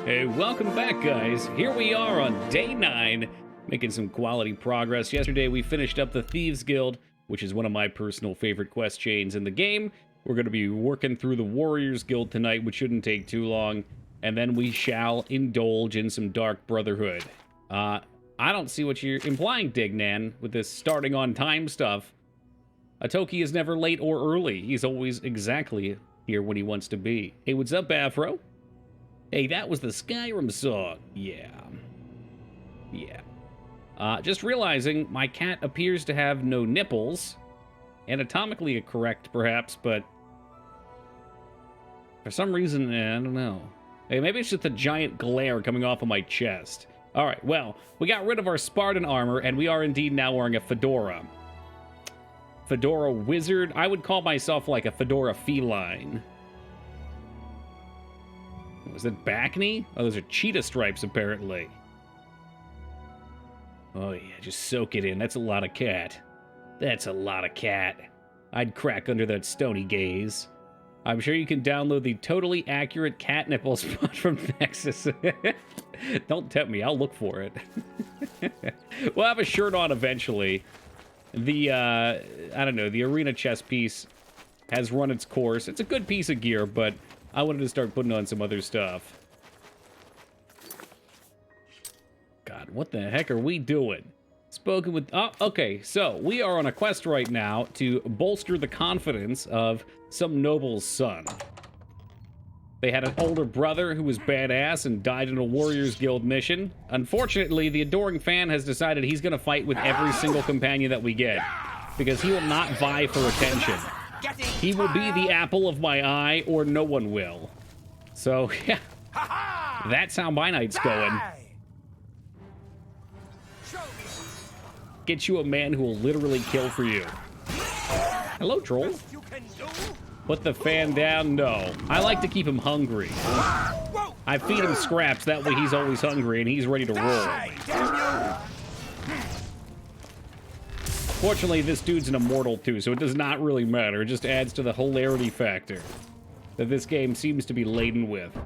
Hey, welcome back, guys. Here we are on day 9, making some quality progress. Yesterday, we finished up the Thieves Guild, which is one of my personal favorite quest chains in the game. We're going to be working through the Warriors Guild tonight, which shouldn't take too long, and then we shall indulge in some Dark Brotherhood. I don't see what you're implying, Dignan, with this starting on time stuff. Atoki is never late or early. He's always exactly here when he wants to be. Hey, what's up, Afro? Hey, that was the Skyrim song. Yeah. Just realizing my cat appears to have no nipples. Anatomically correct, perhaps, but for some reason, I don't know. Hey, maybe it's just the giant glare coming off of my chest. All right, well, we got rid of our Spartan armor, and we are indeed now wearing a fedora. Fedora wizard. I would call myself like a fedora feline. Was that back knee? Oh, those are cheetah stripes, apparently. Oh, yeah, just soak it in. That's a lot of cat. That's a lot of cat. I'd crack under that stony gaze. I'm sure you can download the totally accurate cat nipple spot from Nexus. Don't tempt me. I'll look for it. We'll have a shirt on eventually. The, I don't know, the arena chest piece has run its course. It's a good piece of gear, but I wanted to start putting on some other stuff. God, what the heck are we doing? Spoken with... Oh, okay, so we are on a quest right now to bolster the confidence of some noble's son. They had an older brother who was badass and died in a Warriors Guild mission. Unfortunately, the adoring fan has decided he's going to fight with every single companion that we get, because he will not vie for attention. He will be the apple of my eye, or no one will. So, yeah, that's how my night's going. Get you a man who will literally kill for you. Hello, troll. Put the fan down? No. I like to keep him hungry. I feed him scraps, that way he's always hungry and he's ready to roll. Fortunately, this dude's an immortal too, so it does not really matter. It just adds to the hilarity factor that this game seems to be laden with.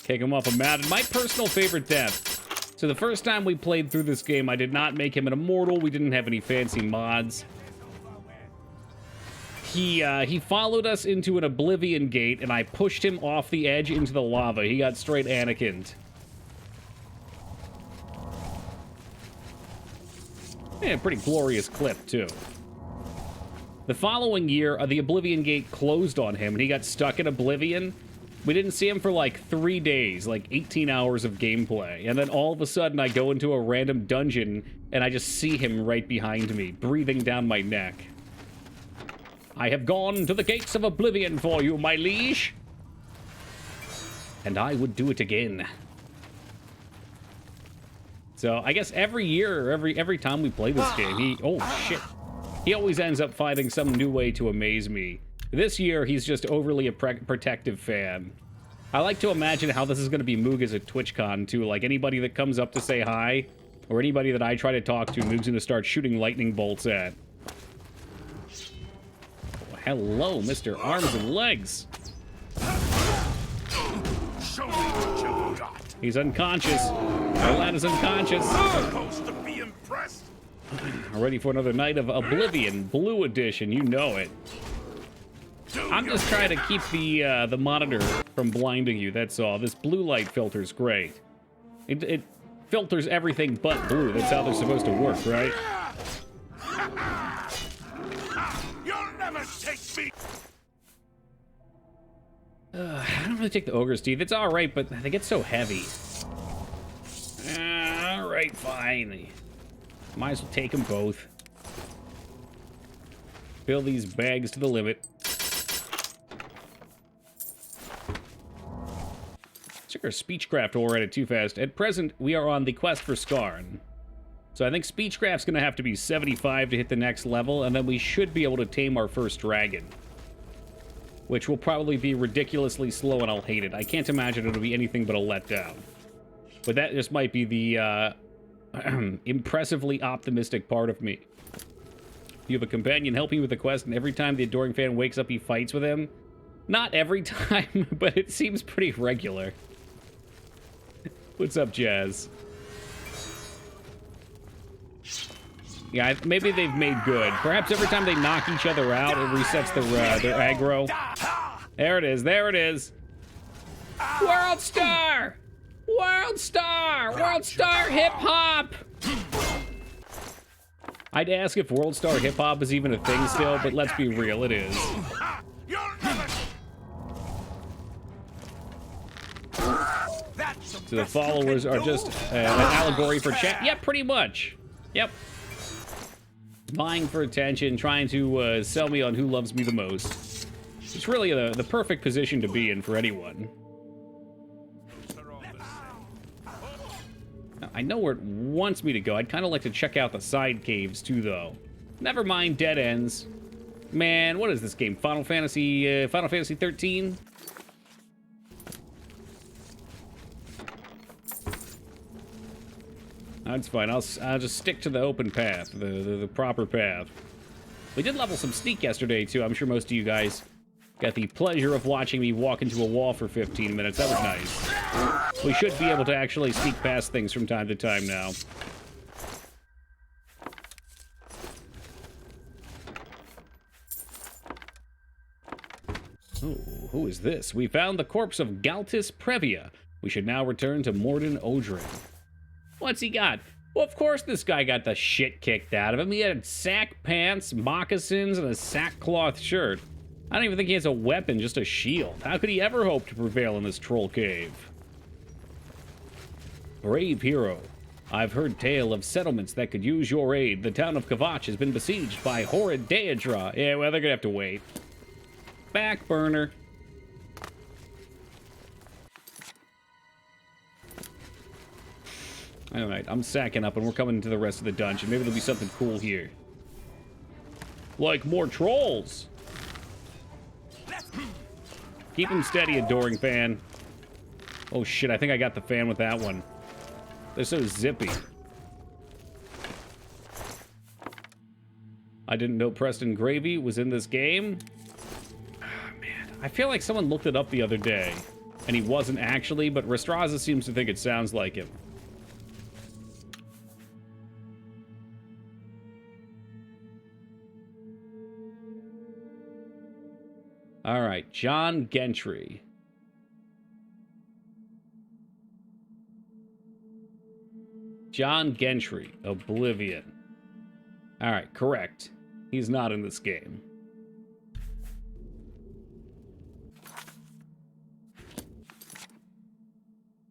Kick him off a mountain. My personal favorite death. So the first time we played through this game, I did not make him an immortal. We didn't have any fancy mods. He followed us into an Oblivion gate, and I pushed him off the edge into the lava. He got straight Anakin'd. Yeah, pretty glorious clip, too. The following year, the Oblivion gate closed on him, and he got stuck in Oblivion. We didn't see him for like 3 days, like 18 hours of gameplay. And then all of a sudden, I go into a random dungeon, and I just see him right behind me, breathing down my neck. I have gone to the gates of Oblivion for you, my liege. And I would do it again. So I guess every year, every time we play this game, he always ends up finding some new way to amaze me. This year, he's just overly a protective fan. I like to imagine how this is going to be Muga's at TwitchCon, too. Like, anybody that comes up to say hi, or anybody that I try to talk to, Moog's going to start shooting lightning bolts at. Oh, hello, Mr. Arms and Legs. Show me what you got. He's unconscious. Our lad is unconscious. Supposed to be impressed. Ready for another night of Oblivion, Blue Edition, you know it. I'm just trying to keep the monitor from blinding you, that's all. This blue light filter's great. It filters everything but blue. That's how they're supposed to work, right? You'll never take me. I don't really take the Ogre's Teeth. It's alright, but they get so heavy. Alright, fine. Might as well take them both. Fill these bags to the limit. Took our Speechcraft ore at it too fast. At present, we are on the quest for Skarn. So I think Speechcraft's going to have to be 75 to hit the next level, and then we should be able to tame our first dragon. Which will probably be ridiculously slow, and I'll hate it. I can't imagine it'll be anything but a letdown. But that just might be the impressively optimistic part of me. You have a companion helping you with the quest, and every time the adoring fan wakes up, he fights with him. Not every time, but it seems pretty regular. What's up, Jazz? Yeah, maybe they've made good. Perhaps every time they knock each other out, it resets their aggro. There it is, there it is. World Star! World Star! World Star Hip Hop! I'd ask if World Star Hip Hop is even a thing still, but let's be real, it is. So the followers are just an allegory for chat? Yep, pretty much. Yep. Vying for attention, trying to sell me on who loves me the most. It's really the perfect position to be in for anyone. Now, I know where it wants me to go. I'd kind of like to check out the side caves too, though. Never mind dead ends. Man, what is this game? Final Fantasy 13? That's fine. I'll just stick to the open path, the proper path. We did level some sneak yesterday, too. I'm sure most of you guys got the pleasure of watching me walk into a wall for 15 minutes. That was nice. We should be able to actually sneak past things from time to time now. Oh, who is this? We found the corpse of Galtis Previa. We should now return to Morden Odrin. What's he got? Well, of course this guy got the shit kicked out of him. He had sack pants, moccasins, and a sackcloth shirt. I don't even think he has a weapon, just a shield. How could he ever hope to prevail in this troll cave? Brave hero. I've heard tale of settlements that could use your aid. The town of Kavach has been besieged by horrid Daedra. Yeah, well, they're gonna have to wait. Back burner. Alright, I'm sacking up and we're coming to the rest of the dungeon. Maybe there'll be something cool here. Like more trolls! Keep him steady, adoring fan. Oh shit, I think I got the fan with that one. They're so zippy. I didn't know Preston Gravy was in this game. Oh, man, I feel like someone looked it up the other day. And he wasn't actually, but Restraza seems to think it sounds like him. All right, John Gentry. John Gentry, Oblivion. All right, correct. He's not in this game.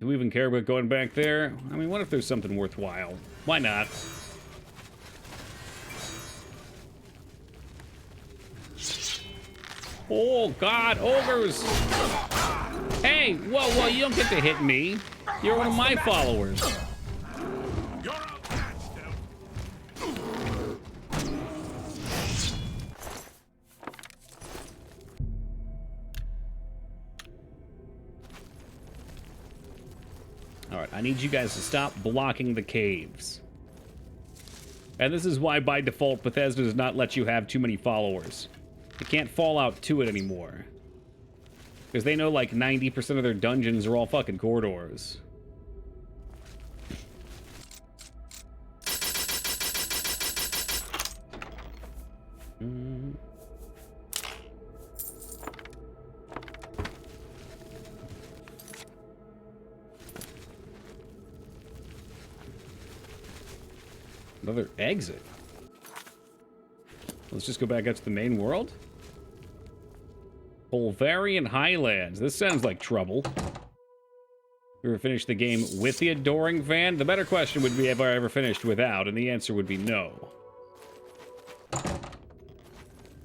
Do we even care about going back there? I mean, what if there's something worthwhile? Why not? Oh, God, ogres! Hey, whoa, you don't get to hit me. You're one of my followers. All right, I need you guys to stop blocking the caves. And this is why, by default, Bethesda does not let you have too many followers. You can't fall out to it anymore. Because they know like 90% of their dungeons are all fucking corridors. Another exit. Let's just go back up to the main world. Bolvarian Highlands. This sounds like trouble. We ever finished the game with the Adoring Fan? The better question would be, have I ever finished without? And the answer would be no.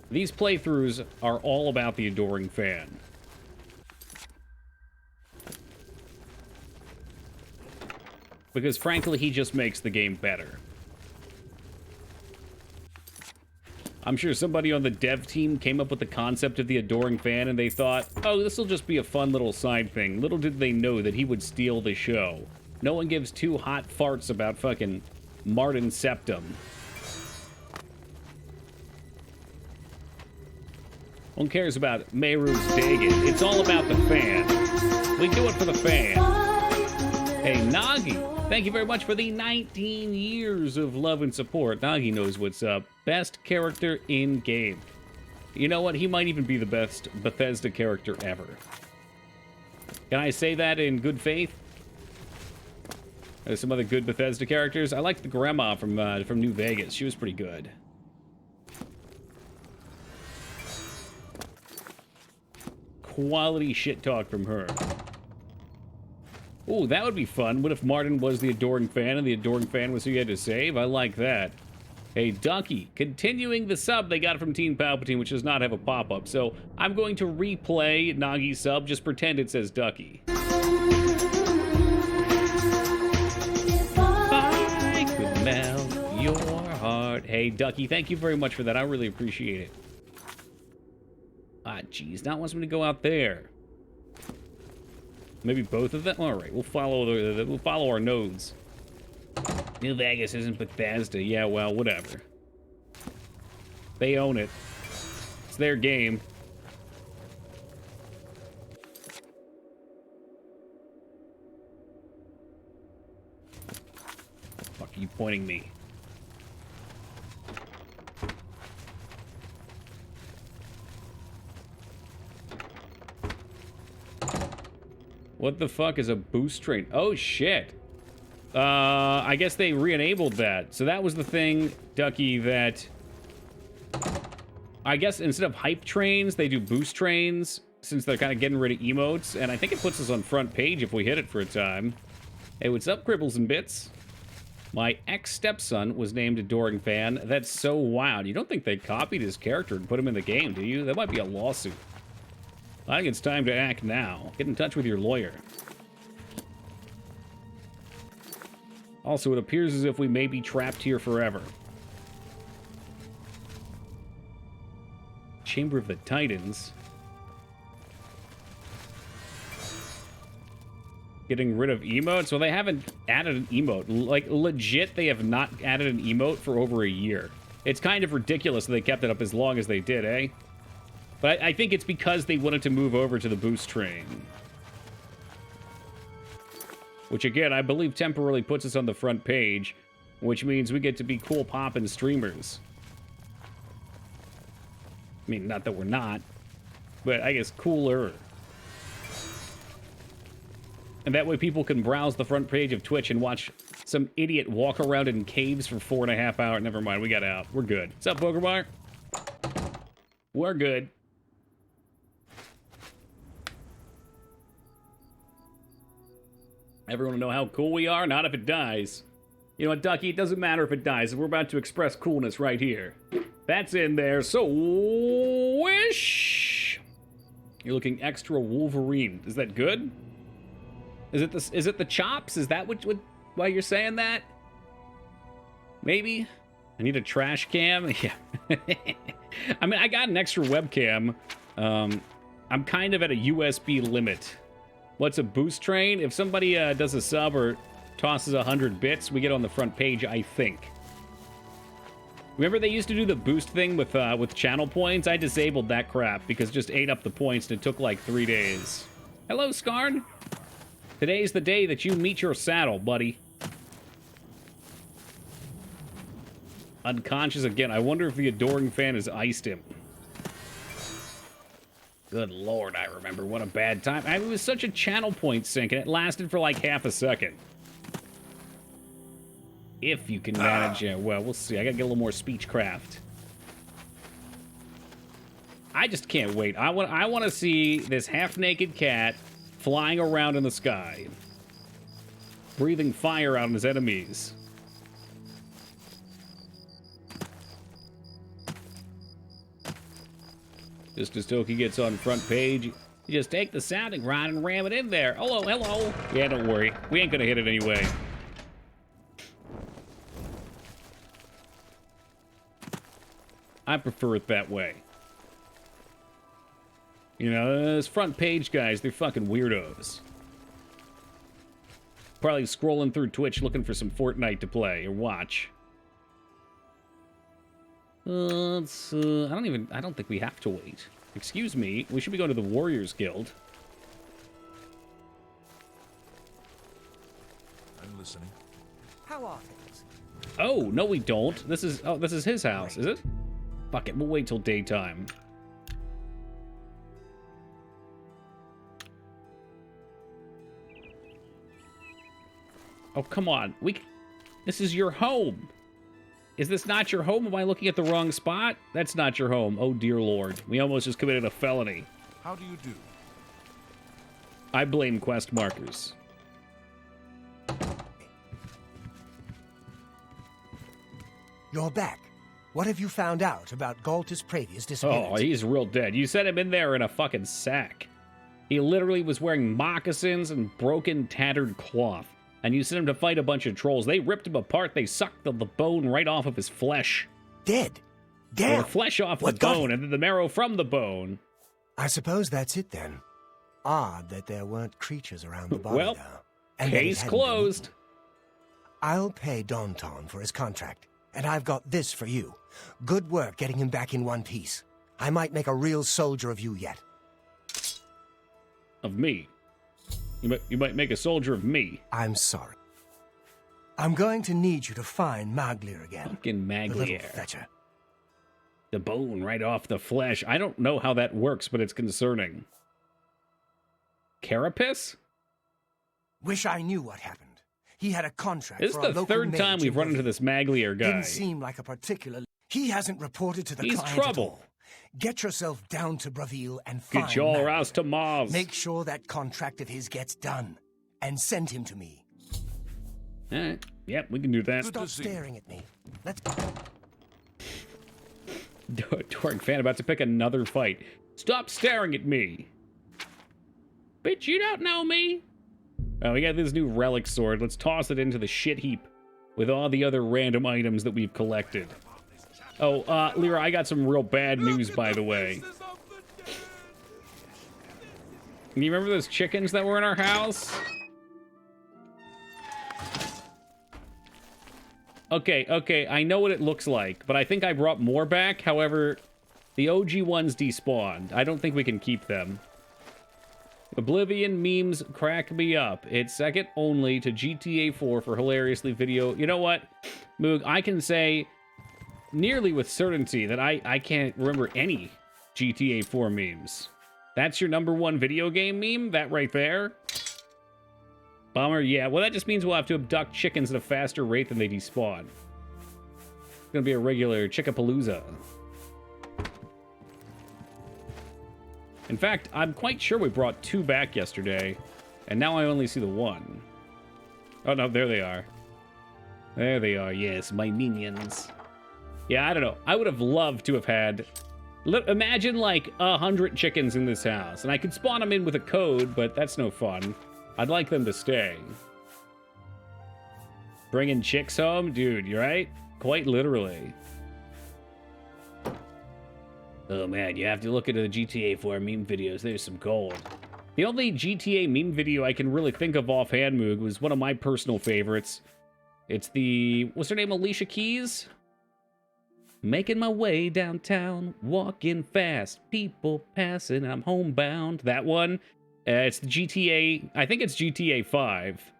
These playthroughs are all about the Adoring Fan. Because frankly, he just makes the game better. I'm sure somebody on the dev team came up with the concept of the Adoring Fan and they thought, oh, this will just be a fun little side thing. Little did they know that he would steal the show. No one gives two hot farts about fucking Martin Septum. One cares about Meiru's Dagon. It's all about the fan. We do it for the fan. Hey, Nagi, thank you very much for the 19 years of love and support. Nagi knows what's up. Best character in game. You know what? He might even be the best Bethesda character ever. Can I say that in good faith? There's some other good Bethesda characters. I liked the grandma from New Vegas. She was pretty good. Quality shit talk from her. Ooh, that would be fun. What if Martin was the adoring fan and the adoring fan was who you had to save? I like that. Hey, Ducky, continuing the sub they got from Team Palpatine, which does not have a pop-up. So I'm going to replay Nagi's sub. Just pretend it says Ducky. I could melt your heart. Hey, Ducky, thank you very much for that. I really appreciate it. Ah, jeez, now it wants me to go out there. Maybe both of them? Alright, we'll follow our nodes. New Vegas isn't Bethesda. Yeah, well, whatever. They own it. It's their game. Fuck are you pointing me? What the fuck is a boost train? Oh, shit. I guess they re-enabled that. So that was the thing, Ducky, that... I guess instead of hype trains, they do boost trains, since they're kind of getting rid of emotes. And I think it puts us on front page if we hit it for a time. Hey, what's up, Cribbles and Bits? My ex-stepson was named Adoring Fan. That's so wild. You don't think they copied his character and put him in the game, do you? That might be a lawsuit. I think it's time to act now. Get in touch with your lawyer. Also, it appears as if we may be trapped here forever. Chamber of the Titans. Getting rid of emotes? Well, they haven't added an emote. Like, legit, they have not added an emote for over a year. It's kind of ridiculous that they kept it up as long as they did, eh? But I think it's because they wanted to move over to the boost train. Which, again, I believe temporarily puts us on the front page, which means we get to be cool poppin' streamers. I mean, not that we're not, but I guess cooler. And that way people can browse the front page of Twitch and watch some idiot walk around in caves for 4.5 hours. Never mind, we got out. We're good. What's up, Pokemon? We're good. Everyone will know how cool we are? Not if it dies. You know what, Ducky? It doesn't matter if it dies. We're about to express coolness right here. That's in there. So, wish. You're looking extra Wolverine. Is that good? Is it the chops? Is that what why you're saying that? Maybe. I need a trash cam. Yeah. I mean, I got an extra webcam. I'm kind of at a USB limit. What's a boost train? If somebody does a sub or tosses 100 bits, we get on the front page, I think. Remember they used to do the boost thing with channel points? I disabled that crap because it just ate up the points and it took like 3 days. Hello, Skarn. Today's the day that you meet your saddle, buddy. Unconscious again. I wonder if the adoring fan has iced him. Good lord, I remember. What a bad time. I mean, it was such a channel point sink, and it lasted for like half a second. If you can manage it. Well, we'll see. I gotta get a little more speechcraft. I just can't wait. I want to see this half-naked cat flying around in the sky. Breathing fire out on his enemies. Just as Toki gets on front page, you just take the sounding rod and ram it in there. Hello, hello. Yeah, don't worry. We ain't gonna hit it anyway. I prefer it that way. You know, those front page guys, they're fucking weirdos. Probably scrolling through Twitch looking for some Fortnite to play or watch. I don't think we have to wait. Excuse me, we should be going to the Warriors Guild. I'm listening. How are things? Oh, no we don't. This is his house, is it? Fuck it, we'll wait till daytime. Oh, come on. This is your home. Is this not your home? Am I looking at the wrong spot? That's not your home. Oh, dear Lord. We almost just committed a felony. How do you do? I blame quest markers. You're back. What have you found out about Galtus Pravia's disappearance? Oh, he's real dead. You set him in there in a fucking sack. He literally was wearing moccasins and broken, tattered cloth. And you sent him to fight a bunch of trolls. They ripped him apart. They sucked the bone right off of his flesh. Dead? Damn! Or the flesh off the bone, and then the marrow from the bone. I suppose that's it then. Odd that there weren't creatures around the body, Well, though. And that it case hadn't closed. been. I'll pay Donton for his contract, and I've got this for you. Good work getting him back in one piece. I might make a real soldier of you yet. Of me. You might make a soldier of me. I'm sorry. I'm going to need you to find Maglir again. Fucking The little Maglir. fetcher. The bone right off the flesh. I don't know how that works, but it's concerning. Carapace? Wish I knew what happened. He had a contract This is for a the local third mage time we've in run into Oblivion. this Maglir guy. Didn't seem like a particular... He hasn't reported to the He's client at trouble. all. Get yourself down to Braville and Get find your Maglir. ass to Mars. Make sure that contract of his gets done. And send him to me. All right. Yep, we can do that. Stop staring at me. Let's... Dork fan about to pick another fight. Stop staring at me. Bitch, you don't know me. Oh, we got this new relic sword. Let's toss it into the shit heap with all the other random items that we've collected. Oh, Lyra, I got some real bad news, by the way. You remember those chickens that were in our house? Okay, I know what it looks like, but I think I brought more back. However, the OG ones despawned. I don't think we can keep them. Oblivion memes crack me up. It's second only to GTA 4 for hilariously video. You know what, Moog? I can say nearly with certainty that I can't remember any GTA 4 memes. That's your #1 video game meme? That right there? Bummer, yeah. Well, that just means we'll have to abduct chickens at a faster rate than they despawn. It's gonna be a regular Chickapalooza. In fact, I'm quite sure we brought 2 back yesterday, and now I only see the 1. Oh, no, there they are. There they are, yes, my minions. Yeah, I don't know. I would have loved to have had... Imagine, like, 100 chickens in this house, and I could spawn them in with a code, but that's no fun. I'd like them to stay. Bringing chicks home? Dude, you right? Quite literally. Oh man, you have to look into the GTA 4 meme videos. There's some gold. The only GTA meme video I can really think of offhand, Moog, was one of my personal favorites. It's the... what's her name? Alicia Keys? Making my way downtown, walking fast, people passing, I'm homebound. That one. It's the GTA... I think it's GTA 5.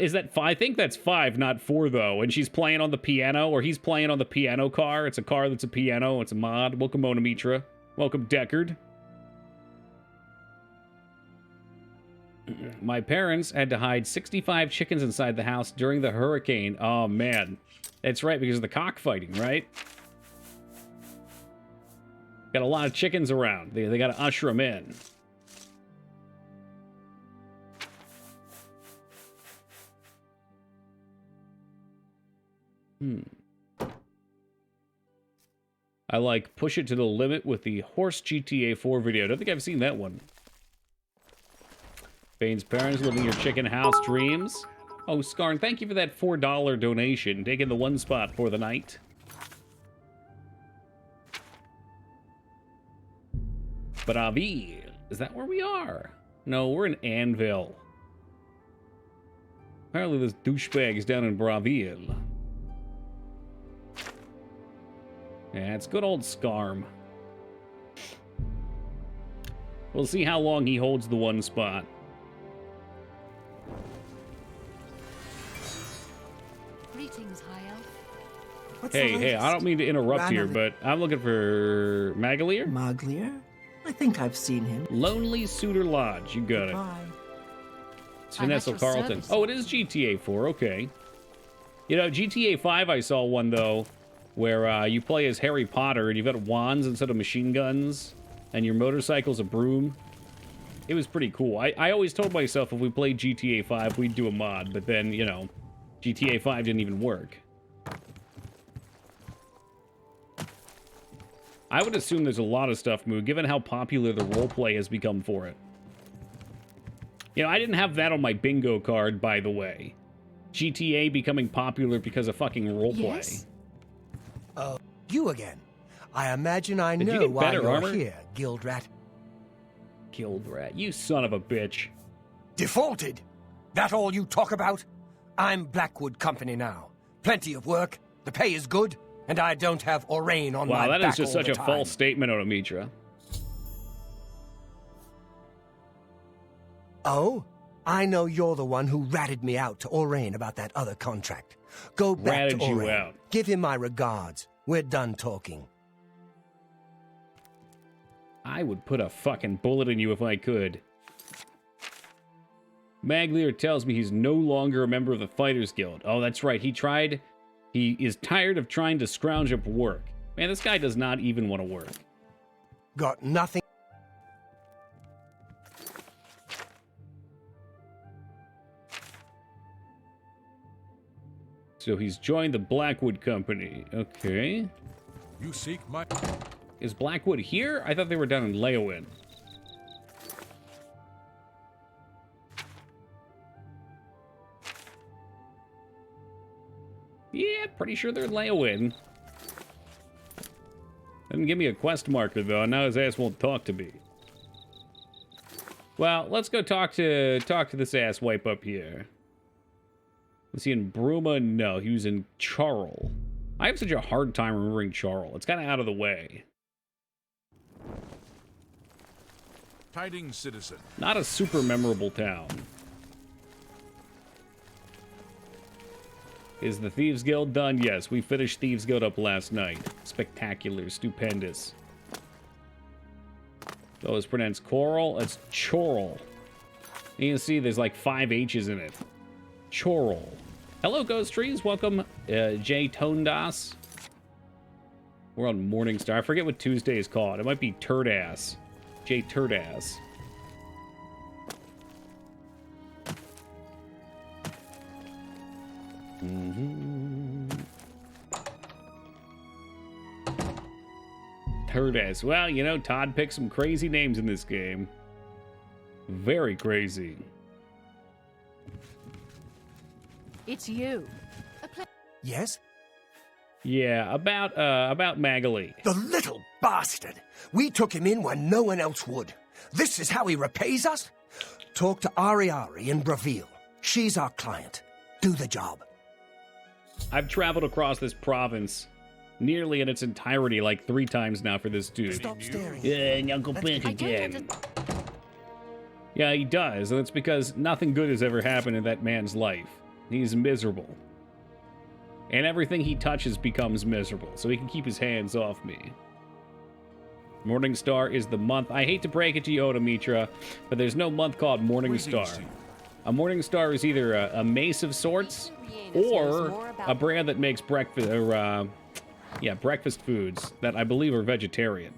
Is that 5? I think that's 5, not 4, though. And she's playing on the piano, or he's playing on the piano car. It's a car that's a piano. It's a mod. Welcome, Mona Mitra. Welcome, Deckard. My parents had to hide 65 chickens inside the house during the hurricane. Oh, man. That's right, because of the cockfighting, right? Got a lot of chickens around. They got to usher them in. I like push it to the limit with the horse GTA 4 video. I don't think I've seen that one. Bane's parents living your chicken house dreams. Oh, Skarn, thank you for that $4 donation. Taking the 1 spot for the night. Braville. Is that where we are? No, we're in Anvil. Apparently this douchebag is down in Braville. Yeah, it's good old Skarm. We'll see how long he holds the one spot. Greetings, High Elf. What's the Hey, I don't mean to interrupt here, Ranelagh. but I'm looking for Magalier? Maglier? I think I've seen him. Lonely Suitor Lodge. You got it. Bye. It's I'm at Vanessa your Carlton. service. Oh, it is GTA 4. Okay. You know, GTA 5, I saw one, though, where you play as Harry Potter and you've got wands instead of machine guns, and your motorcycle's a broom. It was pretty cool. I always told myself if we played GTA 5, we'd do a mod, but then, you know, GTA 5 didn't even work. I would assume there's a lot of stuff, Moo, given how popular the roleplay has become for it. You know, I didn't have that on my bingo card, by the way. GTA becoming popular because of fucking roleplay. Yes? You again. I imagine I Did you know get why better you're armor? here, Guild Rat. Killed rat. You son of a bitch. Defaulted? That all you talk about? I'm Blackwood Company now. Plenty of work, the pay is good, and I don't have Orain on my Wow, that back is just all such the a time. false statement, Onomitra. Oh? I know you're the one who ratted me out to Orain about that other contract. Go back Ratted to you Orain. out. Give him my regards. We're done talking. I would put a fucking bullet in you if I could. Maglier tells me he's no longer a member of the Fighters Guild. Oh, that's right. He is tired of trying to scrounge up work. Man, this guy does not even want to work. Got nothing. So he's joined the Blackwood Company. Okay. You seek my... Is Blackwood here? I thought they were down in Leowin. Yeah, pretty sure they're Leowin. Didn't give me a quest marker, though, and now his ass won't talk to me. Well, let's go talk to this ass wipe up here. Was he in Bruma? No, he was in Charl. I have such a hard time remembering Charl. It's kind of out of the way. Tidings, citizen. Not a super memorable town. Is the Thieves Guild done? Yes, we finished Thieves Guild up last night. Spectacular, stupendous. Oh, it's pronounced coral? It's chorl. You can see there's like 5 H's in it. Chorl. Hello, Ghost Trees. Welcome, Jay Tondas. We're on Morningstar. I forget what Tuesday is called. It might be Turdass. Jay Turdass. Turdass. Well, you know, Todd picked some crazy names in this game. Very crazy. It's you. Yes? Yeah, about Magali. The little bastard! We took him in when no one else would. This is how he repays us? Talk to Ariari in Braville. She's our client. Do the job. I've traveled across this province nearly in its entirety like 3 times now for this dude. Stop staring. Yeah, Uncle Let's Pink get- I don't again. under- Yeah, he does, and it's because nothing good has ever happened in that man's life. He's miserable. And everything he touches becomes miserable, so he can keep his hands off me. Morningstar is the month. I hate to break it to you, Odomitra, but there's no month called Greetings Morningstar. to you. A Morningstar is either a mace of sorts or a brand that makes breakfast or breakfast foods that I believe are vegetarian.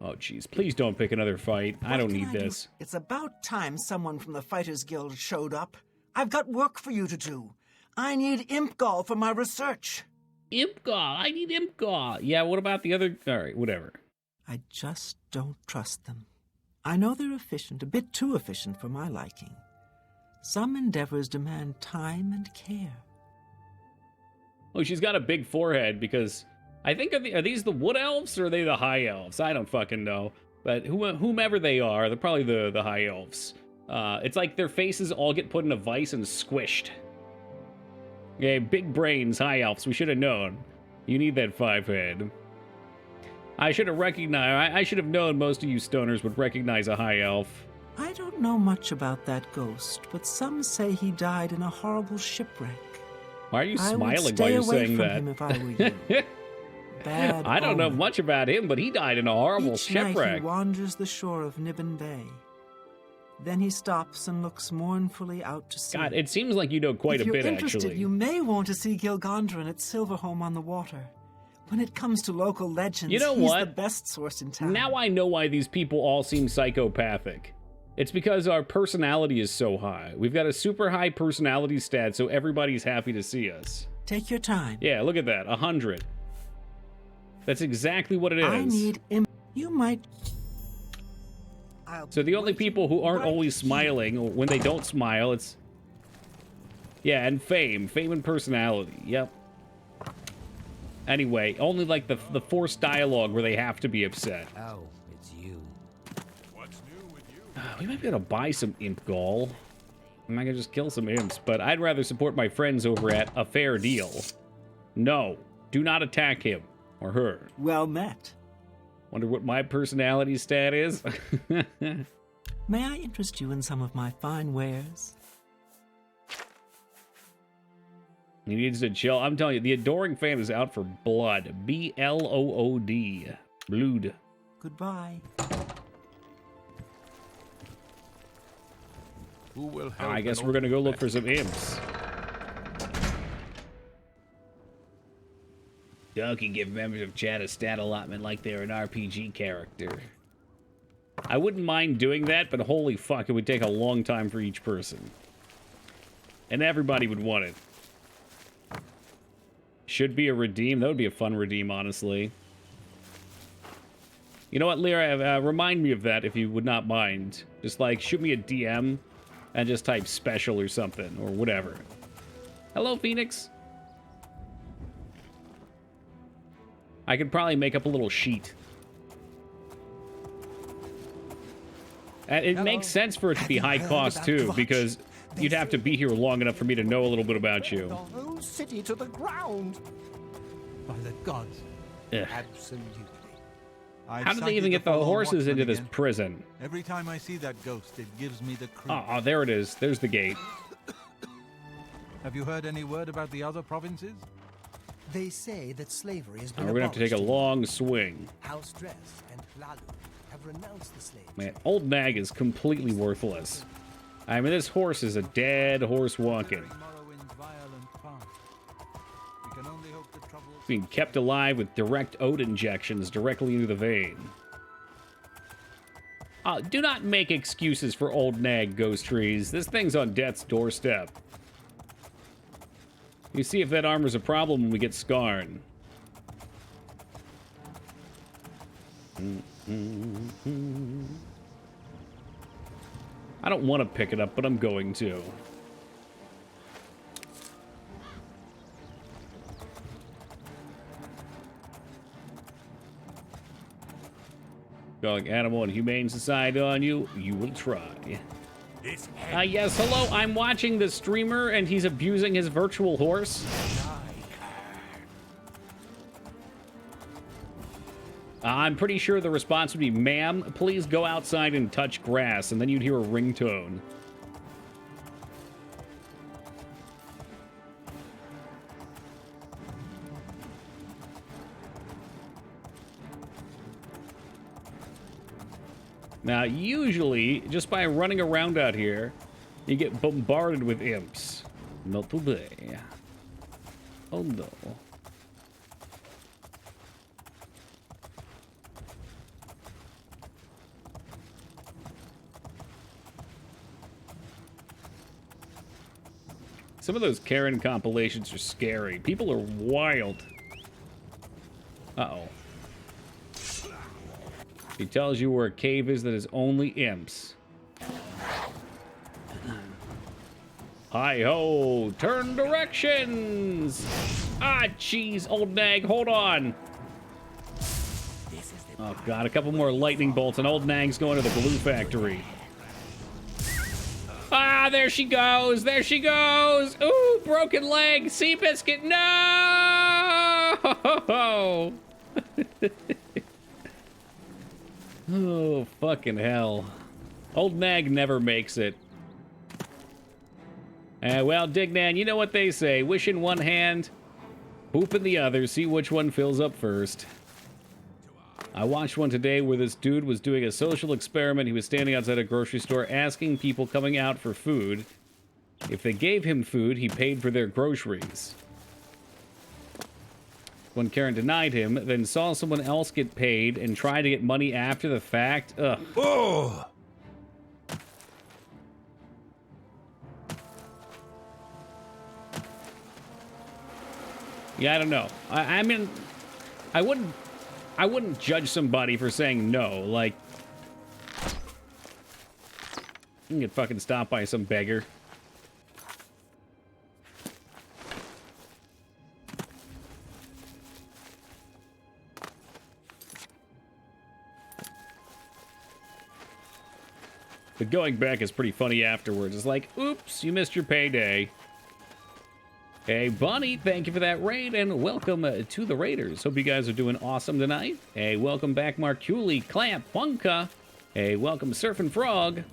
Oh jeez, please don't pick another fight. I What don't can need do? this. It's about time someone from the Fighters Guild showed up. I've got work for you to do. I need imp gall for my research. Impgaw, I need Impgaw. Yeah, what about the other? All right, whatever. I just don't trust them. I know they're efficient, a bit too efficient for my liking. Some endeavors demand time and care. Oh, she's got a big forehead because I think are these the wood elves or are they the high elves? I don't fucking know. But whomever they are, they're probably the high elves. It's like their faces all get put in a vice and squished. Yeah, big brains, high elves. We should have known. You need that 5-head. I should have recognized. I should have known most of you stoners would recognize a high elf. I don't know much about that ghost, but some say he died in a horrible shipwreck. Why are you I would smiling stay while you're away saying from that? him if I were you. Bad I don't know omen. much about him, but he died in a horrible Each night he shipwreck. wanders the shore of Nibbin Bay. Then he stops and looks mournfully out to sea. God, it seems like you know quite if a bit, you're interested, actually. you may want to see Gilgandra at Silverholm on the Water. When it comes to local legends, You know he's what? the best source in town. Now I know why these people all seem psychopathic. It's because our personality is so high. We've got a super high personality stat, so everybody's happy to see us. Take your time. Yeah, look at that, 100. That's exactly what it is. I need You might... So the only people who aren't always smiling, or when they don't smile, it's... Yeah, and fame. Fame and personality. Yep. Anyway, only like the forced dialogue where they have to be upset. Oh, it's you. What's new with you? We might be able to buy some imp gall. I'm not gonna just kill some imps, but I'd rather support my friends over at A Fair Deal. No, do not attack him or her. Well met. Wonder what my personality stat is? May I interest you in some of my fine wares? He needs to chill. I'm telling you, the adoring fan is out for blood. B-L-O-O-D. Blood. Goodbye. Who will help? I guess an we're gonna go old look for some imps. Doug can give members of chat a stat allotment like they're an RPG character. I wouldn't mind doing that, but holy fuck, it would take a long time for each person. And everybody would want it. Should be a redeem. That would be a fun redeem, honestly. You know what, Lyra? Remind me of that if you would not mind. Just, like, shoot me a DM and just type special or something, or whatever. Hello, Phoenix. I could probably make up a little sheet. And it makes sense for it to be high cost, too, because you'd have to be here long enough for me to know a little bit about you. The whole city to the ground. By the gods. Ugh. Absolutely. I've How did they sighted even get the fallen horses watchman into this again. prison? Every time I see that ghost, it gives me the creeps. Oh, there it is. There's the gate. Have you heard any word about the other provinces? They say that slavery has been We're gonna have to take a abolished. long swing. House Dress and Plalu have renounced the slave. Man, Old Nag is completely worthless. I mean, this horse is a dead horse walking. Morrowind's violent past. We can only hope the troubles... Being kept alive with direct oat injections directly into the vein. Do not make excuses for Old Nag, Ghost Trees. This thing's on death's doorstep. You see if that armor's a problem when we get Skarn. I don't want to pick it up, but I'm going to. Calling Animal and Humane Society on you, you will try. This Yes, hello, I'm watching the streamer and he's abusing his virtual horse. I'm pretty sure the response would be, ma'am, please go outside and touch grass, and then you'd hear a ringtone. Now, usually, just by running around out here, you get bombarded with imps. Not today. Oh no. Some of those Karen compilations are scary. People are wild. Uh-oh. He tells you where a cave is that is only imps. Hi-ho! Turn directions! Ah, jeez, Old Nag, hold on! Oh god, a couple more lightning bolts and Old Nag's going to the glue factory. Ah, there she goes. There she goes. Ooh, broken leg. Seabiscuit. No! Oh, fucking hell. Old Nag never makes it. Well, Dignan, you know what they say. Wish in one hand, poop in the other. See which one fills up first. I watched one today where this dude was doing a social experiment. He was standing outside a grocery store asking people coming out for food. If they gave him food, he paid for their groceries. When Karen denied him, then saw someone else get paid and tried to get money after the fact. Ugh. Oh! Yeah, I don't know. I mean, I wouldn't judge somebody for saying no. Like, you can get fucking stopped by some beggar. But going back is pretty funny afterwards. It's like, oops, you missed your payday. Hey, Bunny, thank you for that raid, and welcome to the Raiders. Hope you guys are doing awesome tonight. Hey, welcome back, Marculi, Clamp, Funka. Hey, welcome, Surfing Frog.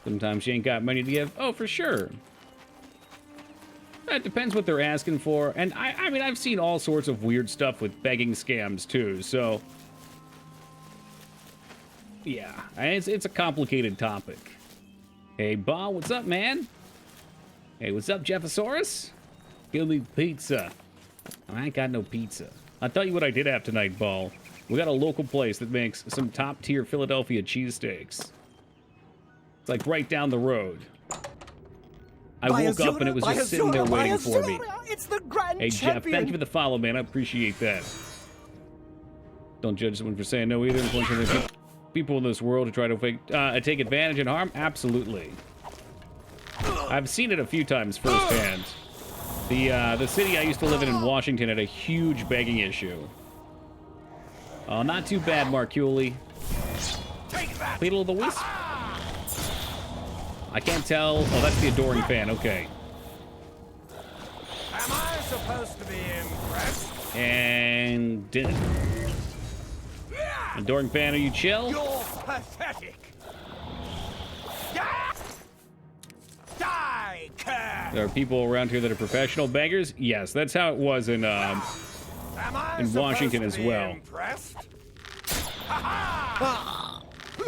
Sometimes you ain't got money to give. Oh, for sure. It depends what they're asking for. And I mean, I've seen all sorts of weird stuff with begging scams, too, so... yeah, it's a complicated topic. Hey, Ba, what's up, man? Hey, what's up, Jeffosaurus? Give me pizza. I ain't got no pizza. I'll tell you what I did have tonight, Ball. We got a local place that makes some top-tier Philadelphia cheesesteaks. It's like right down the road. I woke up and it was just sitting there waiting for me. It's the grand Hey, Jeff, thank you for the follow, man. I appreciate that. Don't judge someone for saying no either. Unfortunately, people in this world who try to take advantage and harm, absolutely. I've seen it a few times firsthand. The city I used to live in Washington had a huge begging issue. Oh, not too bad, Marculi. Beetle of the Wisp? I can't tell. Oh, that's the Adoring Fan. Okay. Am I supposed to be impressed? And didn't. Adoring Fan, are you chill? You're pathetic. Die, Kerr. There are people around here that are professional beggars. Yes, that's how it was in Washington as well.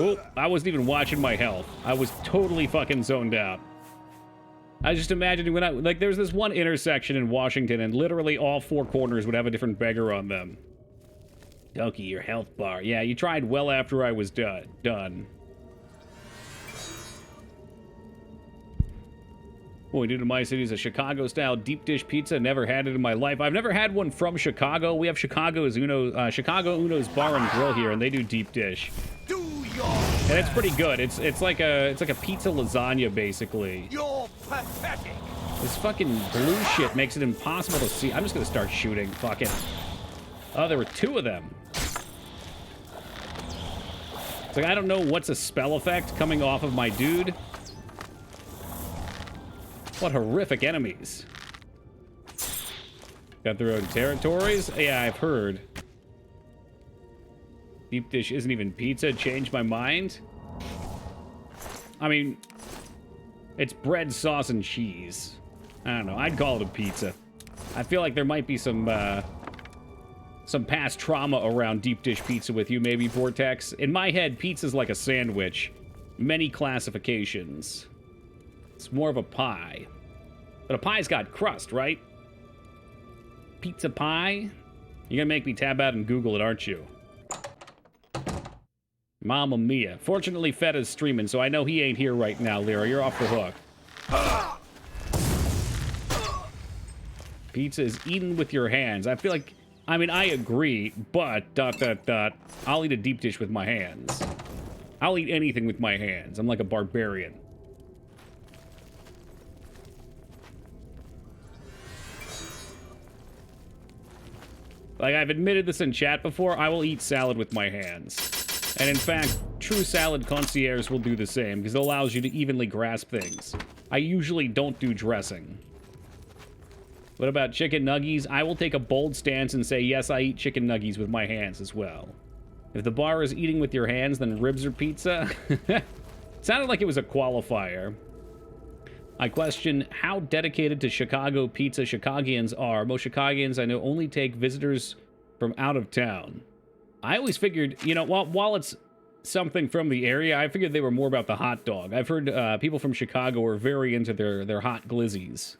Oh, I wasn't even watching my health. I was totally fucking zoned out. I was just imagining when like, there's this one intersection in Washington, and literally all four corners would have a different beggar on them. Donkey, your health bar. Yeah, you tried well after I was done. What we do to my city is a Chicago-style deep dish pizza. Never had it in my life. I've never had one from Chicago. We have Chicago Uno's Bar and Grill here, and they do deep dish. And it's pretty good. It's like a pizza lasagna, basically. You're pathetic. This fucking blue shit makes it impossible to see. I'm just gonna start shooting. Fuck it. Oh, there were two of them. It's like, I don't know what's a spell effect coming off of my dude. What horrific enemies. Got their own territories? Yeah, I've heard. Deep dish isn't even pizza. Changed my mind. I mean, it's bread, sauce, and cheese. I don't know. I'd call it a pizza. I feel like there might be some past trauma around deep dish pizza with you, maybe, Vortex. In my head, pizza's like a sandwich. Many classifications. It's more of a pie. But a pie's got crust, right? Pizza pie? You're gonna make me tab out and Google it, aren't you? Mamma mia. Fortunately, Fetta's streaming, so I know he ain't here right now, Lyra. You're off the hook. Pizza is eaten with your hands. I feel like... I mean, I agree, but... I'll eat a deep dish with my hands. I'll eat anything with my hands. I'm like a barbarian. Like, I've admitted this in chat before, I will eat salad with my hands. And in fact, true salad concierge will do the same, because it allows you to evenly grasp things. I usually don't do dressing. What about chicken nuggies? I will take a bold stance and say, yes, I eat chicken nuggies with my hands as well. If the bar is eating with your hands, then ribs or pizza? Sounded like it was a qualifier. I question how dedicated to Chicago pizza Chicagians are. Most Chicagians I know only take visitors from out of town. I always figured, you know, while it's something from the area, I figured they were more about the hot dog. I've heard people from Chicago are very into their hot glizzies.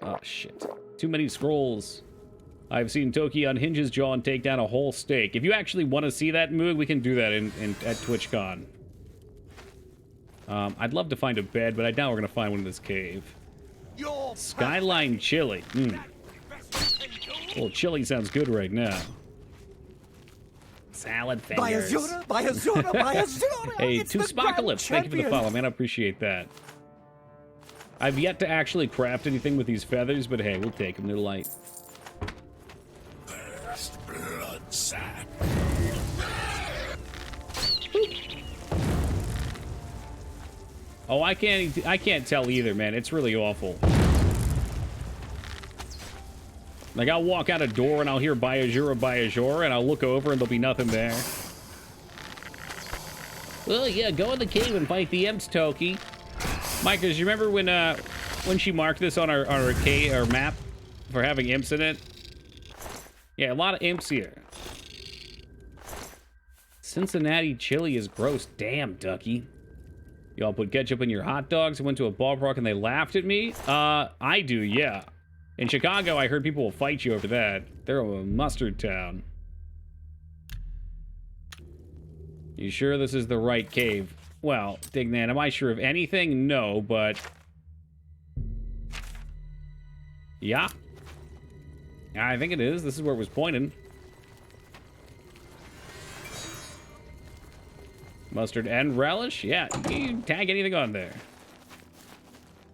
Oh, shit. Too many scrolls. I've seen Toki unhinge his jaw and take down a whole steak. If you actually want to see that, Moog, we can do that at TwitchCon. I'd love to find a bed, but I doubt we're going to find one in this cave. Skyline chili. Well, chili sounds good right now. Salad fingers. Hey, two Spocalypse, thank you for the follow, man. I appreciate that. I've yet to actually craft anything with these feathers, but hey, we'll take them. They're light. First blood sack. Oh, I can't tell either, man. It's really awful. Like, I'll walk out a door and I'll hear Bayajura, and I'll look over and there'll be nothing there. Well, yeah, go in the cave and fight the imps, Toki. Mike, do you remember when she marked this on our map for having imps in it? Yeah, a lot of imps here. Cincinnati chili is gross. Damn, Ducky. Y'all put ketchup in your hot dogs and went to a ballpark and they laughed at me? I do, yeah. In Chicago, I heard people will fight you over that. They're a mustard town. You sure this is the right cave? Well, Dignan, am I sure of anything? No, but... yeah. I think it is. This is where it was pointing. Mustard and relish? Yeah, you can tag anything on there.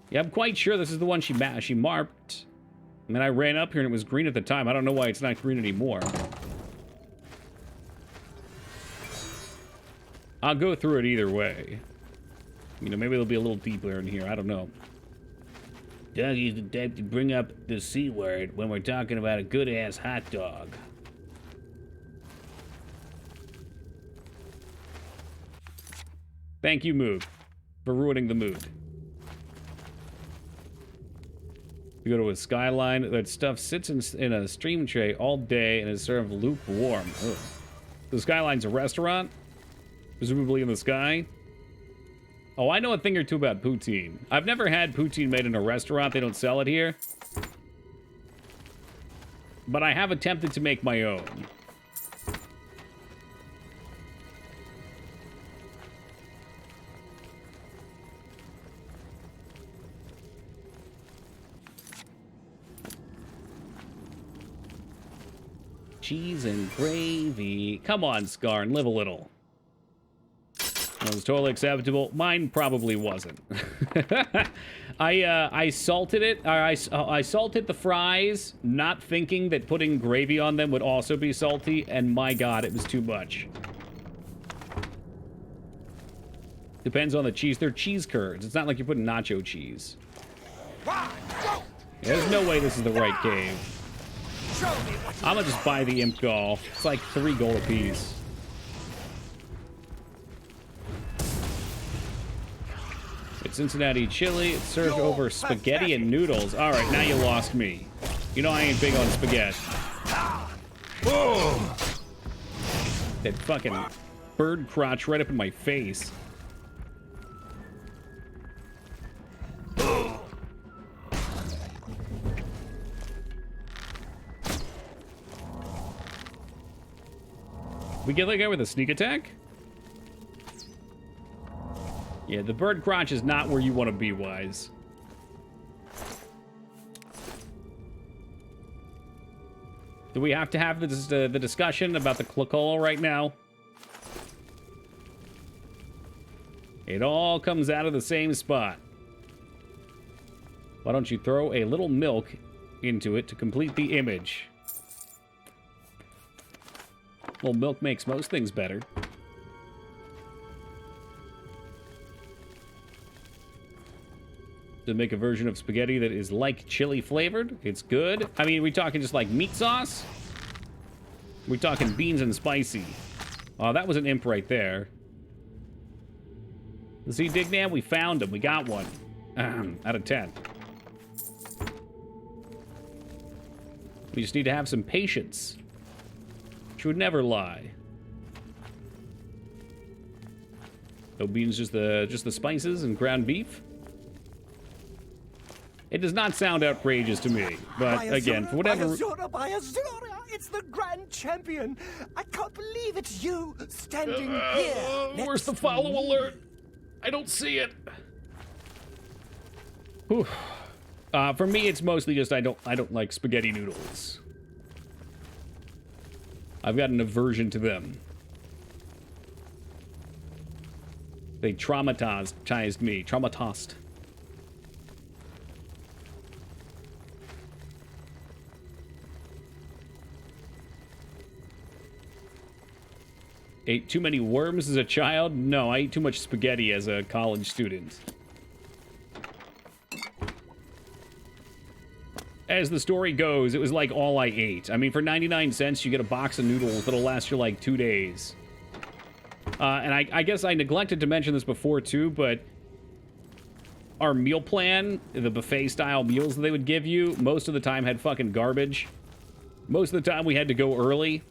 Yeah, I'm quite sure this is the one she marked. I mean, I ran up here and it was green at the time. I don't know why it's not green anymore. I'll go through it either way. You know, maybe it'll be a little deeper in here. I don't know. Dougie's the type to bring up the C word when we're talking about a good-ass hot dog. Thank you, Moog, for ruining the mood. You go to a skyline. That stuff sits in a stream tray all day and is served lukewarm. Ugh. The skyline's a restaurant? Presumably in the sky? Oh, I know a thing or two about poutine. I've never had poutine made in a restaurant. They don't sell it here. But I have attempted to make my own. Cheese and gravy. Come on, Scarn, live a little. That was totally acceptable. Mine probably wasn't. I salted it. I salted the fries, not thinking that putting gravy on them would also be salty, and my God, it was too much. Depends on the cheese. They're cheese curds. It's not like you're putting nacho cheese. Yeah, there's no way this is the right cave. I'm gonna just buy the imp gall. It's like 3 gold apiece. It's Cincinnati chili. It's served over spaghetti and noodles. All right, now you lost me. You know I ain't big on spaghetti. That fucking bird crotch right up in my face. We get that guy with a sneak attack? Yeah, the bird crotch is not where you want to be, Wise. Do we have to have the discussion about the Cluckola right now? It all comes out of the same spot. Why don't you throw a little milk into it to complete the image? Well, milk makes most things better. To make a version of spaghetti that is like chili flavored. It's good. I mean, are we talking just like meat sauce? We're talking beans and spicy. Oh, that was an imp right there. See, Dignam, we found him. We got one. Out of 10. We just need to have some patience. Which would never lie. No beans, just the spices and ground beef. It does not sound outrageous to me, but again, for whatever... Bayazura, it's the grand champion! I can't believe it's you standing here. Where's the follow alert? I don't see it. Whew. For me, it's mostly just I don't like spaghetti noodles. I've got an aversion to them. They traumatized me. Traumatized. Ate too many worms as a child? No, I ate too much spaghetti as a college student. As the story goes, it was like all I ate. I mean, for 99 cents, you get a box of noodles that'll last you like 2 days. And I guess I neglected to mention this before too, but our meal plan, the buffet-style meals that they would give you, most of the time had fucking garbage. Most of the time we had to go early,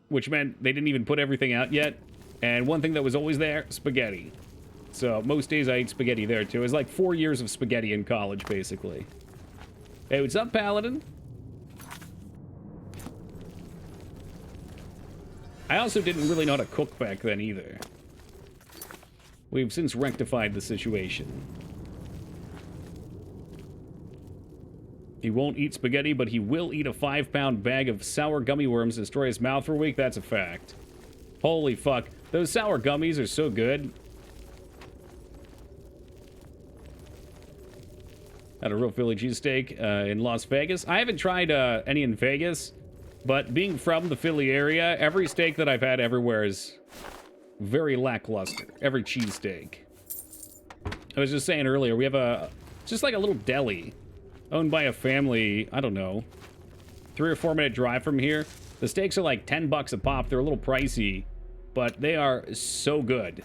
which meant they didn't even put everything out yet. And one thing that was always there, spaghetti. So most days I ate spaghetti there too. It was like 4 years of spaghetti in college, basically. Hey, what's up, Paladin? I also didn't really know how to cook back then either. We've since rectified the situation. He won't eat spaghetti, but he will eat a 5-pound bag of sour gummy worms and destroy his mouth for a week. That's a fact. Holy fuck. Those sour gummies are so good. Had a real Philly cheesesteak in Las Vegas. I haven't tried any in Vegas, but being from the Philly area, every steak that I've had everywhere is very lackluster. Every cheesesteak. I was just saying earlier, we have just like a little deli owned by a family, I don't know, 3 or 4 minute drive from here. The steaks are like 10 bucks a pop. They're a little pricey, but they are so good.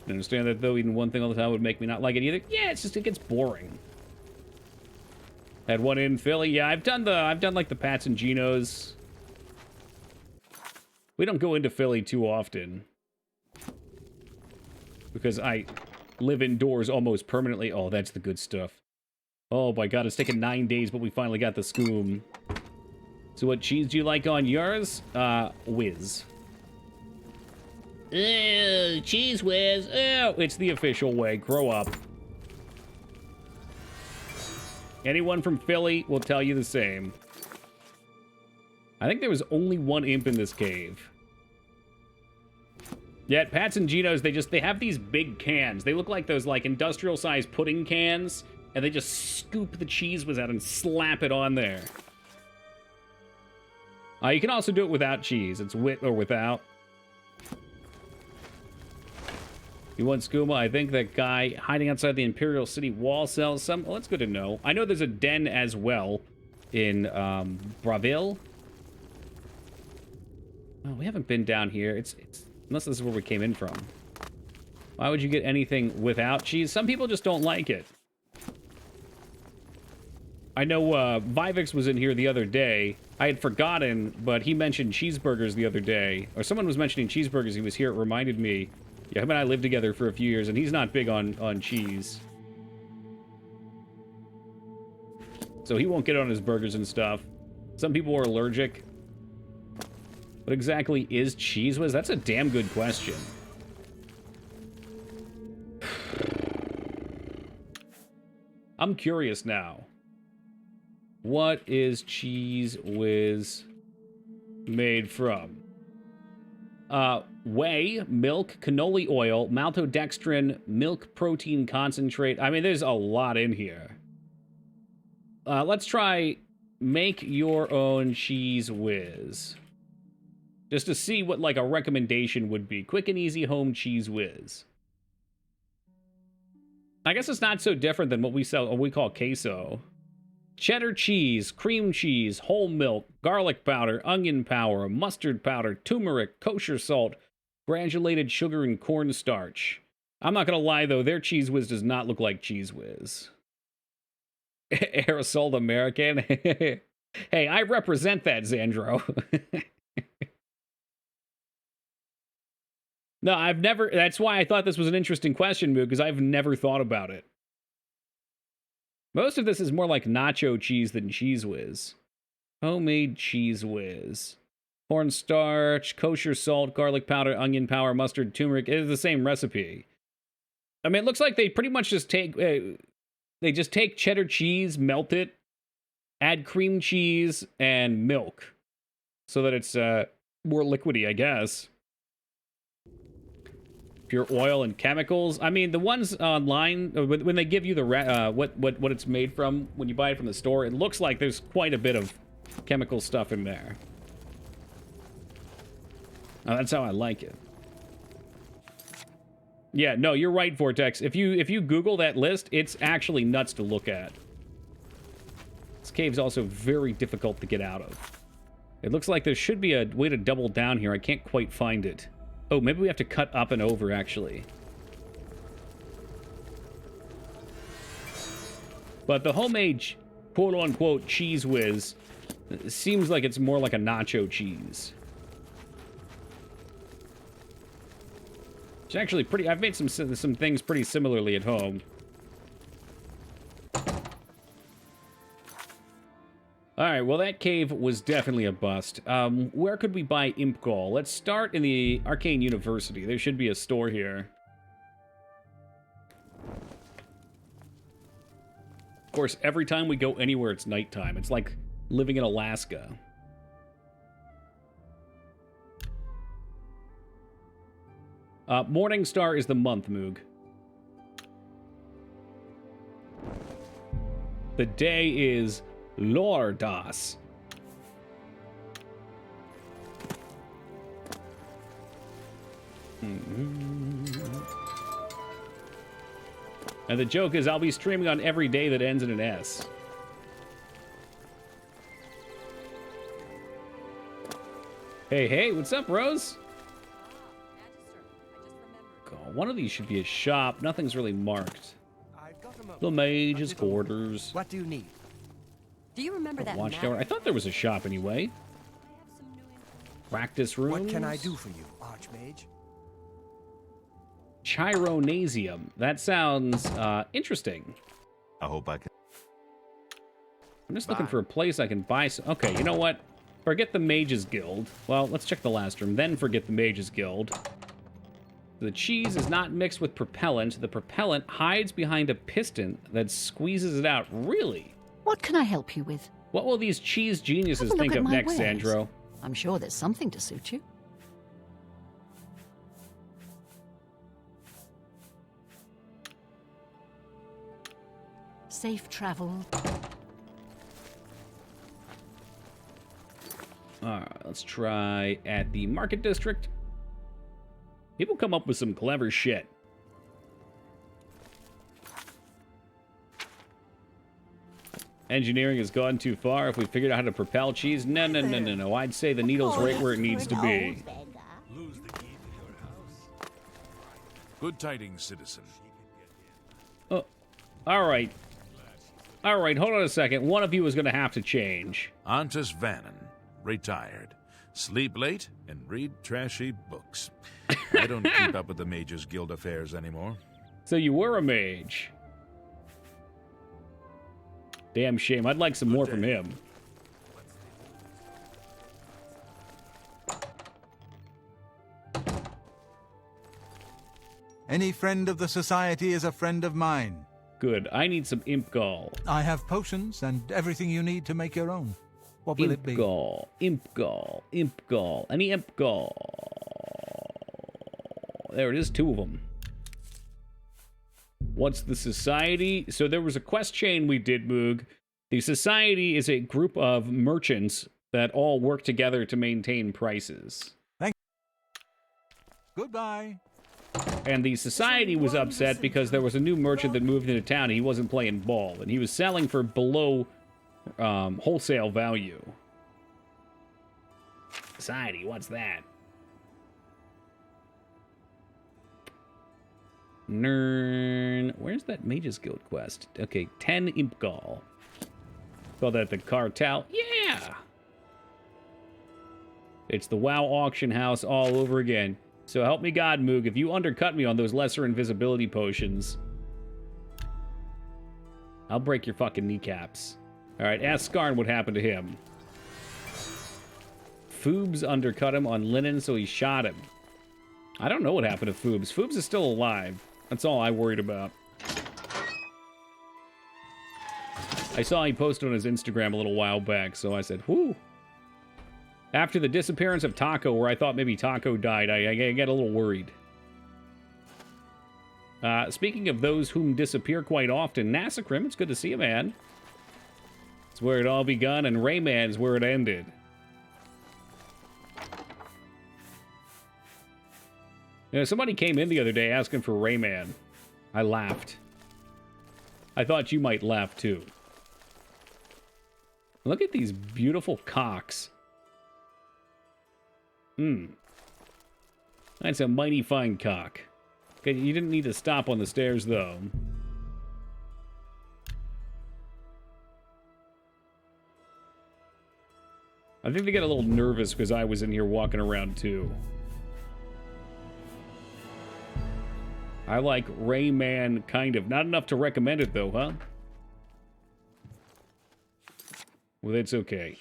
I understand that though, eating one thing all the time would make me not like it either. Yeah, it's just, it gets boring. Had one in Philly. Yeah, I've done like the Pats and Geno's. We don't go into Philly too often because I live indoors almost permanently. Oh, that's the good stuff. Oh my god, it's taken 9 days, but we finally got the scoom. So what cheese do you like on yours? Whiz. Ew, cheese whiz. Ew, it's the official way. Grow up. Anyone from Philly will tell you the same. I think there was only one imp in this cave. Yeah, at Pat's and Geno's, they have these big cans. They look like those like industrial-sized pudding cans, and they just scoop the cheese whiz out and slap it on there. You can also do it without cheese. It's with or without. You want skooma? I think that guy hiding outside the Imperial City wall sells some. Well, that's good to know. I know there's a den as well in Braville. Oh, we haven't been down here. It's unless this is where we came in from. Why would you get anything without cheese? Some people just don't like it. I know Vivix was in here the other day. I had forgotten, but he mentioned cheeseburgers the other day. Or someone was mentioning cheeseburgers. He was here. It reminded me. Yeah, him and I lived together for a few years, and he's not big on cheese. So he won't get on his burgers and stuff. Some people are allergic. What exactly is cheese whiz? That's a damn good question. I'm curious now. What is cheese whiz made from? Whey, milk, cannoli oil, maltodextrin, milk protein concentrate. I mean, there's a lot in here. Let's try Make your own cheese whiz. Just to see what, like, a recommendation would be. Quick and easy home cheese whiz. I guess it's not so different than what we sell, what we call queso. Cheddar cheese, cream cheese, whole milk, garlic powder, onion powder, mustard powder, turmeric, kosher salt, granulated sugar, and cornstarch. I'm not gonna lie though, their cheese whiz does not look like cheese whiz. Aerosol American. Hey, I represent that, Xandro. No, I've never... That's why I thought this was an interesting question, Moo, because I've never thought about it. Most of this is more like nacho cheese than cheese whiz. Homemade cheese whiz. Cornstarch, kosher salt, garlic powder, onion powder, mustard, turmeric. It is the same recipe. I mean, it looks like they pretty much just take... they just take cheddar cheese, melt it, add cream cheese, and milk. So that it's more liquidy, I guess. Pure oil and chemicals. I mean, the ones online, when they give you the what it's made from, when you buy it from the store, it looks like there's quite a bit of chemical stuff in there. That's how I like it. Yeah, no, you're right, Vortex. If you Google that list, it's actually nuts to look at. This cave's also very difficult to get out of. It looks like there should be a way to double down here. I can't quite find it. Oh, maybe we have to cut up and over, actually. But the homemade, quote-unquote, cheese whiz seems like it's more like a nacho cheese. It's actually pretty... I've made some things pretty similarly at home. Alright, well that cave was definitely a bust. Where could we buy Imp Gall? Let's start in the Arcane University. There should be a store here. Of course, every time we go anywhere, it's nighttime. It's like living in Alaska. Morningstar is the month, Moog. The day is Lordas. And the joke is I'll be streaming on every day that ends in an S. Hey, hey, what's up, Rose? God, one of these should be a shop. Nothing's really marked. The mage's quarters. What do you need? Do you remember that Watchtower. I thought there was a shop anyway. Practice rooms. What can I do for you, Archmage? Chironasium. That sounds interesting. I hope I can. I'm just looking for a place I can buy some... Okay, you know what? Forget the Mages Guild. Well, let's check the last room, then forget the Mages Guild. The cheese is not mixed with propellant. The propellant hides behind a piston that squeezes it out. Really? What can I help you with? What will these cheese geniuses Have a look think at of my next, wares. Sandro? I'm sure there's something to suit you. Safe travel. Alright, let's try at the Market District. People come up with some clever shit. Engineering has gone too far. If we figured out how to propel cheese, no. I'd say the needle's right where it needs to be. Lose the key to your house. Good tidings, citizen. Oh, all right. All right, hold on a second. One of you is going to have to change. Antus Vannon, retired. Sleep late and read trashy books. I don't keep up with the Mages Guild affairs anymore. So you were a mage. Damn shame. I'd like some more from him. Any friend of the society is a friend of mine. Good. I need some Imp Gall. I have potions and everything you need to make your own. What will it be? Imp Gall. Imp Gall. Imp Gall. Any Imp Gall. There it is, 2 of them. What's the society? So there was a quest chain we did, Moog, The society is a group of merchants that all work together to maintain prices. Goodbye. And the society was upset because there was a new merchant that moved into town and he wasn't playing ball. And he was selling for below wholesale value. Society, what's that? Nern. Where's that Mage's Guild quest? Okay, 10 Impgall. Call that the cartel. Yeah! It's the WoW auction house all over again. So help me God, Moog, if you undercut me on those lesser invisibility potions, I'll break your fucking kneecaps. Alright, ask Skarn what happened to him. Foobs undercut him on linen, so he shot him. I don't know what happened to Foobs. Foobs is still alive. That's all I worried about. I saw he posted on his Instagram a little while back, so I said, whew. After the disappearance of Taco, where I thought maybe Taco died, I get a little worried. Speaking of those whom disappear quite often, Nasacrim, it's good to see you, man. It's where it all begun, and Rayman's where it ended. You know, somebody came in the other day asking for Rayman. I laughed. I thought you might laugh, too. Look at these beautiful cocks. That's a mighty fine cock. Okay, you didn't need to stop on the stairs, though. I think they get a little nervous because I was in here walking around, too. I like Rayman, kind of. Not enough to recommend it, though, huh? Well, it's okay.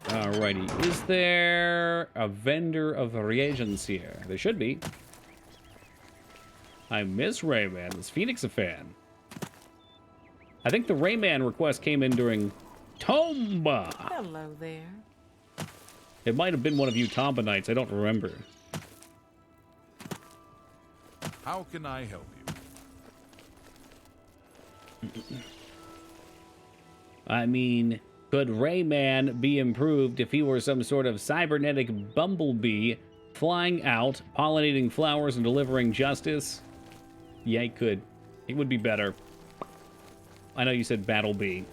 Alrighty. Is there a vendor of reagents here? There should be. I miss Rayman. Is Phoenix a fan? I think the Rayman request came in during Tomba. Hello there. It might have been one of you Tomba Knights. I don't remember. How can I help you? I mean, could Rayman be improved if he were some sort of cybernetic bumblebee flying out, pollinating flowers, and delivering justice? Yeah, it could. It would be better. I know you said Battlebee.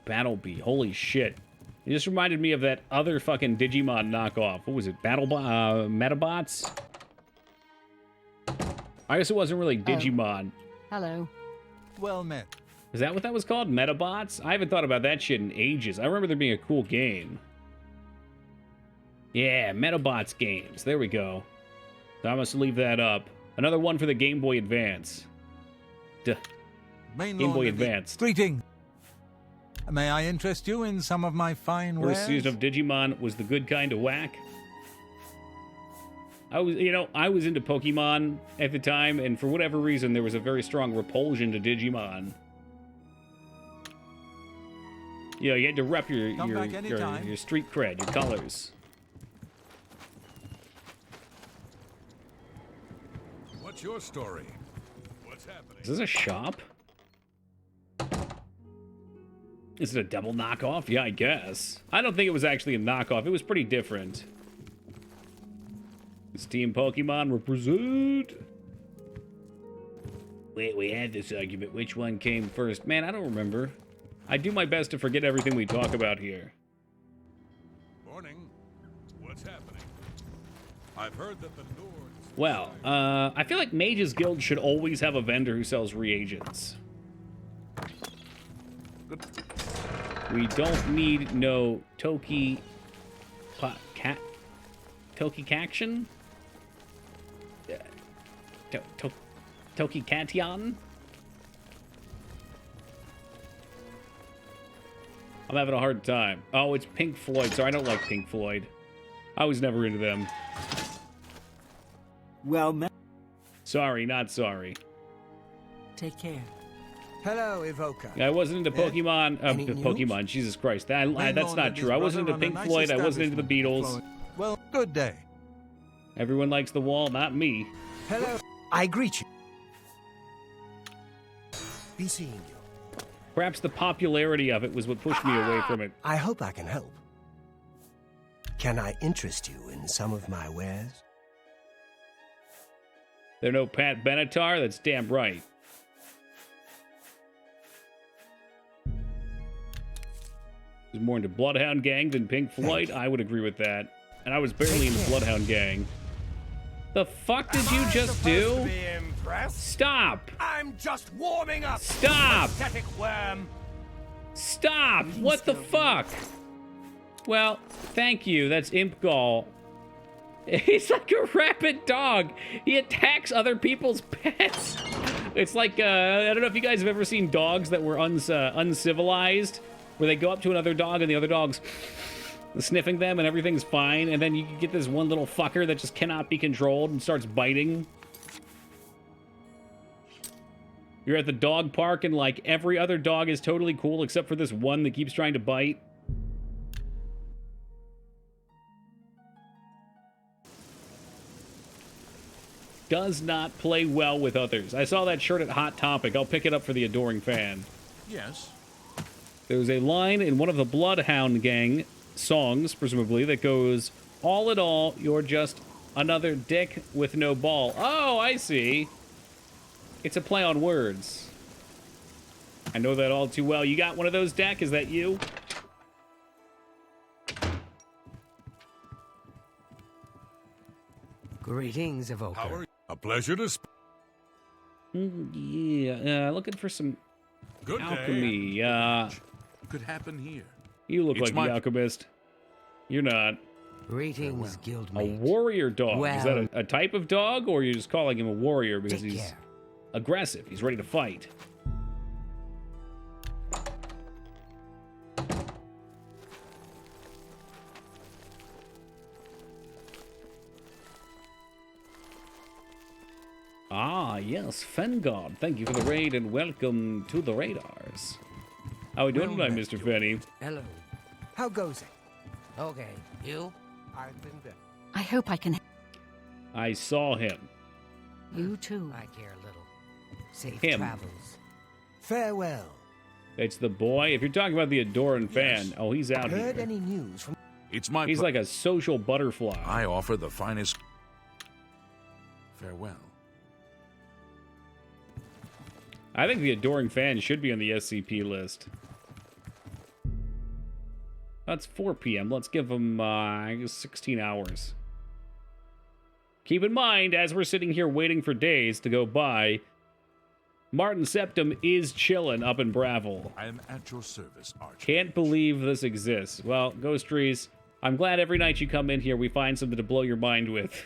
Battlebee, holy shit. It just reminded me of that other fucking Digimon knockoff. What was it? Metabots? I guess it wasn't really Digimon. Hello. Well met. Is that what that was called? Metabots? I haven't thought about that shit in ages. I remember there being a cool game. Yeah, Metabots games. There we go. So I must leave that up. Another one for the Game Boy Advance. Duh. Main Game lawn Boy of the- Advance. Greeting. May I interest you in some of my fine wares? First season of Digimon was the good kind of whack. I was into Pokemon at the time, and for whatever reason, there was a very strong repulsion to Digimon. You know, you had to rep your street cred, your colors. What's your story? What's happening? Is this a shop? Is it a double knockoff? Yeah, I guess. I don't think it was actually a knockoff. It was pretty different. This Team Pokemon represent. Wait, we had this argument. Which one came first? Man, I don't remember. I do my best to forget everything we talk about here. Morning. What's happening? I've heard that the Nords... Well, I feel like Mage's Guild should always have a vendor who sells reagents. Good. We don't need no Toki Kaction? Toki Cation? I'm having a hard time. Oh, it's Pink Floyd. Sorry, I don't like Pink Floyd. I was never into them. Well, Sorry, not sorry. take care. Hello, Evoker. I wasn't into Yeah? Pokemon. Any news? Pokemon, Jesus Christ. That's Raymond not and true. his I wasn't brother into run a Pink nice Floyd. I wasn't into the establishment. Beatles. Well, good day. Everyone likes The Wall, not me. Hello. I greet you. Be seeing you. Perhaps the popularity of it was what pushed me away from it. I hope I can help. Can I interest you in some of my wares? They're no Pat Benatar? That's damn right. He's more into Bloodhound Gang than Pink Floyd. I would agree with that. And I was barely into Bloodhound Gang. The fuck did you just do? Stop! I'm just warming up. Stop! Pathetic worm. Stop! What the fuck? Well, thank you. That's Imp Gall. He's like a rabid dog. He attacks other people's pets. It's like, I don't know if you guys have ever seen dogs that were uncivilized, where they go up to another dog and the other dog's sniffing them and everything's fine, and then you get this one little fucker that just cannot be controlled and starts biting. You're at the dog park and like every other dog is totally cool except for this one that keeps trying to bite. Does not play well with others. I saw that shirt at Hot Topic. I'll pick it up for the adoring fan. Yes. There's a line in one of the Bloodhound Gang songs, presumably, that goes, "All in all, you're just another dick with no ball." Oh, I see. It's a play on words. I know that all too well. You got one of those, Dak? Is that you? Greetings, Evoker. How are you? A pleasure to Yeah, looking for some Good alchemy. Could happen here. You look It's like my- the alchemist. You're not. Greetings, A guildmate. warrior dog. Is that Well- a type of dog, or are you just calling him a warrior because Take he's care. aggressive? He's ready to fight. Ah, yes, Fengod. Thank you for the raid and welcome to the radars. How are we doing Well tonight, met, Mr. Fenny? Hello. How goes it? Okay. You? I've been there. I hope I can. I saw him. You too. I care little. Safe Him. travels. Farewell. It's the boy. If you're talking about the Adoran fan, oh, he's out Heard here. any news from... It's my He's like a social butterfly. I offer the finest. Farewell. I think the Adoring fan should be on the SCP list. That's 4 p.m. Let's give him, I guess 16 hours. Keep in mind, as we're sitting here waiting for days to go by, Martin Septum is chilling up in Bravel. I am at your service, Archer. Can't believe this exists. Well, Ghost Trees, I'm glad every night you come in here we find something to blow your mind with.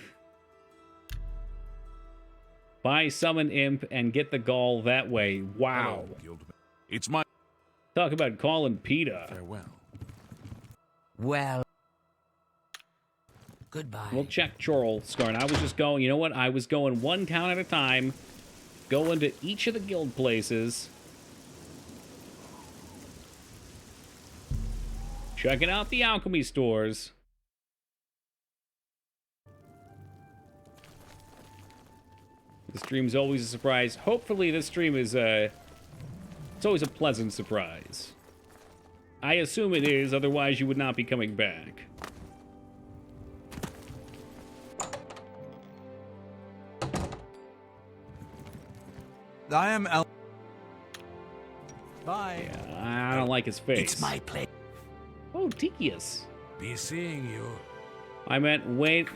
Buy Summon Imp and get the gall that way. Wow. Hello, Guildman. It's my Talk about calling PETA. farewell. Well... Goodbye. We'll check Chorl, Scarn. I was just going, you know what? I was going one town at a time, going to each of the guild places, checking out the alchemy stores. The stream's always a surprise. Hopefully this stream is, it's always a pleasant surprise. I assume it is, otherwise you would not be coming back. I am Al. Bye. I don't like his face. It's my place. Oh, Tikius. Be seeing you. I meant Wayne.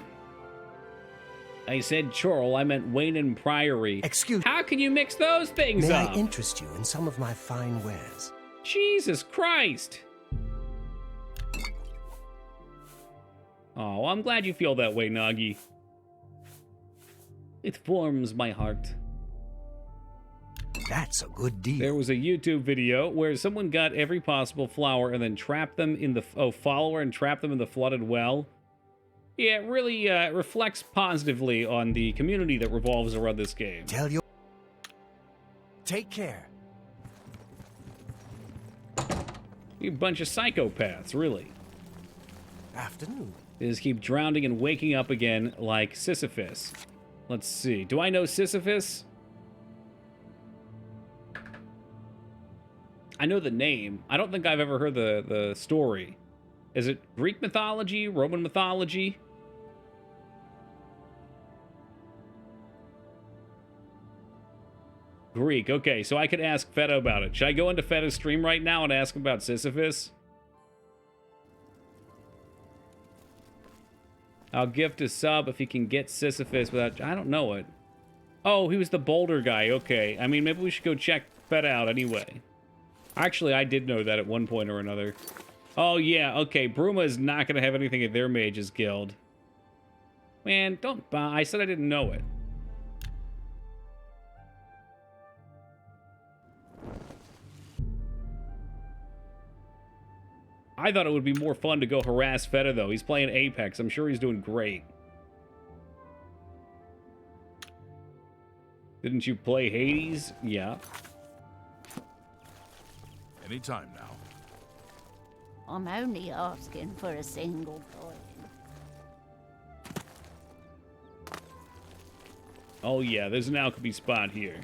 I said Chorl. I meant Wayne and Priory. Excuse... How can you mix those things May up? I interest you in some of my fine wares? Jesus Christ. Oh, I'm glad you feel that way, Nagi. It warms my heart. That's a good deal. There was a YouTube video where someone got every possible flower and then trapped them in the... Oh, follower and trapped them in the flooded well. Yeah, it really reflects positively on the community that revolves around this game. Tell you... Take care. You a bunch of psychopaths, really. Afternoon. They just keep drowning and waking up again like Sisyphus. Let's see. Do I know Sisyphus? I know the name. I don't think I've ever heard the story. Is it Greek mythology? Roman mythology? Greek. Okay, so I could ask Feta about it. Should I go into Feta's stream right now and ask him about Sisyphus? I'll gift a sub if he can get Sisyphus without... I don't know it. Oh, he was the boulder guy. Okay. I mean, maybe we should go check Feta out anyway. Actually, I did know that at one point or another. Oh, yeah. Okay, Bruma is not going to have anything at their Mages Guild. Man, don't... I said I didn't know it. I thought it would be more fun to go harass Feta, though. He's playing Apex. I'm sure he's doing great. Didn't you play Hades? Yeah. Anytime now. I'm only asking for a single coin. Oh, yeah. There's an alchemy spot here.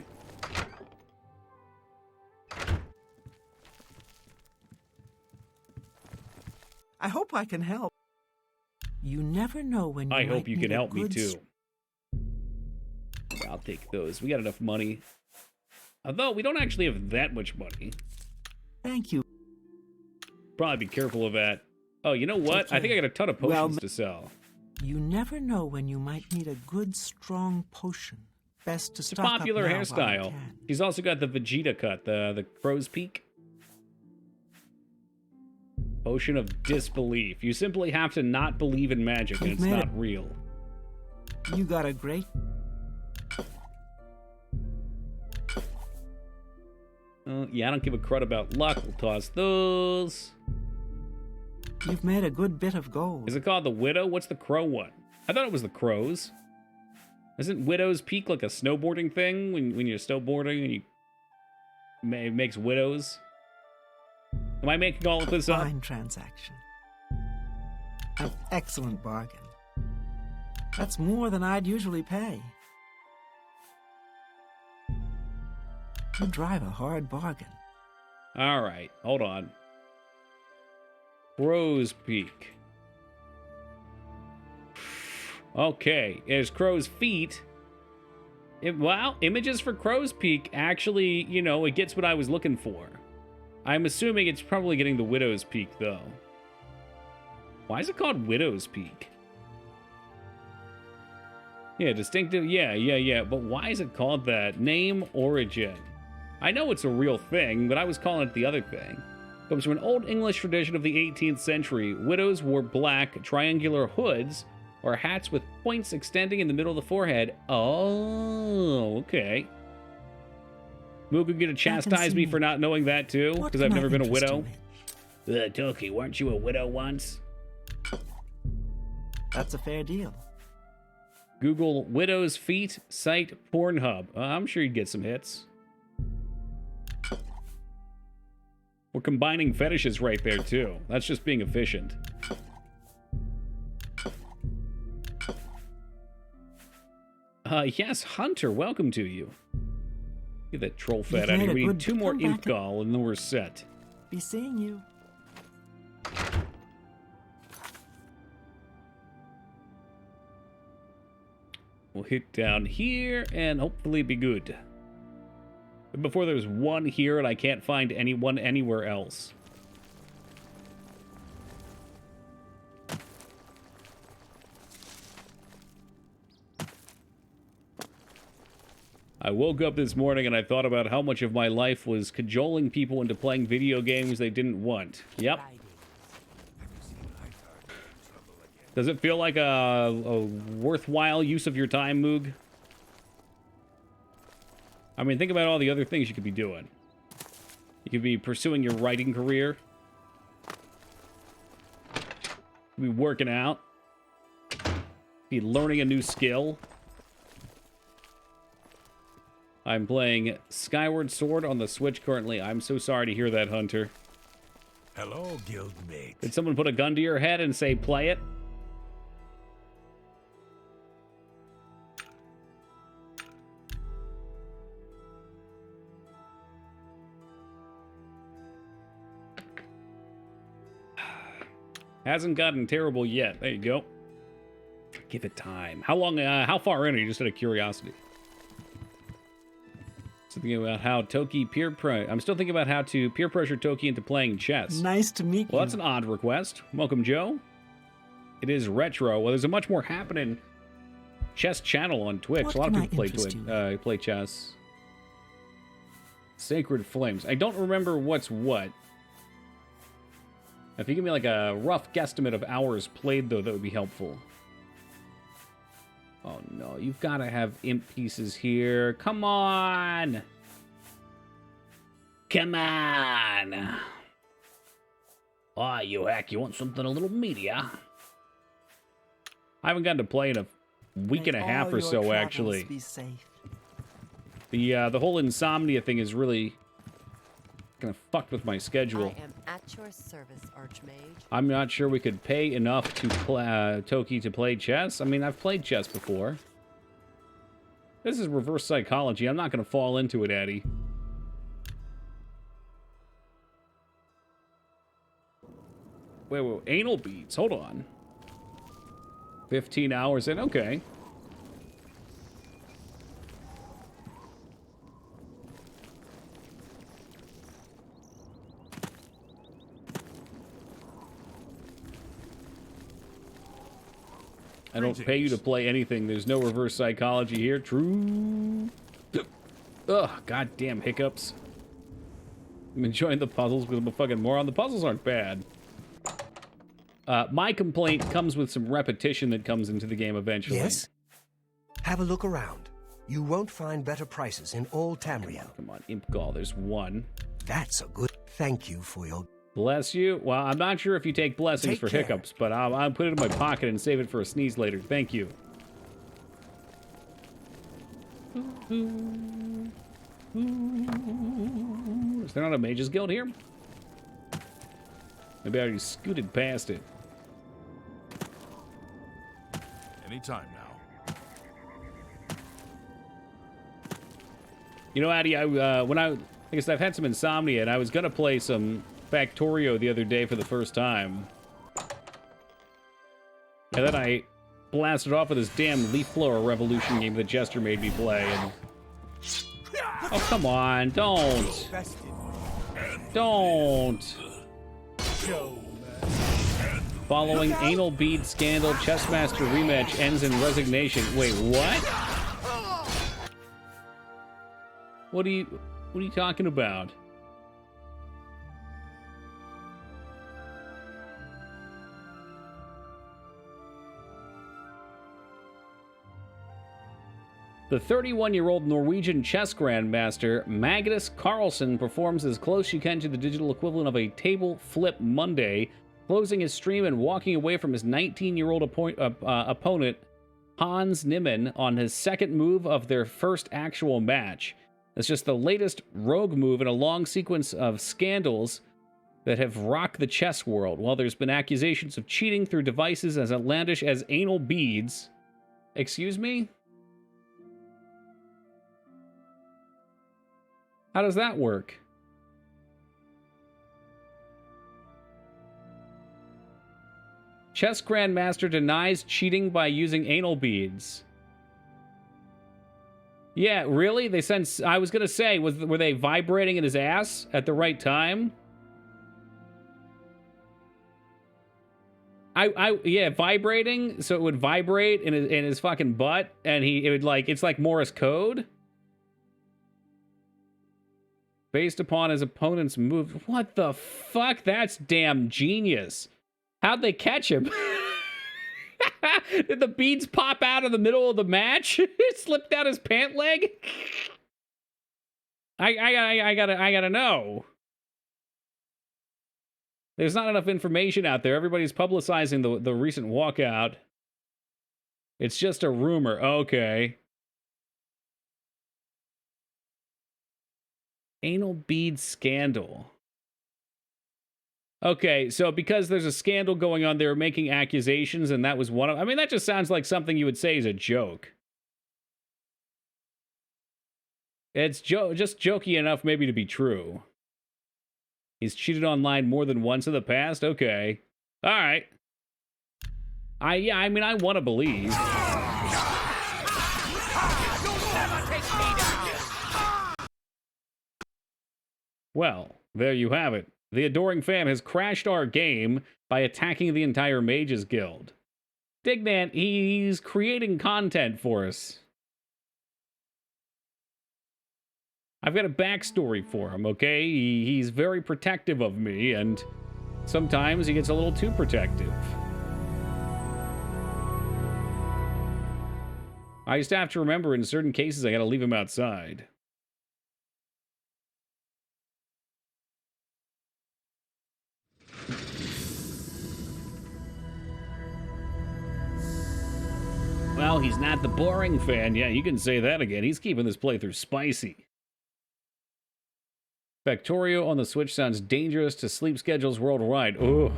I hope I can help. You never know when you I might hope you need can a help me, good too. I'll take those. We got enough money. Although, we don't actually have that much money. Thank you. Probably be careful of that. Oh, you know what? Okay. I think I got a ton of potions Well, to sell. You never know when you might need a good, strong potion. Best to It's a stock popular up now while you hairstyle. can. He's also got the Vegeta cut, the crow's peak. Potion of disbelief. You simply have to not believe in magic, and You've it's made not it. real. You got a great... Yeah, I don't give a crud about luck. We'll toss those. You've made a good bit of gold. Is it called the Widow? What's the crow one? I thought it was the crows. Isn't Widow's Peak like a snowboarding thing? When you're snowboarding and it makes widows? Am I making all of this up? Fine transaction. An excellent bargain. That's more than I'd usually pay. You drive a hard bargain. All right, hold on. Crow's Peak. Okay, there's crow's feet. Wow, images for crow's peak. Actually, you know, it gets what I was looking for. I'm assuming it's probably getting the widow's peak, though. Why is it called widow's peak? Yeah, distinctive. Yeah. But why is it called that? Name, origin. I know it's a real thing, but I was calling it the other thing. Comes from an old English tradition of the 18th century. Widows wore black, triangular hoods, or hats with points extending in the middle of the forehead. Oh, okay. Mooga gonna chastise me for not knowing that, too? What Because I've can I never been a interest widow? you in? Toki, weren't you a widow once? That's a fair deal. Google widow's feet, site Pornhub. I'm sure you'd get some hits. We're combining fetishes right there, too. That's just being efficient. Yes, Hunter, welcome to you. Get that troll fat out of here. We need 2 more ink gall, and then we're set. Be seeing you. We'll hit down here, and hopefully be good. But before there's one here, and I can't find anyone anywhere else. I woke up this morning and I thought about how much of my life was cajoling people into playing video games they didn't want. Yep. Does it feel like a worthwhile use of your time, Moog? I mean, think about all the other things you could be doing. You could be pursuing your writing career. You could be working out. Be learning a new skill. I'm playing Skyward Sword on the Switch currently. I'm so sorry to hear that, Hunter. Hello, guildmate. Did someone put a gun to your head and say, play it? Hasn't gotten terrible yet. There you go. Give it time. How long, how far in are you, just out of curiosity? Something about how Toki I'm still thinking about how to peer pressure Toki into playing chess. Nice to meet you. Well, that's an odd request. Welcome, Joe. It is retro. Well, there's a much more happening chess channel on Twitch. What a lot of can people I interest you play chess. Sacred Flames. I don't remember what's what. If you give me like a rough guesstimate of hours played, though, that would be helpful. Oh no, you've got to have imp pieces here. Come on! Come on! Ah, you hack, you want something a little meatier? I haven't gotten to play in a week and a half or so, actually. Be safe. The whole insomnia thing is really kind of fucked with my schedule. I am at your service, Archmage. I'm not sure we could pay enough to Toki to play chess. I mean, I've played chess before. This is reverse psychology. I'm not going to fall into it, Addy. Wait, anal beads. Hold on. 15 hours in. Okay. I don't pay you to play anything. There's no reverse psychology here. True. Ugh, goddamn hiccups. I'm enjoying the puzzles with a fucking moron. The puzzles aren't bad. My complaint comes with some repetition that comes into the game eventually. Yes? Have a look around. You won't find better prices in all Tamriel. Come on, Imp Gall, there's one. That's a good... Thank you for your... Bless you. Well, I'm not sure if you take blessings Take for care. hiccups, but I'll put it in my pocket and save it for a sneeze later. Thank you. Is there not a Mage's Guild here? Maybe I already scooted past it. Anytime now. You know, Addy, like I said, I've had some insomnia, and I was gonna play some Factorio the other day for the first time. And then I blasted off with this damn Leaf Blower Revolution game that Jester made me play, and... Oh, come on, don't! Don't! Following anal bead scandal, Chessmaster rematch ends in resignation. Wait, what? What are you talking about? The 31-year-old Norwegian chess grandmaster Magnus Carlsen performs as close she can to the digital equivalent of a table flip Monday, closing his stream and walking away from his 19-year-old opponent Hans Niemann on his second move of their first actual match. It's just the latest rogue move in a long sequence of scandals that have rocked the chess world. While there's been accusations of cheating through devices as outlandish as anal beads. Excuse me? How does that work? Chess Grandmaster denies cheating by using anal beads. Yeah, really? They sent... I was gonna say, were they vibrating in his ass at the right time? Yeah, vibrating, so it would vibrate in his fucking butt, and it would like... It's like Morse code? Based upon his opponent's move. What the fuck? That's damn genius. How'd they catch him? Did the beads pop out in the middle of the match? It slipped down his pant leg? I gotta know. There's not enough information out there. Everybody's publicizing the recent walkout. It's just a rumor. Okay. Anal bead scandal. Okay, so because there's a scandal going on, they were making accusations, and that was one of... I mean, that just sounds like something you would say as a joke. It's just jokey enough maybe to be true. He's cheated online more than once in the past? Okay. All right. I mean, I want to believe. Well, there you have it. The adoring fan has crashed our game by attacking the entire Mages Guild. Dignant, he's creating content for us. I've got a backstory for him, okay? He's very protective of me, and sometimes he gets a little too protective. I just have to remember in certain cases I gotta leave him outside. Well, he's not the boring fan. Yeah, you can say that again. He's keeping this playthrough spicy. Factorio on the Switch sounds dangerous to sleep schedules worldwide. Ugh.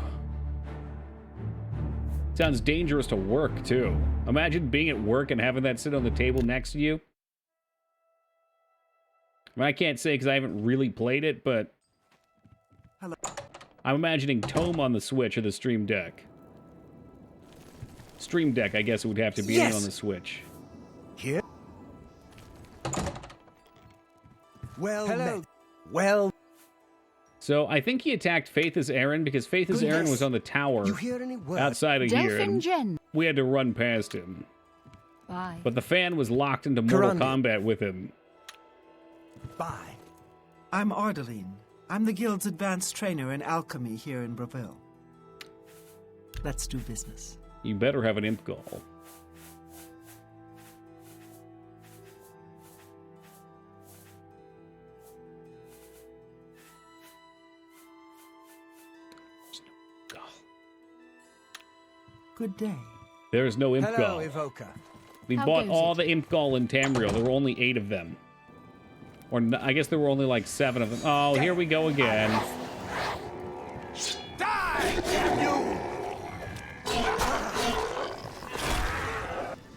Sounds dangerous to work, too. Imagine being at work and having that sit on the table next to you. I mean, I can't say because I haven't really played it, but... Hello. I'm imagining Tome on the Switch or the Stream Deck. Stream Deck, I guess it would have to be Yes. on the Switch. Here? Well Hello. met. Well, So I think he attacked Faith's Aaron because Faith's Aaron was on the tower you hear any word? outside of here, Delphin and Jen. we had to run past him. Bye. But the fan was locked into Mortal Karandi. Kombat with him. Bye. I'm Ardeline. I'm the Guild's advanced trainer in alchemy here in Breville. Let's do business. You better have an imp gall. Good day. There is no imp Hello, gall. Evoker. We How bought goes all it? the imp gall in Tamriel. There were only 8 of them. Or I guess there were only like 7 of them. Oh, here we go again. Die, damn you!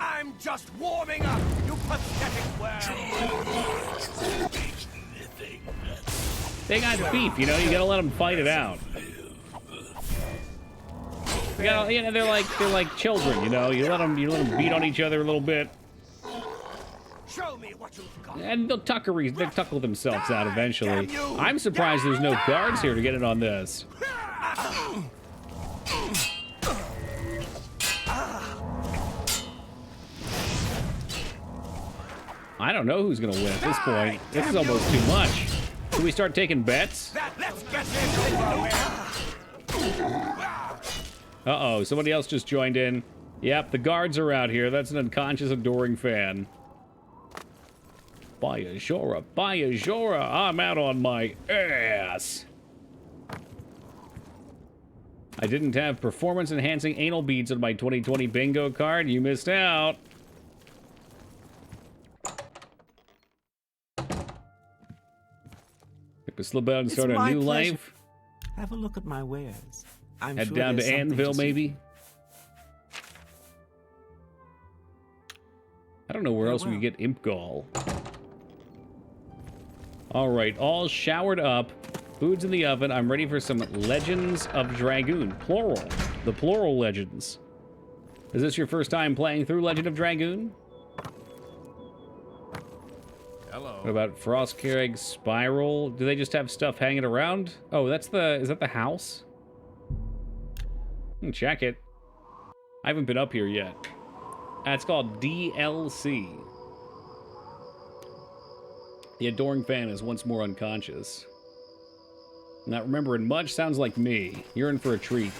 I'm just warming up, you pathetic worm! They got beef, you know. You gotta let them fight it out. You gotta, you know, they're like children, you know. You let them beat on each other a little bit, Show me what you've got. and they'll tuckle themselves out eventually. I'm surprised there's no guards here to get in on this. I don't know who's gonna win at this point. This is almost too much. Should we start taking bets? Let's get this Uh-oh, somebody else just joined in. Yep, the guards are out here. That's an unconscious adoring fan. Baya Jora, I'm out on my ass. I didn't have performance-enhancing anal beads on my 2020 bingo card. You missed out. If we slip out and It's start a my new pleasure. life, Have a look at my wares. I'm head sure down to there's something Anvil, see. maybe? I don't know where else we Farewell. could get Imp Gall. Alright, all showered up. Food's in the oven. I'm ready for some Legends of Dragoon. Plural. The plural Legends. Is this your first time playing through Legend of Dragoon? Hello. What about Frostkerrig Spiral? Do they just have stuff hanging around? Oh, is that the house? Check it. I haven't been up here yet. That's called DLC. The adoring fan is once more unconscious. Not remembering much sounds like me. You're in for a treat.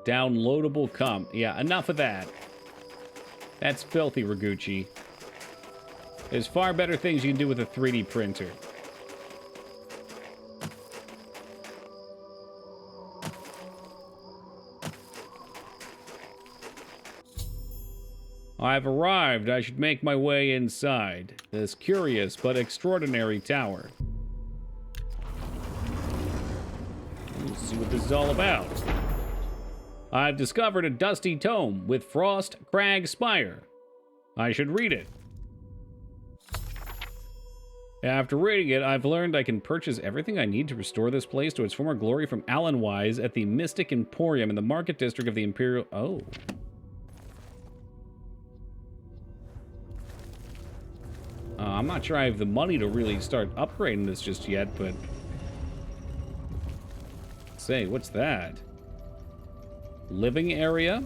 Downloadable comp. Yeah, enough of that. That's filthy, Raguchi. There's far better things you can do with a 3D printer. I've arrived. I should make my way inside this curious but extraordinary tower. Let's see what this is all about. I've discovered a dusty tome with Frost Crag Spire. I should read it. After reading it, I've learned I can purchase everything I need to restore this place to its former glory from Alan Wise at the Mystic Emporium in the Market District of the Imperial... Oh. I'm not sure I have the money to really start upgrading this just yet, but... Say, what's that? Living area?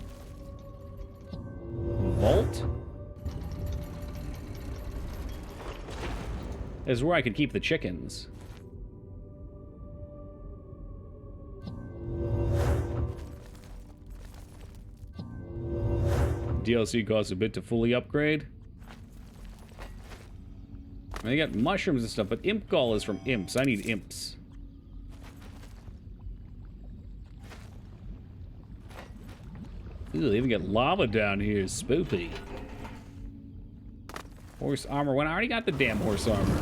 Vault? This is where I could keep the chickens. DLC costs a bit to fully upgrade. I got mushrooms and stuff, but imp gall is from imps. I need imps. Ooh, they even got lava down here. Spoopy. Horse armor. When I already got the damn horse armor.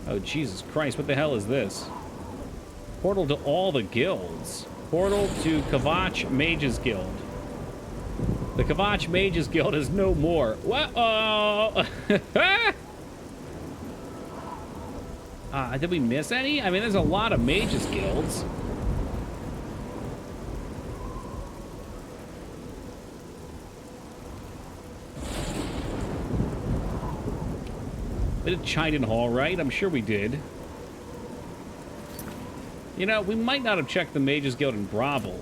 Oh, Jesus Christ. What the hell is this? Portal to all the guilds. Portal to Kavach Mages Guild. The Kavach Mages Guild is no more. What? Did we miss any? I mean, there's a lot of Mages Guilds. We did Chiden Hall, right? I'm sure we did. You know, we might not have checked the Mages Guild in Bravo.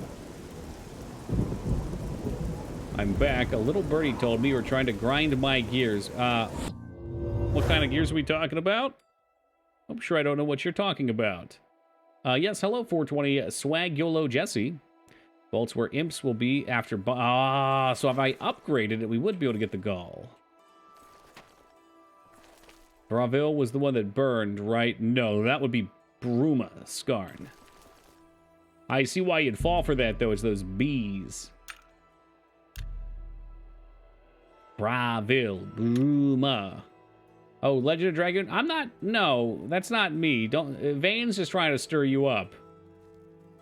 I'm back. A little birdie told me we're trying to grind my gears. What kind of gears are we talking about? I'm sure I don't know what you're talking about. Yes, hello, 420 Swag YOLO Jesse. Vaults where imps will be after... so if I upgraded it, we would be able to get the gall. Braville was the one that burned, right? No, that would be Bruma Skarn. I see why you'd fall for that, though. It's those bees. Braville, Bruma. Oh, Legend of Dragoon? I'm not... No, that's not me. Don't... Vane's just trying to stir you up.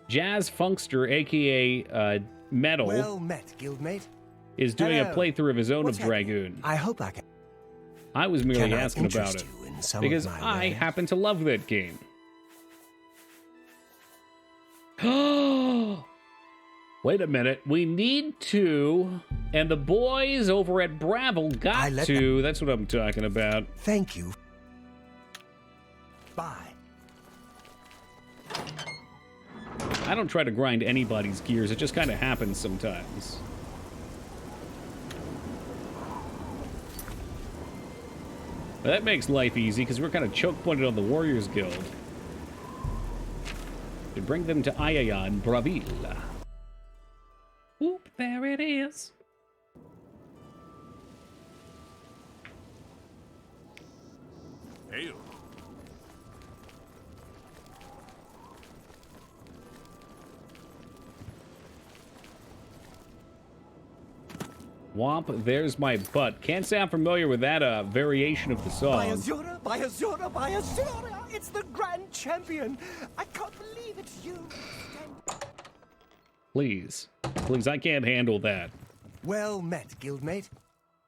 Jazz Funkster, a.k.a. Metal... Well met, guildmate. ...is doing Hello. a playthrough of his own What's of Dragoon. I hope I can... I was merely Can I asking about interest it. you in some Because of my I wares? happen to love that game. Wait a minute. We need to... And the boys over at Bravo got to... That's what I'm talking about. Thank you. Bye. I don't try to grind anybody's gears. It just kind of happens sometimes. But that makes life easy, because we're kind of choke-pointed on the Warriors Guild. To bring them to Ayaya and Braville. Whoop, there it is. Hail. Womp, there's my butt. Can't say I'm familiar with that variation of the song. Azura, by Azura, by Azura! It's the grand champion! I can't believe it's you! Please. Please, I can't handle that. Well met, guildmate.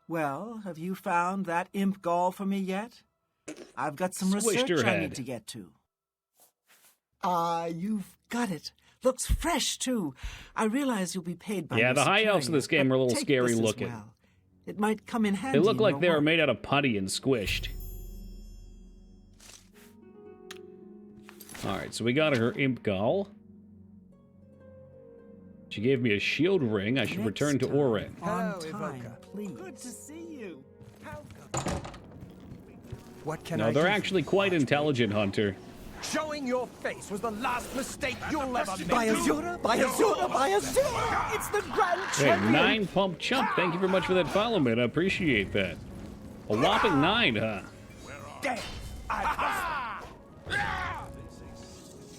Well, have you found that imp gall for me yet? I've got some Squished her research I head. need to get to. You've got it. Looks fresh, too. I realize you'll be paid by Yeah, your the high elves in superior, this game but are a little take scary this as looking. well. It might come in handy. They look in like your they were work. made out of putty and squished. Alright, so we got her imp gall. She gave me a shield ring. I should Next return to time, Orin. On Hello, time, Evoker. please. Good to see you. How good. What can I No, they're do for actually you, quite Archmage? intelligent, Hunter. Showing your face was the last mistake you'll ever make. By Azura, by Azura, by Azura! It's the grand Hey, champion! 9 pump chump. Thank you very much for that follow, man. I appreciate that. A whopping 9, huh? Dead.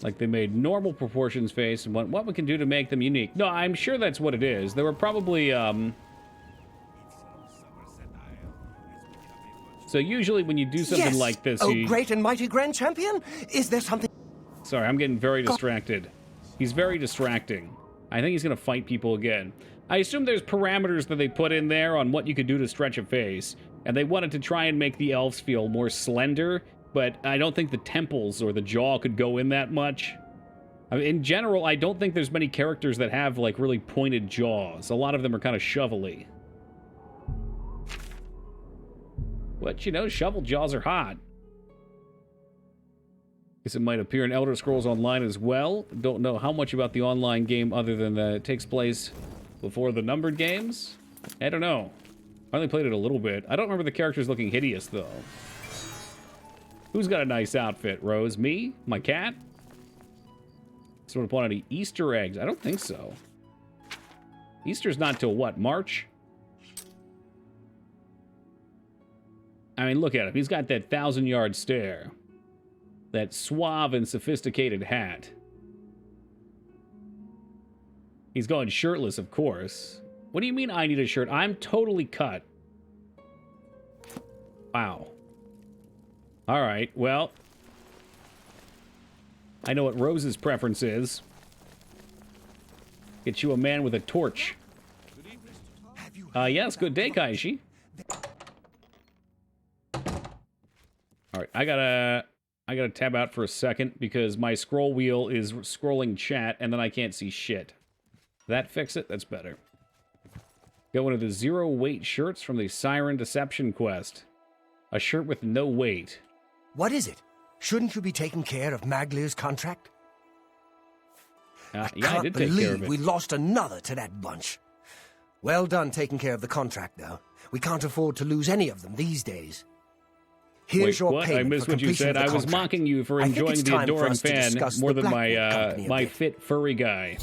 Like they made normal proportions face and what we can do to make them unique. No, I'm sure that's what it is. There were probably So usually when you do something Yes. like this, Oh, you... great and mighty Grand Champion? Is there something... Sorry, I'm getting very distracted. He's very distracting. I think he's going to fight people again. I assume there's parameters that they put in there on what you could do to stretch a face. And they wanted to try and make the elves feel more slender, but I don't think the temples or the jaw could go in that much. I mean, in general, I don't think there's many characters that have, like, really pointed jaws. A lot of them are kind of shovelly. But, you know, shovel jaws are hot. Guess it might appear in Elder Scrolls Online as well. Don't know how much about the online game other than that it takes place before the numbered games. I don't know. I only played it a little bit. I don't remember the characters looking hideous, though. Who's got a nice outfit, Rose? Me? My cat? Someone put any Easter eggs? I don't think so. Easter's not till what, March? I mean, look at him. He's got that 1,000-yard stare. That suave and sophisticated hat. He's going shirtless, of course. What do you mean I need a shirt? I'm totally cut. Wow. Alright, well. I know what Rose's preference is. Get you a man with a torch. Yes, good day, Kaishi. Alright, I gotta tab out for a second because my scroll wheel is scrolling chat and then I can't see shit. That fix it? That's better. Got one of the 0 weight shirts from the Siren Deception quest. A shirt with no weight. What is it? Shouldn't you be taking care of Maglir's contract? Yeah, I Can't did take care of believe it. we lost another to that bunch. Well done taking care of the contract, though. We can't afford to lose any of them these days. Here's Wait, your what? payment I missed for what you completion said. of the I was contract. mocking you for I think enjoying it's the time for adoring us to fan discuss more the than Blackwood Company a my bit. fit furry guy.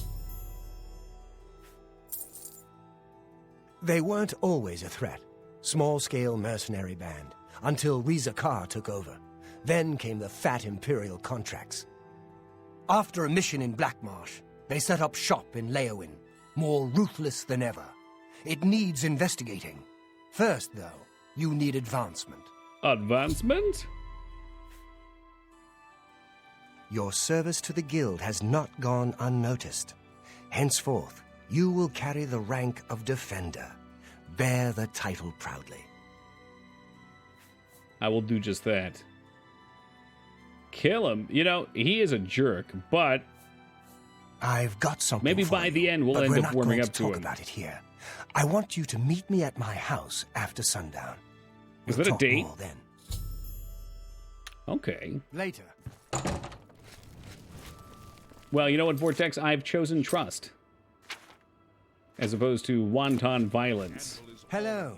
They weren't always a threat. Small-scale mercenary band. Until Reza Kar took over. Then came the fat Imperial contracts. After a mission in Blackmarsh, they set up shop in Leowin. More ruthless than ever. It needs investigating. First, though, you need advancement. Advancement? Your service to the Guild has not gone unnoticed. Henceforth, you will carry the rank of Defender. Bear the title proudly. I will do just that. Kill him. You know, he is a jerk, but I've got something maybe for by you, the end we'll but end we're up not warming going up to to talk him. about it here. I want you to meet me at my house after sundown. Is We'll that a talk date? more then. Okay. Later. Well, you know what, Vortex? I've chosen trust. As opposed to wanton violence. Hello.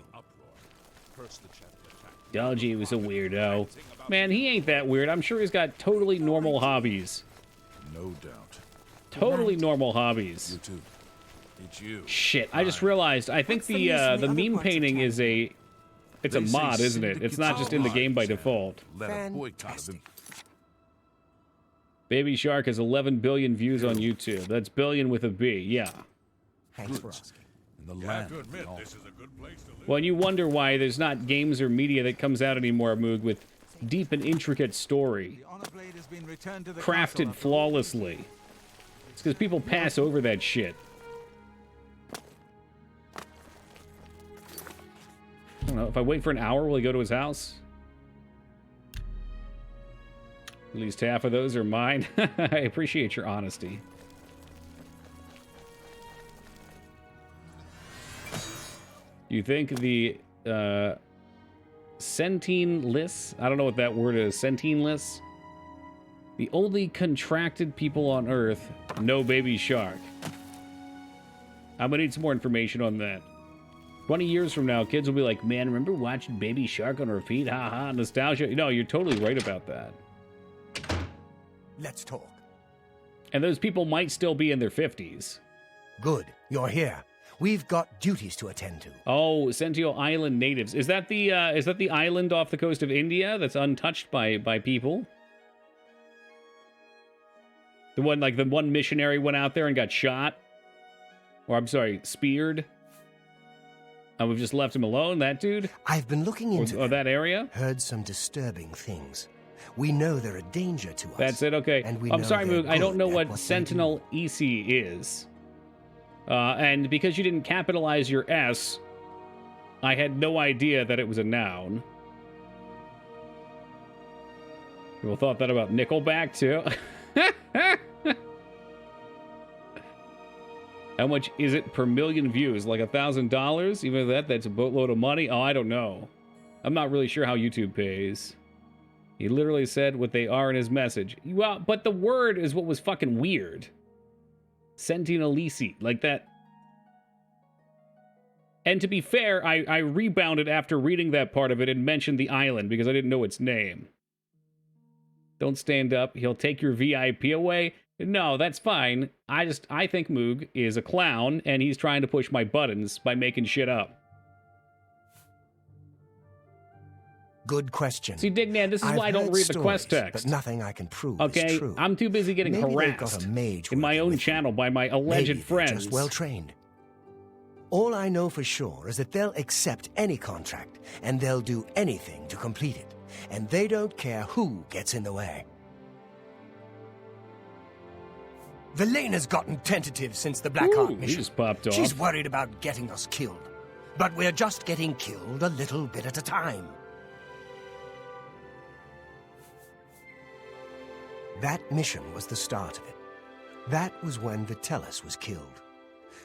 Dodgy was a weirdo. Man, he ain't that weird. I'm sure he's got totally normal hobbies. No doubt. Totally normal hobbies. You too. It's you. Shit, I just realized. I think What's the news in the the other meme parts of painting town? is it's a They say mod, isn't it? It's syndicates not are just in the game by liars. default. Let a boycott of him. Baby Shark has 11 billion views on YouTube. That's billion with a B, yeah. Thanks for asking. In the land. of the all. Well, and you wonder why there's not games or media that comes out anymore, Moog, with deep and intricate story, The honor blade has been returned to the crafted castle after- flawlessly. It's because people pass over that shit. I don't know, if I wait for an hour, will he go to his house? At least half of those are mine. I appreciate your honesty. You think the sentient-less, I don't know what that word is, sentient-less? The only contracted people on Earth, no baby shark. I'm gonna need some more information on that. 20 years from now, kids will be like, man, remember watching Baby Shark on repeat? Ha ha, nostalgia. No, you're totally right about that. Let's talk. And those people might still be in their 50s. Good. You're here. We've got duties to attend to. Oh, Sentio Island natives. Is that the island off the coast of India that's untouched by people? The one missionary went out there and got shot? Or I'm sorry, speared? We've just left him alone, that dude? I've been looking into Or that area? heard some disturbing things. We know they're a danger to us. That's it, okay. And we I'm know sorry, they're Moog, I don't good know at what what they Sentinel EC is. And because you didn't capitalize your S, I had no idea that it was a noun. People thought that about Nickelback, too. How much is it per million views? Like $1,000? Even that's a boatload of money? Oh, I don't know. I'm not really sure how YouTube pays. He literally said what they are in his message. Well, but the word is what was fucking weird. Sentinelisi, like that. And to be fair, I rebounded after reading that part of it and mentioned the island because I didn't know its name. Don't stand up. He'll take your VIP away. No, that's fine. I think Moog is a clown and he's trying to push my buttons by making shit up. Good question. See, Dignan, this is why I don't read the quest text. But nothing I can prove okay, is true. I'm too busy getting Maybe harassed got a mage in my own with channel by my alleged Maybe they're friends. just well trained. All I know for sure is that they'll accept any contract and they'll do anything to complete it. And they don't care who gets in the way. Velena's gotten tentative since the Blackheart He mission. just popped off. She's worried about getting us killed. But we're just getting killed a little bit at a time. That mission was the start of it. That was when Vitellis was killed.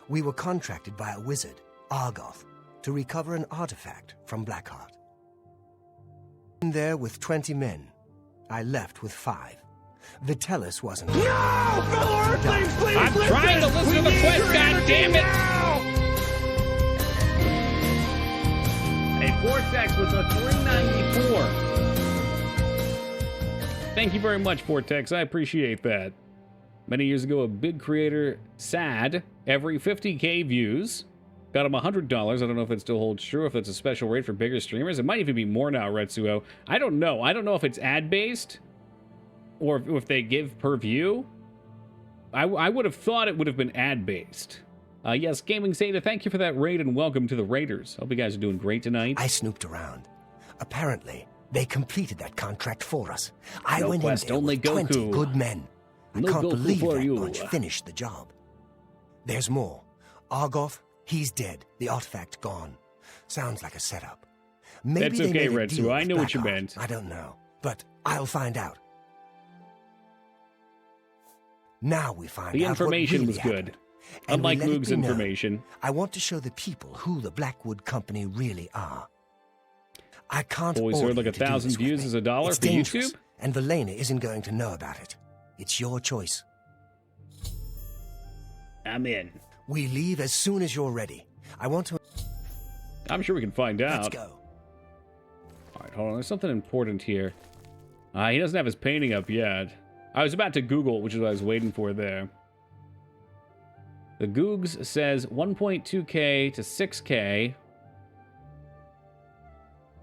We were contracted by a wizard, Argoth, to recover an artifact from Blackheart. In there with 20 men. I left with 5. Vitellis wasn't. No! Fellow Earthlings, please I'm listen! trying to listen to the quest, goddammit! Hey, Vortex with a 394. Thank you very much, Vortex. I appreciate that. Many years ago, a big creator, Sad, every 50k views, got him $100. I don't know if that still holds true, if that's a special rate for bigger streamers. It might even be more now, Retsuo. I don't know. I don't know if it's ad-based or if they give per view. I would have thought it would have been ad-based. Yes, Gaming Zeta, thank you for that raid and welcome to the Raiders. Hope you guys are doing great tonight. I snooped around. Apparently, they completed that contract for us. I No went quest, in there only with Goku. 20 good men. I No can't Goku believe for that you. bunch finished the job. There's more. Argoth, he's dead. The artifact gone. Sounds like a setup. Maybe That's they okay, made a Retsu. deal I with knew what you Blackheart. meant. I don't know, but I'll find out. Now we find The out information what was really good. happened. And we Unlike let it Moog's be known. information. I want to show the people who the Blackwood Company really are. I can't Boys order heard like you to do 1,000 this with views me. is $1 It's for dangerous, YouTube? and Velena isn't going to know about it. It's your choice. I'm in. We leave as soon as you're ready. I want to... I'm sure we can find out. Let's go. All right, hold on. There's something important here. He doesn't have his painting up yet. I was about to Google, which is what I was waiting for there. The Googs says 1.2K to 6K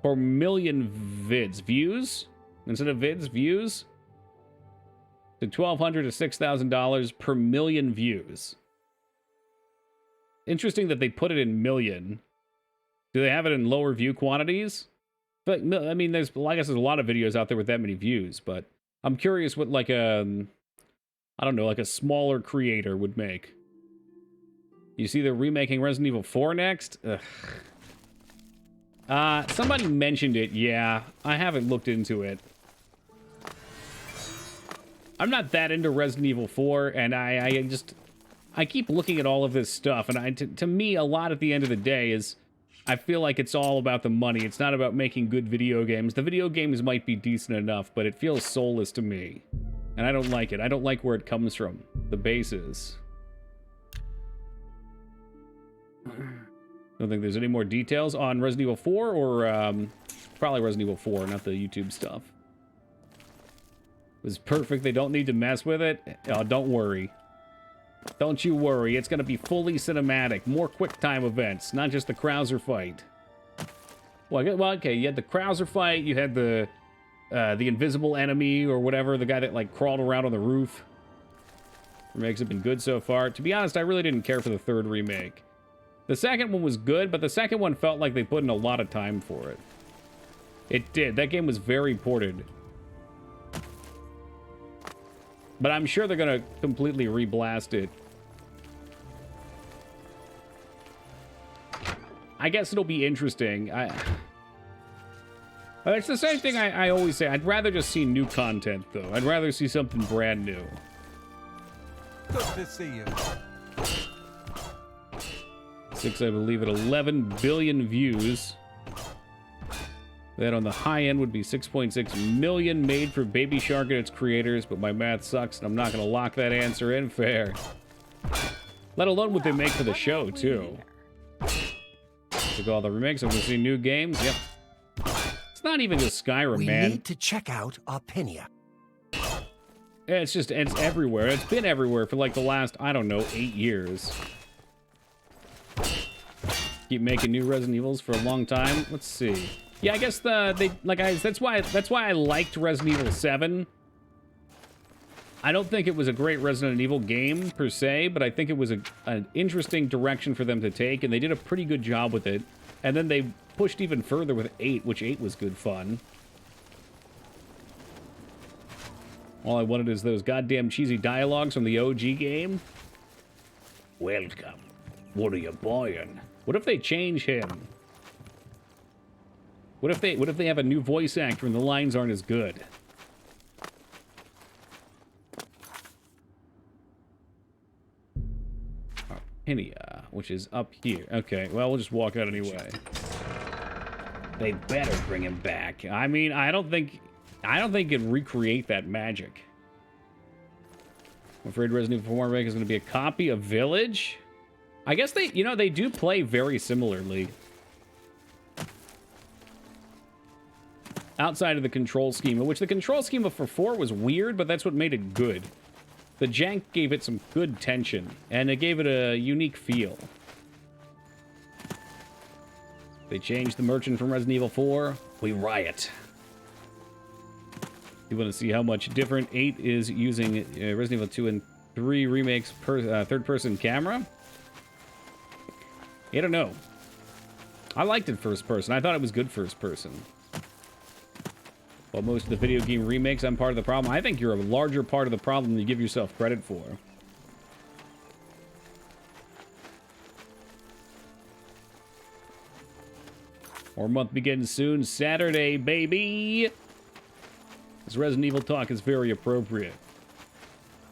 per million vids. Views? Instead of vids, views? To $1,200 to $6,000 per million views. Interesting that they put it in million. Do they have it in lower view quantities? But I mean, I guess there's a lot of videos out there with that many views, but I'm curious what like a, I don't know, like a smaller creator would make. You see they're remaking Resident Evil 4 next? Ugh. Somebody mentioned it, yeah. I haven't looked into it. I'm not that into Resident Evil 4, and I keep looking at all of this stuff, and to me, a lot at the end of the day is, I feel like it's all about the money. It's not about making good video games. The video games might be decent enough, but it feels soulless to me. And I don't like it. I don't like where it comes from. The bases. Don't think there's any more details on Resident Evil 4 or probably Resident Evil 4, not the YouTube stuff. It was perfect. They don't need to mess with it. Oh, don't worry. Don't you worry. It's going to be fully cinematic. More quick-time events, not just the Krauser fight. Well, okay, you had the Krauser fight. You had the invisible enemy or whatever, the guy that like crawled around on the roof. Remakes have been good so far. To be honest, I really didn't care for the third remake. The second one was good, but the second one felt like they put in a lot of time for it. It did. That game was very ported. But I'm sure they're going to completely re-blast it. I guess it'll be interesting. It's the same thing I always say. I'd rather just see new content, though. I'd rather see something brand new. Good to see you. 6, I believe, at 11 billion views. That on the high end would be 6.6 million made for Baby Shark and its creators, but my math sucks, and I'm not going to lock that answer in. Fair. Let alone what they make for the show, too. Took all the remakes. I'm going to see new games. Yep. It's not even just Skyrim, man. We need to check out Arpenia. Yeah, it's everywhere. It's been everywhere for like the last, I don't know, 8 years. Keep making new Resident Evils for a long time. Let's see. Yeah, I guess that's why I liked Resident Evil 7. I don't think it was a great Resident Evil game per se, but I think it was an interesting direction for them to take, and they did a pretty good job with it. And then they pushed even further with 8, which 8 was good fun. All I wanted is those goddamn cheesy dialogues from the OG game. Welcome. What are you buying? What if they change him? What if they have a new voice actor and the lines aren't as good? Arpenia, which is up here. Okay, well, we'll just walk out anyway. They better bring him back. I mean, I don't think it can recreate that magic. I'm afraid Resident Evil 4 Remake is going to be a copy of Village. I guess they do play very similarly. Outside of the control schema, which the control schema for 4 was weird, but that's what made it good. The jank gave it some good tension, and it gave it a unique feel. They changed the merchant from Resident Evil 4. We riot. You want to see how much different 8 is using Resident Evil 2 and 3 remakes third-person camera? I don't know. I liked it first person. I thought it was good first person. While most of the video game remakes, I'm part of the problem. I think you're a larger part of the problem than you give yourself credit for. Our month begins soon. Saturday, baby! This Resident Evil talk is very appropriate.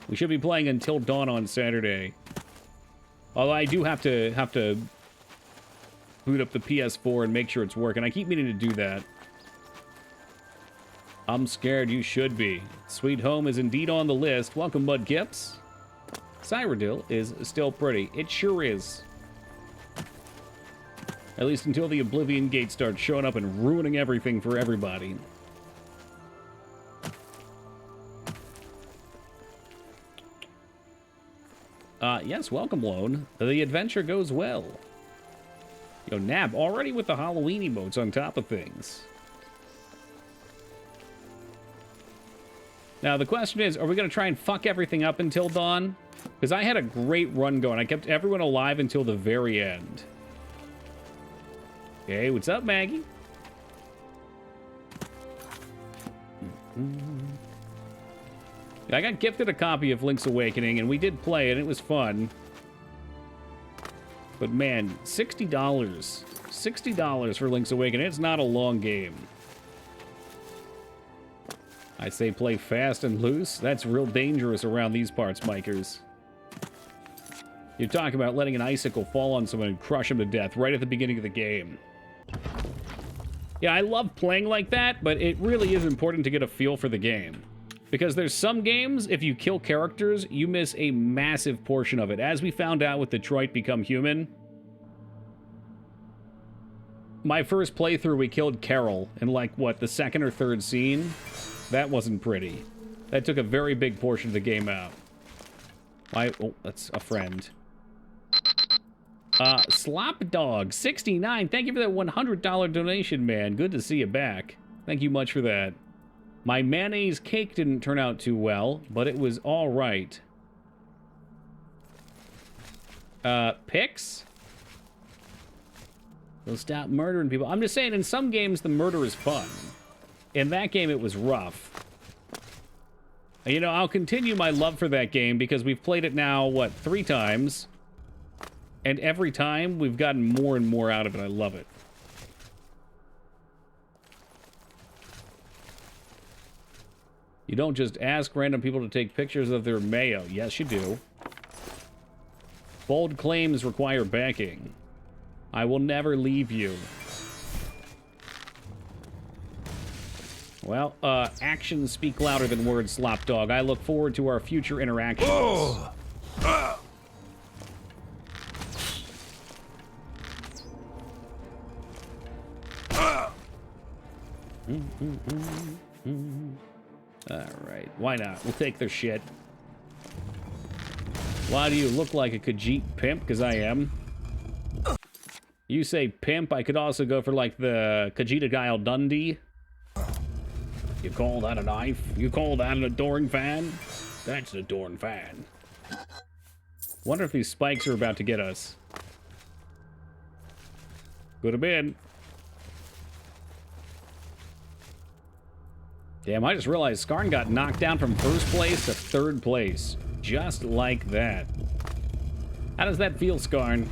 We should be playing Until Dawn on Saturday. Although I do have to boot up the PS4 and make sure it's working. I keep meaning to do that. I'm scared you should be. Sweet Home is indeed on the list. Welcome, Mudkips. Cyrodiil is still pretty. It sure is. At least until the Oblivion gate starts showing up and ruining everything for everybody. Yes, welcome, Lone. The adventure goes well. Yo, Nab, already with the Halloween emotes on top of things. Now, the question is, are we going to try and fuck everything up until dawn? Because I had a great run going. I kept everyone alive until the very end. Hey, what's up, Maggie? I got gifted a copy of Link's Awakening, and we did play it. It was fun. But man, $60. $60 for Link's Awakening. It's not a long game. I say play fast and loose. That's real dangerous around these parts, Mikers. You're talking about letting an icicle fall on someone and crush them to death right at the beginning of the game. Yeah, I love playing like that, but it really is important to get a feel for the game. Because there's some games, if you kill characters, you miss a massive portion of it. As we found out with Detroit Become Human. My first playthrough, we killed Carol in, like, what, the second or third scene? That wasn't pretty. That took a very big portion of the game out. Oh, that's a friend. Slop Dog, 69. Thank you for that $100 donation, man. Good to see you back. Thank you much for that. My mayonnaise cake didn't turn out too well, but it was all right. Pix? So stop murdering people. I'm just saying, in some games, the murder is fun. In that game, it was rough. You know, I'll continue my love for that game because we've played it now, what, 3 times? And every time, we've gotten more and more out of it. I love it. You don't just ask random people to take pictures of their mayo. Yes, you do. Bold claims require backing. I will never leave you. Well, actions speak louder than words, Slopdog. I look forward to our future interactions. Oh. Alright, why not? We'll take their shit. Why do you look like a Khajiit pimp? Because I am. You say pimp, I could also go for like the Khajiit Guile Dundee. You call that a knife? You call that an adoring fan? That's an adoring fan. Wonder if these spikes are about to get us. Could have been. Damn, I just realized Skarn got knocked down from first place to third place. Just like that. How does that feel, Skarn?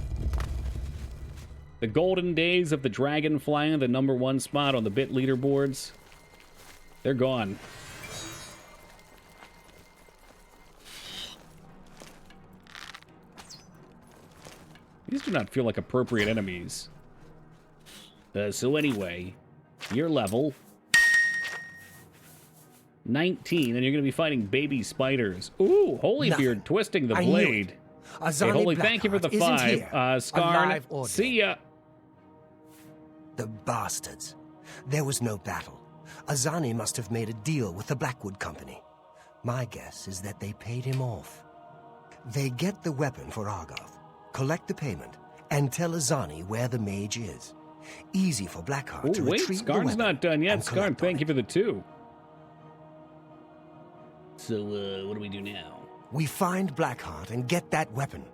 The golden days of the dragon flying the #1 spot on the bit leaderboards, they're gone. These do not feel like appropriate enemies. So anyway, your level 19, and you're going to be fighting baby spiders. Ooh, Holybeard twisting the blade. Hey, Holy, thank you for the 5. Skarn, see ya. The bastards. There was no battle. Azani must have made a deal with the Blackwood Company. My guess is that they paid him off. They get the weapon for Argoth, collect the payment, and tell Azani where the mage is. Easy for Blackheart to retrieve the weapon. Skarn's not done yet. Skarn, thank you for the 2. So, what do we do now? We find Blackheart and get that weapon.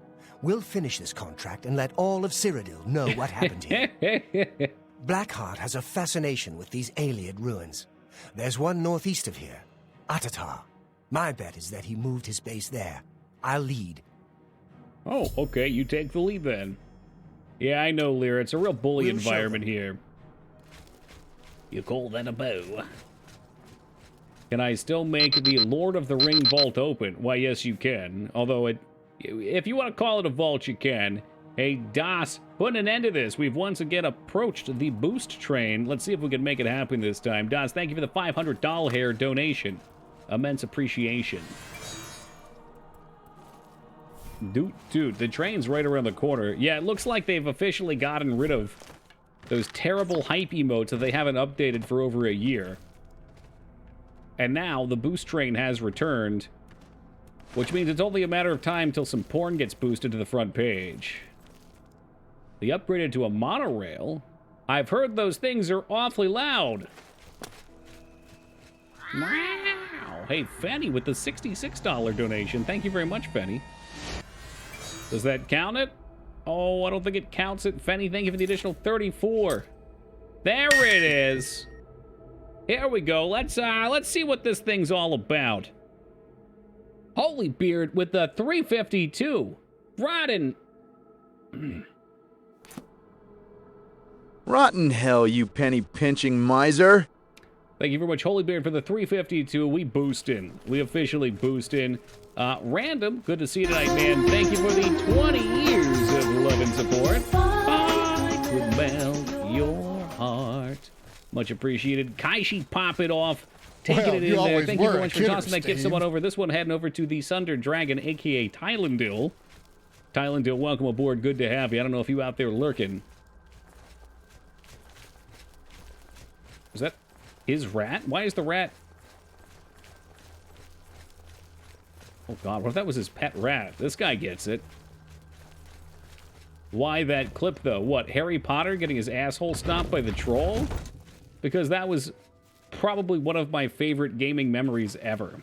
We'll finish this contract and let all of Cyrodiil know what happened here. Blackheart has a fascination with these Ayleid ruins. There's one northeast of here, Atatar. My bet is that he moved his base there. I'll lead. Oh, okay, you take the lead then. Yeah, I know, Lyra. It's a real bully environment here. You call that a bow? Can I still make the Lord of the Ring vault open? Why, yes, you can. Although, if you want to call it a vault, you can. Hey, Das, put an end to this. We've once again approached the boost train. Let's see if we can make it happen this time. Das, thank you for the $500 hair donation. Immense appreciation. Dude, the train's right around the corner. Yeah, it looks like they've officially gotten rid of those terrible hype emotes that they haven't updated for over a year. And now the boost train has returned, which means it's only a matter of time till some porn gets boosted to the front page. They upgraded to a monorail? I've heard those things are awfully loud. Wow. Hey, Fanny with the $66 donation. Thank you very much, Fanny. Does that count it? Oh, I don't think it counts it. Fanny, thank you for the additional 34. There it is. Here we go. Let's see what this thing's all about. Holybeard with the 352. Rotten. Rotten hell, you penny-pinching miser. Thank you very much, Holybeard, for the 352. We boost in. We officially boost in. Random, good to see you tonight, man. Thank you for the 20 years of love and support. I could melt your heart. Much appreciated. Kaishi, pop it off. Taking it in there. Thank you very much for tossing that gift someone over. This one heading over to the Sunder Dragon, a.k.a. Tylandil. Tylandil, welcome aboard. Good to have you. I don't know if you out there lurking. Is that his rat? Why is the rat... Oh, God. What if that was his pet rat? This guy gets it. Why that clip, though? What, Harry Potter getting his asshole stomped by the troll? Because that was probably one of my favorite gaming memories ever.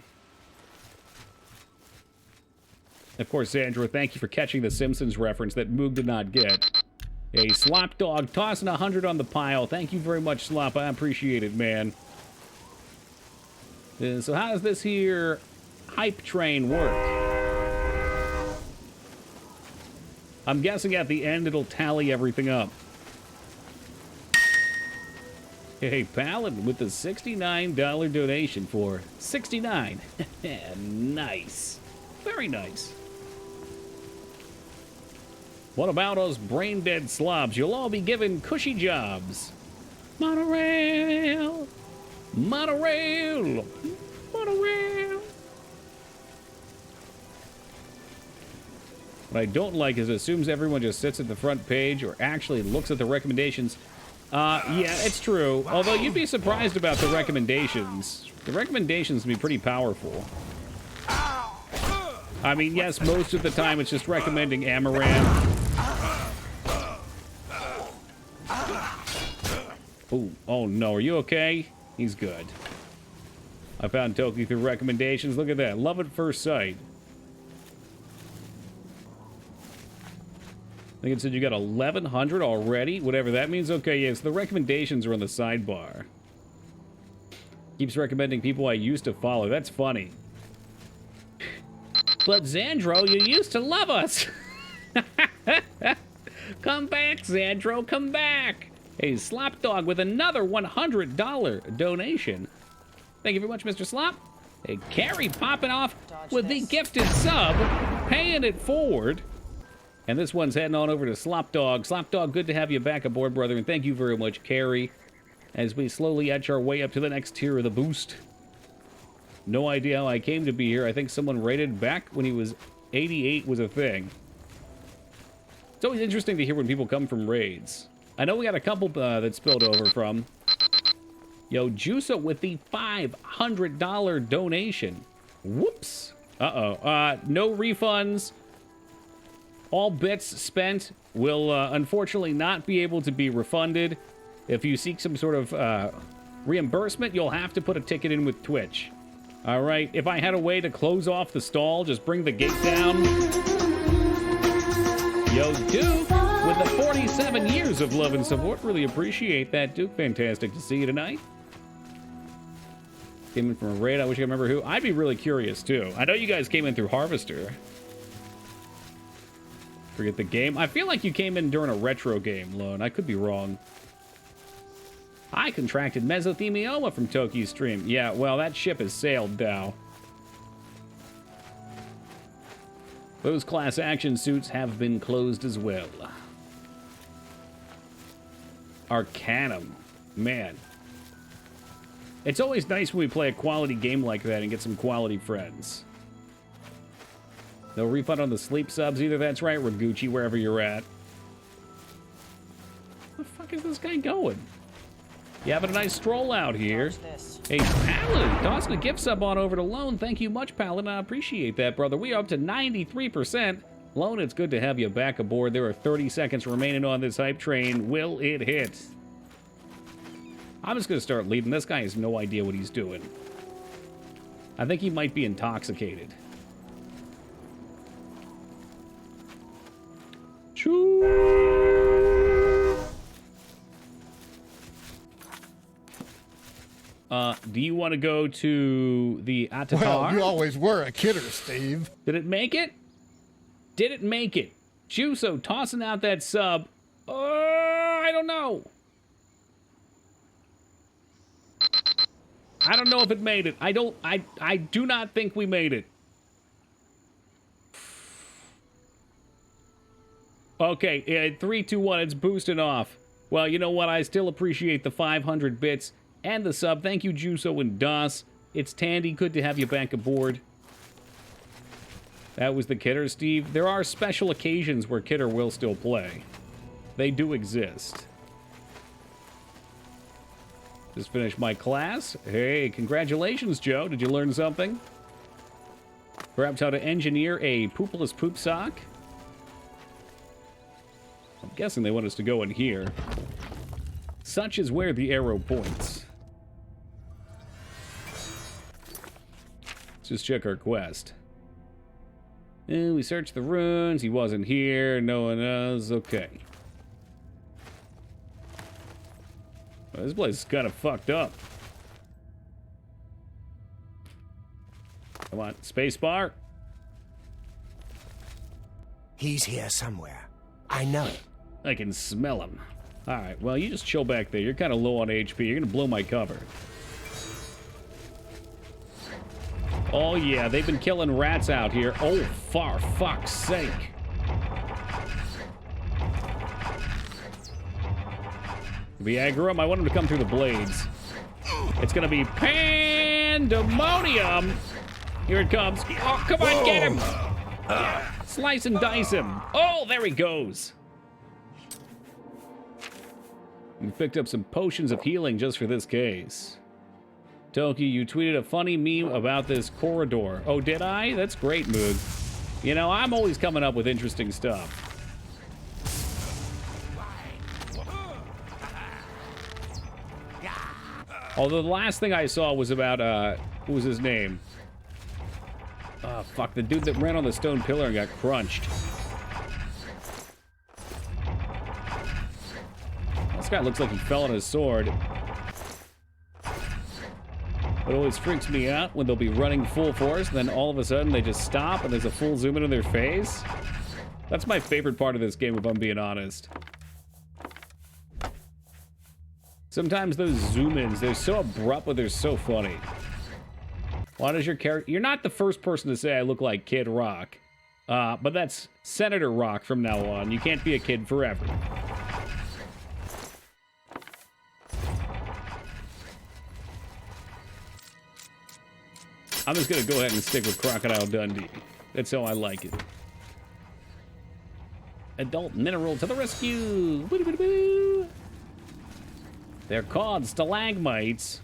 Of course, Sandra, thank you for catching the Simpsons reference that Moog did not get. Hey, Slop Dog, tossing 100 on the pile. Thank you very much, Slop. I appreciate it, man. So how does this here hype train work? I'm guessing at the end it'll tally everything up. Hey, Paladin with the $69 donation for 69. Nice. Very nice. What about us brain-dead slobs? You'll all be given cushy jobs. Monorail! Monorail! Monorail! What I don't like is it assumes everyone just sits at the front page or actually looks at the recommendations. Yeah, it's true. Although you'd be surprised about the recommendations. The recommendations can be pretty powerful. I mean, yes, most of the time it's just recommending Amaranth. Ooh, oh no, are you okay? He's good. I found Toki through recommendations. Look at that. Love at first sight. I think it said you got 1,100 already, whatever that means. Okay, yes, the recommendations are on the sidebar. Keeps recommending people I used to follow. That's funny. But Xandro, you used to love us. Come back, Xandro, come back. Hey, Slop Dog with another $100 donation. Thank you very much, Mr. Slop. Hey, Carrie popping off with the gifted sub, paying it forward. And this one's heading on over to Slop Dog. Slop Dog, good to have you back aboard, brother, and thank you very much, Carrie, as we slowly etch our way up to the next tier of the boost. No idea how I came to be here. I think someone rated back when he was 88 was a thing. It's always interesting to hear when people come from raids. I know we got a couple that spilled over from. Yo, Juica with the $500 donation. Whoops. Uh-oh. No refunds. All bits spent will unfortunately not be able to be refunded. If you seek some sort of reimbursement, you'll have to put a ticket in with Twitch. All right, if I had a way to close off the stall, just bring the gate down. Yo, Duke, with the 47 years of love and support. Really appreciate that, Duke. Fantastic to see you tonight. Came in from a raid. I wish I could remember who. I'd be really curious, too. I know you guys came in through Harvester. Forget the game. I feel like you came in during a retro game, Lone. I could be wrong. I contracted mesothelioma from Toki's stream. Yeah, well, that ship has sailed now. Those class action suits have been closed as well. Arcanum. Man. It's always nice when we play a quality game like that and get some quality friends. No refund on the sleep subs either. That's right, Raguchi, wherever you're at. Where the fuck is this guy going? You having a nice stroll out here. Hey, Paladin, tossing a gift sub on over to Lone. Thank you much, Paladin. I appreciate that, brother. We are up to 93%. Lone, it's good to have you back aboard. There are 30 seconds remaining on this hype train. Will it hit? I'm just going to start leading. This guy has no idea what he's doing. I think he might be intoxicated. Do you want to go to the Atatar? Well, you always were a kidder, Steve. Did it make it? Did it make it? Juso tossing out that sub. I don't know. I don't know if it made it. I do not think we made it. Okay, 3, 2, 1, it's boosting off. Well, you know what? I still appreciate the 500 bits and the sub. Thank you, Juso and Das. It's Tandy. Good to have you back aboard. That was the Kidder, Steve. There are special occasions where Kidder will still play. They do exist. Just finished my class. Hey, congratulations, Joe. Did you learn something? Perhaps how to engineer a poopless poop sock? I'm guessing they want us to go in here. Such is where the arrow points. Let's just check our quest. We searched the ruins. He wasn't here. No one knows. Okay. Well, this place is kind of fucked up. Come on, space bar. He's here somewhere. I know it. I can smell him. All right, well, you just chill back there. You're kind of low on HP. You're going to blow my cover. Oh, yeah, they've been killing rats out here. Oh, for fuck's sake. Viagra, I want him to come through the blades. It's going to be pandemonium. Here it comes. Oh, come on, get him. Slice and dice him. Oh, there he goes. We picked up some potions of healing just for this case. Toki, you tweeted a funny meme about this corridor. Oh, did I? That's great, Moog. You know, I'm always coming up with interesting stuff. Although the last thing I saw was about, what was his name? Oh, fuck, the dude that ran on the stone pillar and got crunched. This guy looks like he fell on his sword. It always freaks me out when they'll be running full force, and then all of a sudden they just stop and there's a full zoom in on their face. That's my favorite part of this game, if I'm being honest. Sometimes those zoom-ins, they're so abrupt, but they're so funny. Why does your character... You're not the first person to say I look like Kid Rock. But that's Senator Rock from now on. You can't be a kid forever. I'm just gonna go ahead and stick with Crocodile Dundee. That's how I like it. Adult mineral to the rescue! Woo-doo-doo-doo. They're called stalagmites.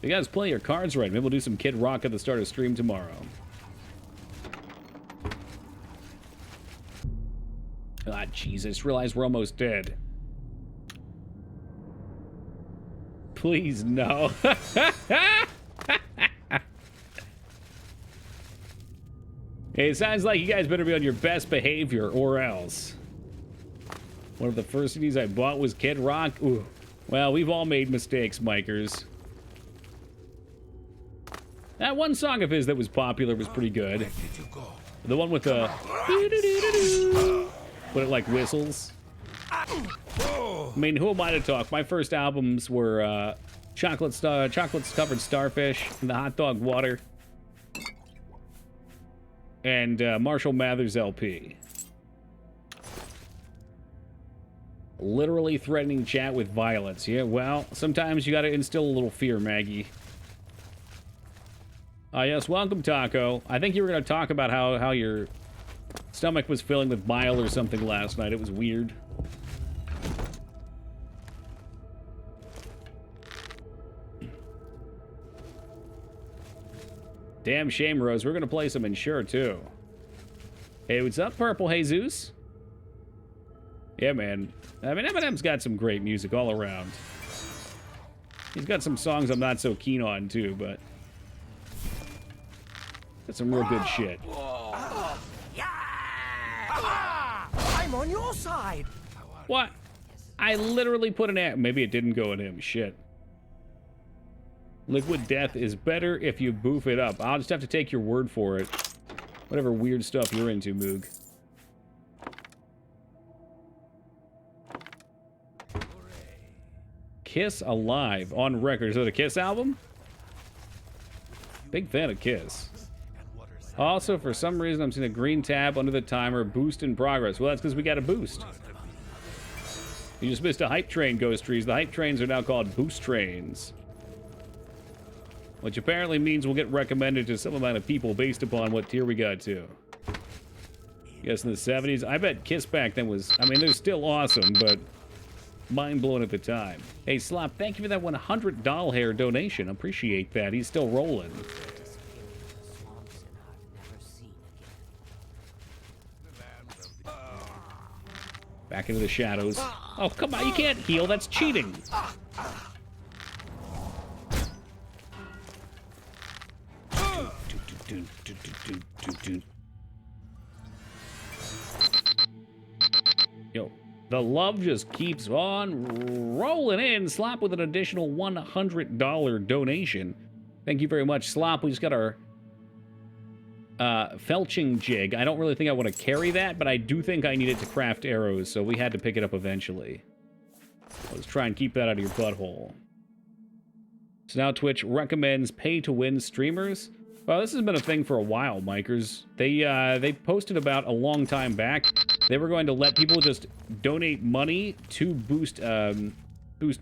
You guys play your cards right. Maybe we'll do some Kid Rock at the start of stream tomorrow. Ah, Jesus. Realize we're almost dead. Please, no. It sounds like you guys better be on your best behavior, or else. One of the first CDs I bought was Kid Rock. Ooh. Well, we've all made mistakes, Mikers. That one song of his that was popular was pretty good. The one with the... But it like whistles. I mean, who am I to talk? My first albums were Chocolate-Covered Starfish, and the Hot Dog Water, and Marshall Mathers LP. Literally threatening chat with violence. Yeah, well, sometimes you gotta instill a little fear, Maggie. Yes, welcome, Taco. I think you were gonna talk about how your stomach was filling with bile or something last night. It was weird. Damn shame, Rose. We're gonna play some Ensure, too. Hey, what's up, Purple Jesus? Yeah, man. I mean, Eminem's got some great music all around. He's got some songs I'm not so keen on, too, but... got some real good shit. I'm on your side. What? I literally put an ad... Maybe it didn't go at him. Shit. Liquid Death is better if you boof it up. I'll just have to take your word for it. Whatever weird stuff you're into, Moog. Kiss Alive on record. Is that a Kiss album? Big fan of Kiss. Also, for some reason, I'm seeing a green tab under the timer, boost in progress. Well, that's because we got a boost. You just missed a hype train, Ghost Trees. The hype trains are now called boost trains. Which apparently means we'll get recommended to some amount of people based upon what tier we got to. Guess in the 70s. I bet Kiss back then was... I mean, they're still awesome, but... mind-blowing at the time. Hey, Slop, thank you for that $100 hair donation. Appreciate that. He's still rolling. Back into the shadows. Oh, come on. You can't heal. That's cheating. Yo, the love just keeps on rolling in. Slop with an additional $100 donation. Thank you very much, Slop. We just got our felching jig. I don't really think I want to carry that, but I do think I need it to craft arrows, so we had to pick it up eventually. Let's try and keep that out of your butthole. So now Twitch recommends pay-to-win streamers. Well, this has been a thing for a while, Mikers. They posted about a long time back. They were going to let people just donate money to boost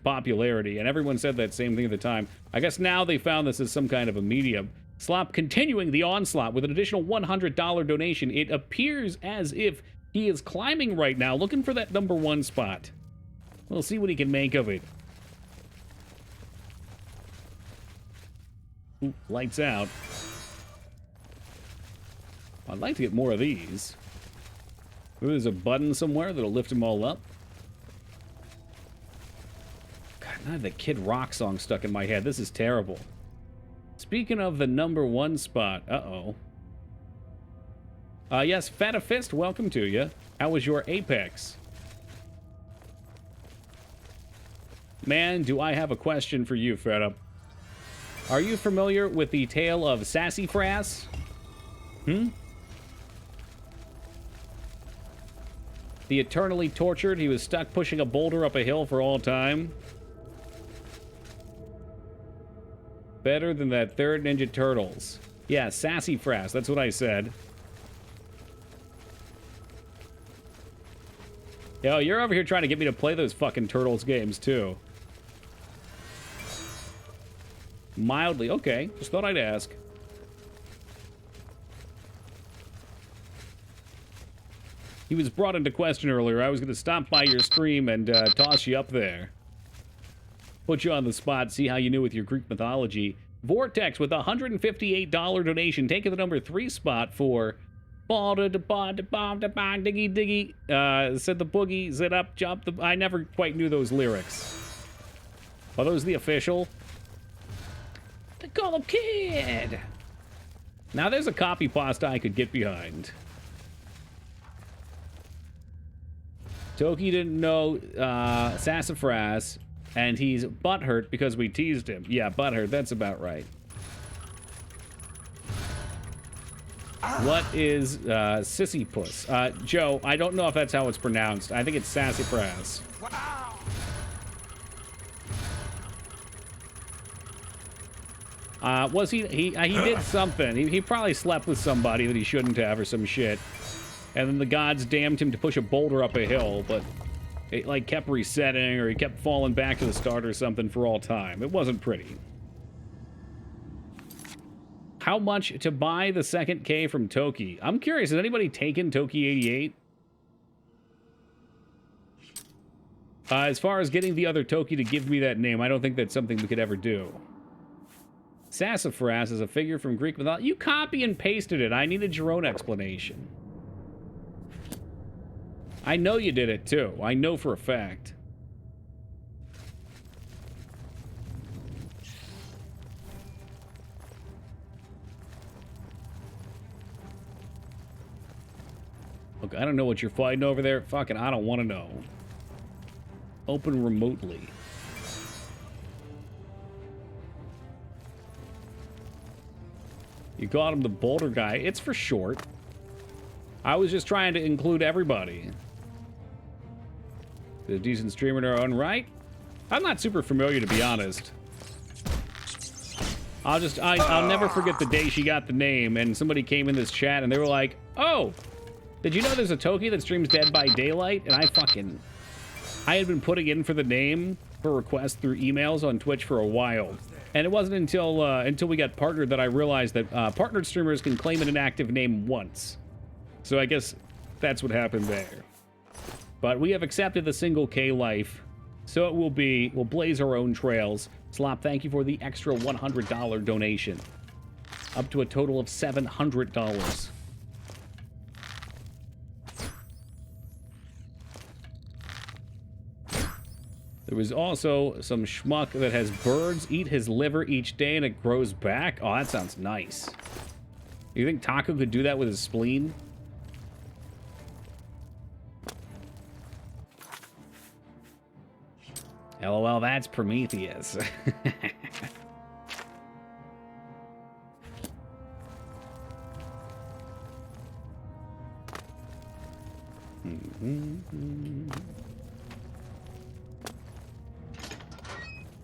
popularity, and everyone said that same thing at the time. I guess now they found this as some kind of a medium. Slop continuing the onslaught with an additional $100 donation. It appears as if he is climbing right now, looking for that #1 spot. We'll see what he can make of it. Ooh, lights out. I'd like to get more of these. Maybe there's a button somewhere that'll lift them all up. God, now I have the Kid Rock song stuck in my head. This is terrible. Speaking of the #1 spot, yes, Fatafist, welcome to you. How was your Apex? Man, do I have a question for you, Feta. Are you familiar with the tale of Sassafras? The eternally tortured, he was stuck pushing a boulder up a hill for all time. Better than that third Ninja Turtles. Yeah, Sassafras, that's what I said. Yo, you're over here trying to get me to play those fucking Turtles games, too. Mildly, okay. Just thought I'd ask. He was brought into question earlier. I was going to stop by your stream and toss you up there. Put you on the spot, see how you knew with your Greek mythology. Vortex with a $158 donation, taking the #3 spot for diggy diggy. Said the boogie, zit up, jump the. I never quite knew those lyrics. Are those the official? They call him Kid. Now there's a copy pasta I could get behind. Toki didn't know Sassafras. And he's butthurt because we teased him. Yeah, butthurt, that's about right. What is Sisyphus? Joe, I don't know if that's how it's pronounced. I think it's Sassafras. Was he did something. He probably slept with somebody that he shouldn't have or some shit. And then the gods damned him to push a boulder up a hill, but it like kept resetting, or he kept falling back to the start or something for all time. It wasn't pretty. How much to buy the second K from Toki? I'm curious, has anybody taken Toki 88? As far as getting the other Toki to give me that name, I don't think that's something we could ever do. Sassafras is a figure from Greek mythology. You copy and pasted it. I needed your own explanation. I know you did it, too. I know for a fact. Look, I don't know what you're fighting over there. Fucking, I don't want to know. Open remotely. You got him, the boulder guy. It's for short. I was just trying to include everybody. A decent streamer in our own right. I'm not super familiar, to be honest. I'll never forget the day she got the name and somebody came in this chat and they were like, "Oh, did you know there's a Toki that streams Dead by Daylight?" And I had been putting in for the name for requests through emails on Twitch for a while. And it wasn't until we got partnered that I realized that partnered streamers can claim an inactive name once. So I guess that's what happened there. But we have accepted the single K life, so it will be, we'll blaze our own trails. Slop, thank you for the extra $100 donation. Up to a total of $700. There was also some schmuck that has birds eat his liver each day and it grows back. Oh, that sounds nice. You think Taco could do that with his spleen? LOL, that's Prometheus.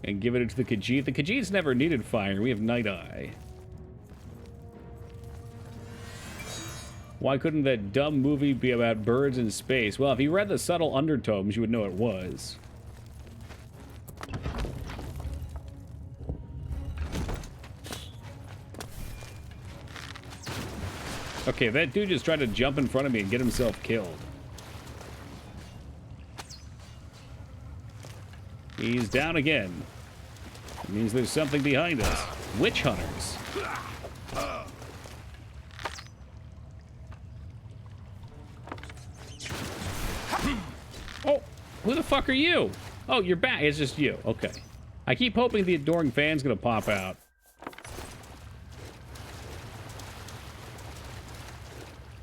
And give it to the Khajiit. The Khajiit's never needed fire. We have Night Eye. Why couldn't that dumb movie be about birds in space? Well, if you read the subtle undertones, you would know it was. Okay, that dude just tried to jump in front of me and get himself killed. He's down again. It means there's something behind us. Witch hunters. Oh, who the fuck are you? Oh, you're back. It's just you. Okay. I keep hoping the adoring fan's gonna pop out.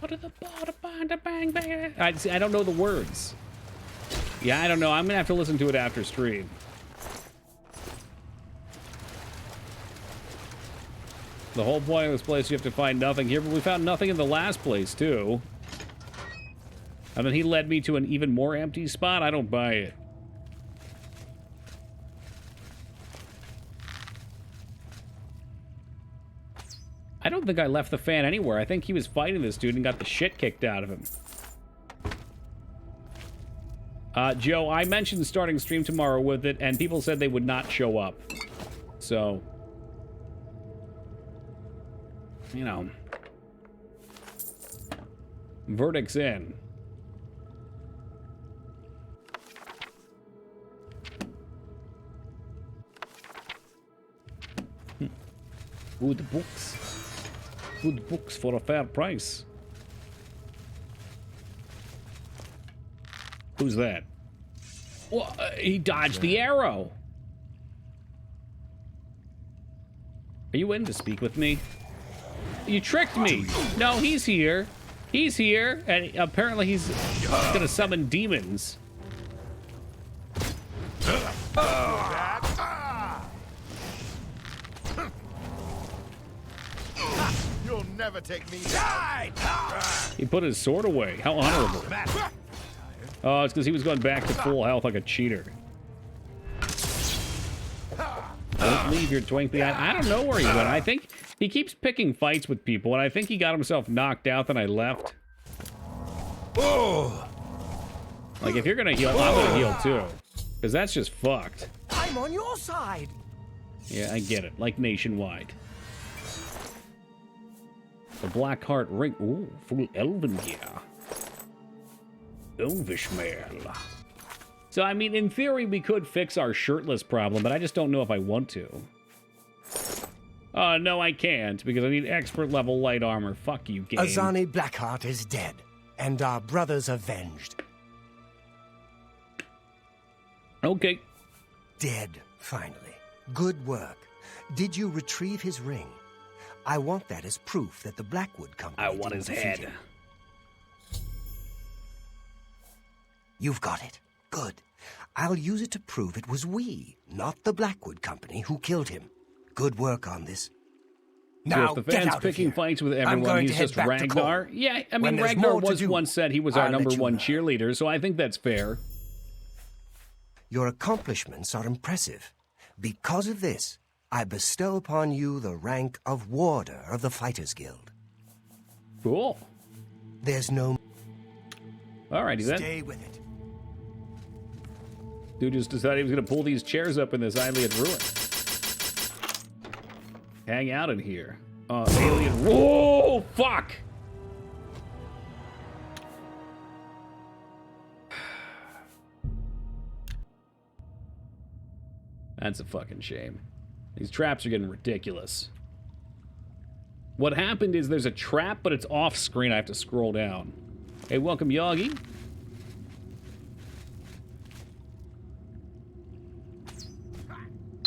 I don't know the words. Yeah, I don't know. I'm gonna have to listen to it after stream. The whole point of this place, you have to find nothing here, but we found nothing in the last place, too. And then he led me to an even more empty spot? I don't buy it. I don't think I left the fan anywhere. I think he was fighting this dude and got the shit kicked out of him. Joe, I mentioned starting stream tomorrow with it, and people said they would not show up. So, you know, verdict's in. Good books. Good books for a fair price. Who's that? Well, he dodged the arrow. Are you in to speak with me? You tricked me. No, he's here. He's here, and apparently he's gonna summon demons. You'll never take me down. He put his sword away. How honorable. Oh, it's because he was going back to full health like a cheater. Don't leave your twinkly eye. I don't know where he went. I think he keeps picking fights with people, and I think he got himself knocked out, then I left. Like, if you're gonna heal, I'm gonna heal too. Because that's just fucked. I'm on your side. Yeah, I get it. Like nationwide. The Black Heart ring. Ooh, full elven gear. Elvish mail. So, I mean, in theory, we could fix our shirtless problem, but I just don't know if I want to. Oh, no, I can't, because I need expert level light armor. Fuck you, game. Azani Blackheart is dead, and our brothers avenged. Okay. Dead, finally. Good work. Did you retrieve his ring? I want that as proof that the Blackwood Company I want his head. him. You've got it. Good. I'll use it to prove it was we, not the Blackwood Company, who killed him. Good work on this. Now, so if the fan's picking fights with everyone, he's just Ragnar? Yeah, I mean, Ragnar was once said he was our number one cheerleader, so I think that's fair. Your accomplishments are impressive. Because of this, I bestow upon you the rank of Warder of the Fighters Guild. Cool. There's no... Alrighty then. Stay with it. Dude just decided he was going to pull these chairs up in this Iliad ruin. Hang out in here. Alien... Whoa! Fuck! That's a fucking shame. These traps are getting ridiculous. What happened is there's a trap, but it's off screen. I have to scroll down. Hey, welcome, Yagi.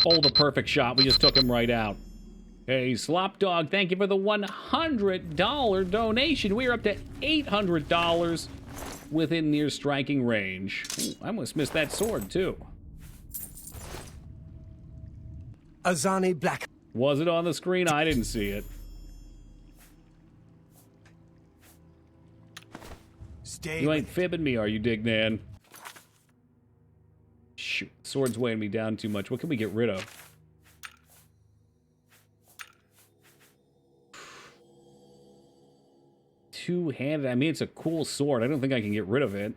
Oh, the perfect shot. We just took him right out. Hey, Slopdog, thank you for the $100 donation. We're up to $800 within near striking range. Ooh, I almost missed that sword, too. Azani Black. Was it on the screen? I didn't see it. Stay You with ain't it. fibbing me, are you, Dignan? Shoot, sword's weighing me down too much. What can we get rid of? Two-handed. I mean, it's a cool sword. I don't think I can get rid of it.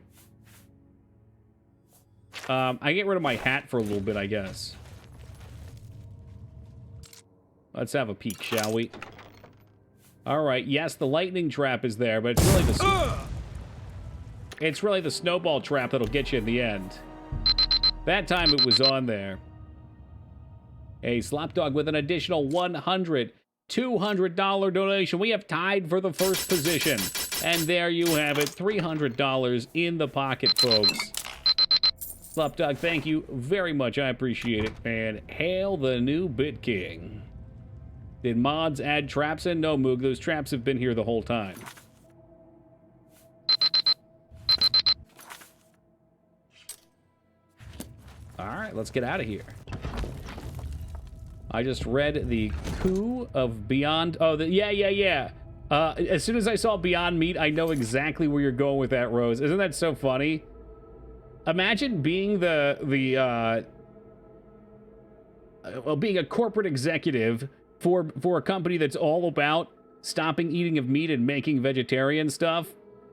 I get rid of my hat for a little bit, I guess. Let's have a peek, shall we? All right. Yes, the lightning trap is there, but it's really the snowball trap that'll get you in the end. That time it was on there. A Slopdog with an additional $200 donation. We have tied for the first position. And there you have it. $300 in the pocket, folks. Slopdog, thank you very much. I appreciate it. And hail the new Bit King. Did mods add traps in? No, Moog. Those traps have been here the whole time. All right, let's get out of here. I just read the coup of Beyond... Oh, yeah. As soon as I saw Beyond Meat, I know exactly where you're going with that, Rose. Isn't that so funny? Imagine being being a corporate executive for a company that's all about stopping eating of meat and making vegetarian stuff,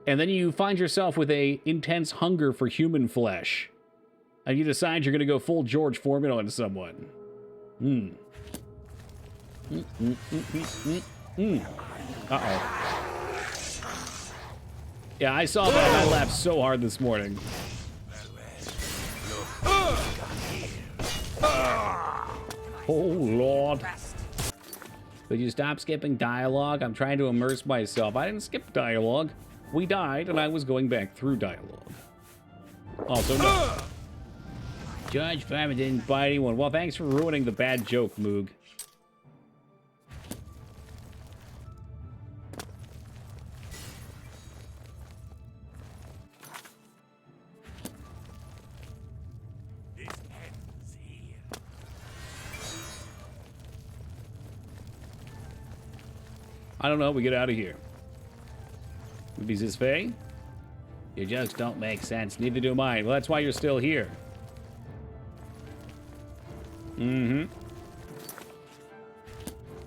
and then you find yourself with a intense hunger for human flesh, and you decide you're going to go full George Foreman on someone. Uh-oh. Yeah, I saw that and I laughed so hard this morning. Oh, Lord. Could you stop skipping dialogue? I'm trying to immerse myself. I didn't skip dialogue. We died, and I was going back through dialogue. Also, no. Judge Foreman didn't bite anyone. Well, thanks for ruining the bad joke, Moog. I don't know. We get out of here. Maybe this Faye? Your jokes don't make sense. Neither do mine. Well, that's why you're still here.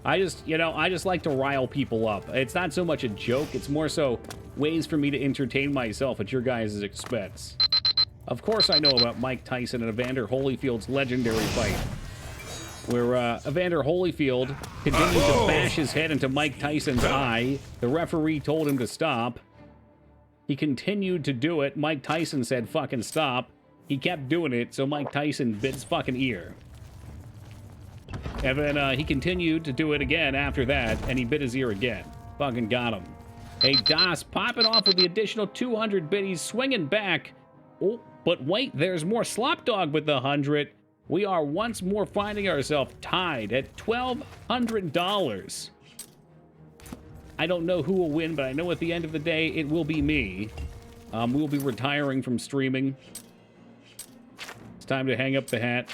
I just like to rile people up. It's not so much a joke. It's more so ways for me to entertain myself at your guys' expense. Of course I know about Mike Tyson and Evander Holyfield's legendary fight, where Evander Holyfield continued to bash his head into Mike Tyson's eye. The referee told him to stop. He continued to do it. Mike Tyson said, fucking stop. He kept doing it, so Mike Tyson bit his fucking ear. And then he continued to do it again after that, and he bit his ear again. Fucking got him. Hey, Das, popping off with the additional 200 biddies, swinging back. Oh, but wait, there's more Slopdog with the 100. We are once more finding ourselves tied at $1,200. I don't know who will win, but I know at the end of the day, it will be me. We'll be retiring from streaming. It's time to hang up the hat.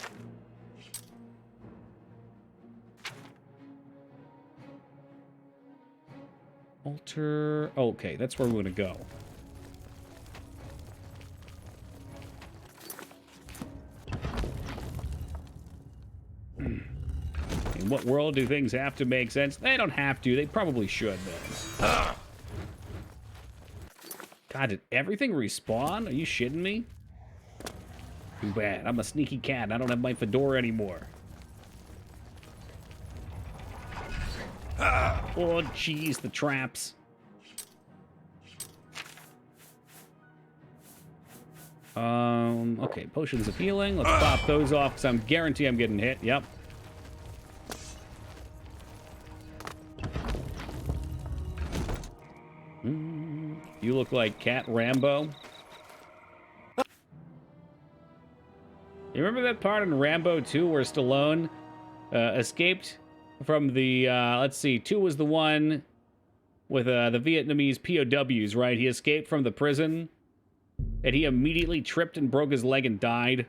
Alter... Okay, that's where we're going to go. In what world do things have to make sense? They don't have to. They probably should, though. God, did everything respawn? Are you shitting me? Too bad. I'm a sneaky cat. I don't have my fedora anymore. Oh, jeez, the traps. Okay, potions of healing. Let's pop those off, because I'm guarantee I'm getting hit. Yep. You look like Cat Rambo. You remember that part in Rambo 2 where Stallone escaped from the, let's see, 2 was the one with the Vietnamese POWs, right? He escaped from the prison, and he immediately tripped and broke his leg and died.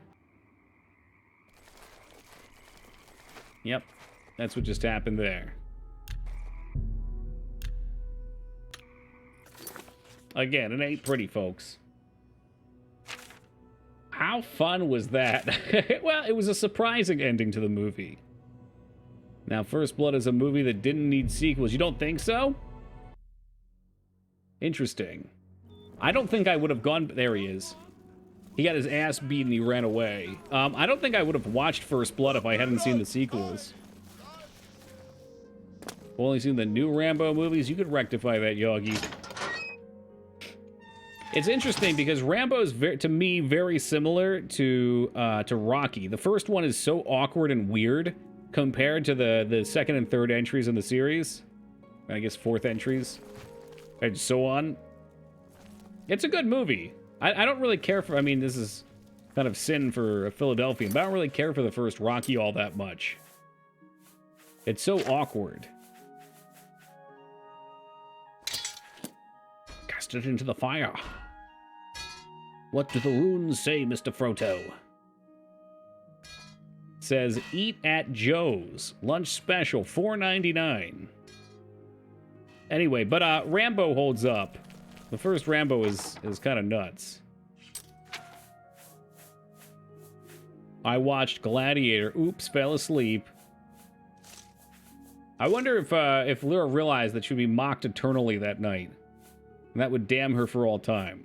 Yep, that's what just happened there. Again, it ain't pretty, folks. How fun was that? Well, it was a surprising ending to the movie. Now, First Blood is a movie that didn't need sequels. You don't think so? Interesting. I don't think I would have gone... There he is. He got his ass beat and he ran away. I don't think I would have watched First Blood if I hadn't seen the sequels. Only seen the new Rambo movies? You could rectify that, Yogi. It's interesting because Rambo is, to me, very similar to Rocky. The first one is so awkward and weird compared to the second and third entries in the series. I guess fourth entries. And so on. It's a good movie. I don't really care for... I mean, this is kind of sin for a Philadelphian, but I don't really care for the first Rocky all that much. It's so awkward. Cast it into the fire. What do the runes say, Mr. Froto? It says, eat at Joe's. Lunch special, $4.99. Anyway, but Rambo holds up. The first Rambo is kind of nuts. I watched Gladiator. Oops, fell asleep. I wonder if Lyra realized that she'd be mocked eternally that night. And that would damn her for all time.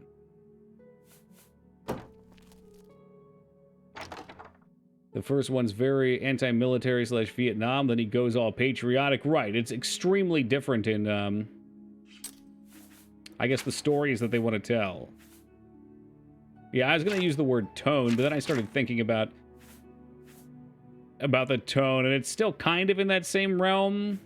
The first one's very anti-military / Vietnam, then he goes all patriotic. Right, it's extremely different in, I guess the stories that they want to tell. Yeah, I was going to use the word tone, but then I started thinking about the tone, and it's still kind of in that same realm.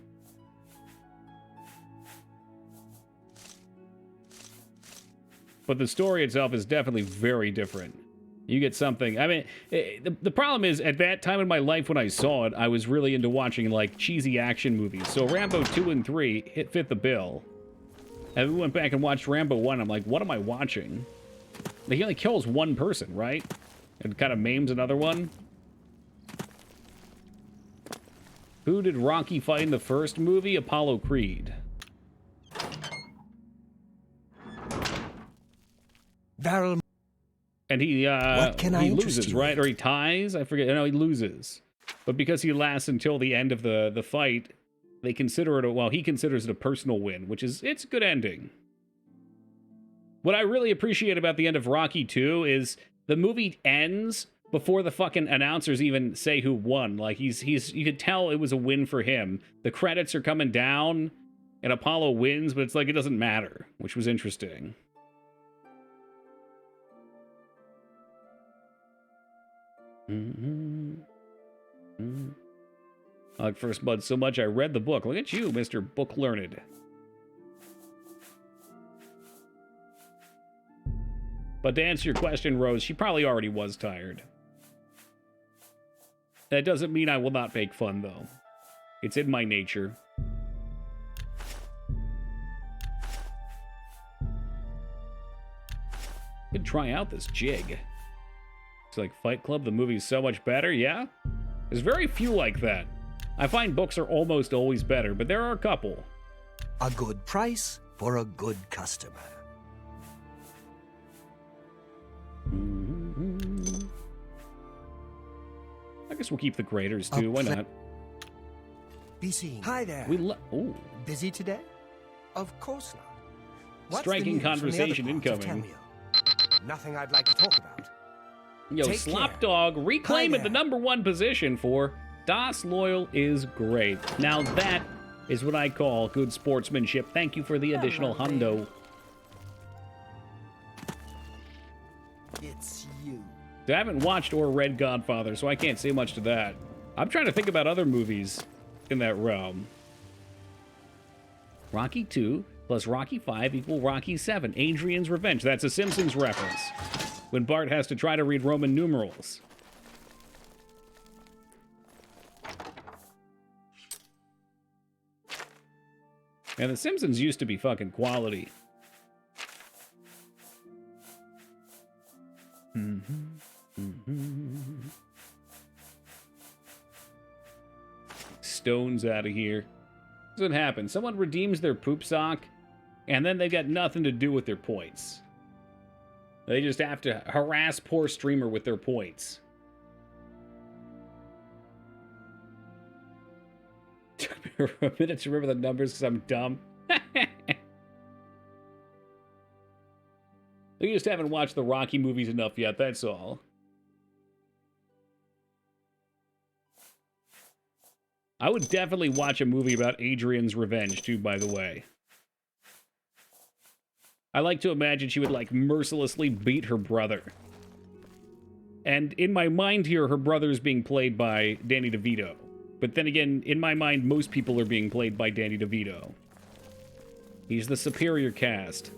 But the story itself is definitely very different. You get something... I mean, the problem is, at that time in my life when I saw it, I was really into watching, like, cheesy action movies. So Rambo 2 and 3 fit the bill. And we went back and watched Rambo 1. I'm like, what am I watching? He only kills one person, right? And kind of maims another one. Who did Rocky fight in the first movie? Apollo Creed. Barrel. And he What can I he interest loses, you right? in? Or he ties? I forget. No, he loses. But because he lasts until the end of the fight, they consider it well, he considers it a personal win, which is, it's a good ending. What I really appreciate about the end of Rocky 2 is the movie ends before the fucking announcers even say who won. Like, you could tell it was a win for him. The credits are coming down, and Apollo wins, but it's like it doesn't matter, which was interesting. I like First Blood so much I read the book. Look at you, Mr. Book Learned. But to answer your question, Rose, she probably already was tired. That doesn't mean I will not make fun, though. It's in my nature. Could try out this jig. It's like Fight Club, the movie's so much better, yeah? There's very few like that. I find books are almost always better, but there are a couple. A good price for a good customer. I guess we'll keep the graders, too. Why not? Be seen. Hi there. Ooh. Busy today? Of course not. What's Striking the news from the other conversation parts of incoming. Tamriel? Nothing I'd like to talk about. Yo, Take Slop care. Dog reclaiming Hi the there. #1 position for Das Loyal is great. Now that is what I call good sportsmanship. Thank you for the additional hundo. It's you. I haven't watched or read Godfather, so I can't say much to that. I'm trying to think about other movies in that realm. Rocky 2 plus Rocky 5 equal Rocky 7. Adrian's Revenge. That's a Simpsons reference. When Bart has to try to read Roman numerals. And The Simpsons used to be fucking quality. stones out of here. This is what happens. Someone redeems their poop sock, and then they got nothing to do with their points. They just have to harass poor streamer with their points. Took me a minute to remember the numbers because I'm dumb. We just haven't watched the Rocky movies enough yet, that's all. I would definitely watch a movie about Adrian's revenge, too, by the way. I like to imagine she would, like, mercilessly beat her brother. And in my mind here, her brother is being played by Danny DeVito. But then again, in my mind, most people are being played by Danny DeVito. He's the superior cast.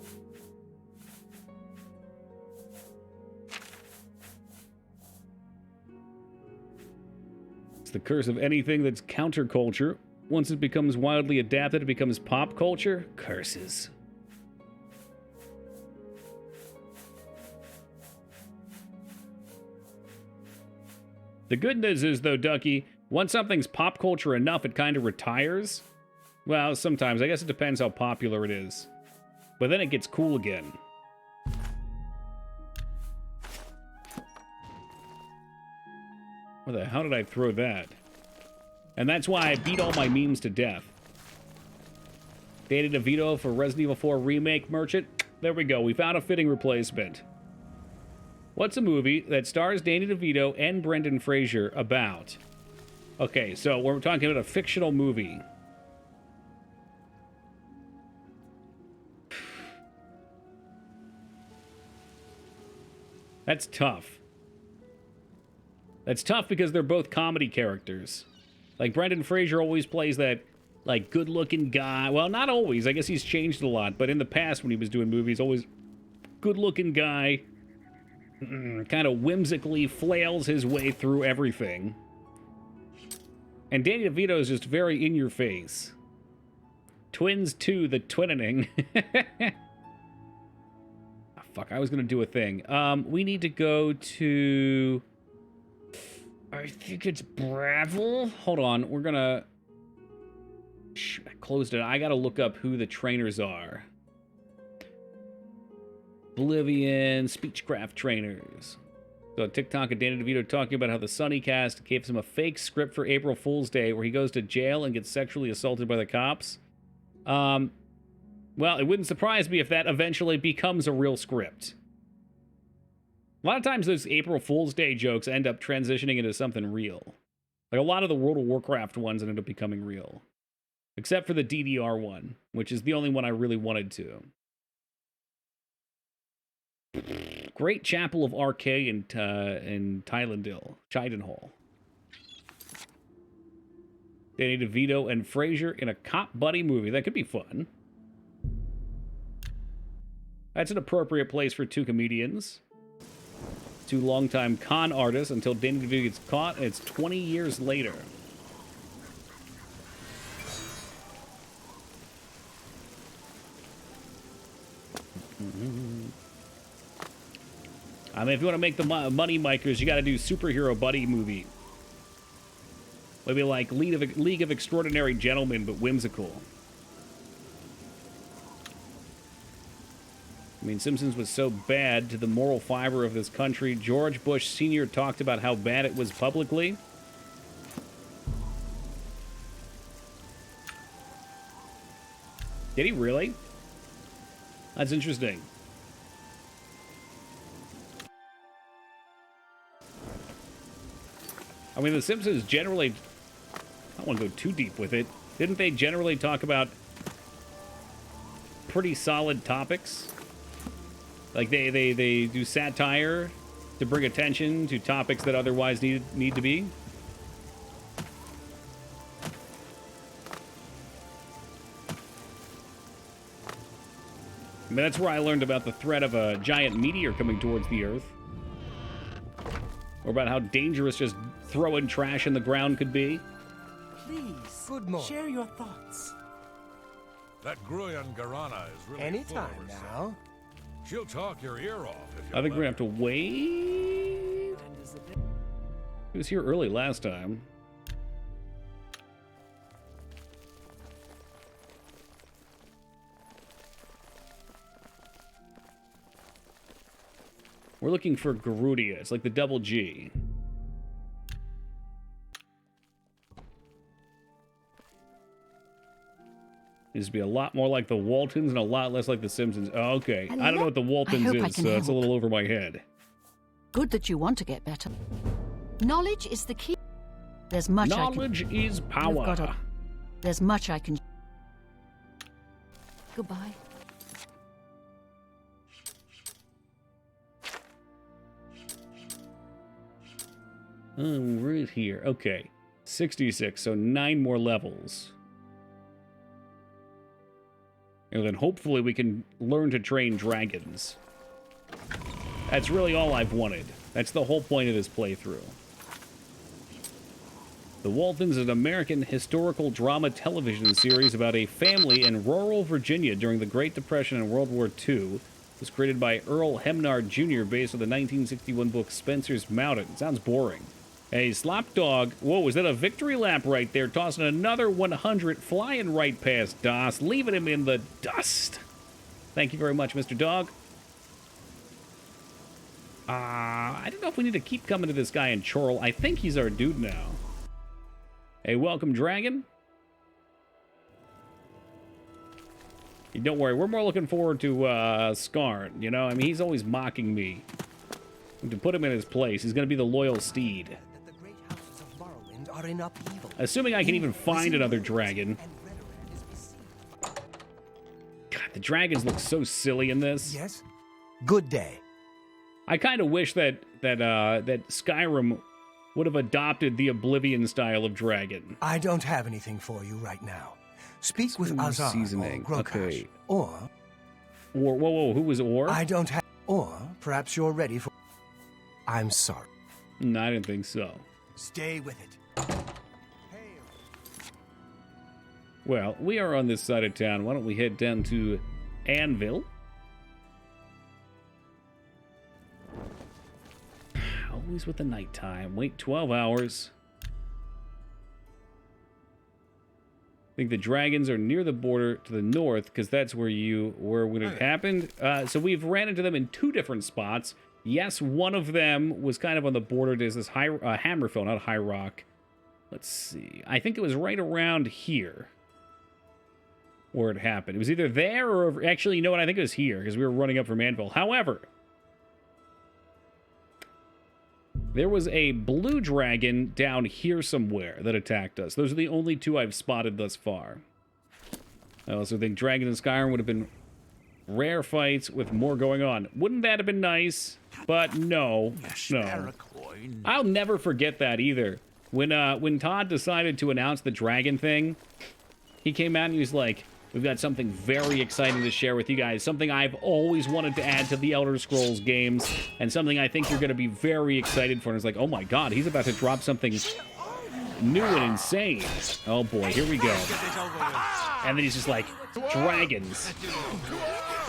It's the curse of anything that's counterculture. Once it becomes wildly adapted, it becomes pop culture. Curses. The good news is, though, Ducky, once something's pop culture enough, it kind of retires. Well, sometimes. I guess it depends how popular it is. But then it gets cool again. Where the hell did I throw that? And that's why I beat all my memes to death. Danny DeVito for Resident Evil 4 Remake Merchant. There we go. We found a fitting replacement. What's a movie that stars Danny DeVito and Brendan Fraser about? Okay, so we're talking about a fictional movie. That's tough. That's tough because they're both comedy characters. Like, Brendan Fraser always plays that, like, good-looking guy. Well, not always. I guess he's changed a lot. But in the past, when he was doing movies, always good-looking guy. Kind of whimsically flails his way through everything. And Danny DeVito is just very in your face. Twins 2, the twinning. Oh, fuck, I was going to do a thing. We need to go to... I think it's Bravil. Hold on, we're going to... I closed it. I got to look up who the trainers are. Oblivion, Speechcraft trainers. So TikTok of Danny DeVito talking about how the Sunny cast gave him a fake script for April Fool's Day where he goes to jail and gets sexually assaulted by the cops. Well, it wouldn't surprise me if that eventually becomes a real script. A lot of times those April Fool's Day jokes end up transitioning into something real. Like a lot of the World of Warcraft ones ended up becoming real. Except for the DDR one, which is the only one I really wanted to. Great Chapel of RK in Chidenhall. Danny DeVito and Fraser in a cop buddy movie. That could be fun. That's an appropriate place for two comedians. Two longtime con artists until Danny DeVito gets caught, and it's 20 years later. I mean, if you want to make the money makers, you got to do superhero buddy movie. Maybe like League of Extraordinary Gentlemen, but whimsical. I mean, Simpsons was so bad to the moral fiber of this country. George Bush Sr. talked about how bad it was publicly. Did he really? That's interesting. I mean, The Simpsons generally... I don't want to go too deep with it. Didn't they generally talk about pretty solid topics? Like, they do satire to bring attention to topics that otherwise need to be? I mean, that's where I learned about the threat of a giant meteor coming towards the Earth. Or about how dangerous just throwing trash in the ground could be. Please, Good morning. share your thoughts. That Gruyan Garana is really Anytime full of herself. now. She'll talk your ear off if you I think we're let gonna have to wait. He was here early last time. We're looking for Garudia. It's like the double G. Needs to be a lot more like the Waltons and a lot less like the Simpsons. Oh, okay. I don't know what the Waltons is, so it's a little over my head. Good that you want to get better. Knowledge is the key. There's much Knowledge is power. There's much I can... Goodbye. Right here. Okay. 66, so 9 more levels. And then hopefully we can learn to train dragons. That's really all I've wanted. That's the whole point of this playthrough. The Waltons is an American historical drama television series about a family in rural Virginia during the Great Depression and World War II. It was created by Earl Hemnard Jr. based on the 1961 book Spencer's Mountain. Sounds boring. Hey, Slapdog. Whoa, is that a victory lap right there? Tossing another 100, flying right past Das, leaving him in the dust. Thank you very much, Mr. Dog. I don't know if we need to keep coming to this guy in Chorl. I think he's our dude now. Hey, welcome, dragon. Hey, don't worry, we're more looking forward to Skarn, you know? I mean, he's always mocking me. To put him in his place, he's going to be the loyal steed. Are in upheaval. Assuming I can even find another dragon. God, the dragons look so silly in this. Yes. Good day. I kind of wish that Skyrim would have adopted the Oblivion style of dragon. I don't have anything for you right now. Speak with Azar seasoning. or Grokash. Okay. Or whoa, who was Or? I don't have. Or perhaps you're ready for. I'm sorry. No, I didn't think so. Stay with it. Well, we are on this side of town. Why don't we head down to Anvil? Always with the nighttime. Wait 12 hours. I think the dragons are near the border to the north, because that's where when it happened. So we've ran into them in 2 different spots. Yes, one of them was kind of on the border. There's this Hammerfell, not High Rock. Let's see. I think it was right around here where it happened. It was either there or... Actually, you know what? I think it was here because we were running up from Anvil. However, there was a blue dragon down here somewhere that attacked us. Those are the only 2 I've spotted thus far. I also think Dragon and Skyrim would have been rare fights with more going on. Wouldn't that have been nice? But no. I'll never forget that either. When Todd decided to announce the dragon thing, he came out and he was like, we've got something very exciting to share with you guys. Something I've always wanted to add to the Elder Scrolls games, and something I think you're going to be very excited for. And it's like, oh my god, he's about to drop something new and insane. Oh boy, here we go. And then he's just like, dragons.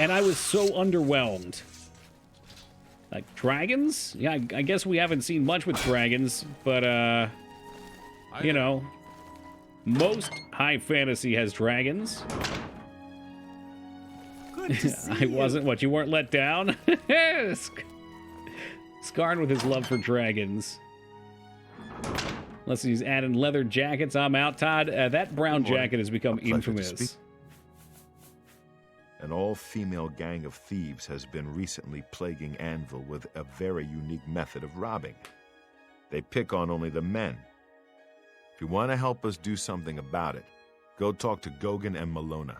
And I was so underwhelmed. Like, dragons? Yeah, I guess we haven't seen much with dragons, but, you know, most high fantasy has dragons. Good to see I wasn't. What, you weren't let down? Skarn with his love for dragons. Unless he's adding leather jackets, I'm out, Todd. That brown jacket has become infamous. An all-female gang of thieves has been recently plaguing Anvil with a very unique method of robbing. They pick on only the men. If you want to help us do something about it, go talk to Gogan and Malona.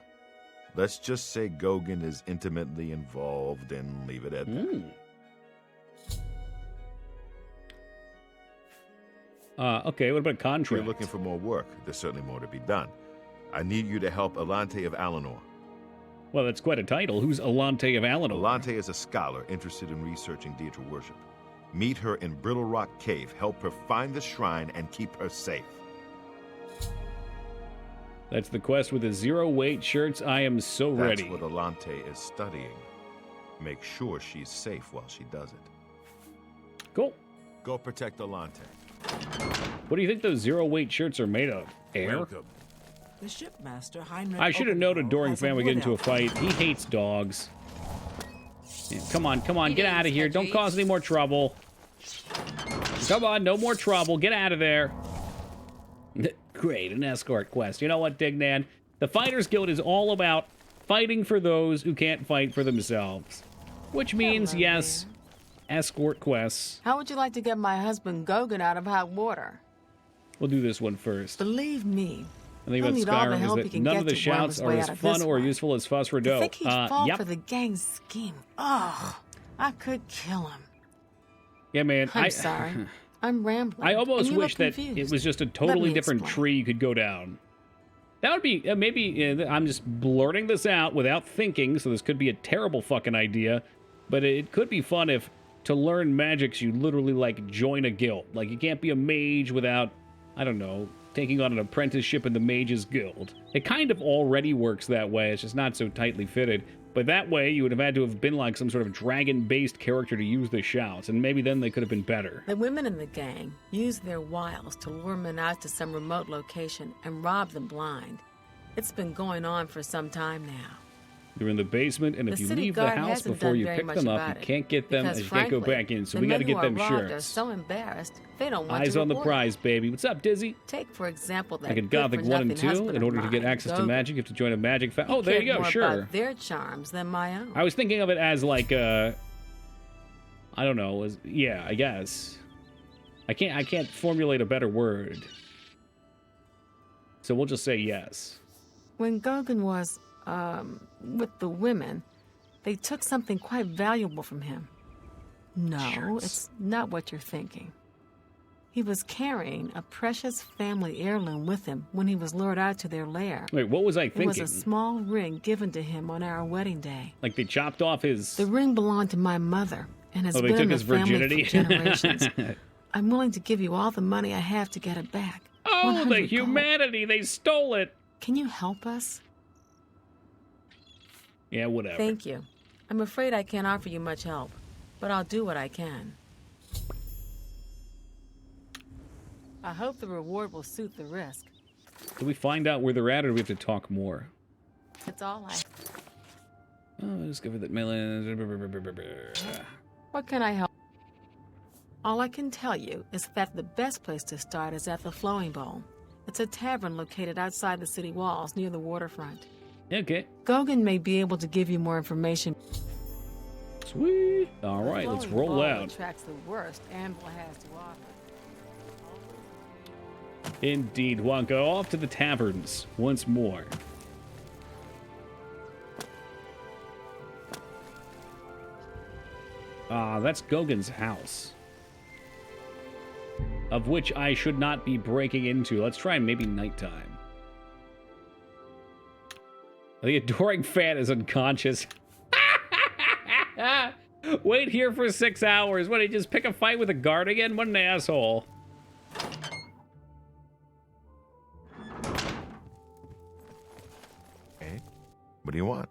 Let's just say Gogan is intimately involved and leave it at that. Okay, what about contract? If you're looking for more work, there's certainly more to be done. I need you to help Alante of Alinor. Well, that's quite a title. Who's Alante of Alinor? Alante is a scholar interested in researching Deidre worship. Meet her in Brittle Rock Cave, help her find the shrine, and keep her safe. That's the quest with the zero-weight shirts. I am so ready. That's what Alante is studying. Make sure she's safe while she does it. Cool. Go protect Alante. What do you think those zero-weight shirts are made of? Air? Welcome. The shipmaster, Heinrich I should have noted Obenthal, during has Fan we get wood into a elf. fight, he hates dogs. Yeah, come on, get out of here. Don't cause any more trouble. Come on, no more trouble. Get out of there. Great, an escort quest. You know what, Dignan? The Fighters Guild is all about fighting for those who can't fight for themselves. Which means, yes, escort quests. How would you like to get my husband Gogan out of hot water? We'll do this one first. Believe me. The thing about Skyrim is that none of the shouts are as fun or useful as Phosphor Doe. I think he'd fall yep. for the gang's scheme. Oh, I could kill him. Yeah, man. I'm sorry. I'm rambling. I almost wish that it was just a totally different tree you could go down. That would be, maybe, I'm just blurting this out without thinking, so this could be a terrible fucking idea, but it could be fun if, to learn magics, you literally, like, join a guild. Like, you can't be a mage without, I don't know, taking on an apprenticeship in the Mages Guild. It kind of already works that way, it's just not so tightly fitted. But that way, you would have had to have been like some sort of dragon-based character to use the shouts, and maybe then they could have been better. The women in the gang use their wiles to lure men out to some remote location and rob them blind. It's been going on for some time now. They're in the basement, and if you leave the house before you pick them up, you can't get them, and you can't go back in, so we gotta get them shirts. They're so embarrassed, they don't want Eyes to on the report prize, baby. What's up, Dizzy? Take, for example, that like in Gothic 1 and 2, in order to get access to magic, you have to join a magic family. Oh, there you go, sure. About their charms than my own. I was thinking of it as like I don't know, yeah, I guess. I can't formulate a better word. So we'll just say yes. When Gogan was with the women, they took something quite valuable from him. No, Shirts. It's not what you're thinking. He was carrying a precious family heirloom with him when he was lured out to their lair. Wait, what was I thinking? It was a small ring given to him on our wedding day. Like they chopped off his... The ring belonged to my mother and has they been took in the his family virginity? for generations. I'm willing to give you all the money I have to get it back. Oh, 100 the humanity! They stole it! Can you help us? Yeah, whatever. Thank you. I'm afraid I can't offer you much help, but I'll do what I can. I hope the reward will suit the risk. Do we find out where they're at, or do we have to talk more? It's all I... Oh, discover that Melon... What can I help? All I can tell you is that the best place to start is at the Flowing Bowl. It's a tavern located outside the city walls near the waterfront. Okay. Gogan may be able to give you more information. Sweet. All right, let's roll out. Attracts the worst Anvil has to offer. Indeed, Wonka. Off to the taverns once more. That's Gogan's house, of which I should not be breaking into. Let's try maybe nighttime. The adoring fan is unconscious. Wait here for 6 hours. What, did he just pick a fight with a guard again? What an asshole. Hey, what do you want?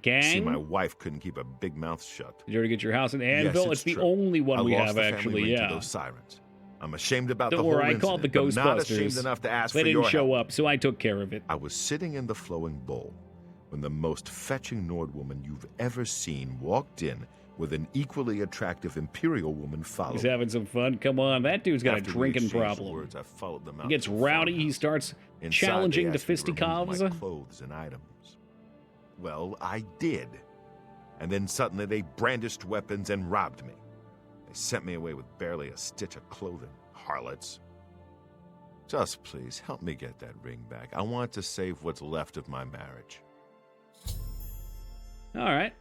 Gang? See, my wife couldn't keep a big mouth shut. Did you already get your house in Anvil? Yes, it's the true. only one we I lost have, the family actually, ring yeah. to those sirens. I'm ashamed about Don't the whole worry, I incident, called the but not Ghostbusters. ashamed enough to ask They for didn't your show help. up, so I took care of it. I was sitting in the flowing bowl when the most fetching Nord woman you've ever seen walked in with an equally attractive Imperial woman following. He's having some fun. Come on, that dude's got After a we drinking exchanged problem. Words, I followed them out He gets to the rowdy. He farmhouse. starts Inside, challenging they the asked me to remove fisticuffs. my clothes and items. Well, I did. And then suddenly they brandished weapons and robbed me. They sent me away with barely a stitch of clothing. Harlots. Just please, help me get that ring back. I want to save what's left of my marriage. All right.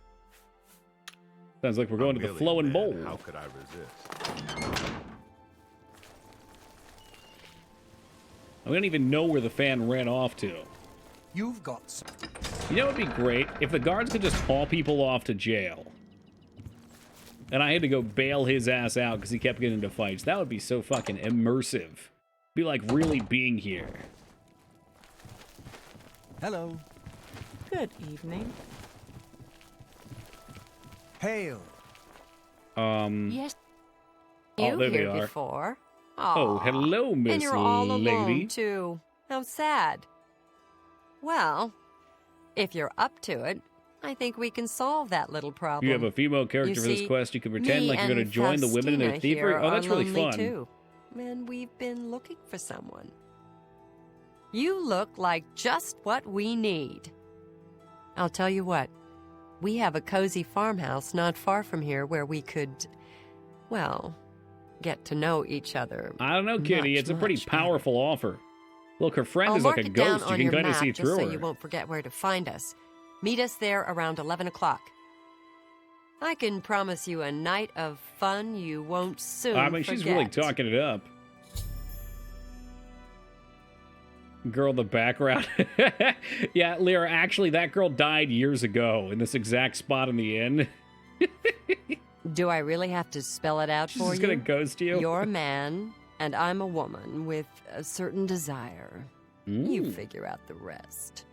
Sounds like we're going to the Flowing Bowl. How could I resist? We don't even know where the fan ran off to. You've got... You know what would be great? If the guards could just haul people off to jail. And I had to go bail his ass out because he kept getting into fights. That would be so fucking immersive. Be like really being here. Hello. Good evening. Hail. Yes. Oh, You there they here are. before? Oh, Aw. hello, Miss And you're all Lady. alone, too. How sad. Well, if you're up to it, I think we can solve that little problem. You have a female character for this quest. You can pretend like you're going to join the women in their thievery. Oh, that's really fun. Too. And we've been looking for someone. You look like just what we need. I'll tell you what. We have a cozy farmhouse not far from here where we could, well, get to know each other. I don't know, Kitty. It's a pretty powerful offer. Look, her friend is like a ghost. You can kind of see through her. So you won't forget where to find us. Meet us there around 11 o'clock. I can promise you a night of fun you won't soon forget. She's really talking it up. Girl in the background. Yeah, Lyra, actually, that girl died years ago in this exact spot in the inn. Do I really have to spell it out for you? She's gonna ghost you. You're a man, and I'm a woman with a certain desire. You figure out the rest.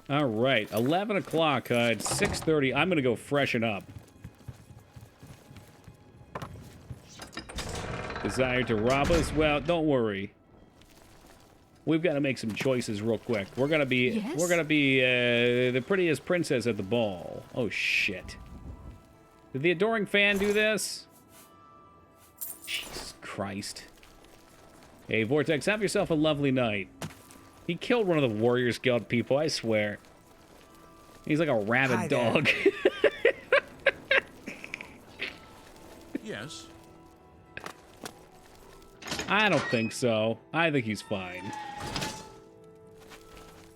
All right, 11 o'clock. It's 6:30. I'm going to go freshen up. Desire to rob us? Well, don't worry. We've got to make some choices real quick. We're going to be the prettiest princess at the ball. Oh, shit. Did the adoring fan do this? Jesus Christ. Hey, Vortex, have yourself a lovely night. He killed one of the Warriors Guild people, I swear. He's like a rabid dog. Yes. I don't think so. I think he's fine.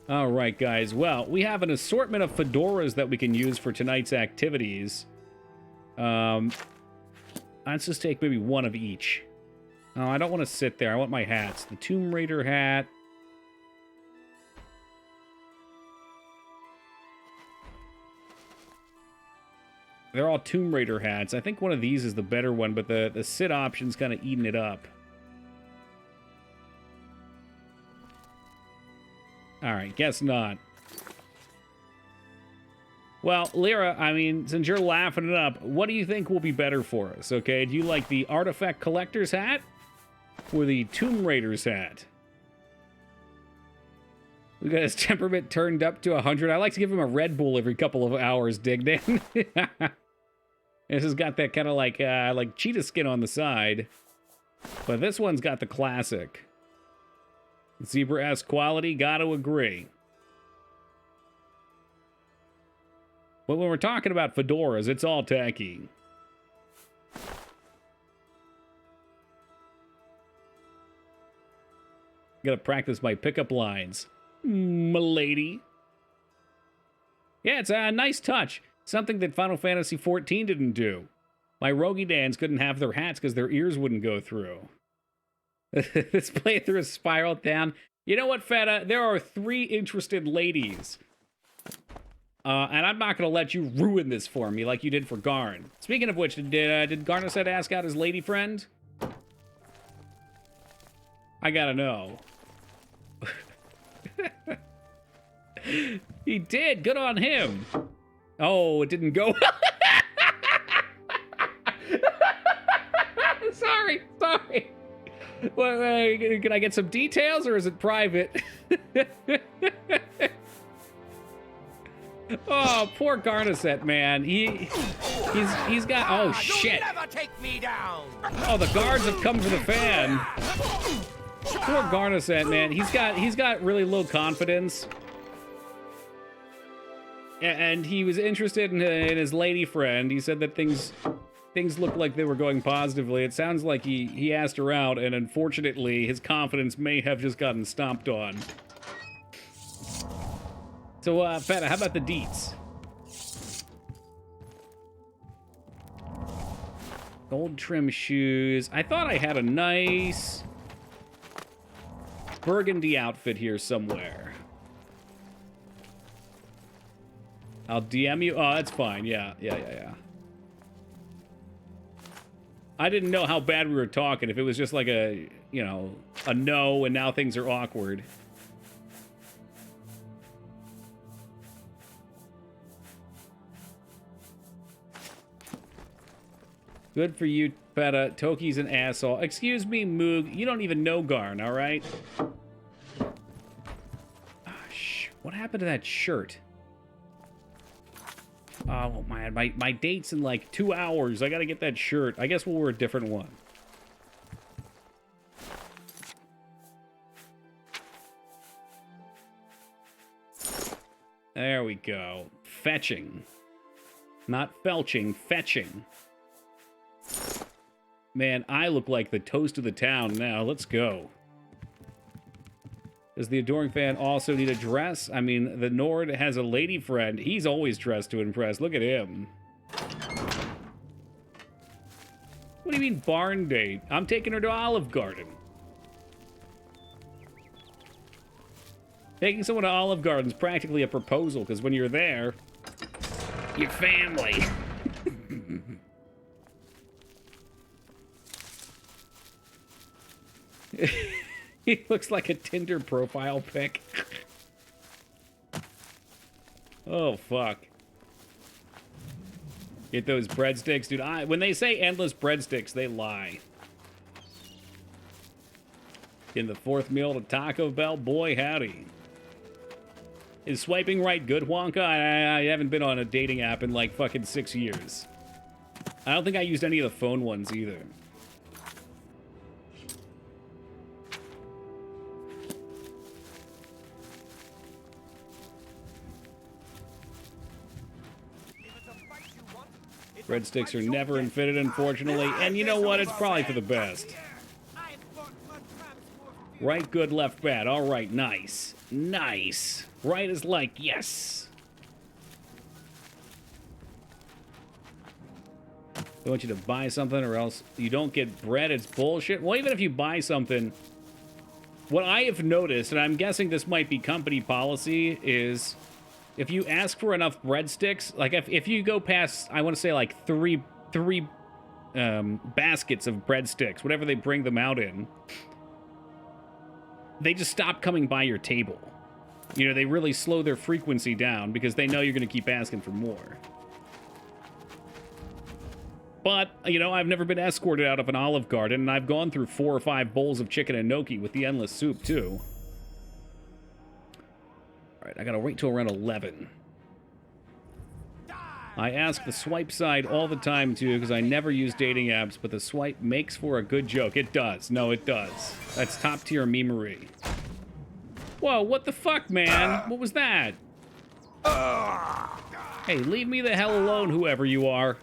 All right, guys. Well, we have an assortment of fedoras that we can use for tonight's activities. Let's just take maybe one of each. Oh, I don't want to sit there. I want my hats. The Tomb Raider hat. They're all Tomb Raider hats. I think one of these is the better one, but the sit option's kind of eating it up. All right, guess not. Well, Lyra, I mean, since you're laughing it up, what do you think will be better for us, okay? Do you like the Artifact Collector's hat or the Tomb Raider's hat? We got his temperament turned up to 100. I like to give him a Red Bull every couple of hours, Dignan. This has got that kind of like cheetah skin on the side. But this one's got the classic. Zebra-esque quality, gotta agree. But when we're talking about fedoras, it's all tacky. Gotta practice my pickup lines. M'lady. Yeah, it's a nice touch. Something that Final Fantasy XIV didn't do. My Rogi Dans couldn't have their hats because their ears wouldn't go through. This playthrough is spiraled down. You know what, Feta? There are 3 interested ladies. And I'm not going to let you ruin this for me like you did for Garn. Speaking of which, did Garnaset ask out his lady friend? I gotta know. He did. Good on him. Oh, it didn't go. Sorry. Well, can I get some details, or is it private? Oh, poor Garnaset, man. He's got. Oh shit! You'll never take me down. Oh, the guards have come for the fan. Poor Garnaset, man. He's got really low confidence, and he was interested in his lady friend. He said that things looked like they were going positively. It sounds like he asked her out, and unfortunately, his confidence may have just gotten stomped on. So, Feta, how about the deets? Gold trim shoes. I thought I had a nice burgundy outfit here somewhere. I'll DM you. Oh, that's fine. Yeah. I didn't know how bad we were talking. If it was just like a no, and now things are awkward. Good for you, Feta. Toki's an asshole. Excuse me, Moog. You don't even know Garn, all right? What happened happened to that shirt? Oh, man, my date's in like 2 hours. I gotta get that shirt. I guess we'll wear a different one. There we go. Fetching. Not felching, fetching. Man, I look like the toast of the town now. Let's go. Does the adoring fan also need a dress? I mean, the Nord has a lady friend. He's always dressed to impress. Look at him. What do you mean barn date? I'm taking her to Olive Garden. Taking someone to Olive Garden is practically a proposal, because when you're there, your family. He looks like a Tinder profile pic. Oh, fuck. Get those breadsticks, dude. When they say endless breadsticks, they lie. In the fourth meal to Taco Bell, boy howdy. Is swiping right good, Wonka? I haven't been on a dating app in like fucking 6 years. I don't think I used any of the phone ones either. Breadsticks are never infitted, unfortunately. And you know what? It's probably for the best. Right good, left bad. All right, nice. Nice. Right is like, yes. They want you to buy something or else you don't get bread. It's bullshit. Well, even if you buy something, what I have noticed, and I'm guessing this might be company policy, is if you ask for enough breadsticks, like if you go past, I want to say like three baskets of breadsticks, whatever they bring them out in, they just stop coming by your table. You know, they really slow their frequency down because they know you're going to keep asking for more. But, you know, I've never been escorted out of an Olive Garden, and I've gone through 4 or 5 bowls of chicken and gnocchi with the endless soup, too. All right, I got to wait till around 11. I ask the swipe side all the time, too, because I never use dating apps, but the swipe makes for a good joke. It does. No, it does. That's top-tier memery. Whoa, what the fuck, man? What was that? Hey, leave me the hell alone, whoever you are.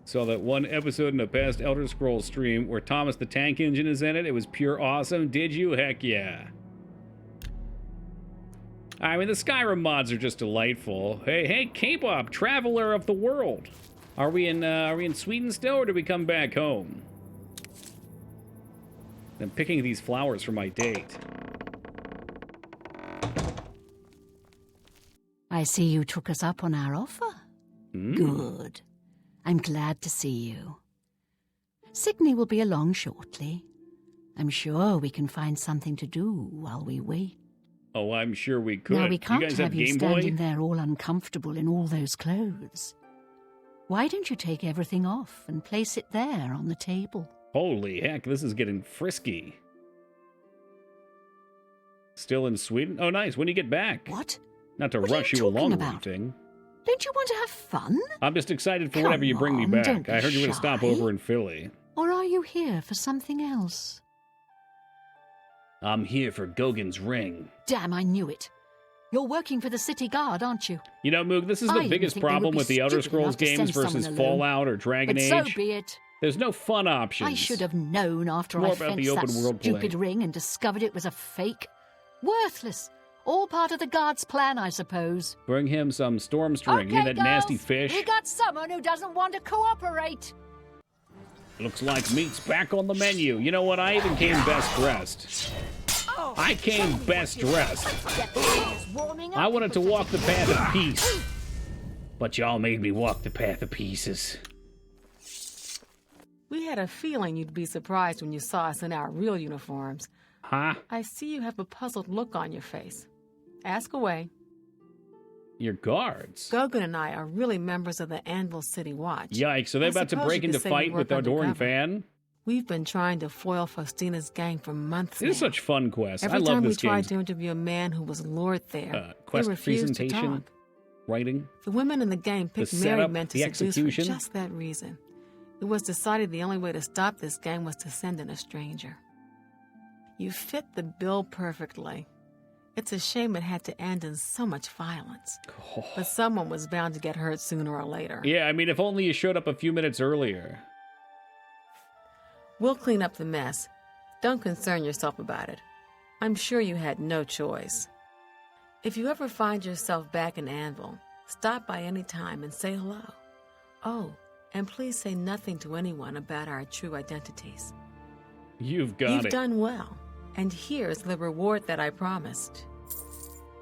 Saw that one episode in a past Elder Scrolls stream where Thomas the Tank Engine is in it. It was pure awesome. Did you? Heck yeah. I mean, the Skyrim mods are just delightful. Hey, K-pop, traveler of the world. Are we in Sweden still, or do we come back home? I'm picking these flowers for my date. I see you took us up on our offer. Good. I'm glad to see you. Sydney will be along shortly. I'm sure we can find something to do while we wait. Oh, I'm sure we could. Now, we can't you guys have you Game standing Boy? there all uncomfortable in all those clothes. Why don't you take everything off and place it there on the table? Holy heck, this is getting frisky. Still in Sweden? Oh, nice. When do you get back? What? Not to What are rush you you along or talking about? anything. Don't you want to have fun? I'm just excited for Come whenever you bring me on, back. don't be I heard you were going to stop shy. over in Philly. Or are you here for something else? I'm here for Gogan's ring. Damn, I knew it. You're working for the city guard, aren't you? You know, Moog, this is I the didn't biggest think they would problem be with the Elder stupid Scrolls enough to games send someone versus alone. Fallout or Dragon But Age. so be it. There's no fun options. I should have known after More I about the fenced that open world play. stupid ring and discovered it was a fake. Worthless. All part of the guard's plan, I suppose. Bring him some Stormstring. Okay, You that girls, nasty fish. we got someone who doesn't want to cooperate. Looks like meat's back on the menu. You know what? I even came best dressed. I came best dressed. I wanted to walk the path of peace. But y'all made me walk the path of pieces. We had a feeling you'd be surprised when you saw us in our real uniforms. Huh? I see you have a puzzled look on your face. Ask away. Your guards? Gogan and I are really members of the Anvil City Watch. Yikes, so they're I about to suppose break you could into say we fight with work our adoring undercover. fan? We've been trying to foil Faustina's gang for months now. This is such fun quests. Every I love time we this tried game. to interview a man who was lured there, they Quest refused to presentation, talk. writing. The women in the gang picked The married setup, men to the seduce for execution. just that reason. It was decided the only way to stop this gang was to send in a stranger. You fit the bill perfectly. It's a shame it had to end in so much violence. Oh. But someone was bound to get hurt sooner or later. Yeah, I mean, if only you showed up a few minutes earlier. We'll clean up the mess. Don't concern yourself about it. I'm sure you had no choice. If you ever find yourself back in Anvil, stop by any time and say hello. Oh, and please say nothing to anyone about our true identities. You've got You've it. done well, and here's the reward that I promised.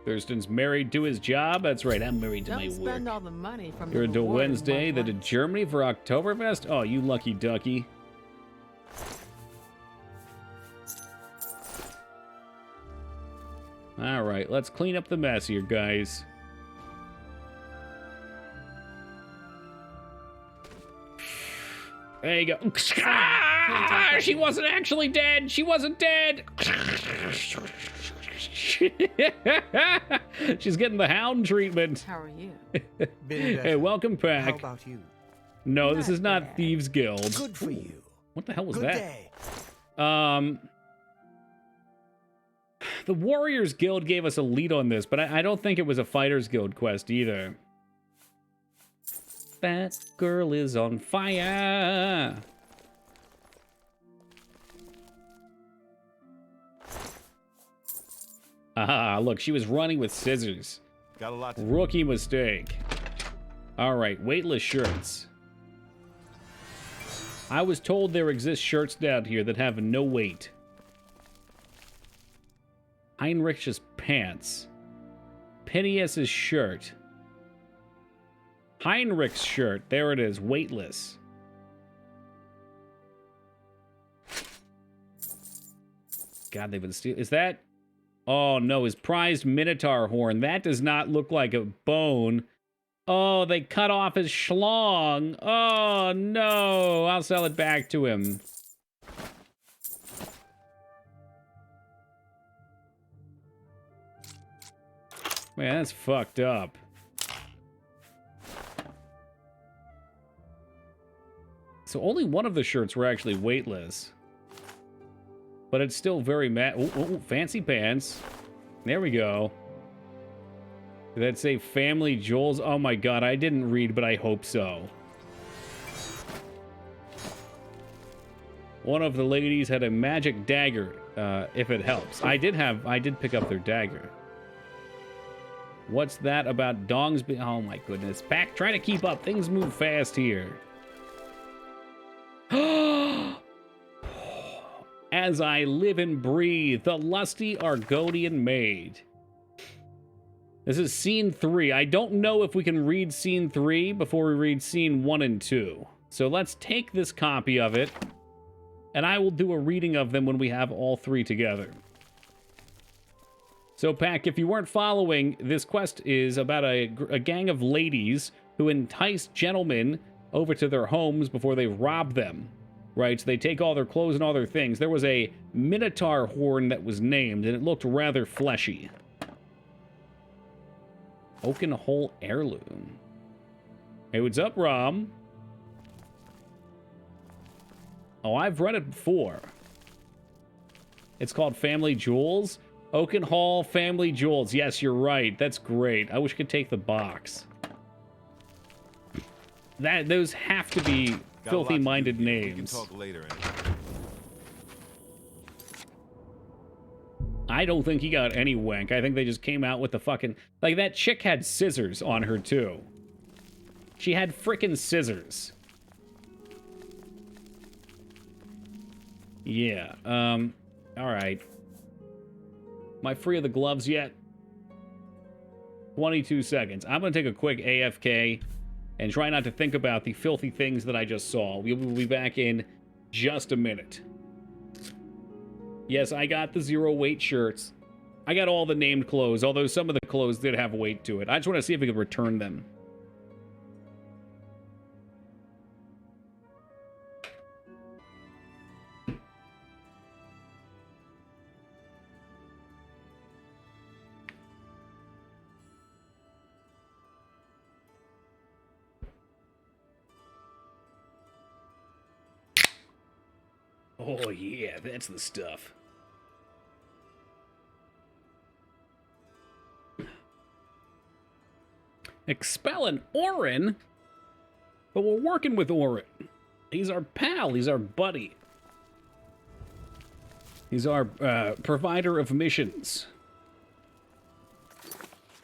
Thurston's married to his job. That's right, I'm married to Don't my spend work. all the money from You're the into reward in Wednesday, one then to lunch. Germany for Oktoberfest? Oh, you lucky ducky. All right, let's clean up the mess here, guys. There you go. Ah, she wasn't actually dead. She wasn't dead. She's getting the hound treatment. How are you? Hey, welcome back. How about you? No, this is not Thieves Guild. Good for you. What the hell was Good that? day. The Warriors Guild gave us a lead on this, but I don't think it was a Fighters Guild quest either. That girl is on fire. Ah, look, she was running with scissors. Got a lot to Rookie mistake. All right, weightless shirts. I was told there exist shirts down here that have no weight. Heinrich's pants. Phineas's shirt. Heinrich's shirt. There it is, weightless. God, they've been stealing. Is that? Oh no, his prized Minotaur horn. That does not look like a bone. Oh, they cut off his schlong. Oh no, I'll sell it back to him. Man, that's fucked up. So only one of the shirts were actually weightless. But it's still very fancy pants. There we go. Did that say Family Jewels? Oh my god, I didn't read, but I hope so. One of the ladies had a magic dagger, if it helps. I did pick up their dagger. What's that about dongs? Oh my goodness. Pack, try to keep up. Things move fast here. As I live and breathe, the lusty Argonian maid. This is scene 3. I don't know if we can read scene 3 before we read scene 1 and 2. So let's take this copy of it, and I will do a reading of them when we have all 3 together. So, Pack, if you weren't following, this quest is about a gang of ladies who entice gentlemen over to their homes before they rob them. Right, so they take all their clothes and all their things. There was a Minotaur horn that was named, and it looked rather fleshy. Oaken Hole Heirloom. Hey, what's up, Rom? Oh, I've read it before. It's called Family Jewels. Oaken Hall Family Jewels. Yes, you're right. That's great. I wish I could take the box. Those have to be filthy-minded names. We can talk later. I don't think he got any wank. I think they just came out with the fucking... Like, that chick had scissors on her, too. She had frickin' scissors. Yeah, alright. Am I free of the gloves yet? 22 seconds. I'm gonna take a quick AFK and try not to think about the filthy things that I just saw. We will be back in just a minute. Yes, I got the 0 weight shirts. I got all the named clothes, although some of the clothes did have weight to it. I just want to see if we can return them. Oh, yeah, that's the stuff. Expelling Orin? But we're working with Orin. He's our pal. He's our buddy. He's our provider of missions.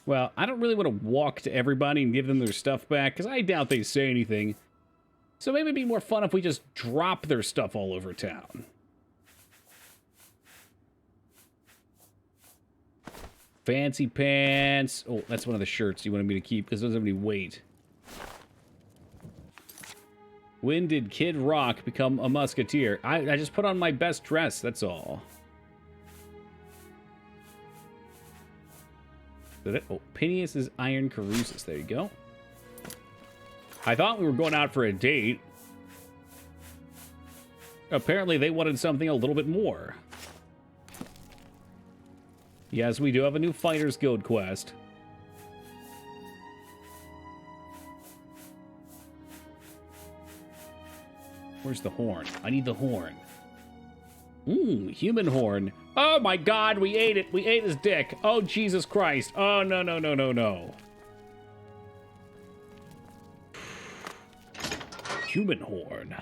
Well, I don't really want to walk to everybody and give them their stuff back, because I doubt they say anything. So maybe it'd be more fun if we just drop their stuff all over town. Fancy pants. Oh, that's one of the shirts you wanted me to keep, because it doesn't have any weight. When did Kid Rock become a musketeer? I just put on my best dress, that's all. Oh, Phineas's Iron Caruses. There you go. I thought we were going out for a date. Apparently, they wanted something a little bit more. Yes, we do have a new Fighters Guild quest. Where's the horn? I need the horn. Human horn. Oh my god, we ate it. We ate his dick. Oh, Jesus Christ. Oh, no, no, no, no, no. Human horn.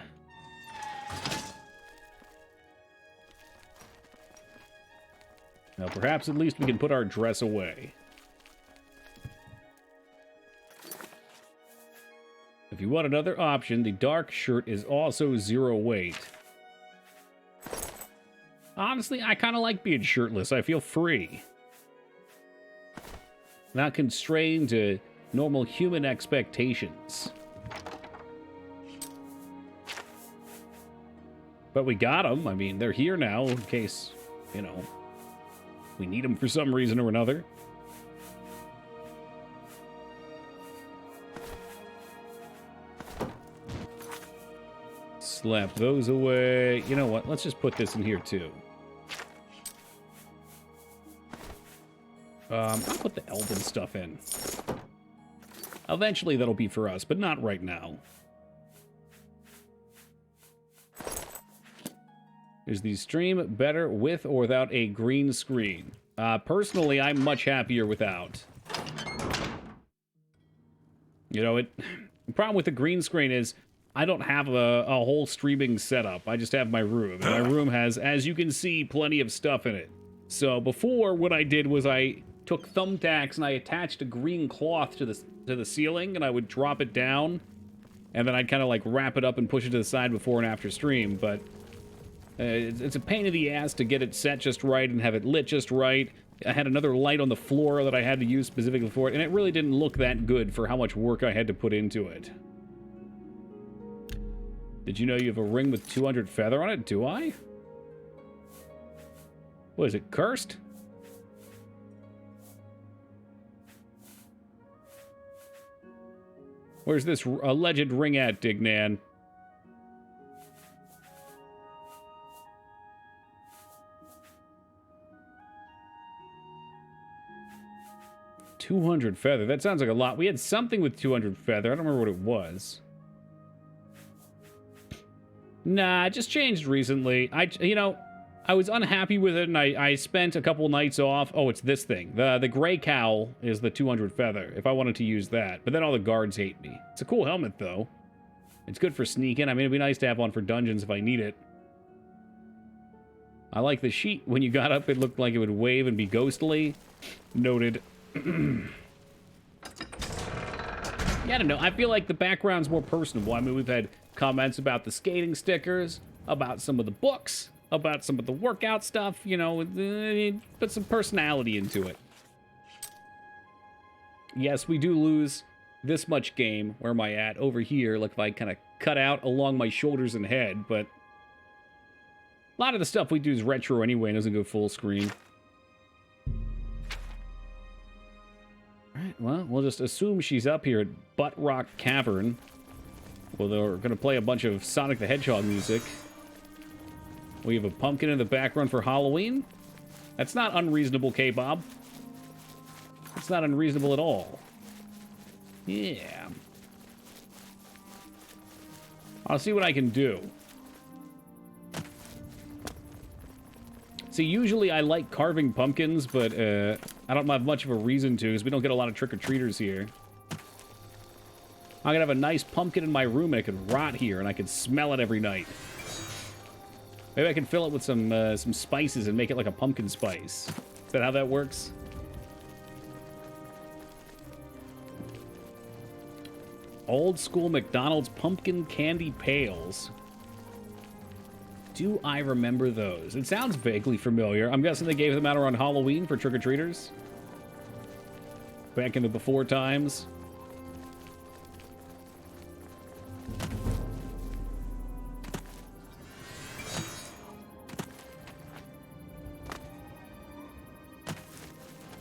Now, perhaps at least we can put our dress away. If you want another option, the dark shirt is also 0 weight. Honestly, I kind of like being shirtless. I feel free. Not constrained to normal human expectations. But we got them. I mean, they're here now in case, you know, we need them for some reason or another. Slap those away. You know what? Let's just put this in here, too. I'll put the elven stuff in. Eventually, that'll be for us, but not right now. Is the stream better with or without a green screen? Personally, I'm much happier without. You know, the problem with the green screen is I don't have a whole streaming setup. I just have my room. And my room has, as you can see, plenty of stuff in it. So before, what I did was I took thumbtacks and I attached a green cloth to the ceiling, and I would drop it down, and then I'd kind of like wrap it up and push it to the side before and after stream. But it's a pain in the ass to get it set just right and have it lit just right. I had another light on the floor that I had to use specifically for it, and it really didn't look that good for how much work I had to put into it. Did you know you have a ring with 200 feather on it? Do I? What is it, cursed? Where's this alleged ring at, Dignan? $200 feather. That sounds like a lot. We had something with 200 feather. I don't remember what it was. Nah, it just changed recently. I was unhappy with it, and I spent a couple nights off. Oh, it's this thing. The gray cowl is the 200 feather, if I wanted to use that. But then all the guards hate me. It's a cool helmet, though. It's good for sneaking. I mean, it'd be nice to have one for dungeons if I need it. I like the sheet. When you got up, it looked like it would wave and be ghostly. Noted. Yeah, I don't know. I feel like the background's more personable. I mean, we've had comments about the skating stickers, about some of the books, about some of the workout stuff, you know, put some personality into it. Yes, we do lose this much game. Where am I at? Over here, like if I kind of cut out along my shoulders and head, but a lot of the stuff we do is retro anyway and doesn't go full screen. Alright, well, we'll just assume she's up here at Butt Rock Cavern. Well, they're going to play a bunch of Sonic the Hedgehog music. We have a pumpkin in the background for Halloween. That's not unreasonable, K-Bob. It's not unreasonable at all. Yeah. I'll see what I can do. See, usually I like carving pumpkins, but I don't have much of a reason to, because we don't get a lot of trick-or-treaters here. I'm gonna have a nice pumpkin in my room, and it could rot here, and I could smell it every night. Maybe I can fill it with some spices and make it like a pumpkin spice. Is that how that works? Old school McDonald's pumpkin candy pails. Do I remember those? It sounds vaguely familiar. I'm guessing they gave them out around Halloween for trick-or-treaters. Back in the before times.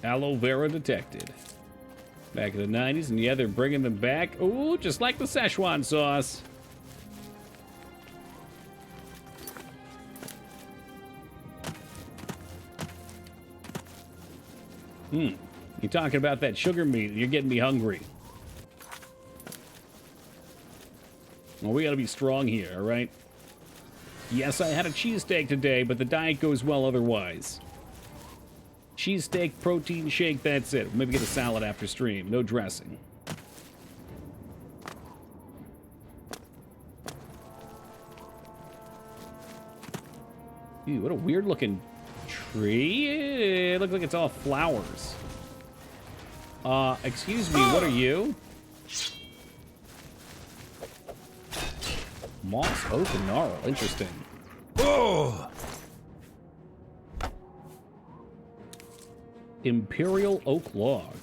Aloe vera detected. Back in the 90s, and yeah, they're bringing them back. Ooh, just like the Szechuan sauce. You're talking about that sugar meat. You're getting me hungry. Well, we gotta be strong here, all right? Yes, I had a cheesesteak today, but the diet goes well otherwise. Cheesesteak, protein shake, that's it. Maybe get a salad after stream. No dressing. Ew, what a weird looking tree. It looks like it's all flowers. Excuse me, what are you? Moss oak and gnarl. Interesting. Oh! Imperial oak log.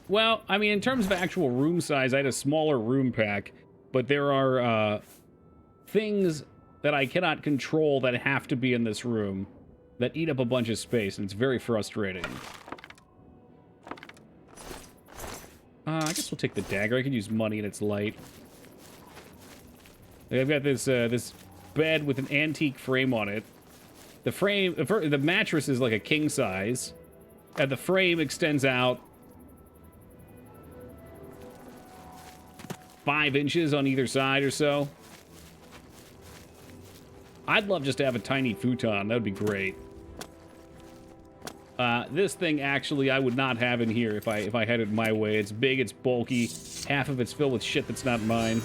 Well, I mean, in terms of actual room size, I had a smaller room pack, but there are things that I cannot control that have to be in this room that eat up a bunch of space, and it's very frustrating. I guess we'll take the dagger. I could use money and it's light. I've got this this bed with an antique frame on it. The frame, the mattress is like a king size, and the frame extends out 5 inches on either side or so. I'd love just to have a tiny futon. That would be great. This thing, actually, I would not have in here if I had it my way. It's big, it's bulky, half of it's filled with shit that's not mine.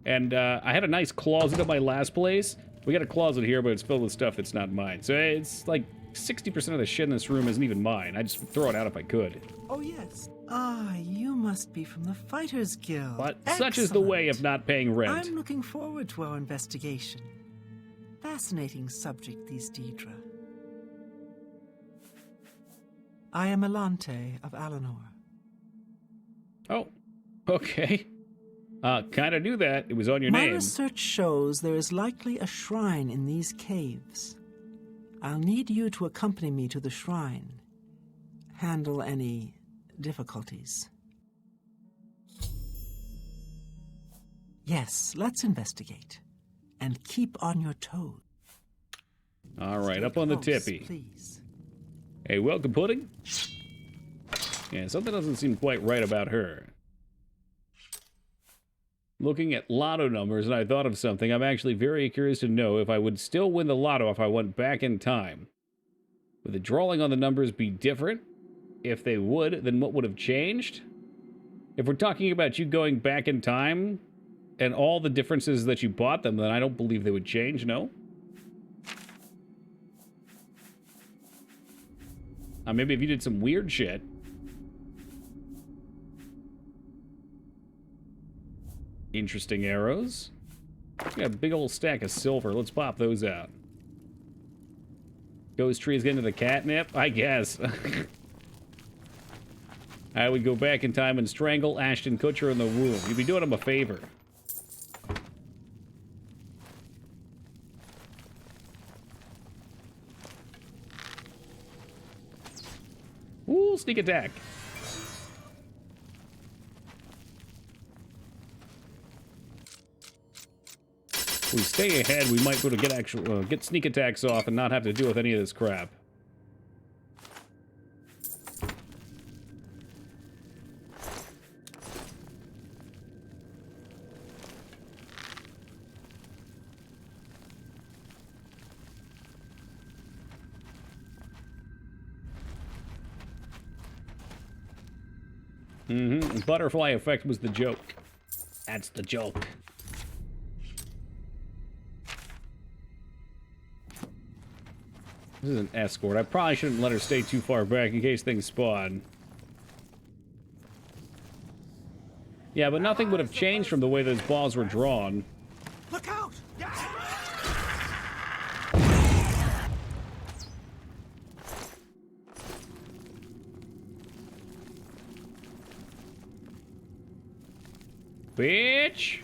And I had a nice closet at my last place. We got a closet here, but it's filled with stuff that's not mine. So it's like 60% of the shit in this room isn't even mine. I'd just throw it out if I could. Oh, yes. Ah, you must be from the Fighters Guild. But such is the way of not paying rent. I'm looking forward to our investigation. Fascinating subject, these Deidre. I am Elante of Alanor. Oh, okay. Kinda knew that. It was on your My name. research shows there is likely a shrine in these caves. I'll need you to accompany me to the shrine. Handle any difficulties. Yes, let's investigate. And keep on your toes. All right, up on the tippy. Please. Hey, welcome, Pudding. Yeah, something doesn't seem quite right about her. Looking at lotto numbers, and I thought of something. I'm actually very curious to know if I would still win the lotto if I went back in time. Would the drawing on the numbers be different? If they would, then what would have changed? If we're talking about you going back in time and all the differences that you bought them, then I don't believe they would change, no? Maybe if you did some weird shit. Interesting arrows. We got a big old stack of silver. Let's pop those out. Ghost trees getting to the catnip? I guess. I would go back in time and strangle Ashton Kutcher in the womb. You'd be doing him a favor. Ooh, sneak attack. If we stay ahead, we might be able to get sneak attacks off and not have to deal with any of this crap. Mm-hmm. Butterfly effect was the joke. That's the joke. This is an escort. I probably shouldn't let her stay too far back in case things spawn. Yeah, but nothing would have changed from the way those balls were drawn. Look out! Bitch!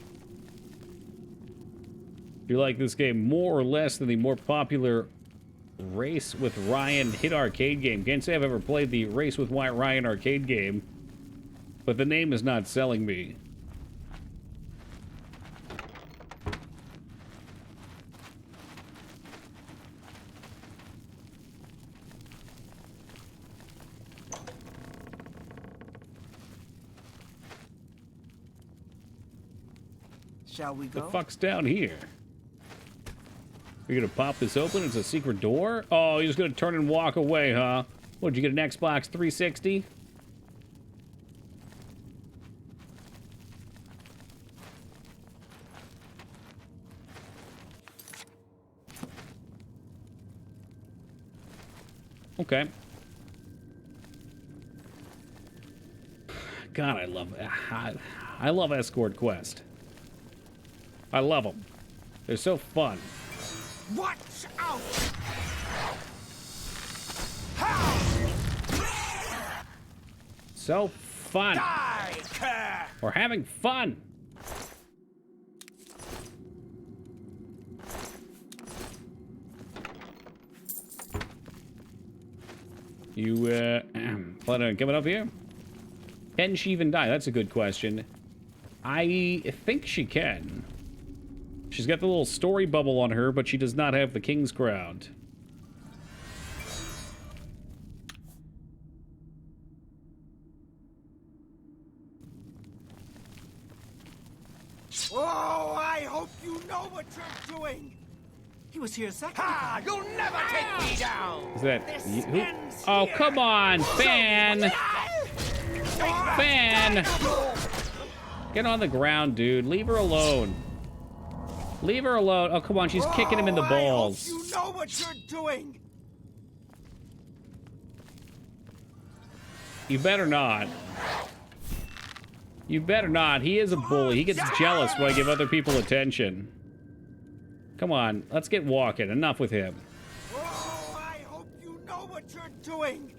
If you like this game more or less than the more popular Race with Ryan hit arcade game. Can't say I've ever played the Race with Ryan arcade game, but the name is not selling me. Shall we go? The fuck's down here? You're gonna pop this open? It's a secret door? Oh, you're just gonna turn and walk away, huh? What'd you get, an Xbox 360? Okay. God, I love Escort Quest. I love them. They're so fun. Watch out! So fun. We're having fun. You, plan on coming up here? Can she even die? That's a good question. I think she can. She's got the little story bubble on her, but she does not have the King's Crown. Oh, I hope you know what you're doing! He was here a second ago. Ah, you'll never take me down! Is that you? Who? Oh, come on, Fan! Fan! Get on the ground, dude. Leave her alone. Leave her alone. Oh, come on. She's kicking him in the balls. I hope you know what you're doing. You better not. You better not. He is a bully. He gets jealous when I give other people attention. Come on. Let's get walking. Enough with him. Oh, I hope you know what you're doing.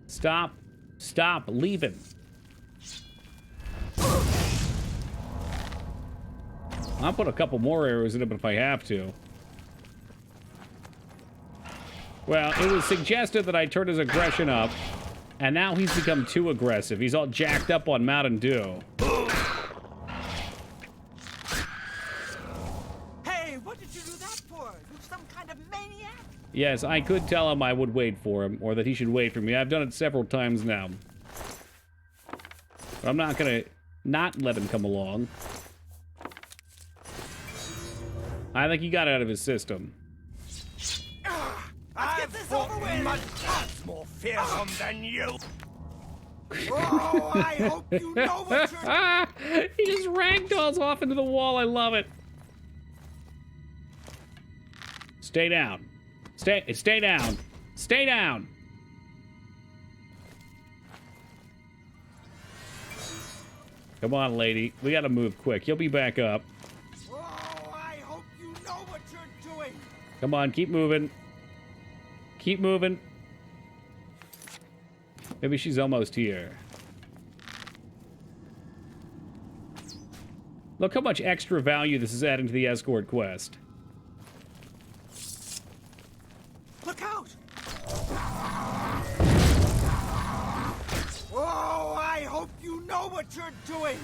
Stop. Stop. Leave him. I'll put a couple more arrows in him if I have to. Well, it was suggested that I turn his aggression up, and now he's become too aggressive. He's all jacked up on Mountain Dew. Hey, what did you do that for? You some kind of maniac? Yes, I could tell him I would wait for him, or that he should wait for me. I've done it several times now. But I'm not gonna not let him come along. I think he got out of his system. Let's get this over with! Much more fearsome than you! Oh, I hope you know what you're... He just ragdolls off into the wall. I love it. Stay down. Stay down. Stay down. Come on, lady. We gotta move quick. You'll be back up. Come on, keep moving. Keep moving. Maybe she's almost here. Look how much extra value this is adding to the escort quest. Look out! Oh, I hope you know what you're doing.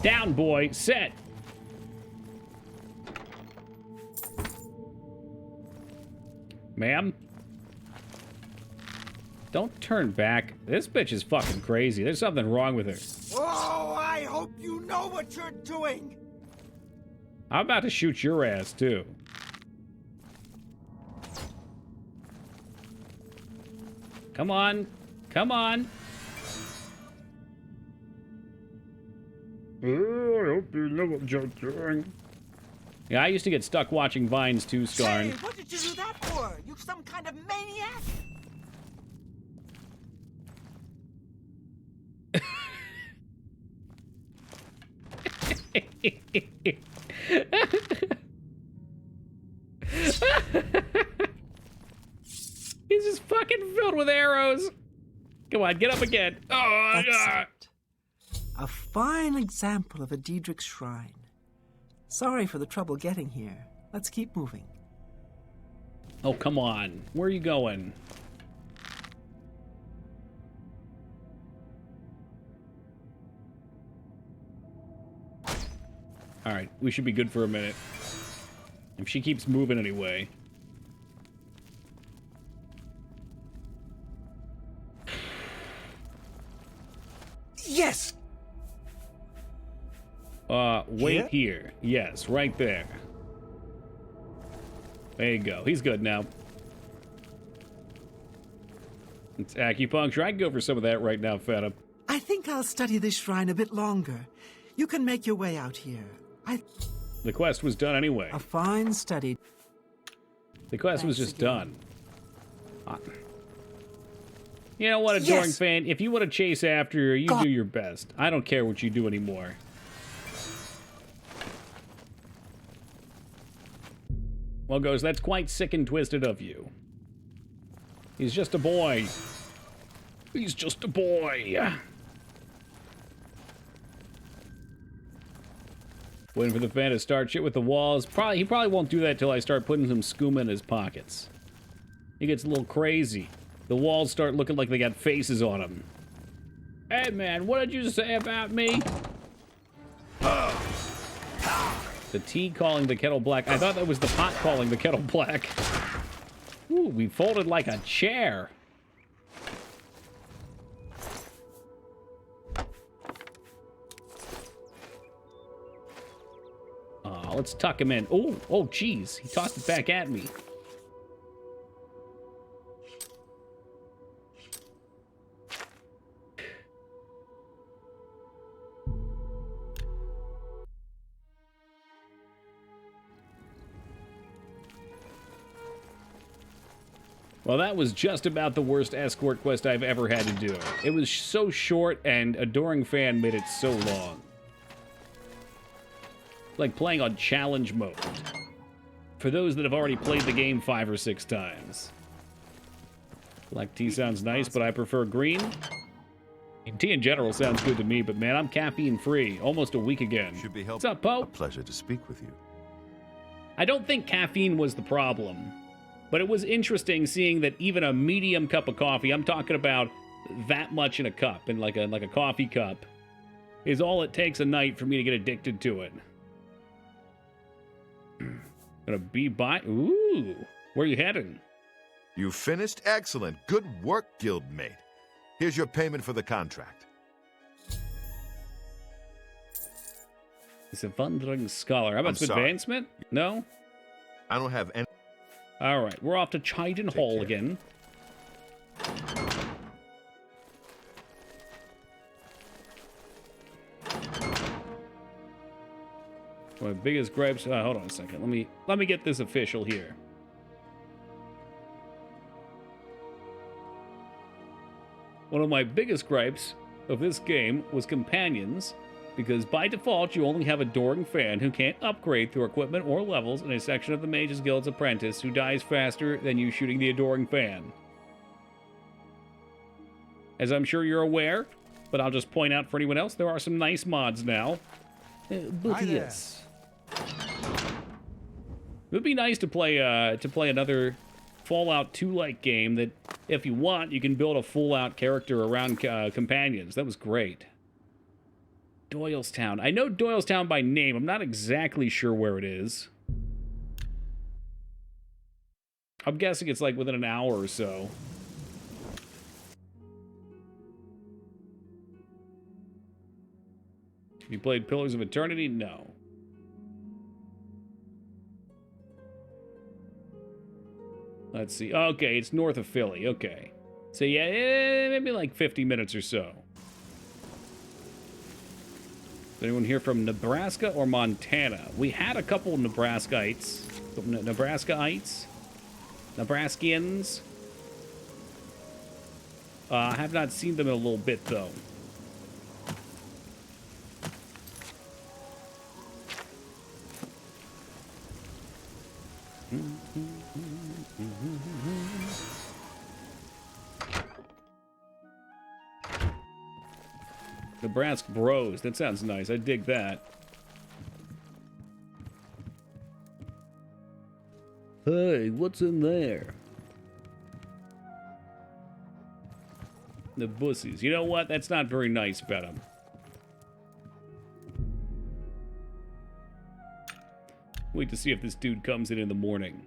Down, boy. Set. Ma'am? Don't turn back. This bitch is fucking crazy. There's something wrong with her. Oh, I hope you know what you're doing. I'm about to shoot your ass, too. Come on. Come on. Oh, I hope you know what you're doing. Yeah, I used to get stuck watching Vines too, Scarn. Hey, what did you do that for? You some kind of maniac? He's just fucking filled with arrows. Come on, get up again. Oh, Excellent. A fine example of a Daedric shrine. Sorry for the trouble getting here. Let's keep moving. Oh, come on. Where are you going? All right, we should be good for a minute. If she keeps moving anyway. Yes! Wait here. Yes, right there. There you go. He's good now. It's acupuncture. I can go for some of that right now, Phantom. I think I'll study this shrine a bit longer. You can make your way out here. The quest was done anyway. A fine study. The quest was just done. You know what, Adoring Fan? If you want to chase after her, you do your best. I don't care what you do anymore. Well, Ghost, that's quite sick and twisted of you. He's just a boy. He's just a boy. Waiting for the fan to start shit with the walls. He probably won't do that till I start putting some skooma in his pockets. He gets a little crazy. The walls start looking like they got faces on them. Hey, man, what did you say about me? The tea calling the kettle black. I thought that was the pot calling the kettle black. Ooh, we folded like a chair. Oh, let's tuck him in. Oh, geez. He tossed it back at me. Well, that was just about the worst escort quest I've ever had to do. It was so short, and Adoring Fan made it so long. Like playing on challenge mode. For those that have already played the game 5 or 6 times. Black tea sounds nice, but I prefer green. Tea in general sounds good to me, but man, I'm caffeine-free. Almost a week again. Should be What's up, Poe? A pleasure to speak with you. I don't think caffeine was the problem. But it was interesting seeing that even a medium cup of coffee, I'm talking about that much in a cup, in like a coffee cup, is all it takes a night for me to get addicted to it. Gonna be by. Ooh, where are you heading? You finished? Excellent. Good work, guildmate. Here's your payment for the contract. He's a wandering scholar. How about some advancement? No? I don't have any. All right, we're off to Chiden Hall again. My biggest gripes. Hold on a second. Let me get this official here. One of my biggest gripes of this game was companions, because by default you only have a Adoring Fan who can't upgrade through equipment or levels in a section of the Mage's Guild's apprentice who dies faster than you shooting the Adoring Fan. As I'm sure you're aware, but I'll just point out for anyone else, there are some nice mods now. But yes. It would be nice to play another Fallout 2-like game that, if you want, you can build a full-out character around companions. That was great. Doylestown. I know Doylestown by name. I'm not exactly sure where it is. I'm guessing it's like within an hour or so. Have you played Pillars of Eternity? No. Let's see. Okay, it's north of Philly. Okay. So yeah, maybe like 50 minutes or so. Is anyone here from Nebraska or Montana? We had a couple Nebraskaites. Nebraskians. I have not seen them in a little bit, though. Nebraska Bros. That sounds nice. I dig that. Hey, what's in there? The bussies. You know what? That's not very nice about them. Wait to see if this dude comes in the morning.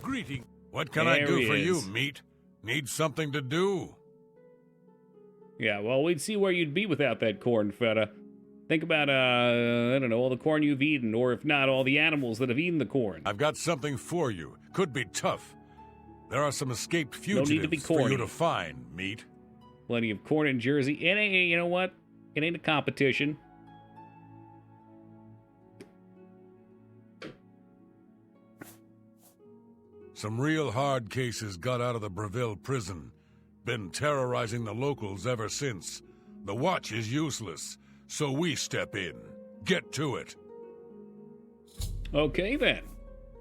Greeting. What can I do for you, meat? Need something to do? Yeah, well, we'd see where you'd be without that corn, feta. Think about, I don't know, all the corn you've eaten, or if not, all the animals that have eaten the corn. I've got something for you. Could be tough. There are some escaped fugitives no need to be corny. for you to find, meat. Plenty of corn in Jersey. It ain't, you know what? It ain't a competition. Some real hard cases got out of the Breville prison. Been terrorizing the locals ever since. The watch is useless, so we step in. Get to it. Okay, then.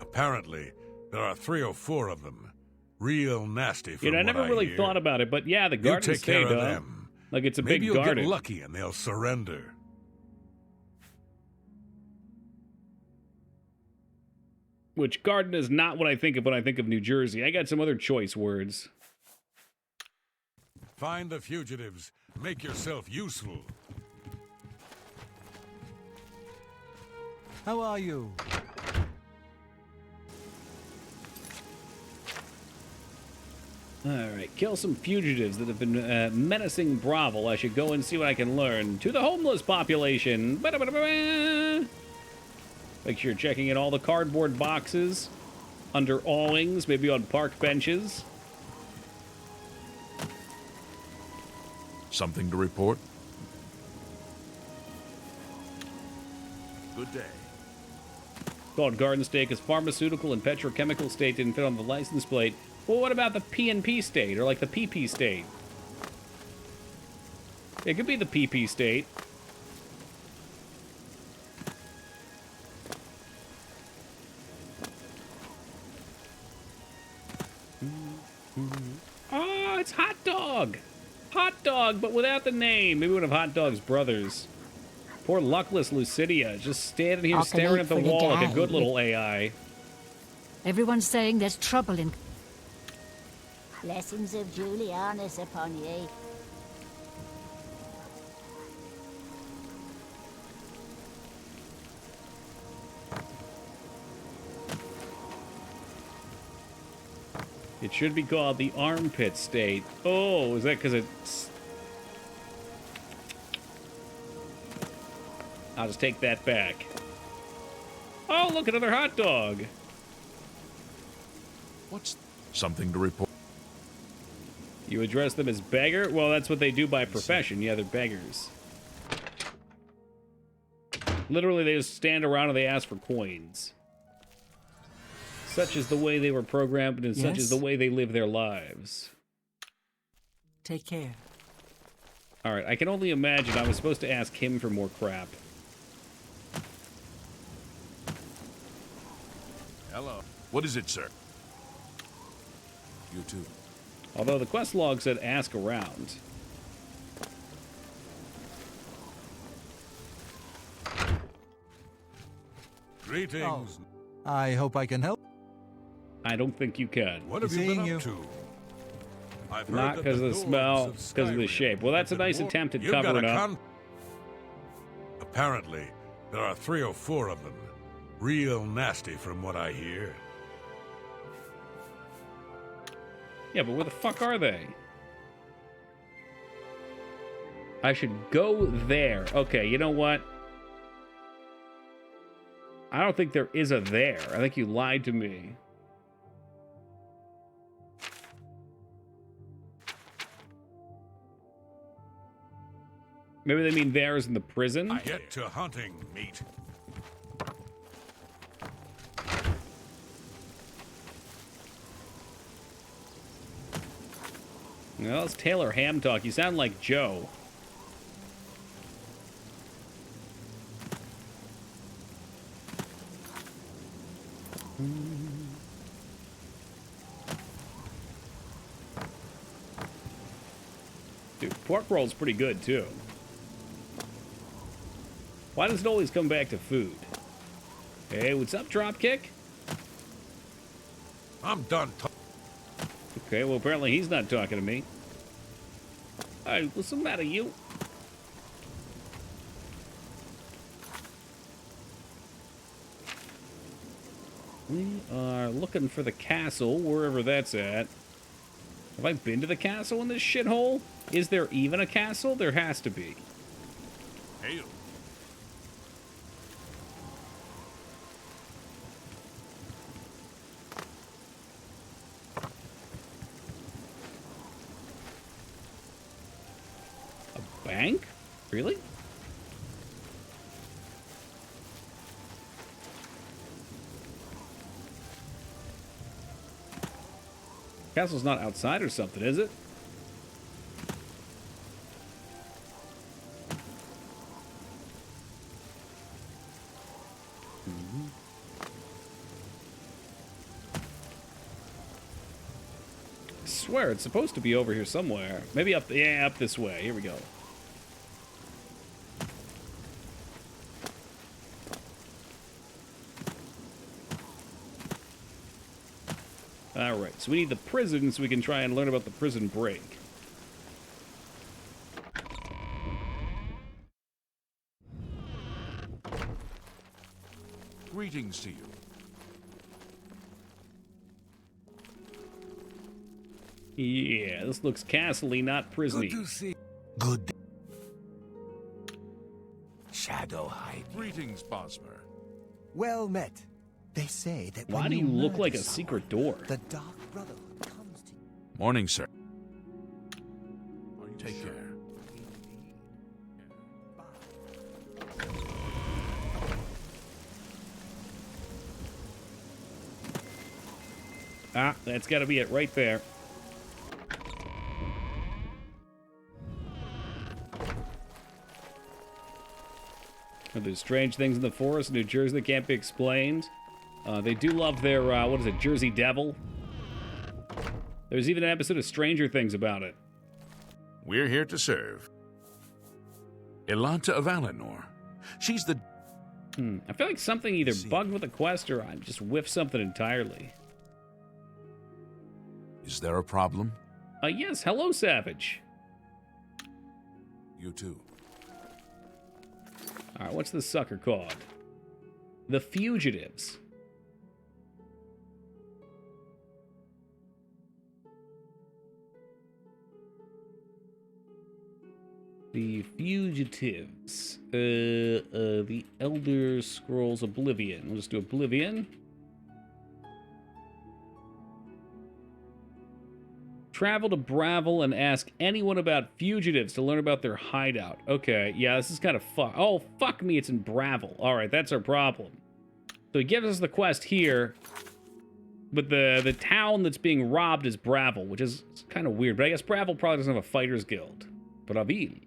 Apparently, there are 3 or 4 of them. Real nasty from I never really hear. thought about it, but yeah, the garden take state, care of them. Like it's a Maybe big you'll garden. get lucky and they'll surrender. Which garden is not what I think of when I think of New Jersey. I got some other choice words. Find the fugitives. Make yourself useful. How are you? Alright, kill some fugitives that have been menacing Bravo. I should go and see what I can learn. To the homeless population. Ba-da-ba-da-ba-ba. Make sure you're checking in all the cardboard boxes. Under awnings, maybe on park benches. Something to report? Good day. Called Garden State because pharmaceutical and petrochemical state didn't fit on the license plate. Well, what about the P&P state, or like the PP state? It could be the PP state. Oh, it's Hot Dog! Hot Dog, but without the name. Maybe one of Hot Dog's brothers. Poor luckless Lucidia, just standing here staring at the wall like a good little AI. Everyone's saying there's trouble in... Blessings of Julianus upon ye. It should be called the Armpit State. Oh, is that because it's... I'll just take that back. Oh, look, another hot dog. What's something to report? You address them as beggar? Well, that's what they do by profession. Yeah, they're beggars. Literally, they just stand around and they ask for coins. Such is the way they were programmed, and such is the way they live their lives. Take care. All right, I can only imagine I was supposed to ask him for more crap. Hello. What is it, sir? You too. Although the quest log said ask around. Greetings. Oh, I hope I can help. I don't think you can. What have you been up to? I've heard Not that because of the smell, dwarves because of the shape. Well, that's a nice attempt at covering up. Apparently, there are 3 or 4 of them. Real nasty from what I hear. Yeah, but where the fuck are they? I should go there. Okay, you know what? I don't think there is a there. I think you lied to me. Maybe they mean theirs in the prison? Get to hunting, meat. Well, it's Taylor Ham talk. You sound like Joe. Dude, pork roll's pretty good, too. Why does it always come back to food? Hey, what's up, Dropkick? I'm done. Okay, well, apparently he's not talking to me. Hey, what's the matter, you? We are looking for the castle, wherever that's at. Have I been to the castle in this shithole? Is there even a castle? There has to be. Hail. Bank? Really? Castle's not outside or something, is it? I swear it's supposed to be over here somewhere. Maybe up, yeah, up this way. Here we go. Alright, so we need the prison so we can try and learn about the prison break. Greetings to you. Yeah, this looks castle-y, not prison-y. Good to see. Good. Shadow hide. Greetings, Bosmer. Well met. They say that Why when do you look murder like a someone, secret door? The Dark Brotherhood comes to you. Morning, sir. Take care. Ah, that's got to be it right there. Are there strange things in the forest in New Jersey that can't be explained? They do love their, what is it, Jersey Devil? There's even an episode of Stranger Things about it. We're here to serve. Elanta of Alinor. She's the... I feel like something either bugged with the quest or I just whiffed something entirely. Is there a problem? Yes, hello, Savage. You too. Alright, what's this sucker called? The Fugitives. The Fugitives. The Elder Scrolls Oblivion. We'll just do Oblivion. Travel to Bravel and ask anyone about fugitives to learn about their hideout. Okay, yeah, this is kind of Oh, fuck me, it's in Bravel. Alright, that's our problem. So he gives us the quest here, but the town that's being robbed is Bravel, which is kind of weird, but I guess Bravel probably doesn't have a fighters guild. Bravil.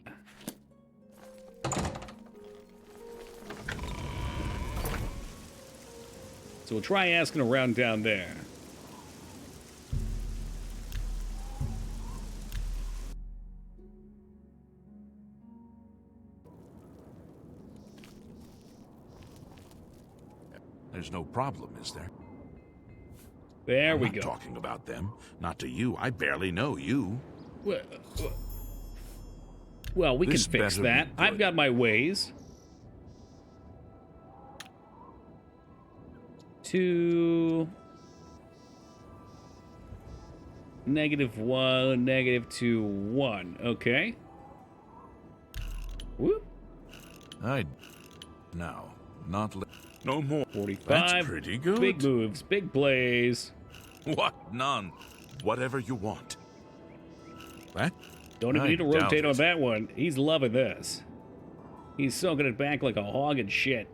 So we'll try asking around down there. There's no problem, is there? There I'm we not go. Talking about them, not to you. I barely know you. Well, we can This fix better that. be I've good. got my ways. -2, -1, -2, 1. Okay. Whoop. Now, not... No more. 45. That's pretty good. Big moves, big plays. What? None. Whatever you want. That? Don't even I need to doubt rotate it. on that one. He's loving this. He's soaking it back like a hog and shit.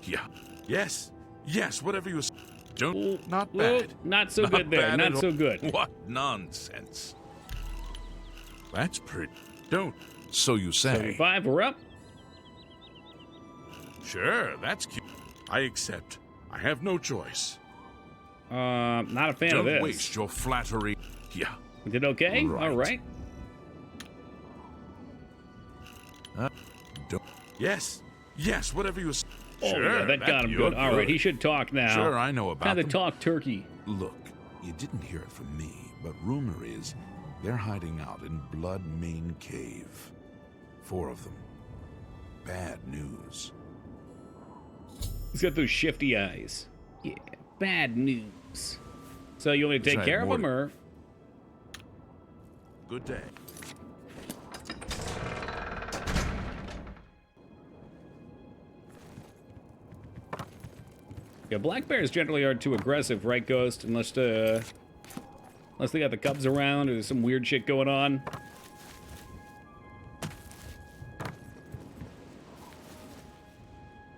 Yeah. Yes. Yes, whatever you say. Don't. Ooh, Not ooh, bad. not so good there. bad Not at so all. good. What nonsense. That's pretty. Don't. So you say. 75, we're up. Sure, that's cute. I accept. I have no choice. Not a fan of Don't this. waste your flattery. Yeah. Did okay? Right. All right. Don't. Yes. Yes, whatever you say. Oh, sure, yeah, that got him good. All right, he should talk now. Sure, I know about Time to them. talk turkey. Look, you didn't hear it from me, but rumor is they're hiding out in Blood Main Cave. 4 of them. Bad news. He's got those shifty eyes. Yeah, bad news. So you want me to take Right, care of him, Morty. or? Good day. Yeah, black bears generally aren't too aggressive, right, Ghost? Unless they got the cubs around or there's some weird shit going on.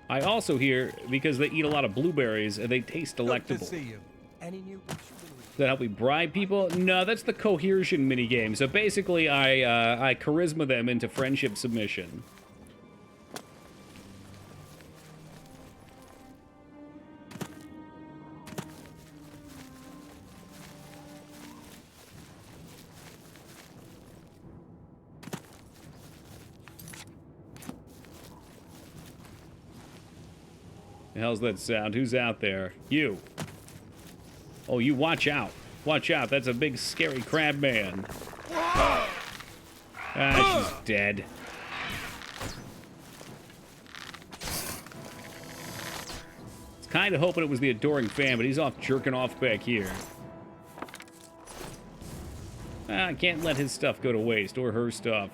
I also hear, because they eat a lot of blueberries, they taste delectable. Good to see you. Any new Does that help me bribe people? No, that's the coercion minigame. So basically, I charisma them into friendship submission. The hell's that sound? Who's out there? You. Oh, you watch out. Watch out. That's a big, scary crab man. Ah, she's dead. I was kind of hoping it was the adoring fan, but he's off jerking off back here. I can't let his stuff go to waste, or her stuff.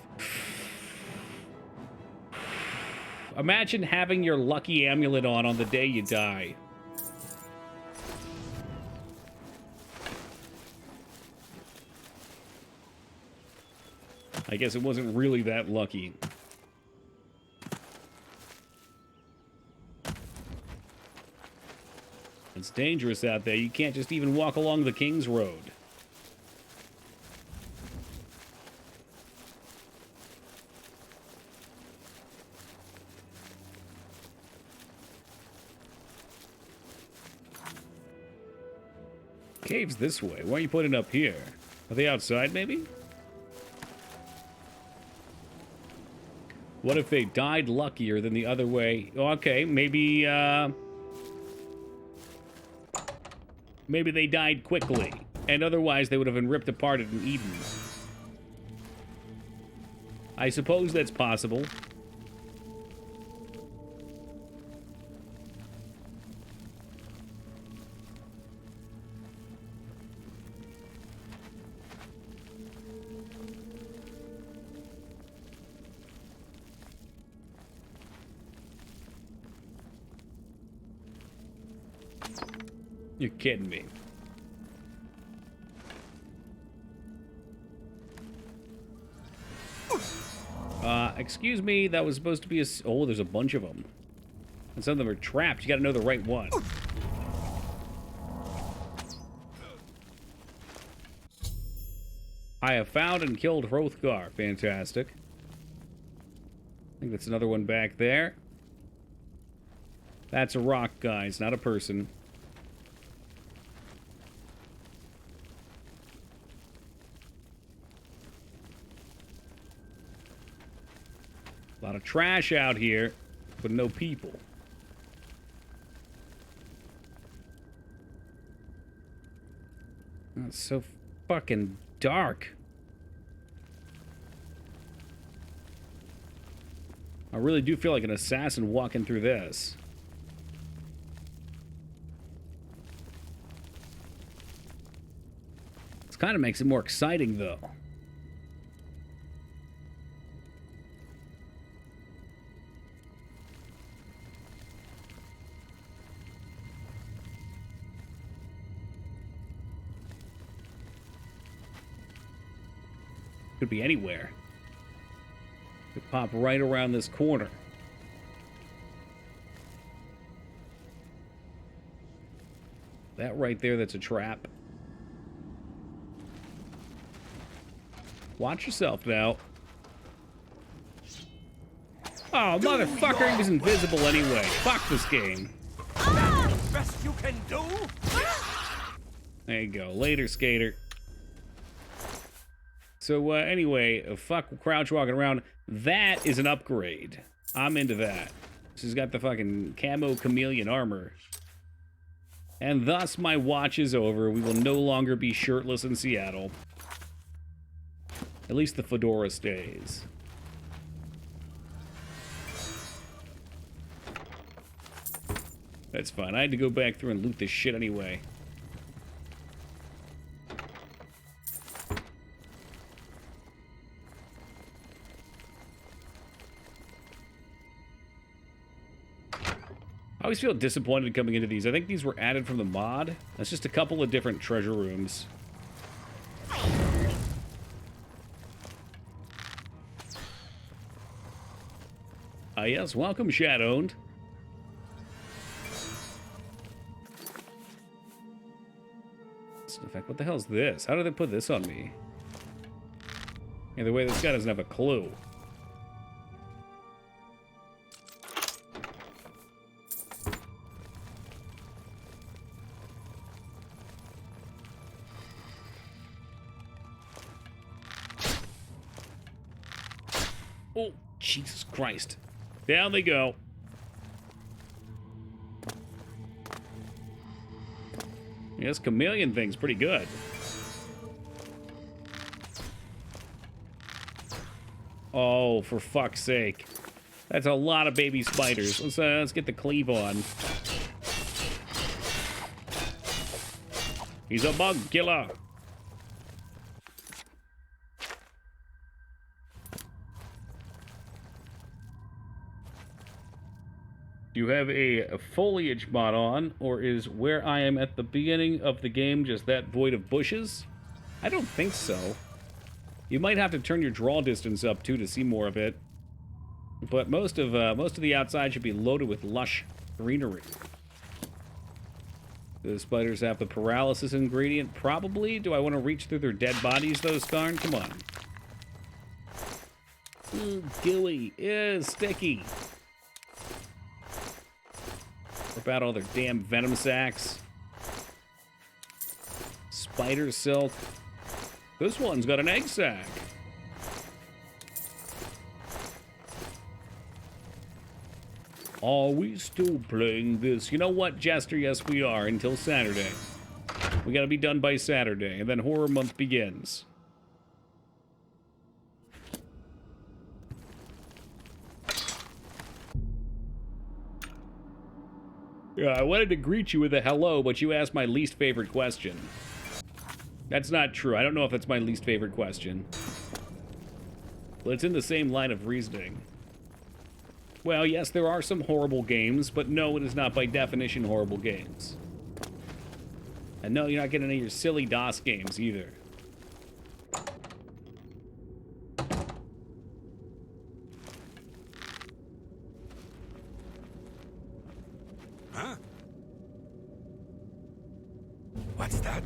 Imagine having your lucky amulet on the day you die. I guess it wasn't really that lucky. It's dangerous out there. You can't just even walk along the King's Road. Caves this way. Why are you putting it up here? Are they outside, maybe? What if they died luckier than the other way? Okay, maybe, maybe they died quickly, and otherwise they would have been ripped apart and eaten. I suppose that's possible. You're kidding me. Excuse me, that was supposed to be a... Oh, there's a bunch of them. And some of them are trapped. You gotta know the right one. I have found and killed Hrothgar. Fantastic. I think that's another one back there. That's a rock, guys, not a person. A lot of trash out here, but no people. Oh, it's so fucking dark. I really do feel like an assassin walking through this. This kind of makes it more exciting, though. Could be anywhere. Could pop right around this corner. That right there, that's a trap. Watch yourself now. Oh, motherfucker, he was invisible anyway. Fuck this game. Best you can do? There you go. Later, skater. So, anyway, fuck crouch walking around. That is an upgrade. I'm into that. She's got the fucking camo chameleon armor. And thus, my watch is over. We will no longer be shirtless in Seattle. At least the fedora stays. That's fine. I had to go back through and loot this shit anyway. I always feel disappointed coming into these. I think these were added from the mod. That's just a couple of different treasure rooms. Ah, yes, welcome, Shadowed. In fact, what the hell is this? How did they put this on me? Either way, this guy doesn't have a clue. Oh, Jesus Christ. Down they go. Yeah, this chameleon thing's pretty good. Oh, for fuck's sake. That's a lot of baby spiders. Let's get the cleave on. He's a bug killer. Do you have a foliage mod on, or is where I am at the beginning of the game just that void of bushes? I don't think so. You might have to turn your draw distance up too to see more of it. But most of the outside should be loaded with lush greenery. Do the spiders have the paralysis ingredient? Probably. Do I want to reach through their dead bodies though, Skarn? Come on. Ooh, gooey. Ew, sticky. Rip out all their damn venom sacs. Spider silk. This one's got an egg sac. Are we still playing this? You know what, Jester? Yes, we are, until Saturday. We gotta be done by Saturday, and then Horror Month begins. Yeah, I wanted to greet you with a hello, but you asked my least favorite question. That's not true. I don't know if that's my least favorite question. Well, it's in the same line of reasoning. Well, yes, there are some horrible games, but no, it is not by definition horrible games. And no, you're not getting any of your silly DOS games either. Huh? What's that?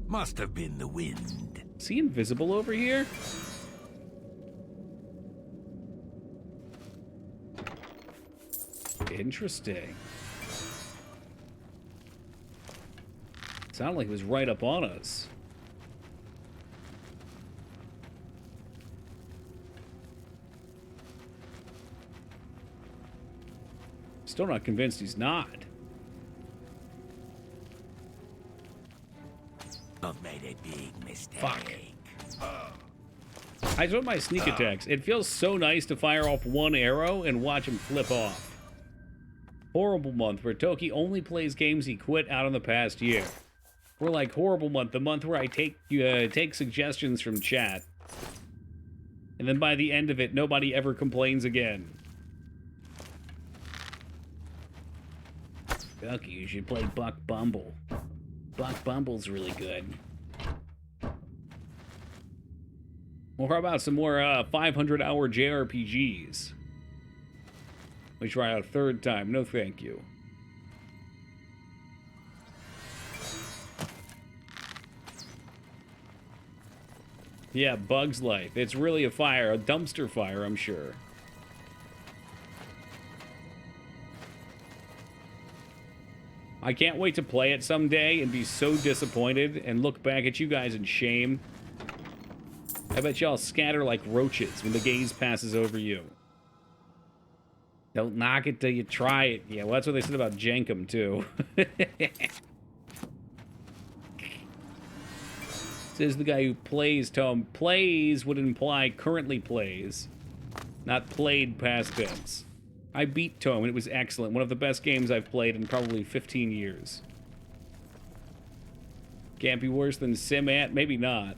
Must have been the wind. Is he invisible over here? Interesting. Sounded like he was right up on us. Still not convinced he's not. I've made a big mistake. Fuck. I told my sneak attacks. It feels so nice to fire off one arrow and watch him flip off. Horrible Month, where Toki only plays games he quit out in the past year. We're like Horrible Month, the month where I take suggestions from chat. And then by the end of it, nobody ever complains again. Toki, you should play Buck Bumble. Buck Bumble's really good. Or how about some more 500-hour JRPGs? Let me try out a third time. No, thank you. Yeah, Bug's Life. It's really a fire, a dumpster fire, I'm sure. I can't wait to play it someday and be so disappointed and look back at you guys in shame. I bet y'all scatter like roaches when the gaze passes over you. Don't knock it till you try it. Yeah, well, that's what they said about Jankum, too. Says the guy who plays, Tome. Plays would imply currently plays, not played past tense. I beat Tome, and it was excellent. One of the best games I've played in probably 15 years. Can't be worse than Sim Ant? Maybe not.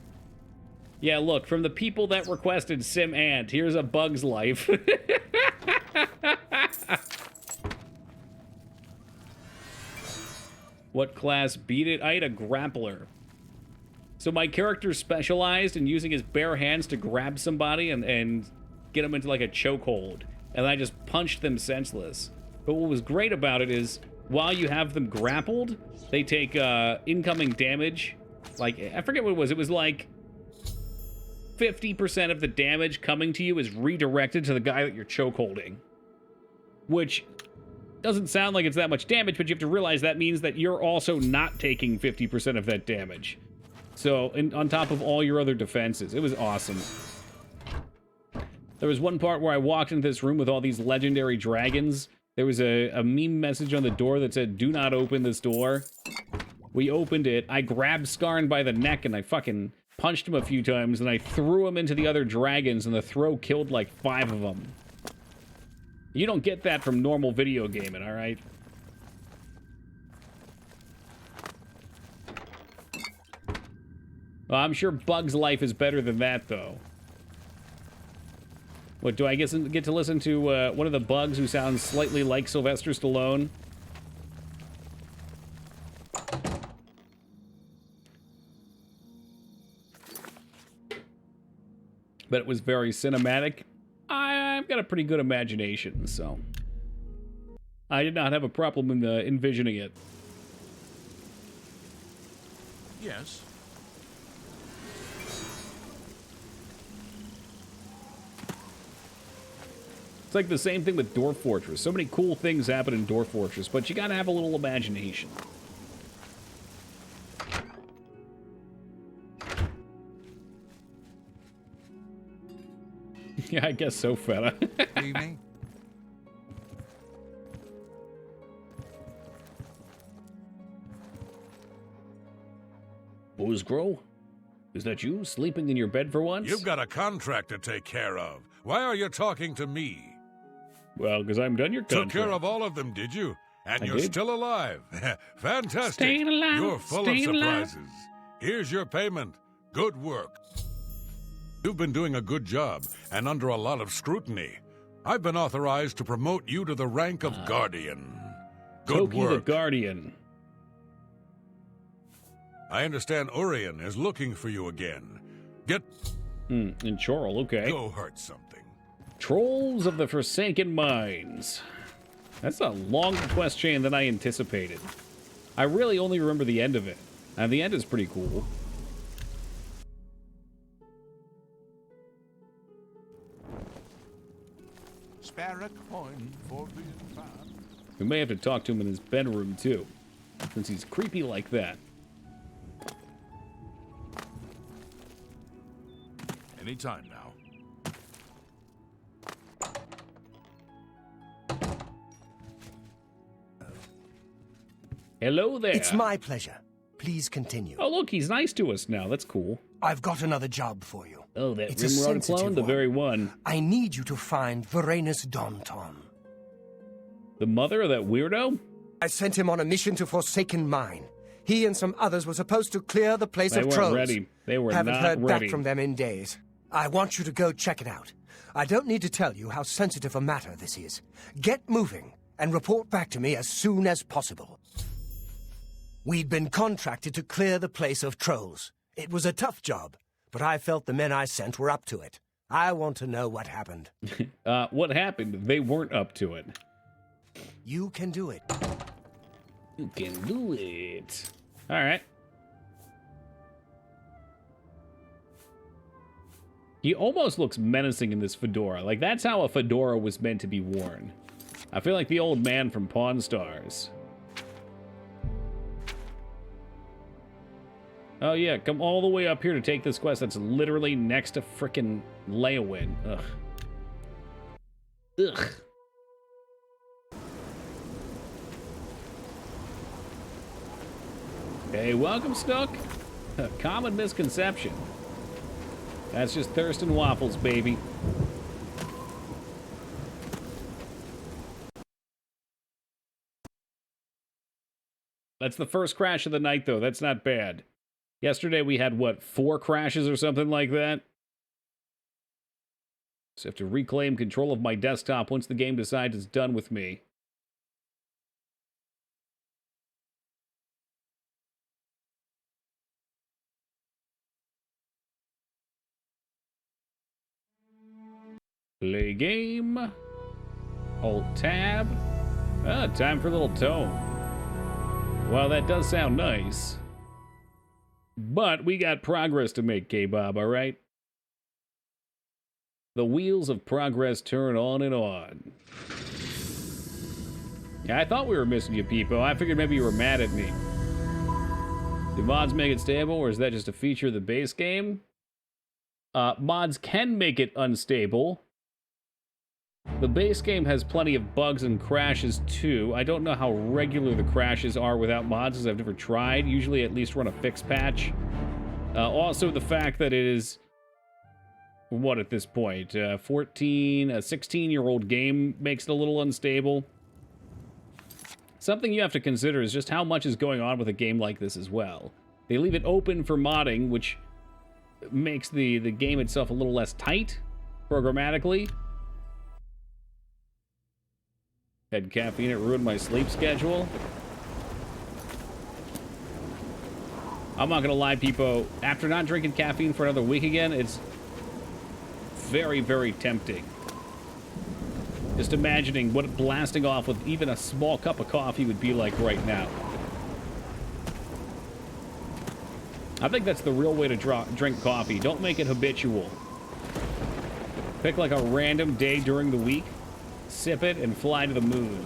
Yeah, look, from the people that requested Sim Ant, here's a Bug's Life. What class beat it? I had a grappler. So my character specialized in using his bare hands to grab somebody and get them into like a chokehold. And I just punched them senseless. But what was great about it is, while you have them grappled, they take incoming damage. Like, I forget what it was. It was like 50% of the damage coming to you is redirected to the guy that you're chokeholding. Which doesn't sound like it's that much damage, but you have to realize that means that you're also not taking 50% of that damage. So, on top of all your other defenses. It was awesome. There was one part where I walked into this room with all these legendary dragons. There was a meme message on the door that said, "Do not open this door." We opened it. I grabbed Skarn by the neck and I fucking punched him a few times, and I threw him into the other dragons, and the throw killed like 5 of them. You don't get that from normal video gaming, all right? Well, I'm sure Bug's Life is better than that, though. What, do I get to listen to one of the bugs who sounds slightly like Sylvester Stallone? But it was very cinematic. I've got a pretty good imagination, so I did not have a problem in envisioning it. Yes. It's like the same thing with Dwarf Fortress. So many cool things happen in Dwarf Fortress, but you gotta have a little imagination. Yeah, I guess so, fella. Evening. Boozgrow? Is that you, sleeping in your bed for once? You've got a contract to take care of. Why are you talking to me? Well, because I'm done your contract. Took care of all of them, did you? And you're did. still alive. Fantastic. Staying alive. You're full of Staying alive. surprises. Here's your payment. Good work. You've been doing a good job, and under a lot of scrutiny. I've been authorized to promote you to the rank of Guardian. Good Toki the work. Guardian. I understand Urian is looking for you again. Get... In Chorrol, okay. Go hurt something. Trolls of the Forsaken Mines. That's a longer quest chain than I anticipated. I really only remember the end of it. And the end is pretty cool. Spare a coin for being found. We may have to talk to him in his bedroom, too. Since he's creepy like that. Anytime now. Hello there. It's my pleasure. Please continue. Oh, look, he's nice to us now. That's cool. I've got another job for you. Oh, that It's a Rimrod sensitive clone? The one. very one. I need you to find Varanus Daunton. The mother of that weirdo? I sent him on a mission to Forsaken Mine. He and some others were supposed to clear the place They of weren't trolls. ready. They were Haven't not heard ready. back from them in days. I want you to go check it out. I don't need to tell you how sensitive a matter this is. Get moving and report back to me as soon as possible. We'd been contracted to clear the place of trolls. It was a tough job, but I felt the men I sent were up to it. I want to know what happened. What happened? They weren't up to it. You can do it. You can do it. All right. He almost looks menacing in this fedora. Like, that's how a fedora was meant to be worn. I feel like the old man from Pawn Stars. Oh, yeah, come all the way up here to take this quest that's literally next to frickin' Leowin. Ugh. Ugh. Hey, welcome, Snook. A common misconception. That's just Thurston Waffles, baby. That's the first crash of the night, though. That's not bad. Yesterday we had, what, 4 crashes or something like that? So I have to reclaim control of my desktop once the game decides it's done with me. Play game. Alt tab. Ah, time for a little tone. Well, that does sound nice. But we got progress to make, K-Bob, all right? The wheels of progress turn on and on. Yeah, I thought we were missing you, Peepo. I figured maybe you were mad at me. Do mods make it stable, or is that just a feature of the base game? Mods can make it unstable. The base game has plenty of bugs and crashes, too. I don't know how regular the crashes are without mods, as I've never tried. Usually at least run a fix patch. Also, the fact that it is... what at this point? A 16-year-old game makes it a little unstable. Something you have to consider is just how much is going on with a game like this as well. They leave it open for modding, which makes the game itself a little less tight, programmatically. Had caffeine, it ruined my sleep schedule. I'm not gonna lie, Peepo. After not drinking caffeine for another week again, it's very, very tempting. Just imagining what blasting off with even a small cup of coffee would be like right now. I think that's the real way to drink coffee. Don't make it habitual. Pick like a random day during the week, sip it, and fly to the moon.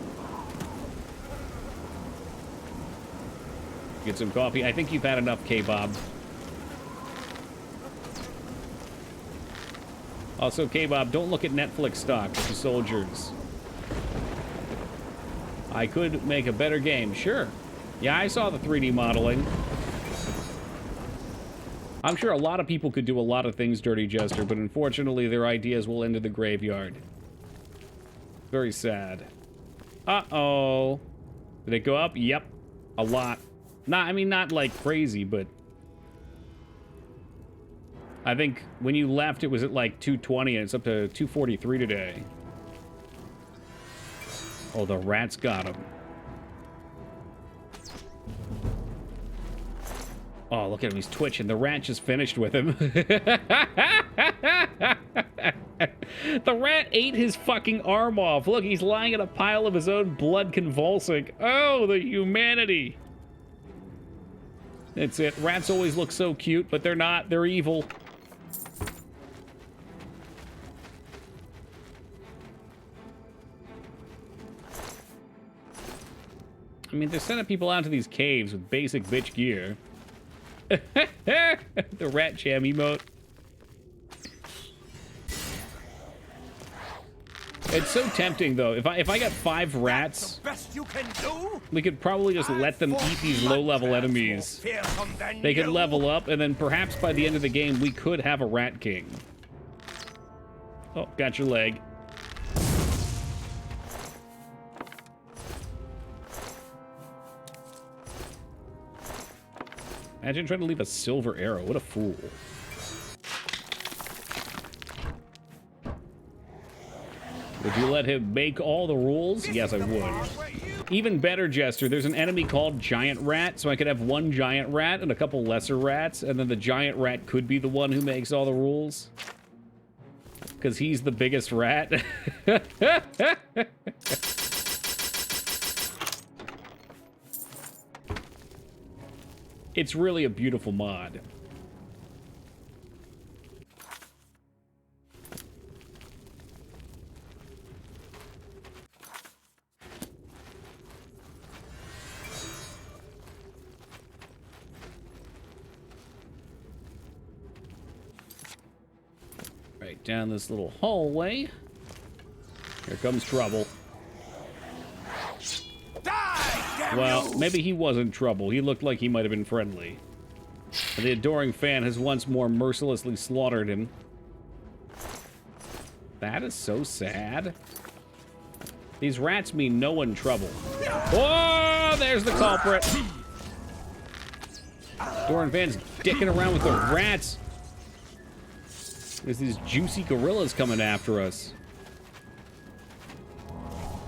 Get some coffee. I think you've had enough, K-Bob. Also, K-Bob, don't look at Netflix stock with the soldiers. I could make a better game, sure. Yeah, I saw the 3D modeling. I'm sure a lot of people could do a lot of things, Dirty Jester, but unfortunately their ideas will end in the graveyard. Very sad. Uh-oh. Did it go up? Yep. A lot. I mean, not like crazy, but... I think when you left, it was at like 220, and it's up to 243 today. Oh, the rats got him. Oh, look at him. He's twitching. The rat just finished with him. The rat ate his fucking arm off. Look, he's lying in a pile of his own blood convulsing. Oh, the humanity. That's it. Rats always look so cute, but they're not. They're evil. I mean, they're sending people out to these caves with basic bitch gear. The rat jam emote. It's so tempting, though. If I got 5 rats, we could probably just let them eat these low-level enemies. They could level up, and then perhaps by the end of the game, we could have a rat king. Oh, got your leg. Imagine trying to leave a silver arrow. What a fool. Would you let him make all the rules? Yes, I would. Even better, Jester, there's an enemy called Giant Rat, so I could have one giant rat and a couple lesser rats, and then the giant rat could be the one who makes all the rules. Because he's the biggest rat. It's really a beautiful mod. Right down this little hallway. Here comes trouble. Well, maybe he wasn't trouble. He looked like he might have been friendly. And the adoring fan has once more mercilessly slaughtered him. That is so sad. These rats mean no one trouble. Oh, there's the culprit. Adoring fan's dicking around with the rats. There's these juicy gorillas coming after us.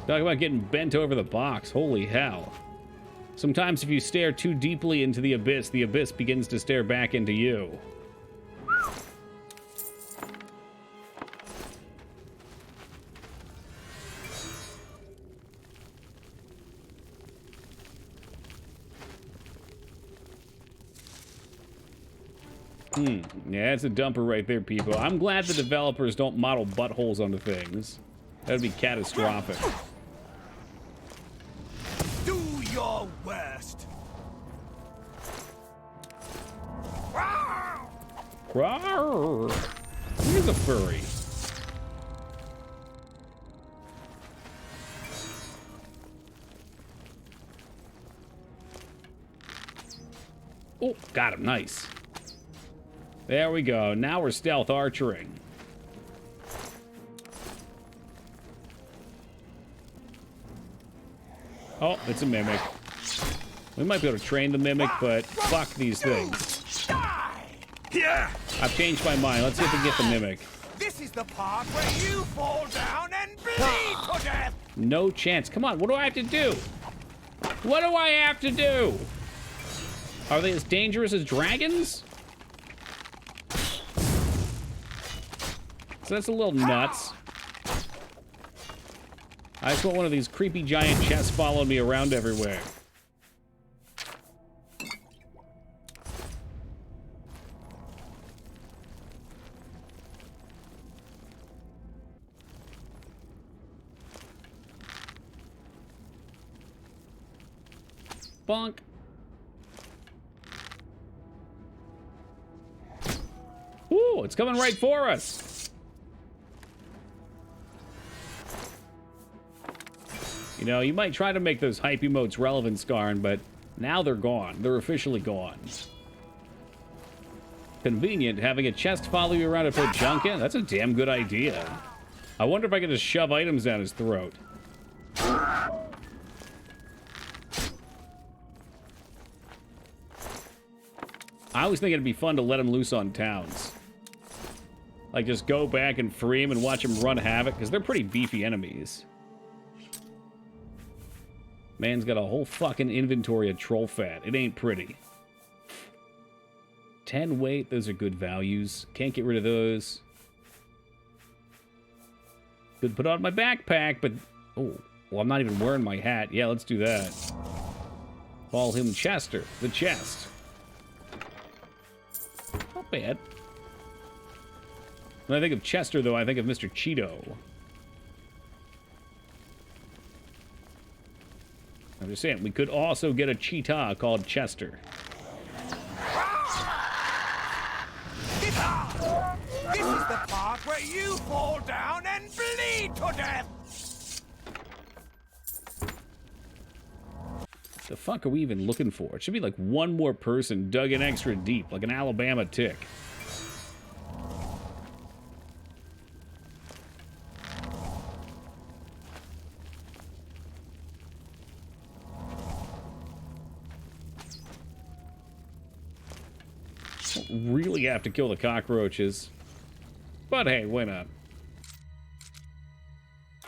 Talk about getting bent over the box. Holy hell. Sometimes if you stare too deeply into the abyss begins to stare back into you. Yeah, it's a dumper right there, people. I'm glad the developers don't model buttholes onto things. That would be catastrophic. Do your worst. Rawr. Here's a furry. Oh, got him. Nice. There we go. Now we're stealth archering. Oh, it's a mimic. We might be able to train the mimic, but fuck these things. Yeah. I've changed my mind. Let's see if we can get the mimic. This is the part where you fall down and bleed to death. No chance. Come on, what do I have to do? What do I have to do? Are they as dangerous as dragons? So that's a little nuts. I just want one of these creepy giant chests following me around everywhere. Bonk. Ooh, it's coming right for us. You know, you might try to make those hype emotes relevant, Skarn, but now they're gone. They're officially gone. Convenient, having a chest follow you around to put junk in? That's a damn good idea. I wonder if I can just shove items down his throat. I always think it'd be fun to let him loose on towns. Like, just go back and free him and watch him run havoc, because they're pretty beefy enemies. Man's got a whole fucking inventory of troll fat. It ain't pretty. 10 weight, those are good values. Can't get rid of those. Could put on my backpack, but... Oh, well, I'm not even wearing my hat. Yeah, let's do that. Call him Chester, the chest. Not bad. When I think of Chester, though, I think of Mr. Cheeto. I'm just saying, we could also get a cheetah called Chester. This is the part where you fall down and bleed to death. The fuck are we even looking for? It should be like one more person dug in extra deep, like an Alabama tick. Don't really have to kill the cockroaches. But hey, why not?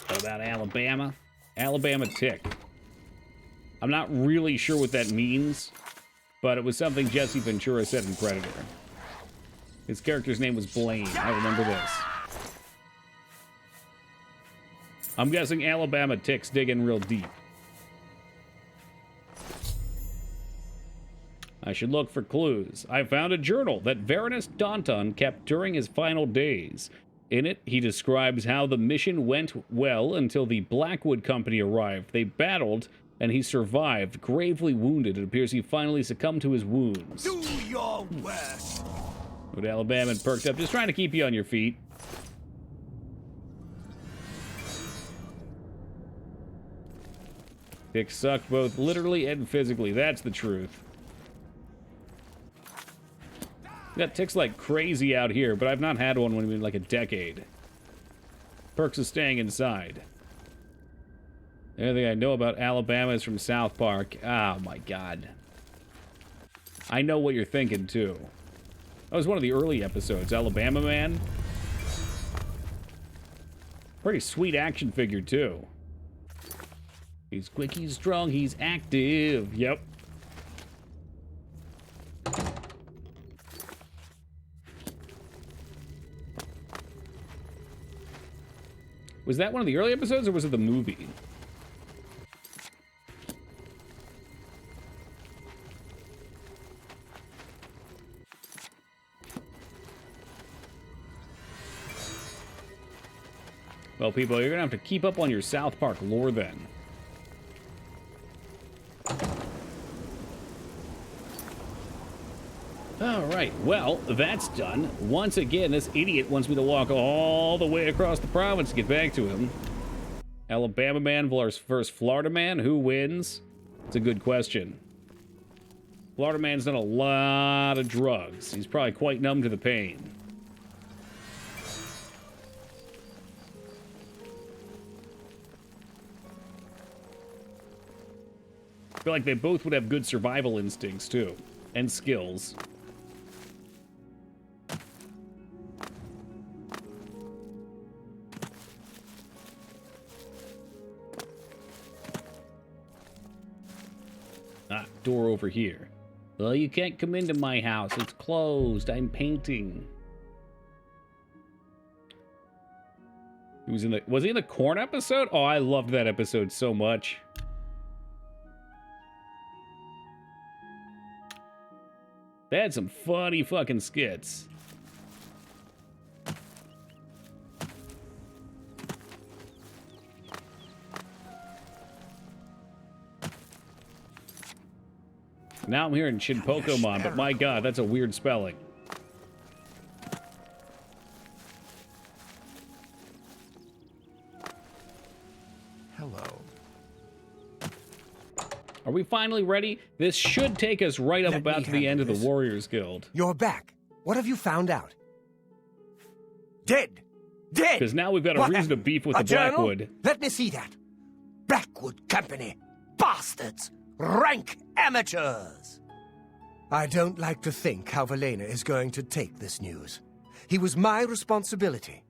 What about Alabama? Alabama tick. I'm not really sure what that means, but it was something Jesse Ventura said in Predator. His character's name was Blaine. I remember this. I'm guessing Alabama ticks dig in real deep. I should look for clues. I found a journal that Varanus Daunton kept during his final days. In it, he describes how the mission went well until the Blackwood Company arrived. They battled, and he survived, gravely wounded. It appears he finally succumbed to his wounds. Do your worst. With Alabama perked up, just trying to keep you on your feet. Dick sucked both literally and physically. That's the truth. Got ticks like crazy out here, but I've not had one in like a decade. Perks of staying inside. Everything I know about Alabama is from South Park. Oh my god. I know what you're thinking too. That was one of the early episodes. Alabama Man. Pretty sweet action figure too. He's quick, he's strong, he's active. Yep. Was that one of the early episodes, or was it the movie? Well, people, you're gonna have to keep up on your South Park lore then. Alright, well, that's done. Once again, this idiot wants me to walk all the way across the province to get back to him. Alabama Man versus Florida Man, who wins? It's a good question. Florida Man's done a lot of drugs. He's probably quite numb to the pain. I feel like they both would have good survival instincts, too. And skills. Ah, door over here. Well, you can't come into my house. It's closed. I'm painting. Was he in the corn episode? Oh, I loved that episode so much. They had some funny fucking skits. Now I'm hearing Shinpokomon, but my god, that's a weird spelling. Hello. Are we finally ready? This should take us right up about to the end of the Warriors Guild. You're back. What have you found out? Dead! Dead! Because now we've got a reason to beef with the Blackwood. Let me see that. Blackwood Company. Bastards! Rank amateurs! I don't like to think how Velena is going to take this news. He was my responsibility.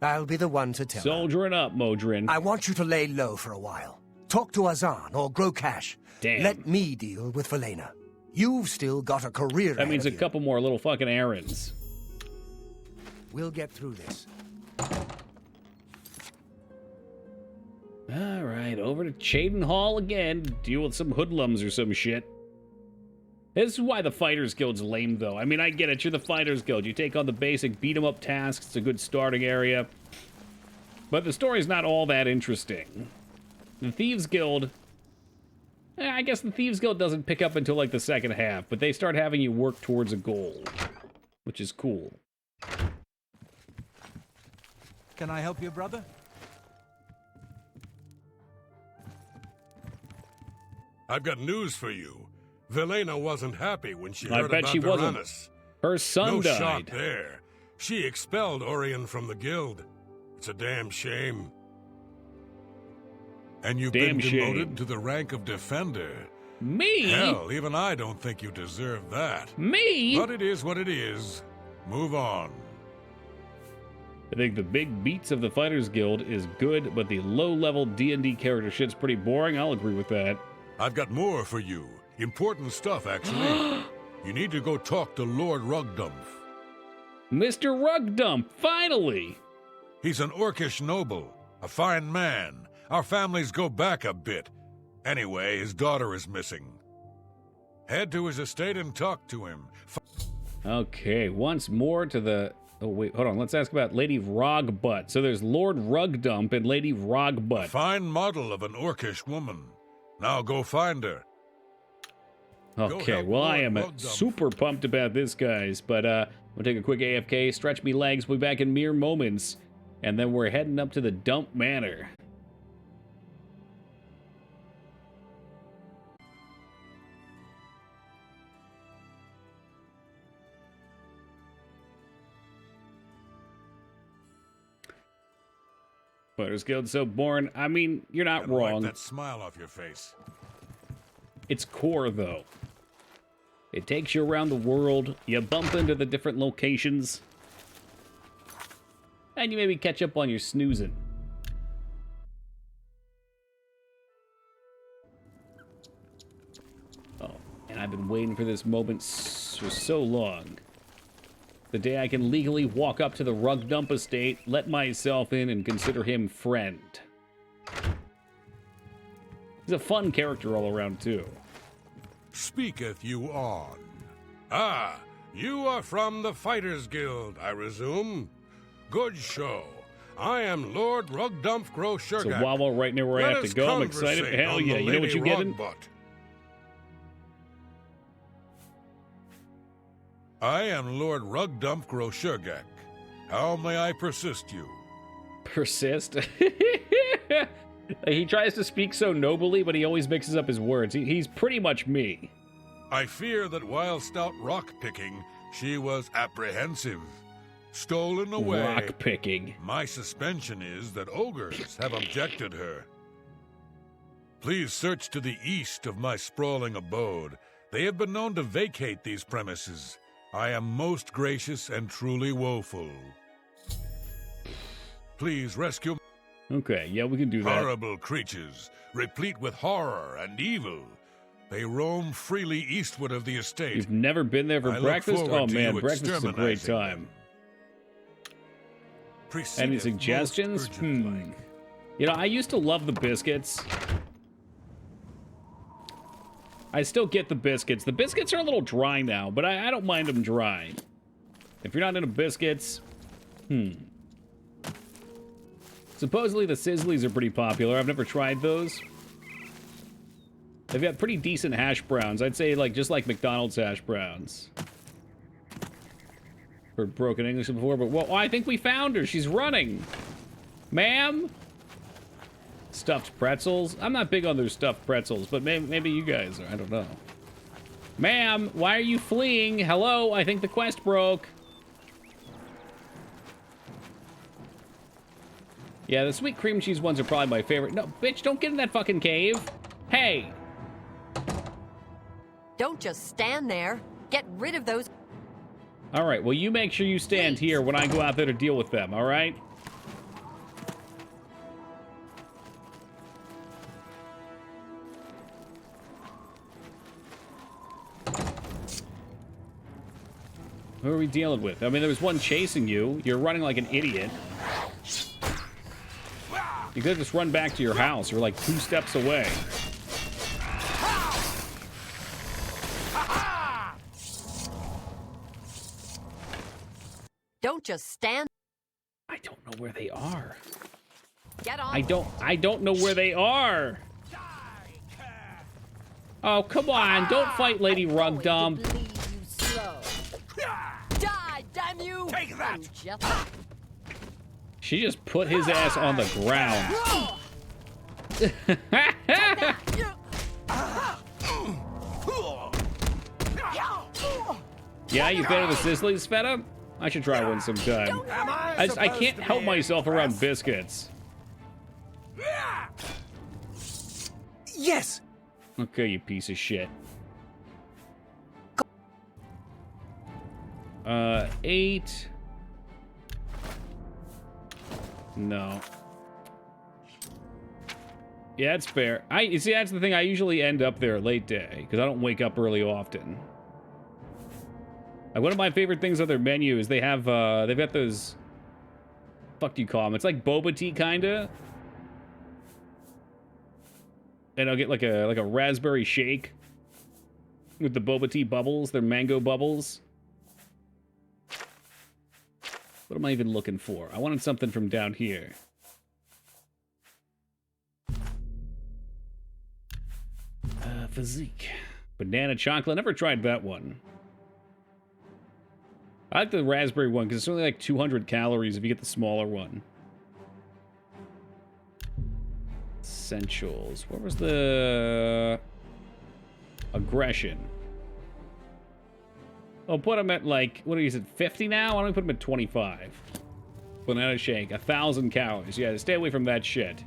I'll be the one to tell her. Soldiering up, Modrin. I want you to lay low for a while. Talk to Azan or grow cash. Damn. Let me deal with Velena. You've still got a career That means a ahead of couple more little fucking errands. We'll get through this. Alright, over to Chaden Hall again. Deal with some hoodlums or some shit. This is why the Fighters Guild's lame, though. I mean, I get it. You're the Fighters Guild. You take on the basic beat-em-up tasks. It's a good starting area. But the story's not all that interesting. The Thieves Guild... I guess the Thieves Guild doesn't pick up until, like, the second half. But they start having you work towards a goal. Which is cool. Can I help you, brother? I've got news for you. Velena wasn't happy when she I heard bet about she wasn't. Varanus. Her son no died. shot there. She expelled Orion from the guild. It's a damn shame. And you've Damn been demoted shame. to the rank of Defender. Me? Hell, even I don't think you deserve that. Me? But it is what it is. Move on. I think the big beats of the Fighters Guild is good, but the low-level D&D character shit's pretty boring. I'll agree with that. I've got more for you. Important stuff, actually. You need to go talk to Lord Rugdump. Mr. Rugdump, finally! He's an Orcish noble, a fine man. Our families go back a bit. Anyway, his daughter is missing. Head to his estate and talk to him. Okay, once more to the... Oh, wait, hold on. Let's ask about Lady Rogbutt. So there's Lord Rugdump and Lady Rogbutt. A fine model of an Orcish woman. Now go find her. Okay, well, I am super pumped about this, guys. But we'll take a quick AFK, stretch me legs. We'll be back in mere moments. And then we're heading up to the Dump Manor. Fighters Guild so boring. I mean, you're not wrong. Wipe that smile off your face. It's core, though. It takes you around the world. You bump into the different locations. And you maybe catch up on your snoozing. Oh, and I've been waiting for this moment for so long. The day I can legally walk up to the Rugdump estate, let myself in, and consider him friend. He's a fun character all around, too. Speaketh you on. Ah, you are from the Fighters Guild, I resume. Good show. I am Lord Rugdump Groshurgak. So Wawa right near where I have to go. I'm excited. Hell yeah, you know what you're getting? I am Lord Rugdump Groshurgak. How may I persist you? Persist? He tries to speak so nobly, but he always mixes up his words. He's pretty much me. I fear that whilst out rock-picking, she was apprehensive. Stolen away. Rock-picking. My suspension is that ogres have objected her. Please search to the east of my sprawling abode. They have been known to vacate these premises. I am most gracious and truly woeful. Please rescue... Okay, yeah, we can do that. Horrible creatures, replete with horror and evil. They roam freely eastward of the estate. You've never been there for breakfast? Oh man, breakfast is a great time. Any suggestions? You know, I used to love the biscuits. I still get the biscuits. The biscuits are a little dry now, but I don't mind them dry. If you're not into biscuits, Supposedly the Sizzlies are pretty popular. I've never tried those. They've got pretty decent hash browns. I'd say like just like McDonald's hash browns. Heard broken English before, but well, I think we found her. She's running. Ma'am? Stuffed pretzels? I'm not big on those stuffed pretzels, but maybe you guys are. I don't know. Ma'am, why are you fleeing? Hello, I think the quest broke. Yeah, the sweet cream cheese ones are probably my favorite. No, bitch, don't get in that fucking cave. Hey. Don't just stand there. Get rid of those. All right, well, you make sure you stand here when I go out there to deal with them, all right? Who are we dealing with? I mean, there was one chasing you. You're running like an idiot. You could just run back to your house. You're like 2 steps away. Don't just stand. I don't know where they are. Get on. I don't know where they are. Oh, come on. Don't fight Lady Rugdump. Die, damn you! Take that! She just put his ass on the ground. Yeah, you better the Sizzlies, Feta? I should try one sometime. I can't help myself around biscuits. Yes! Okay, you piece of shit. 8. Yeah, that's fair. You see, that's the thing. I usually end up there late day because I don't wake up early often. Like, one of my favorite things on their menu is they have, they've got those, fuck do you call them? It's like boba tea, kinda. And I'll get like a raspberry shake with the boba tea bubbles. They're mango bubbles. What am I even looking for? I wanted something from down here. Physique. Banana chocolate. Never tried that one. I like the raspberry one because it's only like 200 calories if you get the smaller one. Essentials. What was the aggression? Oh, put them at like, what is it, 50 now? Why don't we put them at 25? Banana shake, 1,000 calories. Yeah, stay away from that shit.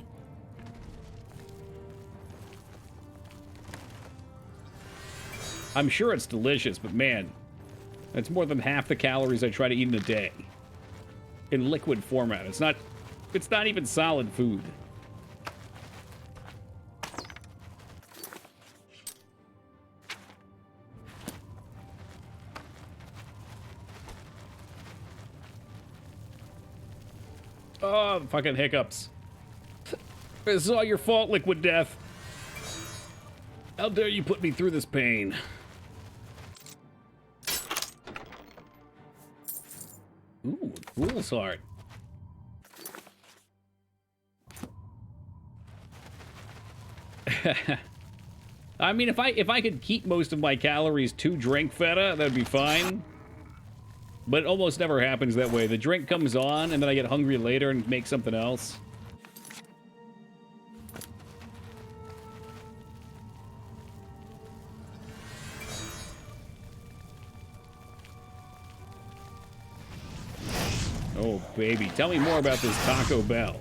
I'm sure it's delicious, but man, that's more than half the calories I try to eat in a day. In liquid format. It's not even solid food. Oh, fucking hiccups. This is all your fault, Liquid Death. How dare you put me through this pain? Ooh, Fool's Heart. I mean, if I could keep most of my calories to drink feta, that'd be fine. But it almost never happens that way. The drink comes on, and then I get hungry later and make something else. Oh, baby. Tell me more about this Taco Bell.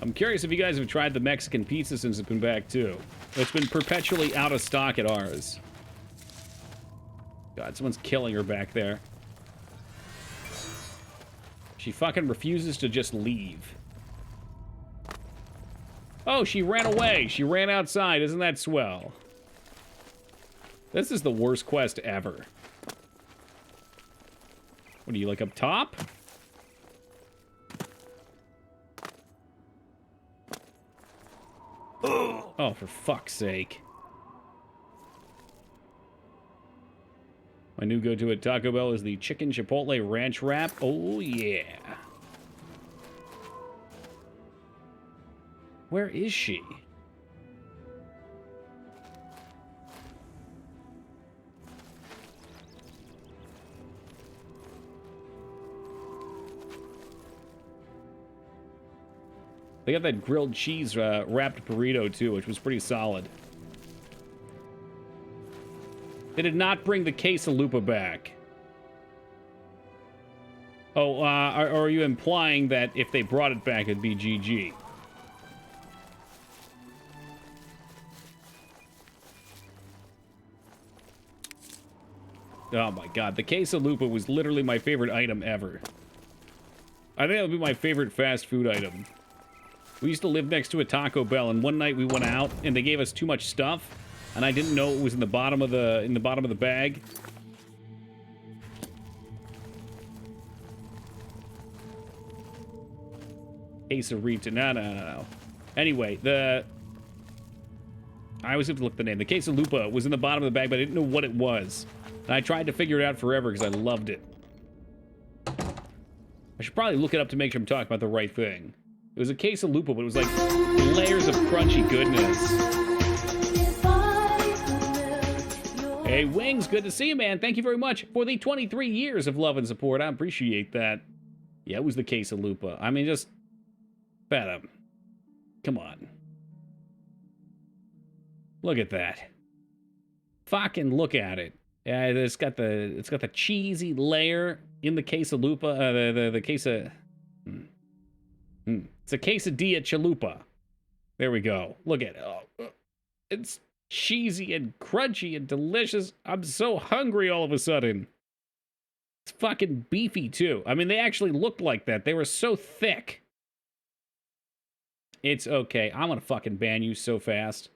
I'm curious if you guys have tried the Mexican pizza since it's been back, too. It's been perpetually out of stock at ours. God, someone's killing her back there. She fucking refuses to just leave. Oh, she ran away. She ran outside. Isn't that swell? This is the worst quest ever. What are you, like, up top? Oh, for fuck's sake. My new go-to at Taco Bell is the Chicken Chipotle Ranch Wrap. Oh, yeah. Where is she? They got that grilled cheese wrapped burrito, too, which was pretty solid. They did not bring the quesalupa back. Oh, are you implying that if they brought it back, it'd be GG? Oh my god, the quesalupa was literally my favorite item ever. I think that would be my favorite fast food item. We used to live next to a Taco Bell, and one night we went out, and they gave us too much stuff, and I didn't know it was in the bottom of the bag. Quesarito, no. Anyway, I always have to look at the name. The quesalupa was in the bottom of the bag, but I didn't know what it was. And I tried to figure it out forever because I loved it. I should probably look it up to make sure I'm talking about the right thing. It was a quesalupa, but it was like layers of crunchy goodness. Hey, Wings, good to see you, man. Thank you very much for the 23 years of love and support. I appreciate that. Yeah, it was the quesalupa. I mean, just... Feta. Come on. Look at that. Fucking look at it. Yeah, it's got the cheesy layer in the quesalupa. The queso... It's a quesadilla chalupa. There we go. Look at it. Oh, it's cheesy and crunchy and delicious. I'm so hungry all of a sudden. It's fucking beefy, too. I mean, they actually looked like that. They were so thick. It's okay. I'm gonna fucking ban you so fast.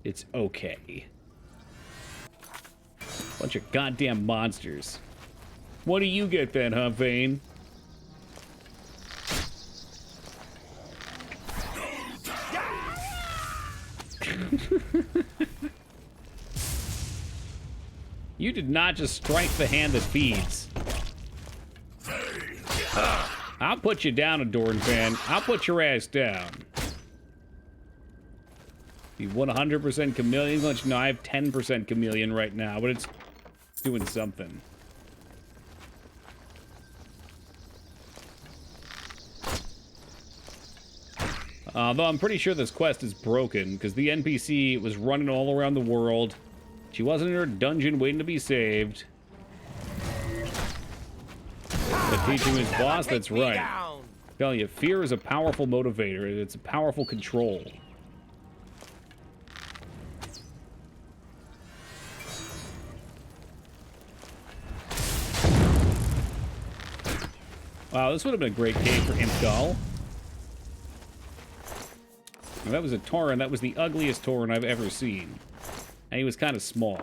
It's okay. Bunch of goddamn monsters. What do you get then, huh, Vane? You did not just strike the hand that feeds. I'll put you down, Adorn fan. I'll put your ass down. The 100% chameleon lunch. No, I have 10% chameleon right now, but it's doing something. Though I'm pretty sure this quest is broken, because the NPC was running all around the world. She wasn't in her dungeon waiting to be saved. But teaching his boss, that's right. I'm telling you, fear is a powerful motivator. It's a powerful control. Wow, this would have been a great cave for Imdal. Well, that was a Tauren. That was the ugliest Tauren I've ever seen. And he was kind of small.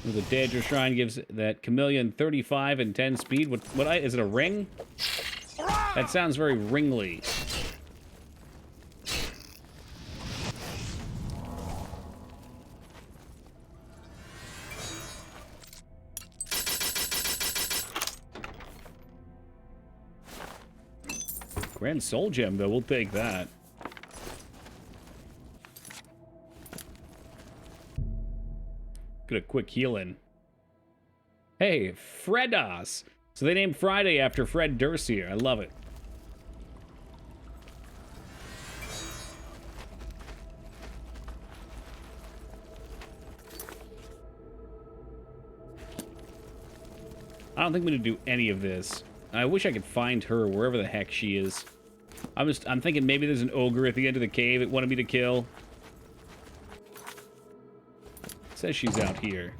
The Daedra Shrine gives that chameleon 35 and 10 speed. Is it a ring? That sounds very ringly. Grand Soul Gem, though. We'll take that. Get a quick heal in. Hey, Fredos. So they named Friday after Fred Durst. I love it. I don't think we need to do any of this. I wish I could find her wherever the heck she is. I'm thinking maybe there's an ogre at the end of the cave it wanted me to kill. It says she's out here.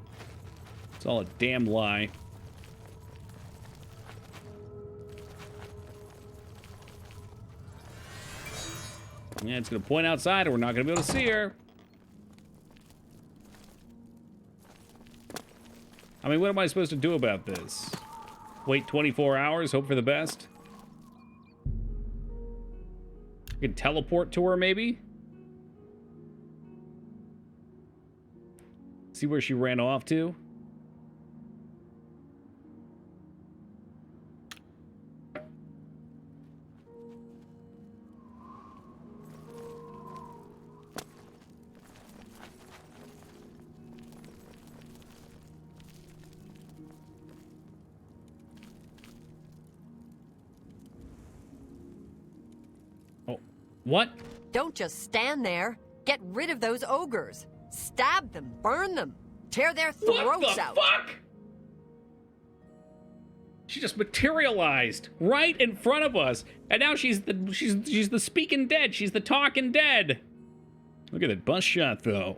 It's all a damn lie. Yeah, it's gonna point outside and we're not gonna be able to see her. I mean, what am I supposed to do about this? Wait 24 hours, hope for the best? I can teleport to her, maybe? See where she ran off to? What? Don't just stand there. Get rid of those ogres. Stab them, burn them, tear their throats out. What the fuck? She just materialized right in front of us, and now she's the speaking dead. She's the talking dead. Look at that bus shot, though.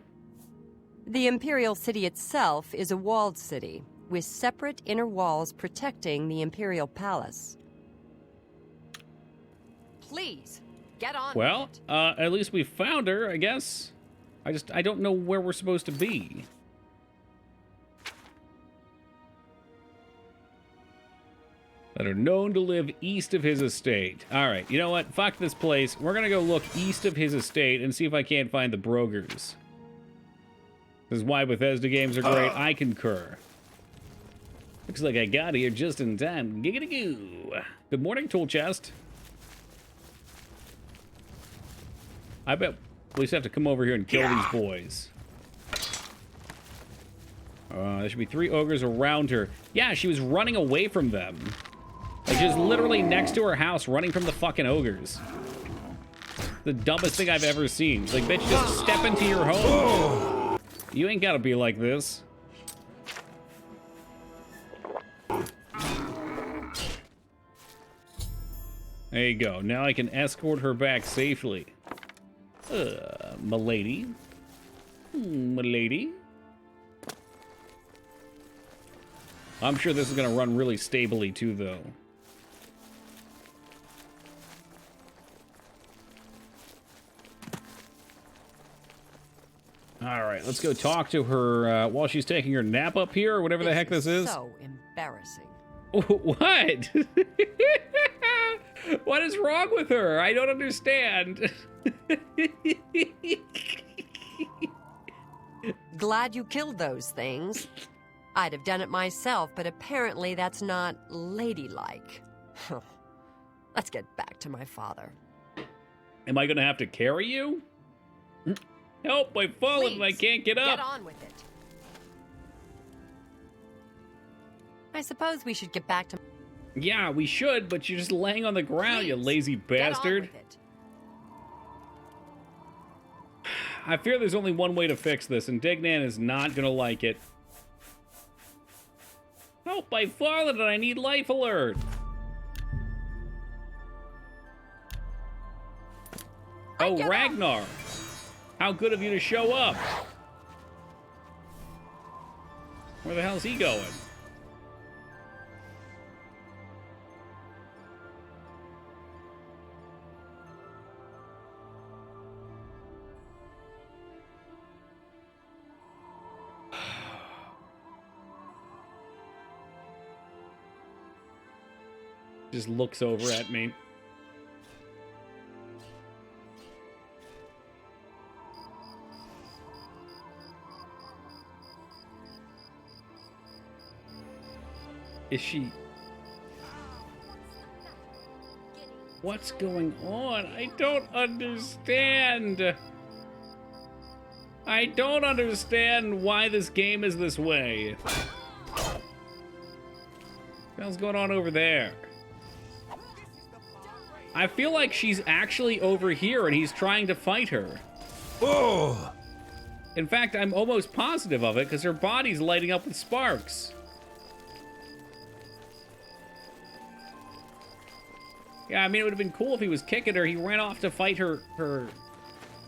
The Imperial City itself is a walled city, with separate inner walls protecting the Imperial Palace. Please. Get on. Well, at least we found her, I guess. I don't know where we're supposed to be. That are known to live east of his estate. Alright, you know what? Fuck this place. We're gonna go look east of his estate and see if I can't find the Brogers. This is why Bethesda games are great. I concur. Looks like I got here just in time. Giggity-goo. Good morning, tool chest. I bet we just have to come over here and kill these boys. There should be 3 ogres around her. Yeah, she was running away from them. Like, she was literally next to her house running from the fucking ogres. The dumbest thing I've ever seen. Like, bitch, just step into your home. You ain't gotta be like this. There you go. Now I can escort her back safely. Milady. Milady. I'm sure this is going to run really stably, too, though. All right, let's go talk to her while she's taking her nap up here, or whatever the heck this is. So embarrassing. What? What is wrong with her? I don't understand. Glad you killed those things. I'd have done it myself, but apparently that's not ladylike. Let's get back to my father. Am I gonna have to carry you? Help, I've fallen and I can't get up. Get on with it. I suppose we should get back to... Yeah, we should, but you're just laying on the ground, you lazy bastard. Get on with it. I fear there's only one way to fix this, and Dignan is not gonna like it. Help, I've fallen and I need life alert. Oh, Ragnar. How good of you to show up. Where the hell's he going? Just looks over at me. Is she... What's going on? I don't understand. I don't understand why this game is this way. What the hell's going on over there? I feel like she's actually over here and he's trying to fight her. Oh! In fact, I'm almost positive of it because her body's lighting up with sparks. Yeah, I mean, it would have been cool if he was kicking her. He ran off to fight her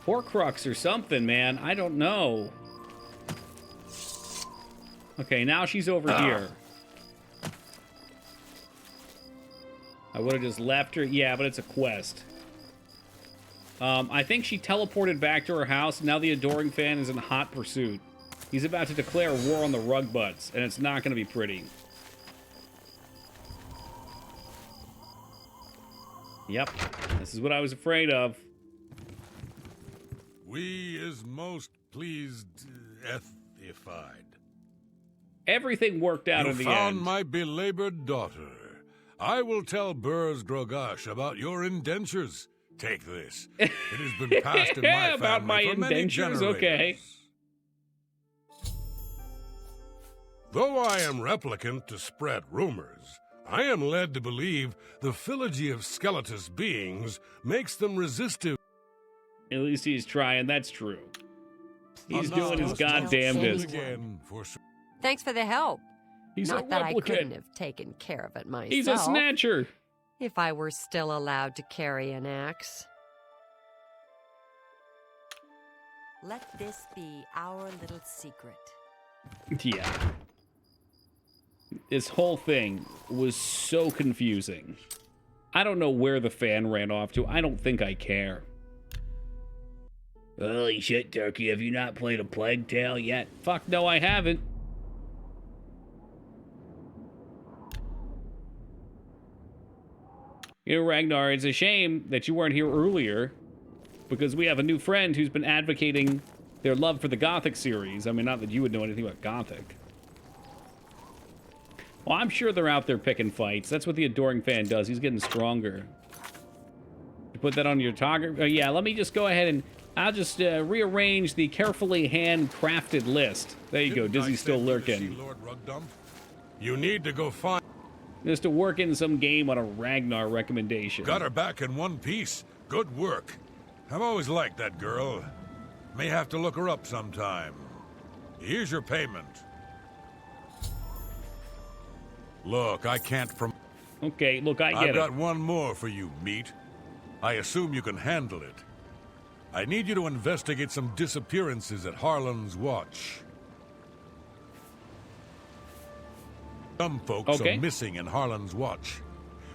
Horcrux or something, man. I don't know. Okay, now she's over here. I would have just left her. Yeah, but it's a quest. I think she teleported back to her house. And now the Adoring Fan is in hot pursuit. He's about to declare war on the rug butts, and it's not going to be pretty. Yep, this is what I was afraid of. We is most pleased, ethified. Everything worked out in the end. You found my belabored daughter. I will tell Burrs Grogash about your indentures. Take this. It has been passed in my about family my for many indentures, generations. okay. Though I am replicant to spread rumors, I am led to believe the phylogy of Skeletus beings makes them resistive. At least he's trying, that's true. He's doing his goddamnedest. Thanks for the help. He's Not a that I replicant. couldn't have taken care of it myself. He's a snatcher. If I were still allowed to carry an axe. Let this be our little secret. Yeah. This whole thing was so confusing. I don't know where the fan ran off to. I don't think I care. Holy shit, Turkey, have you not played a Plague Tale yet? Fuck no, I haven't. You know, Ragnar, it's a shame that you weren't here earlier, because we have a new friend who's been advocating their love for the Gothic series. I mean, not that you would know anything about Gothic. Well, I'm sure they're out there picking fights. That's what the Adoring Fan does. He's getting stronger. You put that on your target. Yeah, let me just go ahead and I'll just rearrange the carefully handcrafted list. There you go. Dizzy's still lurking. You need to go find... Just to work in some game on a Ragnar recommendation. Got her back in one piece. Good work. I've always liked that girl. May have to look her up sometime. Here's your payment. Look, I can't Okay, look, I get it. I've got one more for you, meat. I assume you can handle it. I need you to investigate some disappearances at Harlan's Watch. Some folks are missing in Harlan's Watch.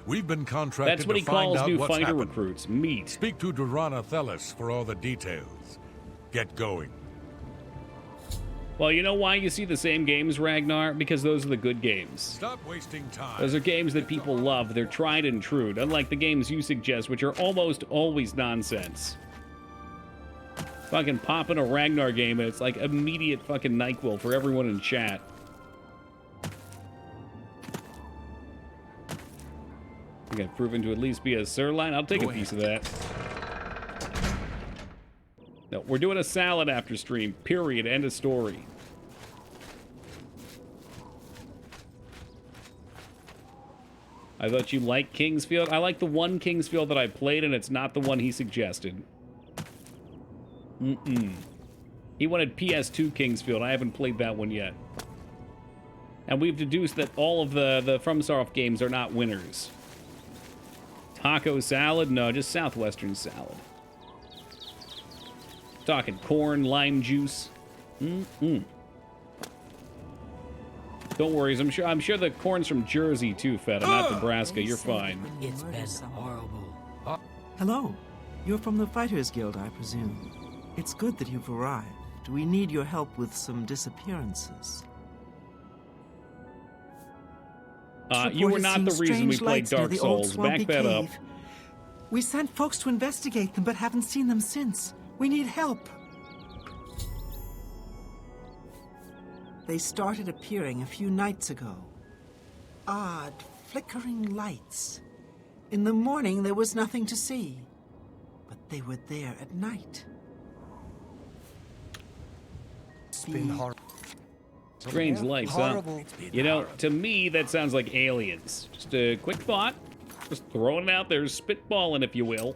We've been contracted That's what to he find calls out new what's fighter happened. recruits. Meat. Speak to Durana Thelis for all the details. Get going. Well, you know why you see the same games, Ragnar? Because those are the good games. Stop wasting time. Those are games that people love. They're tried and true, unlike the games you suggest, which are almost always nonsense. Fucking pop in a Ragnar game, and it's like immediate fucking NyQuil for everyone in chat. Okay, proven to at least be a sirloin. I'll take a piece of that. No, we're doing a salad after stream. Period. End of story. I thought you liked Kingsfield. I like the one Kingsfield that I played, and it's not the one he suggested. He wanted PS2 Kingsfield. I haven't played that one yet. And we've deduced that all of the FromSoft games are not winners. Taco salad? No, just Southwestern salad. Talking corn, lime juice. Don't worry, I'm sure the corn's from Jersey too, Feta, not Nebraska. You're fine. It's been horrible. Hello. You're from the Fighters Guild, I presume. It's good that you've arrived. We need your help with some disappearances. You were not the reason we played Dark Souls. Back that up. We sent folks to investigate them, but haven't seen them since. We need help. They started appearing a few nights ago. Odd, flickering lights. In the morning, there was nothing to see. But they were there at night. It's been horrible. Strange lights, huh? You know, to me, that sounds like aliens. Just a quick thought. Just throwing it out there, spitballing, if you will.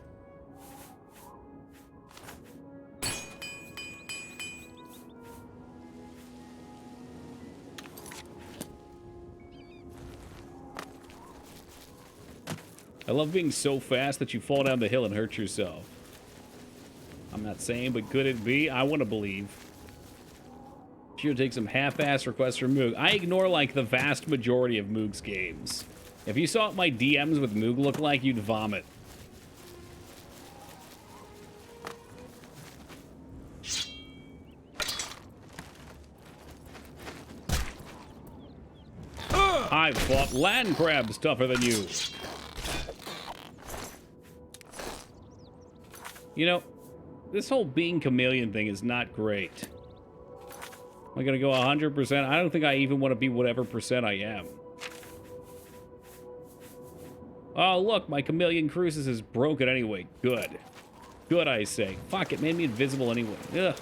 I love being so fast that you fall down the hill and hurt yourself. I'm not saying, but could it be? I want to believe. She'll take some half-ass requests from Moog. I ignore, like, the vast majority of Moog's games. If you saw what my DMs with Moog look like, you'd vomit. I've fought land crabs tougher than you. You know, this whole being chameleon thing is not great. Am I gonna go 100%? I don't think I even want to be whatever percent I am. Oh, look, my chameleon cruises is broken anyway. Good. Good, I say. Fuck, it made me invisible anyway. Ugh.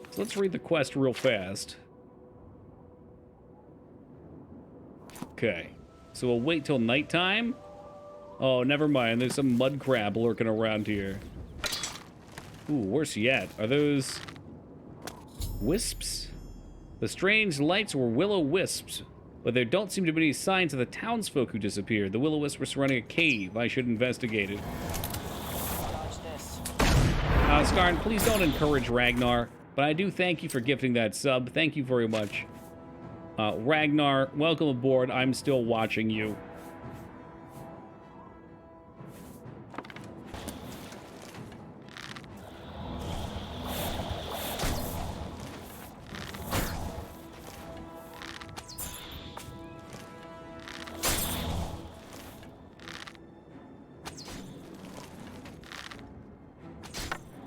So let's read the quest real fast. Okay. So we'll wait till nighttime? Oh, never mind. There's some mud crab lurking around here. Ooh, worse yet. Are those wisps? The strange lights were will-o-wisps, but there don't seem to be any signs of the townsfolk who disappeared. The will-o-wisps were surrounding a cave. I should investigate it. Skarn, please don't encourage Ragnar, but I do thank you for gifting that sub. Thank you very much. Ragnar, welcome aboard. I'm still watching you.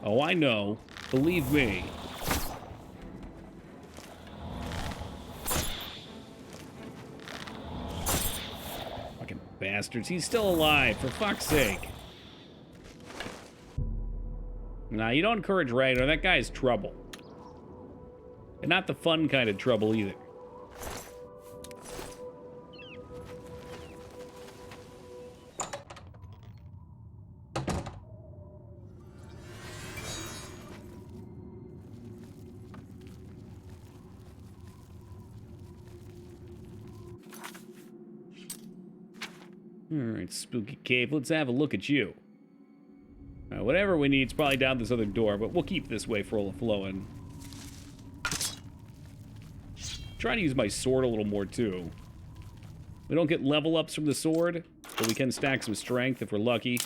Oh, I know. Believe me. Fucking bastards. He's still alive, for fuck's sake. Nah, you don't encourage Ragnar. That guy's trouble. And not the fun kind of trouble either. Alright, spooky cave. Let's have a look at you. Whatever we need is probably down this other door, but we'll keep this way for all the flowing. Try to use my sword a little more, too. We don't get level ups from the sword, but we can stack some strength if we're lucky.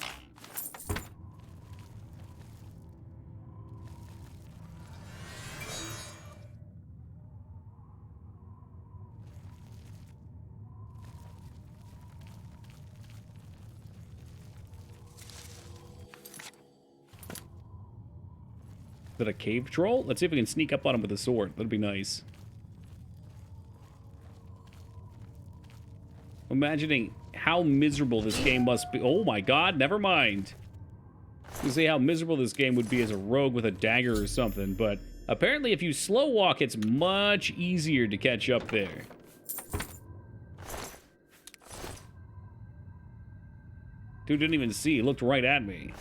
Is that a cave troll? Let's see if we can sneak up on him with a sword. That'd be nice. Imagining how miserable this game must be. Oh my god, never mind. You see how miserable this game would be as a rogue with a dagger or something, but apparently if you slow walk, it's much easier to catch up there. Dude didn't even see, he looked right at me.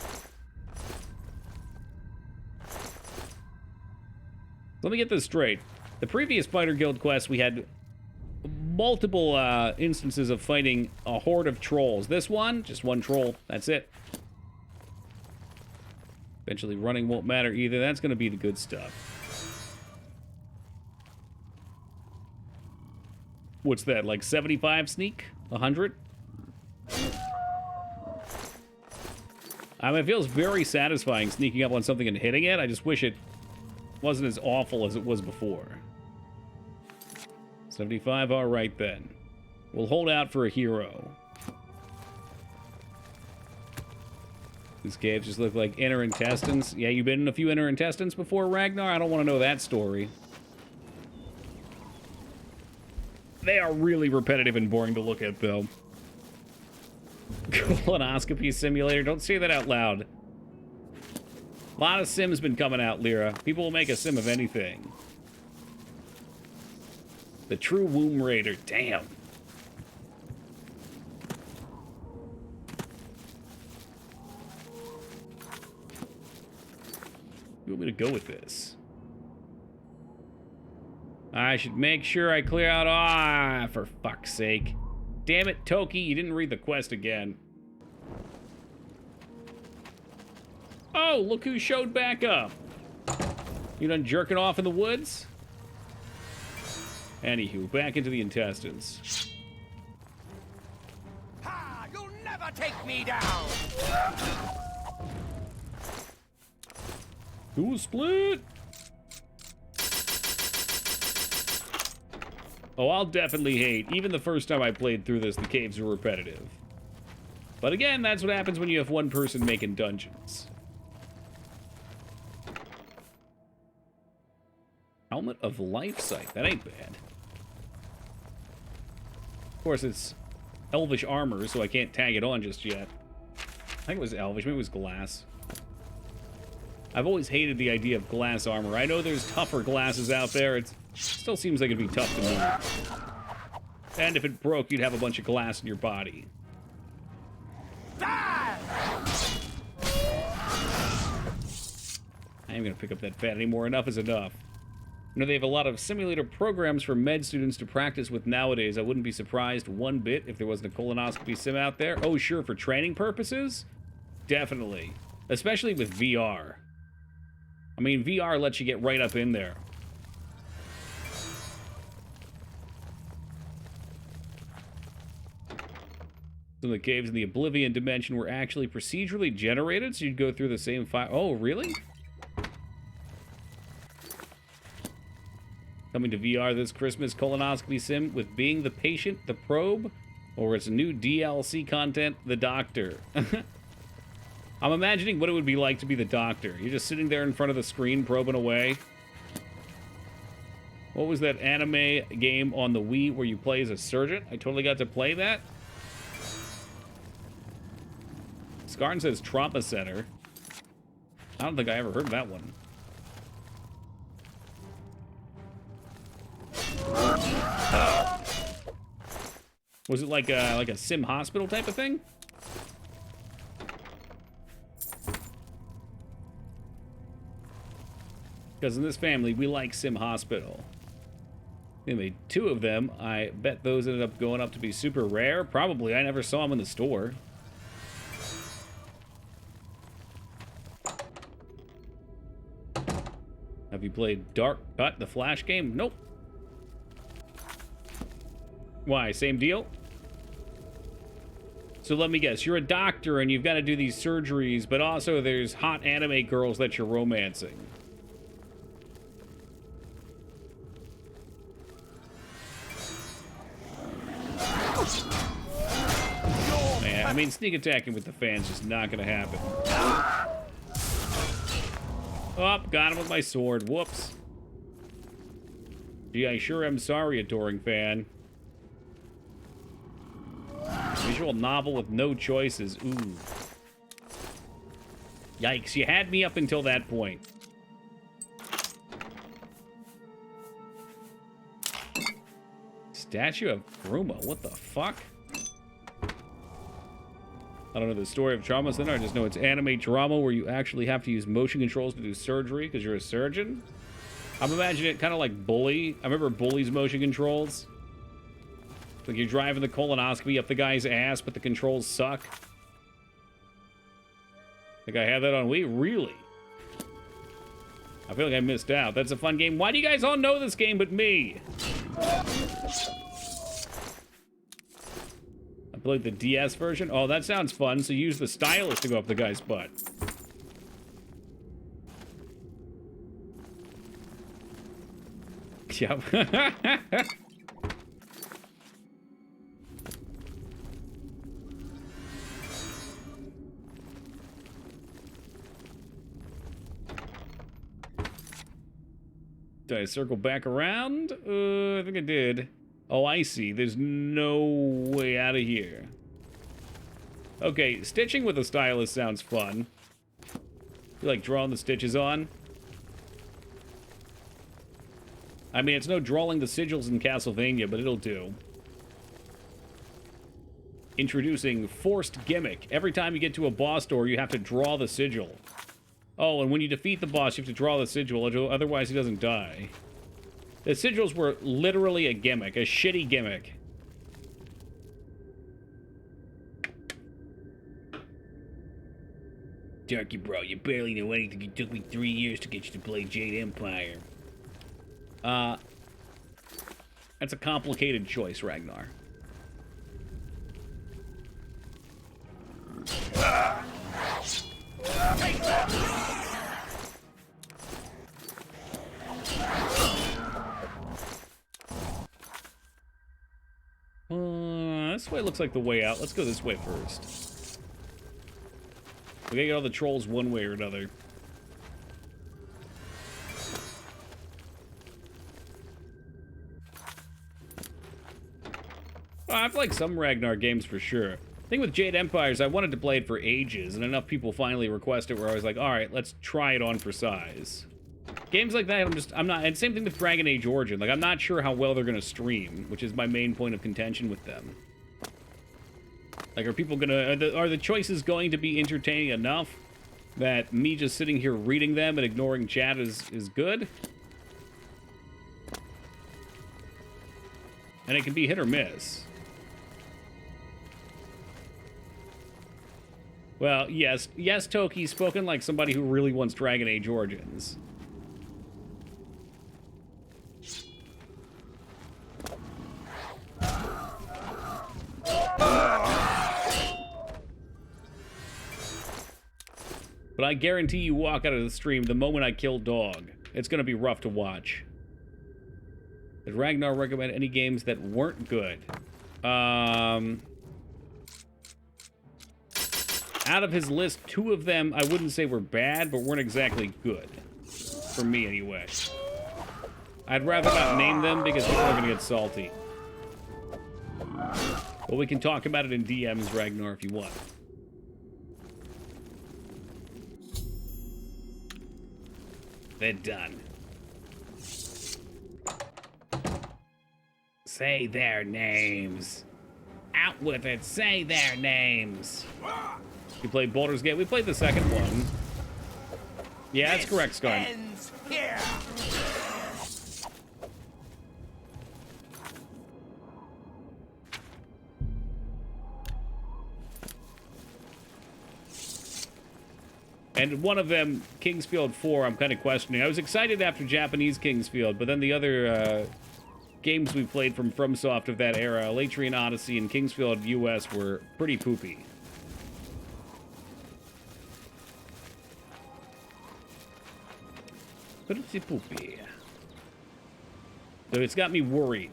Let me get this straight. The previous Fighter Guild quest, we had multiple instances of fighting a horde of trolls. This one, just one troll. That's it. Eventually running won't matter either. That's going to be the good stuff. What's that, like 75 sneak? 100? I mean, it feels very satisfying sneaking up on something and hitting it. I just wish it wasn't as awful as it was before. 75, all right then. We'll hold out for a hero. These caves just look like inner intestines. Yeah, you've been in a few inner intestines before, Ragnar? I don't want to know that story. They are really repetitive and boring to look at, though. Colonoscopy simulator. Don't say that out loud. A lot of sims been coming out, Lyra. People will make a sim of anything. The true womb raider. Damn. Where want me to go with this? I should make sure I clear out... Ah, for fuck's sake. Damn it, Toki, you didn't read the quest again. Oh, look who showed back up. You done jerking off in the woods? Anywho, back into the intestines. Ha! You'll never take me down! Dual split! Oh, I'll definitely hate. Even the first time I played through this, the caves were repetitive. But again, that's what happens when you have one person making dungeons. Helmet of Life Sight. That ain't bad. Of course, it's elvish armor, so I can't tag it on just yet. I think it was elvish. Maybe it was glass. I've always hated the idea of glass armor. I know there's tougher glasses out there. It still seems like it'd be tough to move. And if it broke, you'd have a bunch of glass in your body. I ain't gonna pick up that fat anymore. Enough is enough. You know, they have a lot of simulator programs for med students to practice with nowadays. I wouldn't be surprised one bit if there wasn't a colonoscopy sim out there. Oh, sure, for training purposes? Definitely. Especially with VR. I mean, VR lets you get right up in there. Some of the caves in the Oblivion dimension were actually procedurally generated, so you'd go through the same file. Oh, really? Coming to VR this Christmas, colonoscopy sim with Being the Patient, The Probe, or its new DLC content, The Doctor. I'm imagining what it would be like to be the Doctor. You're just sitting there in front of the screen, probing away. What was that anime game on the Wii where you play as a surgeon? I totally got to play that. Scarn says Trauma Center. I don't think I ever heard of that one. Was it like a sim hospital type of thing? Because in this family, we like sim hospital. They made 2 of them. I bet those ended up going up to be super rare. Probably. I never saw them in the store. Have you played Dark Cut, the Flash game? Nope. Why? Same deal? So let me guess. You're a doctor and you've got to do these surgeries, but also there's hot anime girls that you're romancing. Man, I mean, sneak attacking with the fan's just not going to happen. Oh, got him with my sword. Whoops. Gee, I sure am sorry, adoring fan. Visual novel with no choices. Ooh. Yikes, you had me up until that point. Statue of Gruma, what the fuck? I don't know the story of Trauma Center, I just know it's anime drama where you actually have to use motion controls to do surgery because you're a surgeon. I'm imagining it kind of like Bully. I remember Bully's motion controls. Like you're driving the colonoscopy up the guy's ass, but the controls suck. Think I had that on Wii? Really? I feel like I missed out. That's a fun game. Why do you guys all know this game but me? I played the DS version. Oh, that sounds fun. So use the stylus to go up the guy's butt. Yep. Did I circle back around? I think I did. Oh, I see. There's no way out of here. Okay, stitching with a stylus sounds fun. You like drawing the stitches on? I mean, it's no drawing the sigils in Castlevania, but it'll do. Introducing Forced Gimmick. Every time you get to a boss door, you have to draw the sigil. Oh, and when you defeat the boss, you have to draw the sigil, otherwise he doesn't die. The sigils were literally a gimmick, a shitty gimmick. Darky bro, you barely know anything. It took me 3 years to get you to play Jade Empire. That's a complicated choice, Ragnar. This way looks like the way out. Let's go this way first. We gotta get all the trolls one way or another. I've liked some Ragnar games for sure. The thing with Jade Empires, I wanted to play it for ages, and enough people finally requested where I was like, alright, let's try it on for size. Games like that, I'm not, and same thing with Dragon Age Origin, like, I'm not sure how well they're gonna stream, which is my main point of contention with them. Like, are people gonna, are the choices going to be entertaining enough that me just sitting here reading them and ignoring chat is good? And it can be hit or miss. Well, yes, Toki, spoken like somebody who really wants Dragon Age Origins. But I guarantee you walk out of the stream the moment I kill Dog. It's gonna be rough to watch. Did Ragnar recommend any games that weren't good? Out of his list, 2 of them I wouldn't say were bad, but weren't exactly good. For me, anyway. I'd rather not name them because people are gonna get salty. But we can talk about it in DMs, Ragnar, if you want. They're done. Say their names. Out with it, say their names. You played Baldur's Gate? We played the second one. Yeah, that's correct, Scar. And one of them, Kingsfield 4, I'm kind of questioning. I was excited after Japanese Kingsfield, but then the other games we played from FromSoft of that era, Elatrian Odyssey and Kingsfield US, were pretty poopy. Pretty poopy. So it's got me worried.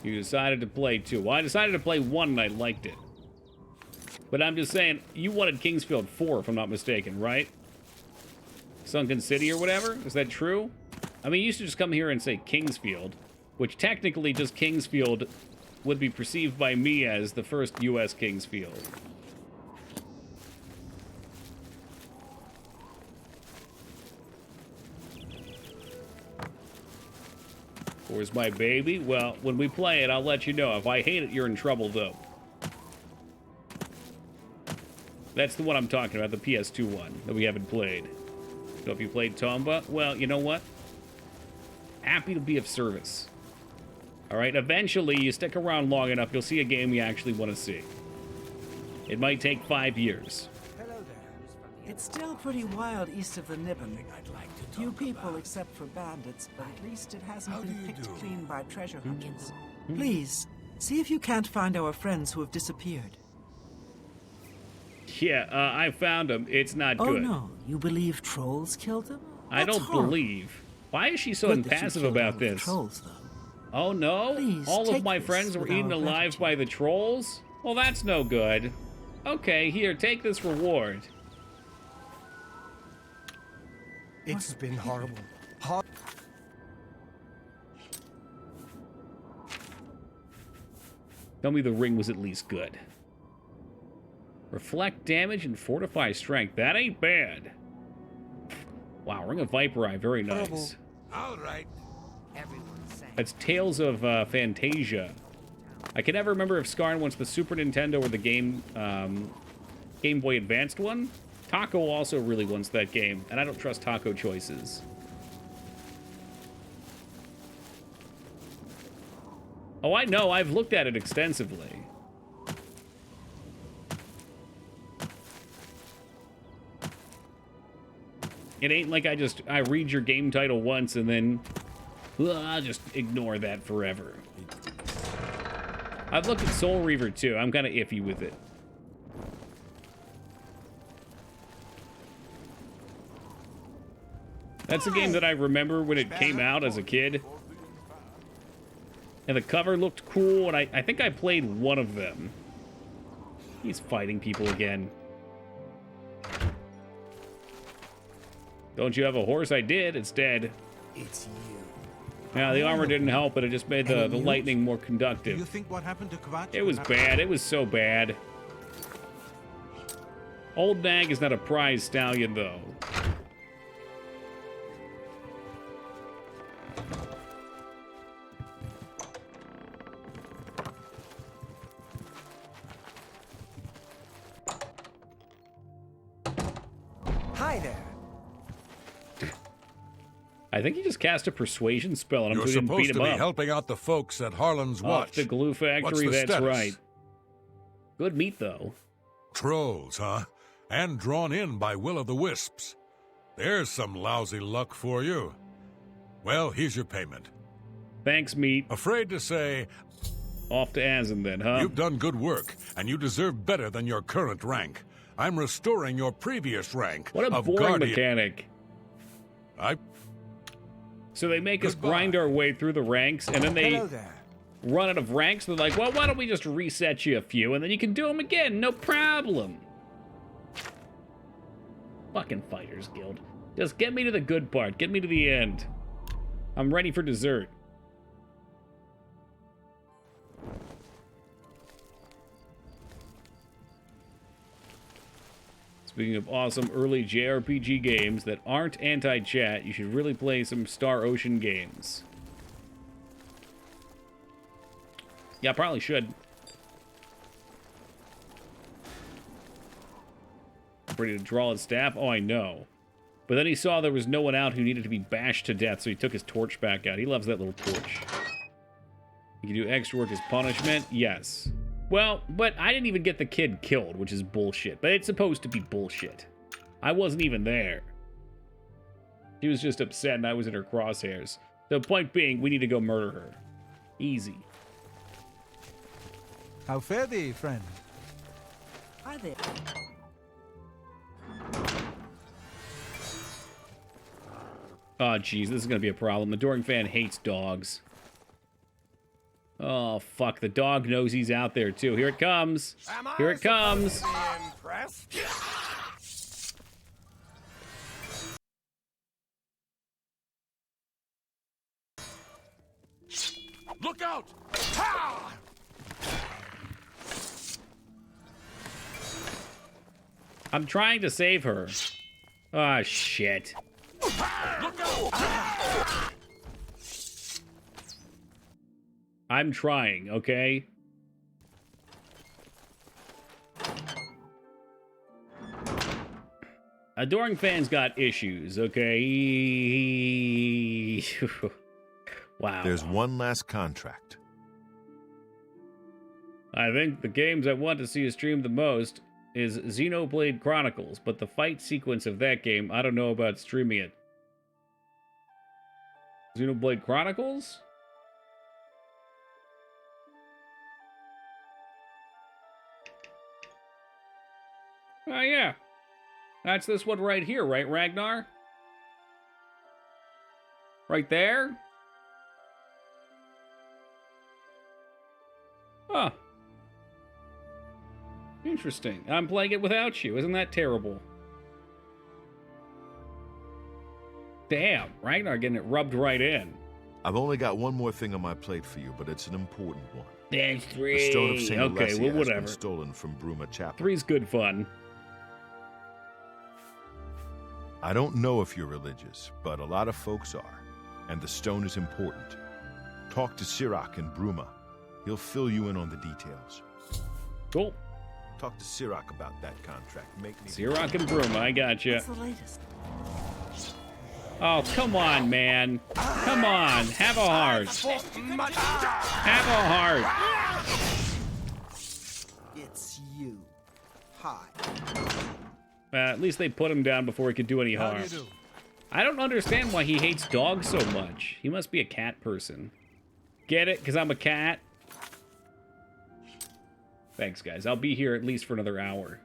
You decided to play 2. Well, I decided to play 1 and I liked it. But I'm just saying, you wanted Kingsfield 4, if I'm not mistaken, right? Sunken City or whatever? Is that true? I mean, you used to just come here and say Kingsfield, which technically just Kingsfield would be perceived by me as the first U.S. Kingsfield. Where's my baby? Well, when we play it, I'll let you know. If I hate it, you're in trouble, though. That's the one I'm talking about, the PS2 one that we haven't played. So if you played Tomba, well, you know what? Happy to be of service. All right, eventually, you stick around long enough, you'll see a game you actually want to see. It might take 5 years. It's still pretty wild east of the Nibbin. Few people except for bandits, but at least it hasn't been picked clean by treasure hunters. Please, see if you can't find our friends who have disappeared. Yeah, I found them. It's not good. Oh no, you believe trolls killed them? I don't believe. Why is she so impassive about this? Trolls, though. Oh no? Please, all of my this friends were with eaten our alive by the trolls? Well, that's no good. Okay, here, take this reward. It's been horrible. Tell me the ring was at least good. Reflect damage and fortify strength. That ain't bad. Wow, Ring of Viper Eye, very nice. All right. That's Tales of Fantasia. I can never remember if Skarn wants the Super Nintendo or the Game Boy Advanced one. Taco also really wants that game, and I don't trust Taco choices. Oh, I know. I've looked at it extensively. It ain't like I read your game title once and then I'll just ignore that forever. I've looked at Soul Reaver too. I'm kind of iffy with it. That's a game that I remember when it came out as a kid. And the cover looked cool, and I think I played one of them. He's fighting people again. Don't you have a horse? I did. It's dead. It's you. Yeah, the armor didn't help, but it just made the lightning more Do you conductive. think what happened to Kvatch? It was bad. It was so bad. Old Nag is not a prize stallion, though. Hi there. I think he just cast a persuasion spell on him You're so he didn't beat supposed him to be up. helping out the folks at Harlan's Watch. Off the glue factory, What's the that's status? right. Good meat, though. Trolls, huh? And drawn in by will-o'-the-wisps. There's some lousy luck for you. Well, here's your payment. Thanks, meat. Afraid to say... Off to Azen, then, huh? You've done good work, and you deserve better than your current rank. I'm restoring your previous rank What a of boring Guardian. mechanic. So they make us grind our way through the ranks, and then they run out of ranks. They're like, well, why don't we just reset you a few, and then you can do them again, no problem. Fucking Fighters Guild. Just get me to the good part. Get me to the end. I'm ready for dessert. Speaking of awesome early JRPG games that aren't anti-chat, you should really play some Star Ocean games. Yeah, probably should. Ready to draw his staff? Oh, I know. But then he saw there was no one out who needed to be bashed to death, so he took his torch back out. He loves that little torch. You can do extra work as punishment? Yes. Well, but I didn't even get the kid killed, which is bullshit. But it's supposed to be bullshit. I wasn't even there. She was just upset and I was in her crosshairs. The point being, we need to go murder her. Easy. How fare thee, friend? Hi there. Oh, jeez, this is going to be a problem. The Doring fan hates dogs. Oh, fuck. The dog knows he's out there, too. Here it comes. Here it comes. Look out! I'm trying to save her. Ah, shit. Look out! I'm trying, okay? Adoring fans got issues, okay? Wow. There's one last contract. I think the games I want to see you stream the most is Xenoblade Chronicles, but the fight sequence of that game, I don't know about streaming it. Xenoblade Chronicles? Oh, yeah. That's this one right here, right, Ragnar? Right there? Huh. Interesting. I'm playing it without you. Isn't that terrible? Damn, Ragnar getting it rubbed right in. I've only got one more thing on my plate for you, but it's an important one. There's three. The Stone of St. Okay, Alessia well, has whatever. been stolen from Bruma Chapel. 3's good fun. I don't know if you're religious, but a lot of folks are, and the stone is important. Talk to Sirach in Bruma. He'll fill you in on the details. Cool. Talk to Sirach about that contract. Make me Sirach and Bruma, I gotcha. What's the latest? Oh, come on, man. Come on, have a heart. Have a heart. It's you. Hi. At least they put him down before he could do any harm. I don't understand why he hates dogs so much. He must be a cat person. Get it? Because I'm a cat? Thanks, guys. I'll be here at least for another hour.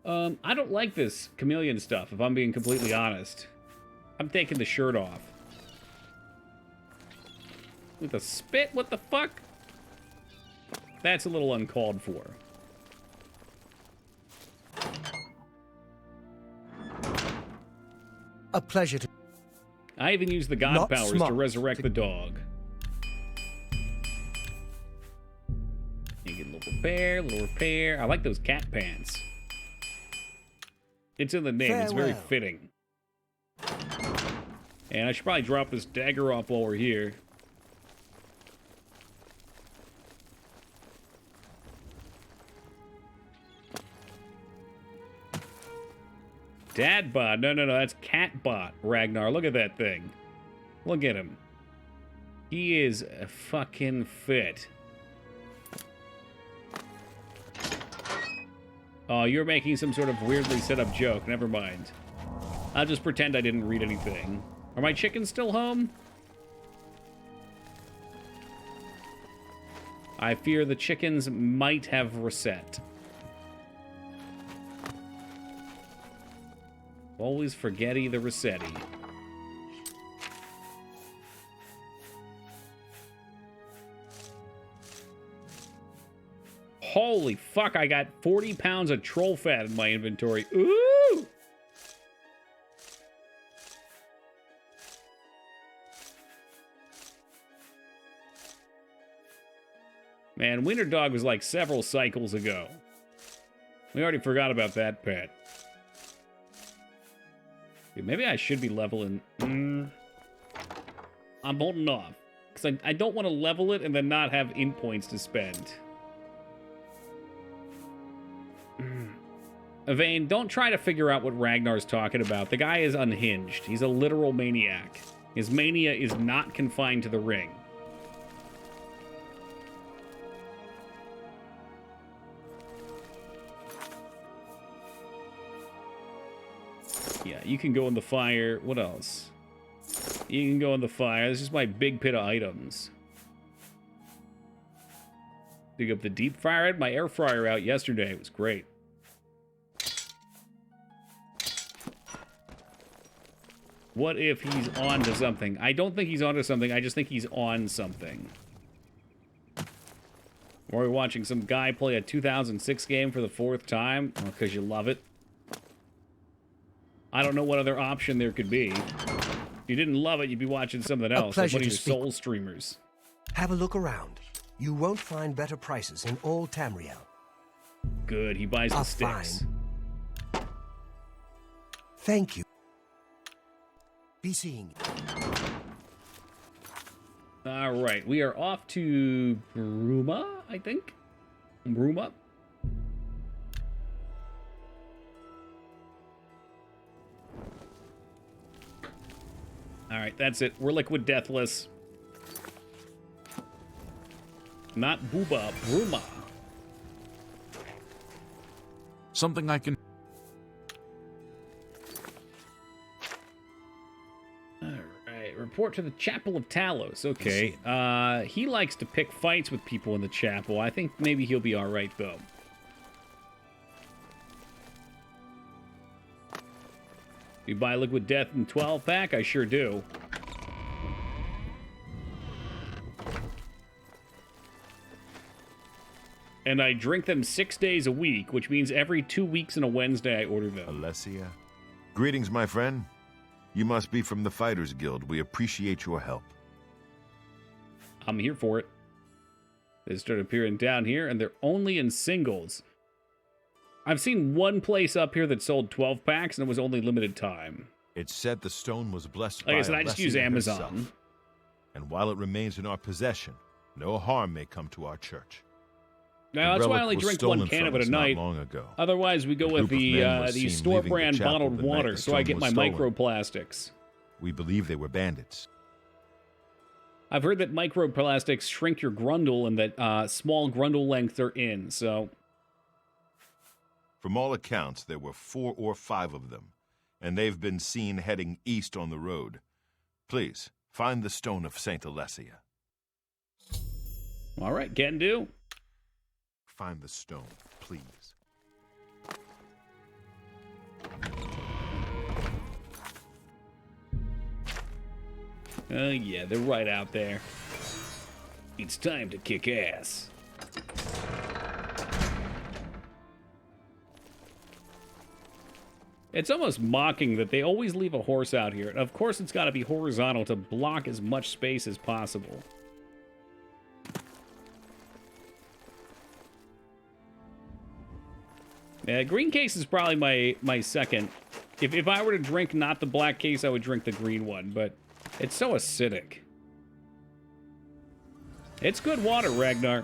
I don't like this chameleon stuff, if I'm being completely honest. I'm taking the shirt off. With a spit? What the fuck? That's a little uncalled for. A pleasure to... I even used the god Not powers to smart. resurrect the dog. You get a little repair. I like those cat pants. It's in the name. It's very Farewell. fitting. And I should probably drop this dagger off while we're here. Dadbot. No, that's Catbot, Ragnar. Look at that thing. Look at him. He is fucking fit. Oh, you're making some sort of weirdly set up joke. Never mind. I'll just pretend I didn't read anything. Are my chickens still home? I fear the chickens might have reset. Always forgetty the Rossetti. Holy fuck, I got 40 pounds of troll fat in my inventory. Ooh! Man, Winter Dog was like several cycles ago. We already forgot about that pet. Dude, maybe I should be leveling. I'm holding off. Because I don't want to level it and then not have int points to spend. Vane, don't try to figure out what Ragnar's talking about. The guy is unhinged. He's a literal maniac. His mania is not confined to the ring. Yeah, you can go in the fire. What else? You can go in the fire. This is my big pit of items. Dig up the deep fryer. I had my air fryer out yesterday. It was great. What if he's on to something? I don't think he's on to something. I just think he's on something. Or we're watching some guy play a 2006 game for the 4th time. Because you love it. I don't know what other option there could be. If you didn't love it, you'd be watching something else. Like one of your soul streamers. Have a look around. You won't find better prices in all Tamriel. Good, he buys the sticks. Fine. Thank you. Be seeing you. All right, we are off to Bruma, I think. Bruma. All right, that's it. We're liquid deathless. Not Booba, Bruma. Something I can... Alright, report to the Chapel of Talos. Okay, he likes to pick fights with people in the chapel. I think maybe he'll be alright, though. You buy Liquid Death in 12-pack? I sure do. And I drink them 6 days a week, which means every 2 weeks and a Wednesday I order them. Alessia? Greetings, my friend. You must be from the Fighters Guild. We appreciate your help. I'm here for it. They start appearing down here, and they're only in singles. I've seen one place up here that sold 12 packs, and it was only limited time. It said the stone was blessed by Like I said, I just use Alessia Amazon. herself. And while it remains in our possession, no harm may come to our church. Now, that's why I only drink one can of it a night. Long ago. Otherwise, we go with the store brand bottled water, the so I stone get was my stolen. microplastics. We believe they were bandits. I've heard that microplastics shrink your grundle and that small grundle lengths are in, so... From all accounts, there were 4 or 5 of them, and they've been seen heading east on the road. Please, find the stone of Saint Alessia. All right, can do. Find the stone, please. Yeah, they're right out there. It's time to kick ass. It's almost mocking that they always leave a horse out here. And of course, it's got to be horizontal to block as much space as possible. Yeah, green case is probably my second. If I were to drink not the black case, I would drink the green one, but it's so acidic. It's good water, Ragnar.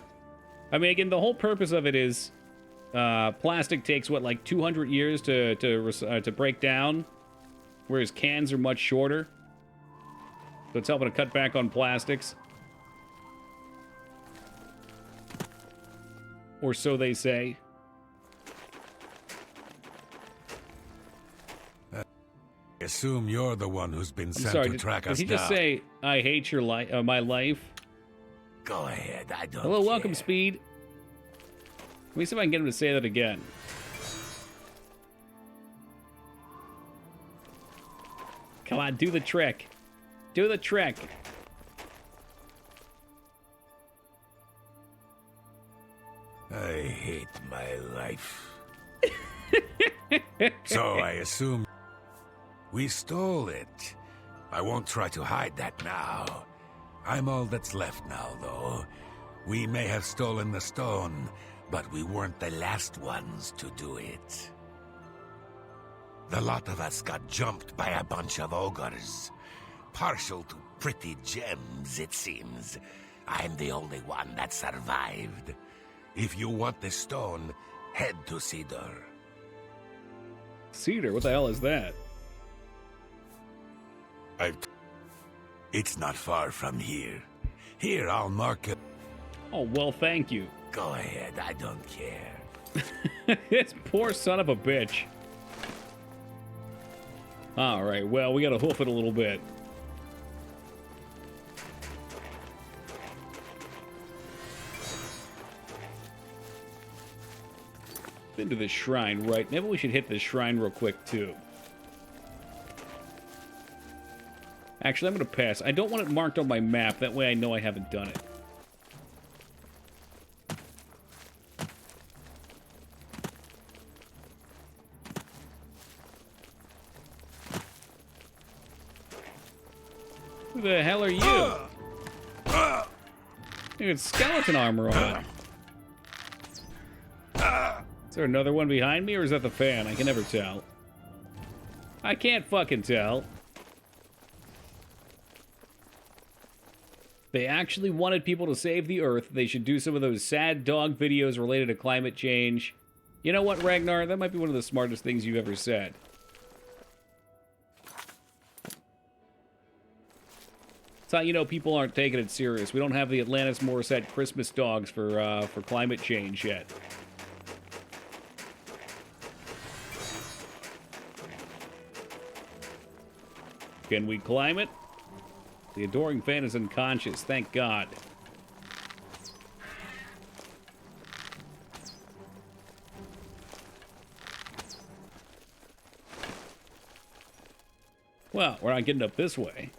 I mean, again, the whole purpose of it is plastic takes, what, like 200 years to break down, whereas cans are much shorter. So it's helping to cut back on plastics. Or so they say. I assume you're the one who's been I'm sent sorry, to track us did he just down. say, I hate your my life? Go ahead, I don't Hello, care. welcome, Speed. Let me see if I can get him to say that again. Come on, do the trick. Do the trick. I hate my life. So I assume we stole it. I won't try to hide that now. I'm all that's left now, though. We may have stolen the stone, but we weren't the last ones to do it. The lot of us got jumped by a bunch of ogres. Partial to pretty gems, it seems. I'm the only one that survived. If you want the stone, head to Cedar. Cedar, what the hell is that? It's not far from here. Here, I'll mark it. Oh, well, thank you. Go ahead, I don't care. This poor son of a bitch. Alright, well, we gotta hoof it a little bit. Been to this shrine, right? Maybe we should hit this shrine real quick, too. Actually, I'm gonna pass. I don't want it marked on my map. That way I know I haven't done it. Who the hell are you? You got skeleton armor on. Is there another one behind me, or is that the fan? I can never tell. I can't fucking tell. They actually wanted people to save the Earth. They should do some of those sad dog videos related to climate change. You know what, Ragnar? That might be one of the smartest things you've ever said. That's how you know people aren't taking it serious. We don't have the Atlantis Morissette Christmas dogs for climate change yet. Can we climb it? The adoring fan is unconscious, thank God. Well, we're not getting up this way.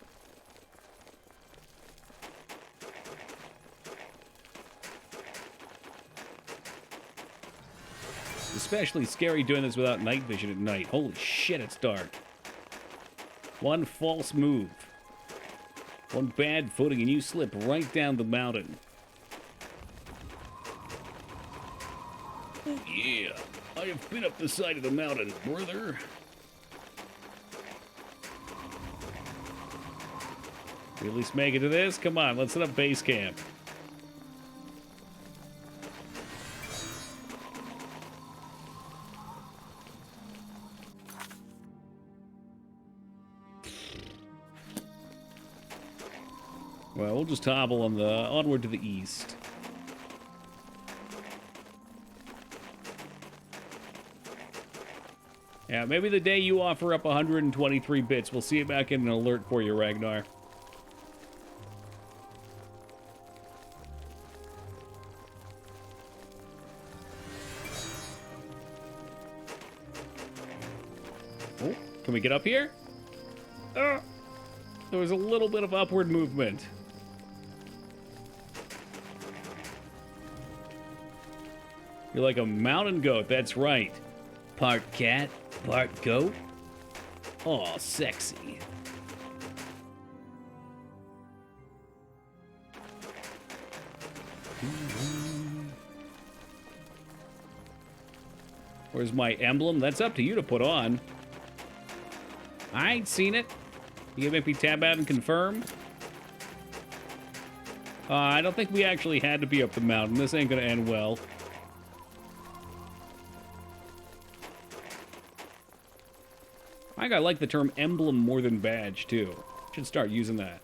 It's especially scary doing this without night vision at night. Holy shit, it's dark. One false move. One bad footing and you slip right down the mountain. Oh yeah, I have been up the side of the mountain, brother. We at least make it to this? Come on, let's set up base camp. Well, we'll just hobble on the onward to the east. Yeah, maybe the day you offer up 123 bits, we'll see about getting an alert for you, Ragnar. Oh, can we get up here? There was a little bit of upward movement. You're like a mountain goat, that's right. Part cat, part goat. Aw, sexy. Where's my emblem? That's up to you to put on. I ain't seen it. You can make me tab out and confirm? I don't think we actually had to be up the mountain. This ain't gonna end well. I think I like the term emblem more than badge, too. Should start using that.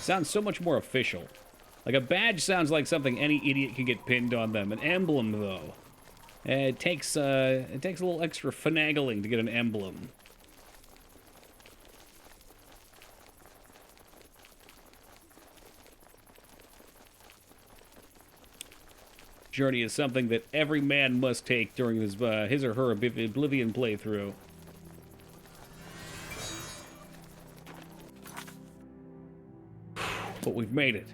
Sounds so much more official. Like, a badge sounds like something any idiot can get pinned on them. An emblem, though. It takes a little extra finagling to get an emblem. Journey is something that every man must take during his or her Oblivion playthrough. But we've made it.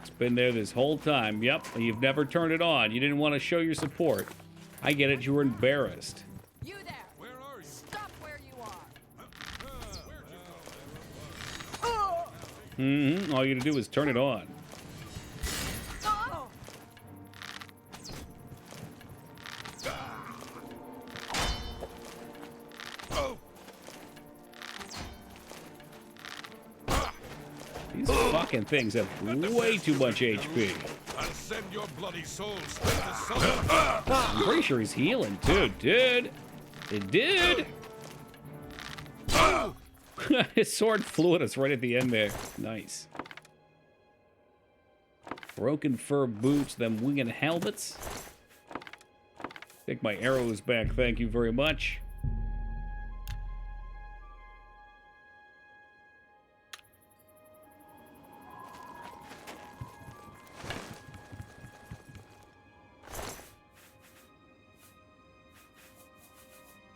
It's been there this whole time. Yep, and you've never turned it on. You didn't want to show your support. I get it, you were embarrassed. You there! Where are you? Stop where you are! Mm-hmm. All you gotta do is turn it on. These fucking things have way too much HP. send your bloody soul straight to Sodom. I'm pretty sure he's healing too, dude. Dude. His sword flew at us right at the end there. Nice. Broken fur boots, them winged helmets. Take my arrows back, thank you very much.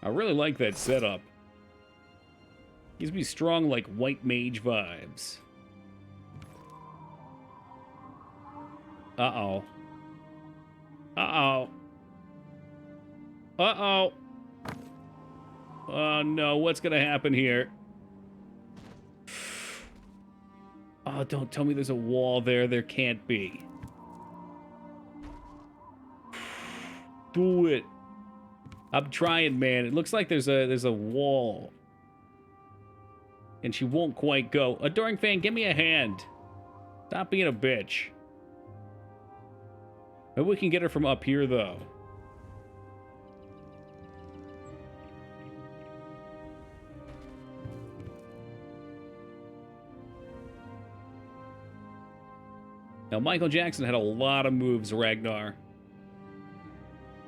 I really like that setup. Gives me strong, like, white mage vibes. Uh-oh. Uh-oh. Uh-oh. Oh, no. What's gonna happen here? Oh, don't tell me there's a wall there. There can't be. Do it. I'm trying, man. It looks like there's a wall. And she won't quite go. Adoring Fan, give me a hand. Stop being a bitch. Maybe we can get her from up here, though. Now, Michael Jackson had a lot of moves, Ragnar.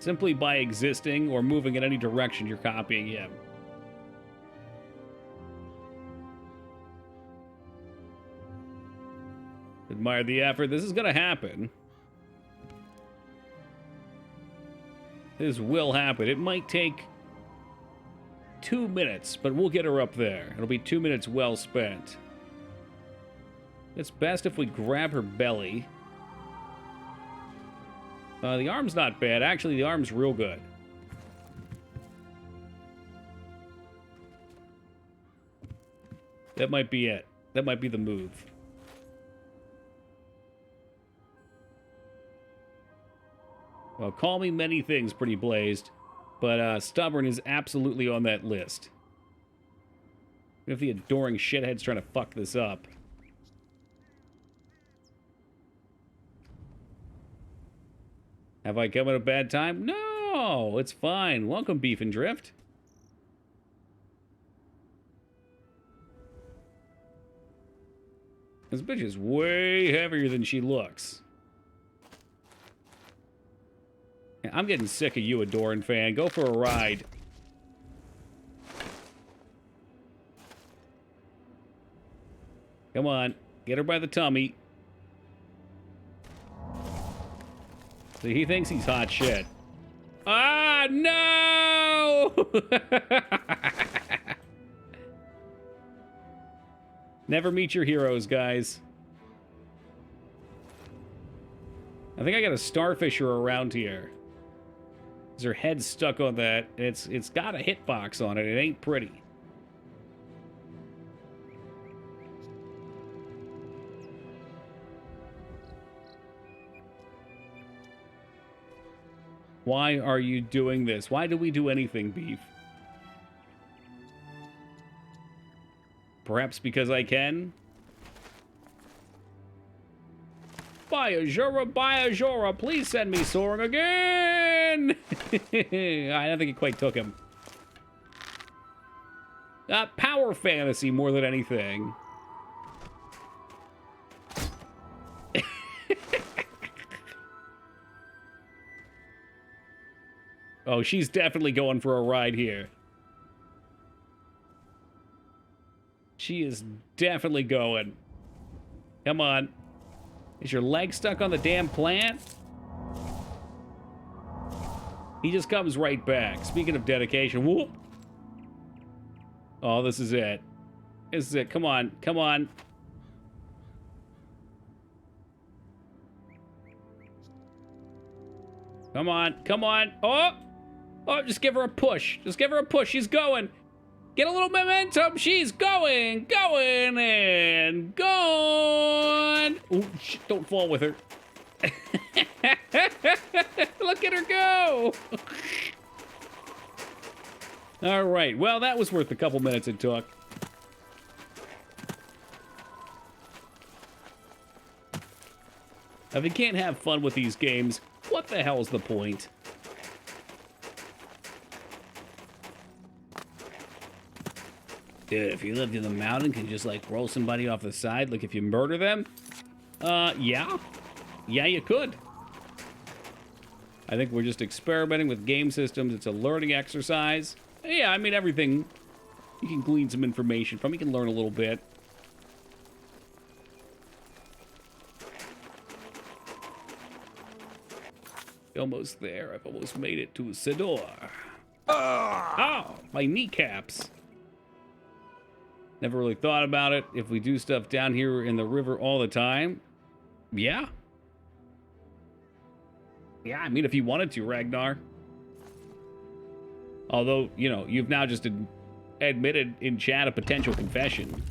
Simply by existing or moving in any direction, you're copying him. Admire the effort. This is going to happen. This will happen. It might take 2 minutes, but we'll get her up there. It'll be 2 minutes well spent. It's best if we grab her belly. The arm's not bad. Actually, the arm's real good. That might be it. That might be the move. Well, call me many things, Pretty Blazed, but stubborn is absolutely on that list. If the adoring shithead's trying to fuck this up. Have I come at a bad time? No, it's fine. Welcome, Beef and Drift. This bitch is way heavier than she looks. I'm getting sick of you, Adoran Fan. Go for a ride. Come on. Get her by the tummy. See, he thinks he's hot shit. Ah, no! Never meet your heroes, guys. I think I got a starfisher around here. Her head's stuck on that, and it's got a hitbox on it. It ain't pretty. Why are you doing this? Why do we do anything, Beef? Perhaps because I can? Biajora, please send me soaring again! I don't think it quite took him. Power fantasy more than anything. Oh, she's definitely going for a ride here. She is definitely going. Come on. Is your leg stuck on the damn plant? He just comes right back. Speaking of dedication, whoop. Oh, this is it. This is it. Come on. Come on. Come on. Come on. Oh! Oh, just give her a push. Just give her a push. She's going. Get a little momentum. She's going. Going and gone. Oh, shit. Don't fall with her. Look at her go. All right. Well, that was worth a couple minutes it took. If you can't have fun with these games, what the hell's the point? Dude, if you lived in the mountain, can you just, like, roll somebody off the side, like, if you murder them? Yeah. Yeah, you could. I think we're just experimenting with game systems. It's a learning exercise. Yeah, I mean, everything you can glean some information from. You can learn a little bit. Almost there. I've almost made it to Sidor. Oh, my kneecaps. Never really thought about it. If we do stuff down here in the river all the time, yeah. Yeah, I mean, if you wanted to, Ragnar. Although, you know, you've now just admitted in chat a potential confession.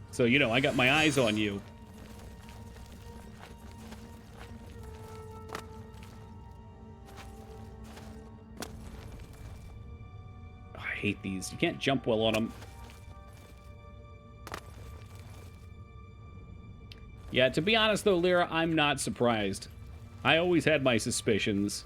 So, you know, I got my eyes on you. I hate these. You can't jump well on them. Yeah, to be honest, though, Lyra, I'm not surprised. I always had my suspicions.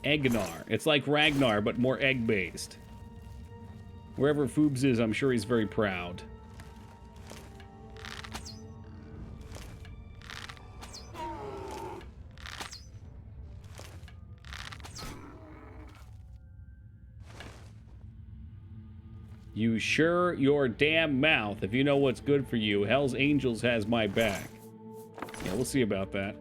Eggnar. It's like Ragnar, but more egg-based. Wherever Foobs is, I'm sure he's very proud. You sure your damn mouth. If you know what's good for you, Hell's Angels has my back. Yeah, we'll see about that.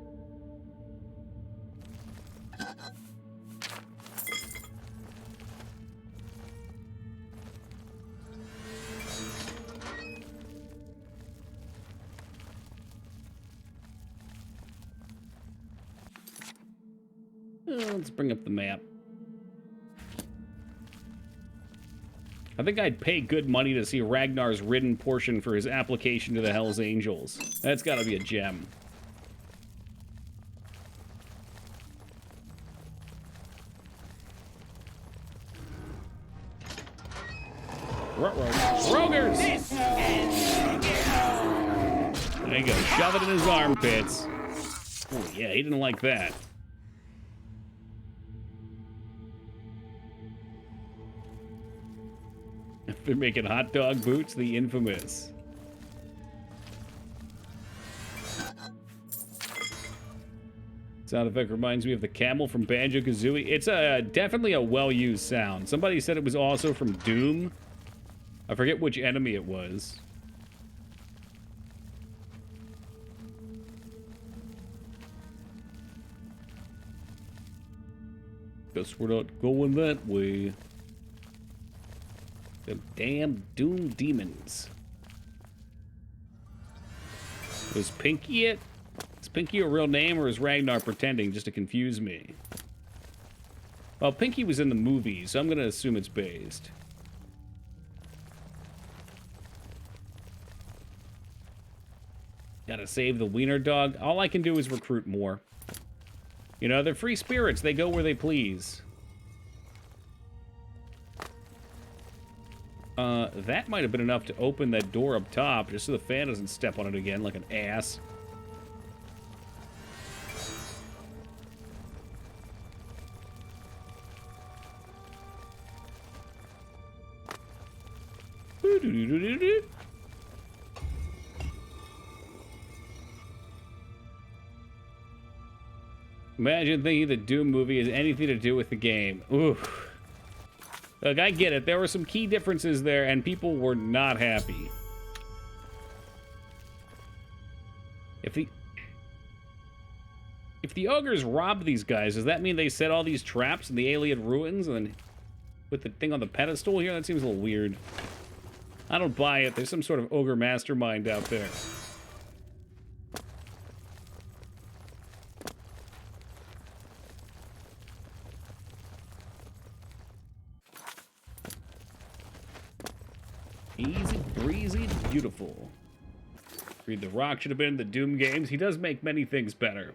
Let's bring up the map. I think I'd pay good money to see Ragnar's ridden portion for his application to the Hell's Angels. That's gotta be a gem. Rogers! There you go. Shove it in his armpits. Oh, yeah, he didn't like that. They're making hot dog boots, the infamous. Sound effect reminds me of the camel from Banjo-Kazooie. It's definitely a well-used sound. Somebody said it was also from Doom. I forget which enemy it was. Guess we're not going that way. The damn Doom demons. Was Pinky it? Is Pinky a real name, or is Ragnar pretending just to confuse me? Well, Pinky was in the movie, so I'm gonna assume it's based. Gotta save the wiener dog. All I can do is recruit more. You know, they're free spirits. They go where they please. That might have been enough to open that door up top, just so the fan doesn't step on it again like an ass. Imagine thinking the Doom movie has anything to do with the game. Oof. Look, I get it. There were some key differences there, and people were not happy. If the ogres robbed these guys, does that mean they set all these traps in the alien ruins and then put the thing on the pedestal here? That seems a little weird. I don't buy it. There's some sort of ogre mastermind out there. Easy breezy, beautiful. Read the Rock should have been in the Doom games. He does make many things better.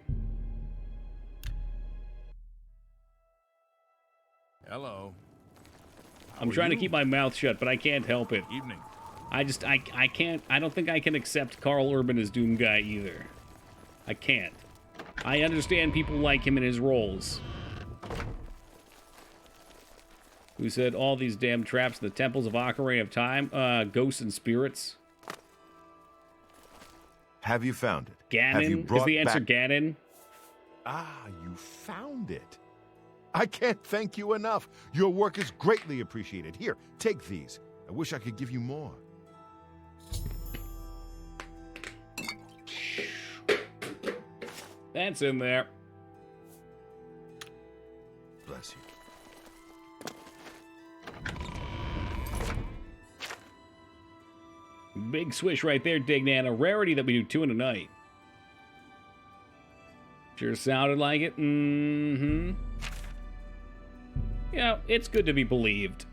Hello. I'm trying to keep my mouth shut, but I can't help it. Evening. I can't, I don't think I can accept Carl Urban as Doom Guy either. I can't. I understand people like him in his roles. Who said all these damn traps in the temples of Ocarina of Time? Ghosts and spirits. Have you found it? Ganon? Is the answer Ganon? Ah, you found it. I can't thank you enough. Your work is greatly appreciated. Here, take these. I wish I could give you more. That's in there. Bless you. Big swish right there, Dignan. A rarity that we do 2 in a night. Sure sounded like it. Mm-hmm. Yeah, it's good to be believed.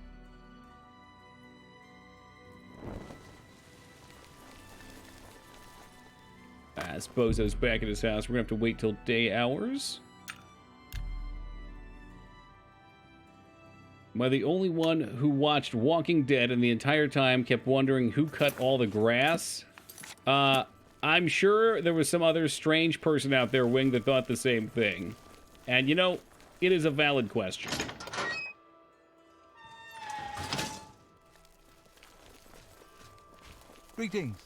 I suppose I was back at his house. We're gonna have to wait till day hours. Am I the only one who watched Walking Dead and the entire time kept wondering who cut all the grass? I'm sure there was some other strange person out there, Wing, that thought the same thing. And, you know, it is a valid question. Greetings.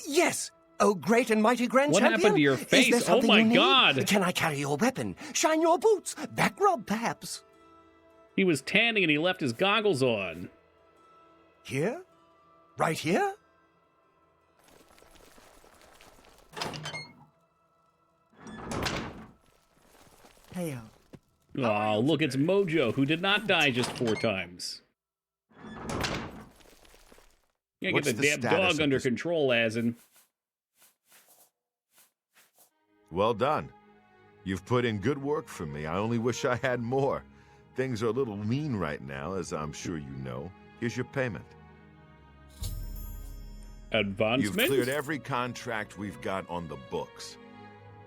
Yes! Oh, great and mighty Grand What Champion! happened to your Is face? there Oh something my you need? God! Can I carry your weapon? Shine your boots? Back rub, perhaps? He was tanning and he left his goggles on. Here? Right here? Hey, Oh, look, it's Mojo, who did not die just 4 times. Yeah, get What's the the damn status dog of under this? control, Asin. Well done. You've put in good work for me. I only wish I had more. Things are a little lean right now, as I'm sure you know. Here's your payment. Advancement? You've cleared every contract we've got on the books.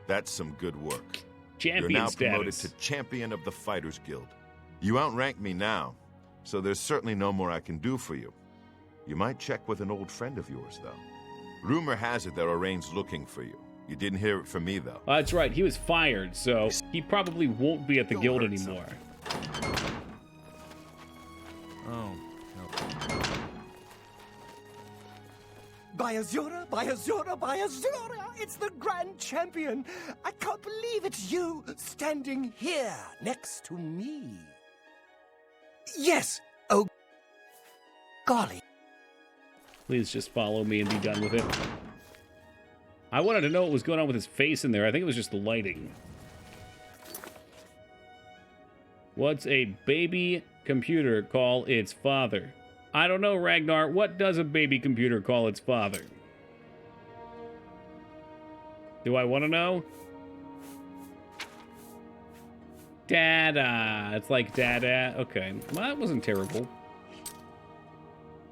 That's some good work. Champion You're now promoted status. to Champion of the Fighters Guild. You outrank me now, so there's certainly no more I can do for you. You might check with an old friend of yours, though. Rumor has it that Oraine's looking for you. You didn't hear it from me, though. That's right, he was fired, so he probably won't be at the guild anymore. Oh, no. By Azura, by Azura, by Azura! It's the Grand Champion! I can't believe it's you standing here next to me. Yes! Oh, golly. Please just follow me and be done with it. I wanted to know what was going on with his face in there. I think it was just the lighting. What's a baby computer call its father? I don't know, Ragnar. What does a baby computer call its father? Do I want to know? Dada. It's like Dada. Okay. Well, that wasn't terrible.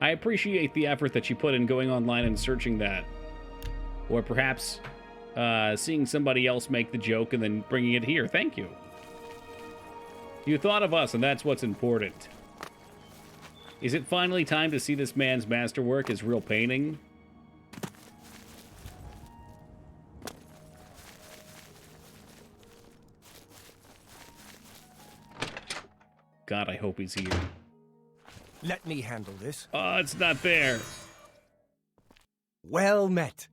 I appreciate the effort that she put in going online and searching that. Or perhaps seeing somebody else make the joke and then bringing it here. Thank you. You thought of us, and that's what's important. Is it finally time to see this man's masterwork, his real painting? God, I hope he's here. Let me handle this. Oh, it's not there. Well met.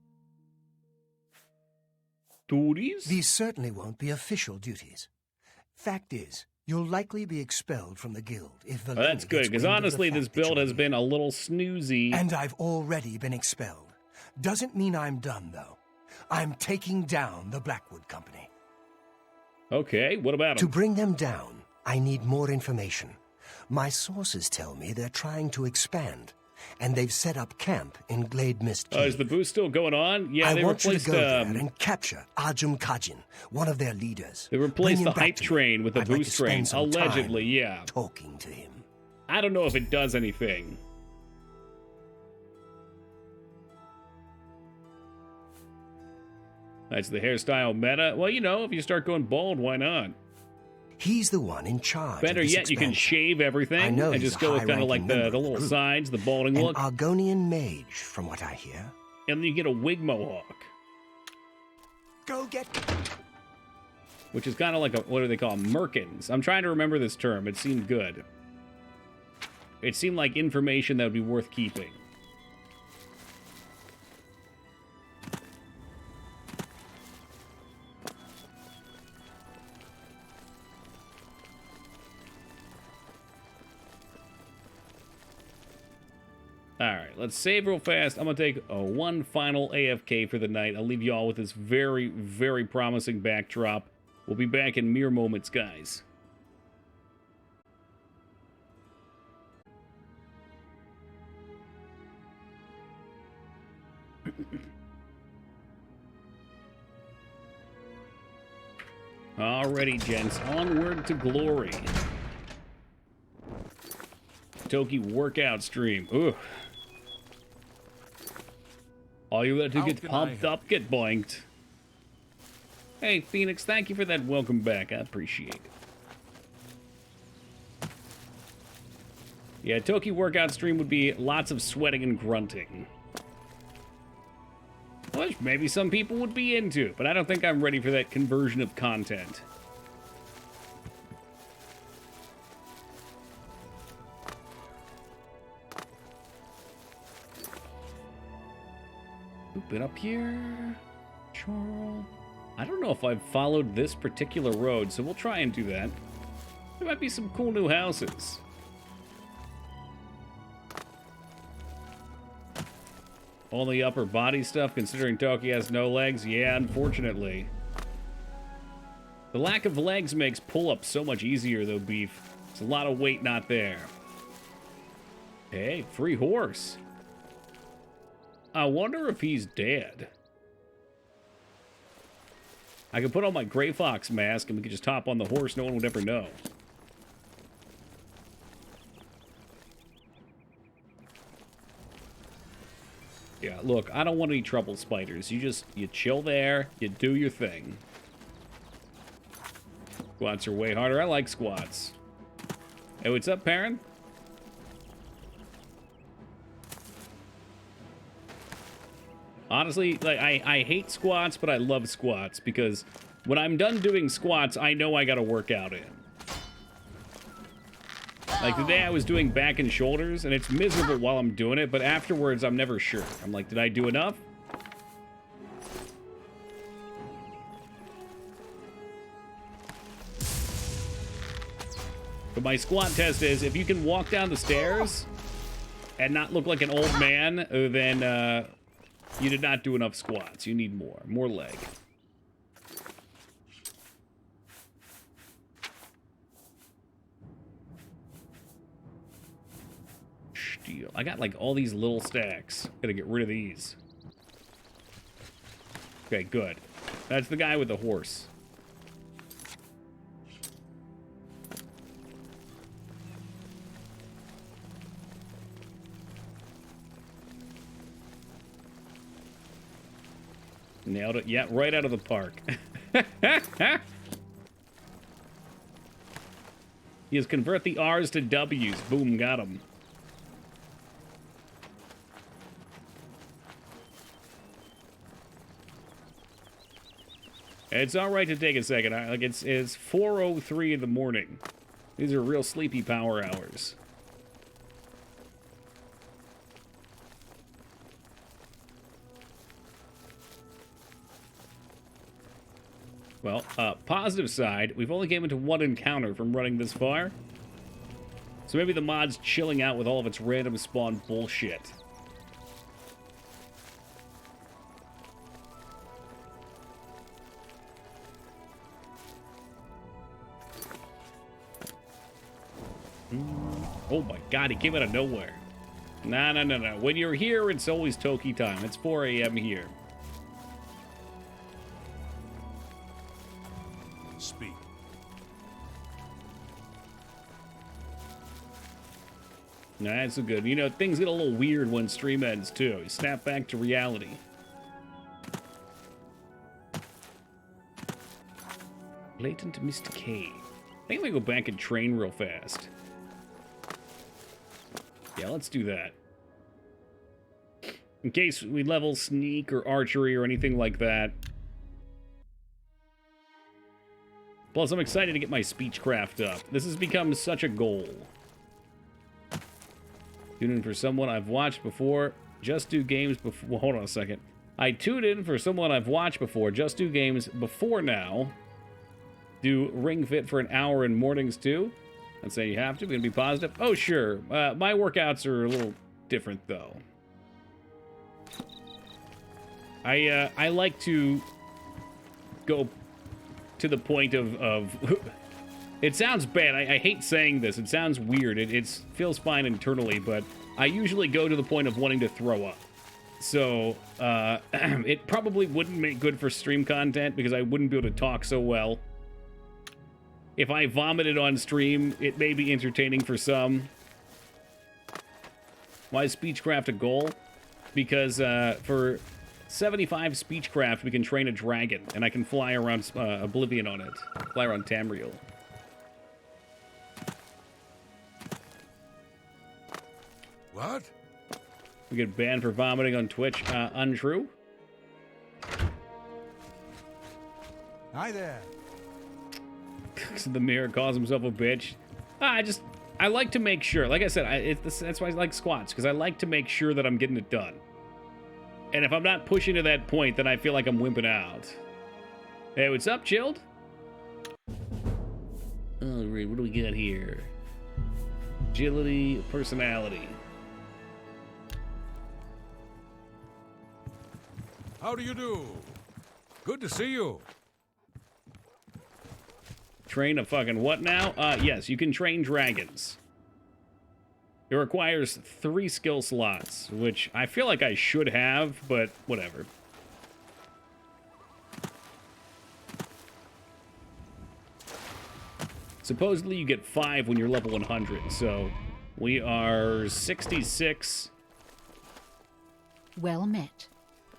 Duties? These certainly won't be official duties. Fact is, you'll likely be expelled from the guild if Oh, that's good, because honestly, this build has been a little snoozy. And I've already been expelled. Doesn't mean I'm done, though. I'm taking down the Blackwood Company. Okay, what about To him? bring them down, I need more information. My sources tell me they're trying to expand, and they've set up camp in Glade Mist Cave. Is the boost still going on? Yeah, I they want you to replaced go there and capture Ajum Kajin, one of their leaders. They replaced the hype train with the I'd like to boost train. spend some time Allegedly, yeah. talking to him. I don't know if it does anything. That's the hairstyle meta. Well, you know, if you start going bald, why not? He's the one in charge. Better of this yet, you can expansion. shave everything I know and he's just a go with kind of like high-ranking the member of little group. sides, the balding An look. Argonian mage, from what I hear. And then you get a wig mohawk. Go get... Which is kind of like a, what do they call them? Merkins. I'm trying to remember this term. It seemed good. It seemed like information that would be worth keeping. Alright, let's save real fast. I'm going to take one final AFK for the night. I'll leave you all with this very, very promising backdrop. We'll be back in mere moments, guys. Alrighty, gents. Onward to glory. Toki workout stream. Ugh. All you gotta do get pumped up, get boinked. Hey, Phoenix, thank you for that welcome back. I appreciate it. Yeah, Toki workout stream would be lots of sweating and grunting. Which maybe some people would be into, but I don't think I'm ready for that conversion of content. Been up here. Chorl. I don't know if I've followed this particular road, so we'll try and do that. There might be some cool new houses. Only upper body stuff, considering Toki has no legs? Yeah, unfortunately. The lack of legs makes pull-ups so much easier, though, Beef. It's a lot of weight not there. Hey, free horse. I wonder if he's dead. I could put on my Gray Fox mask and we could just hop on the horse. No one would ever know. Yeah, look, I don't want any trouble, spiders. You chill there, you do your thing. Squats are way harder. I like squats. Hey, what's up, Perrin? Honestly, like I hate squats, but I love squats because when I'm done doing squats, I know I gotta work out in. Like today I was doing back and shoulders, and it's miserable while I'm doing it, but afterwards I'm never sure. I'm like, did I do enough? But my squat test is, if you can walk down the stairs and not look like an old man, then you did not do enough squats. You need more. More leg. Steel. I got like all these little stacks. Gotta get rid of these. Okay, good. That's the guy with the horse. Nailed it. Yeah, right out of the park. He has convert the R's to W's. Boom, got him. It's all right to take a second. Like it's 4:03 in the morning. These are real sleepy power hours. Well, positive side, we've only came into one encounter from running this far. So maybe the mod's chilling out with all of its random spawn bullshit. Oh my god, he came out of nowhere. No. When you're here, it's always Toki time. It's 4 a.m. here. Speak. Nah, that's so good. You know, things get a little weird when stream ends, too. You snap back to reality. Latent Mist Cave. think we go back and train real fast. Yeah, let's do that. In case we level sneak or archery or anything like that. Plus, I'm excited to get my speechcraft up. This has become such a goal. Tune in for someone I've watched before. Just do games before... Well, hold on a second. I tuned in for someone I've watched before. Just do games before now. Do Ring Fit for an hour in mornings, too. I'd say you have to. We're going to be positive. Oh, sure. My workouts are a little different, though. I like to go to the point of it sounds bad. I hate saying this. It sounds weird. It feels fine internally, but I usually go to the point of wanting to throw up. So, it probably wouldn't make good for stream content because I wouldn't be able to talk so well. If I vomited on stream, it may be entertaining for some. Why is Speechcraft a goal? Because for 75 Speechcraft, we can train a dragon, and I can fly around Oblivion on it. Fly around Tamriel. What? We get banned for vomiting on Twitch. Untrue. Hi there. The mayor calls himself a bitch. I like to make sure. Like I said, that's why I like squats, because I like to make sure that I'm getting it done. And if I'm not pushing to that point, then I feel like I'm wimping out. Hey, what's up, Chilled? Alright, what do we got here? Agility, personality. How do you do? Good to see you. Train a fucking what now? Yes, you can train dragons. It requires 3 skill slots, which I feel like I should have, but whatever. Supposedly you get 5 when you're level 100, so we are 66. Well met.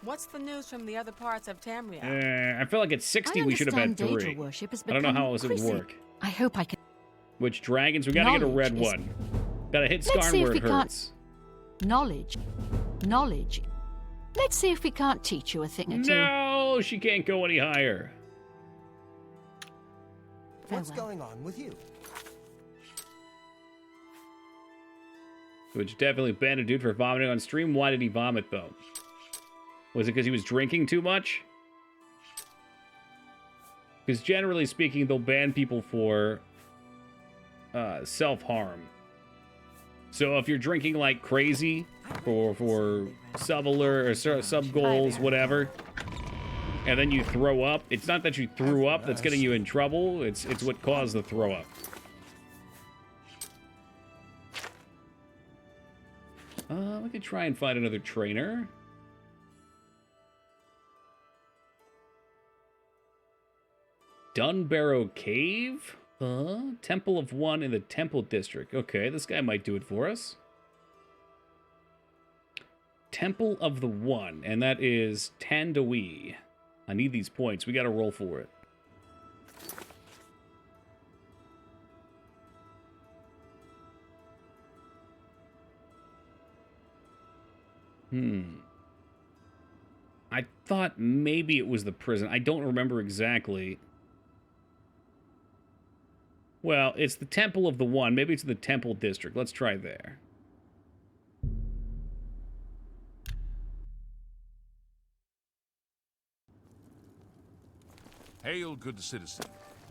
What's the news from the other parts of Tamriel? I feel like at 60 we should have had 3. I don't know how else it would work. I hope I can... Which dragons? We gotta get a red one. Gotta hit Skarn where it hurts. Knowledge. Let's see if we can't teach you a thing or two. No, she can't go any higher. What's going on with you? Which definitely banned a dude for vomiting on stream. Why did he vomit, though? Was it because he was drinking too much? Because generally speaking, they'll ban people for self-harm. So if you're drinking like crazy for sub-alert or sub-goals, whatever, and then you throw up, it's not that you threw up that's getting you in trouble, it's what caused the throw up. We could try and find another trainer. Dunbarrow Cave? Temple of One in the Temple District. Okay, this guy might do it for us. Temple of the One, and that is Tandawee. I need these points. We gotta roll for it. I thought maybe it was the prison. I don't remember exactly. Well, it's the Temple of the One. Maybe it's the Temple District. Let's try there. Hail, good citizen.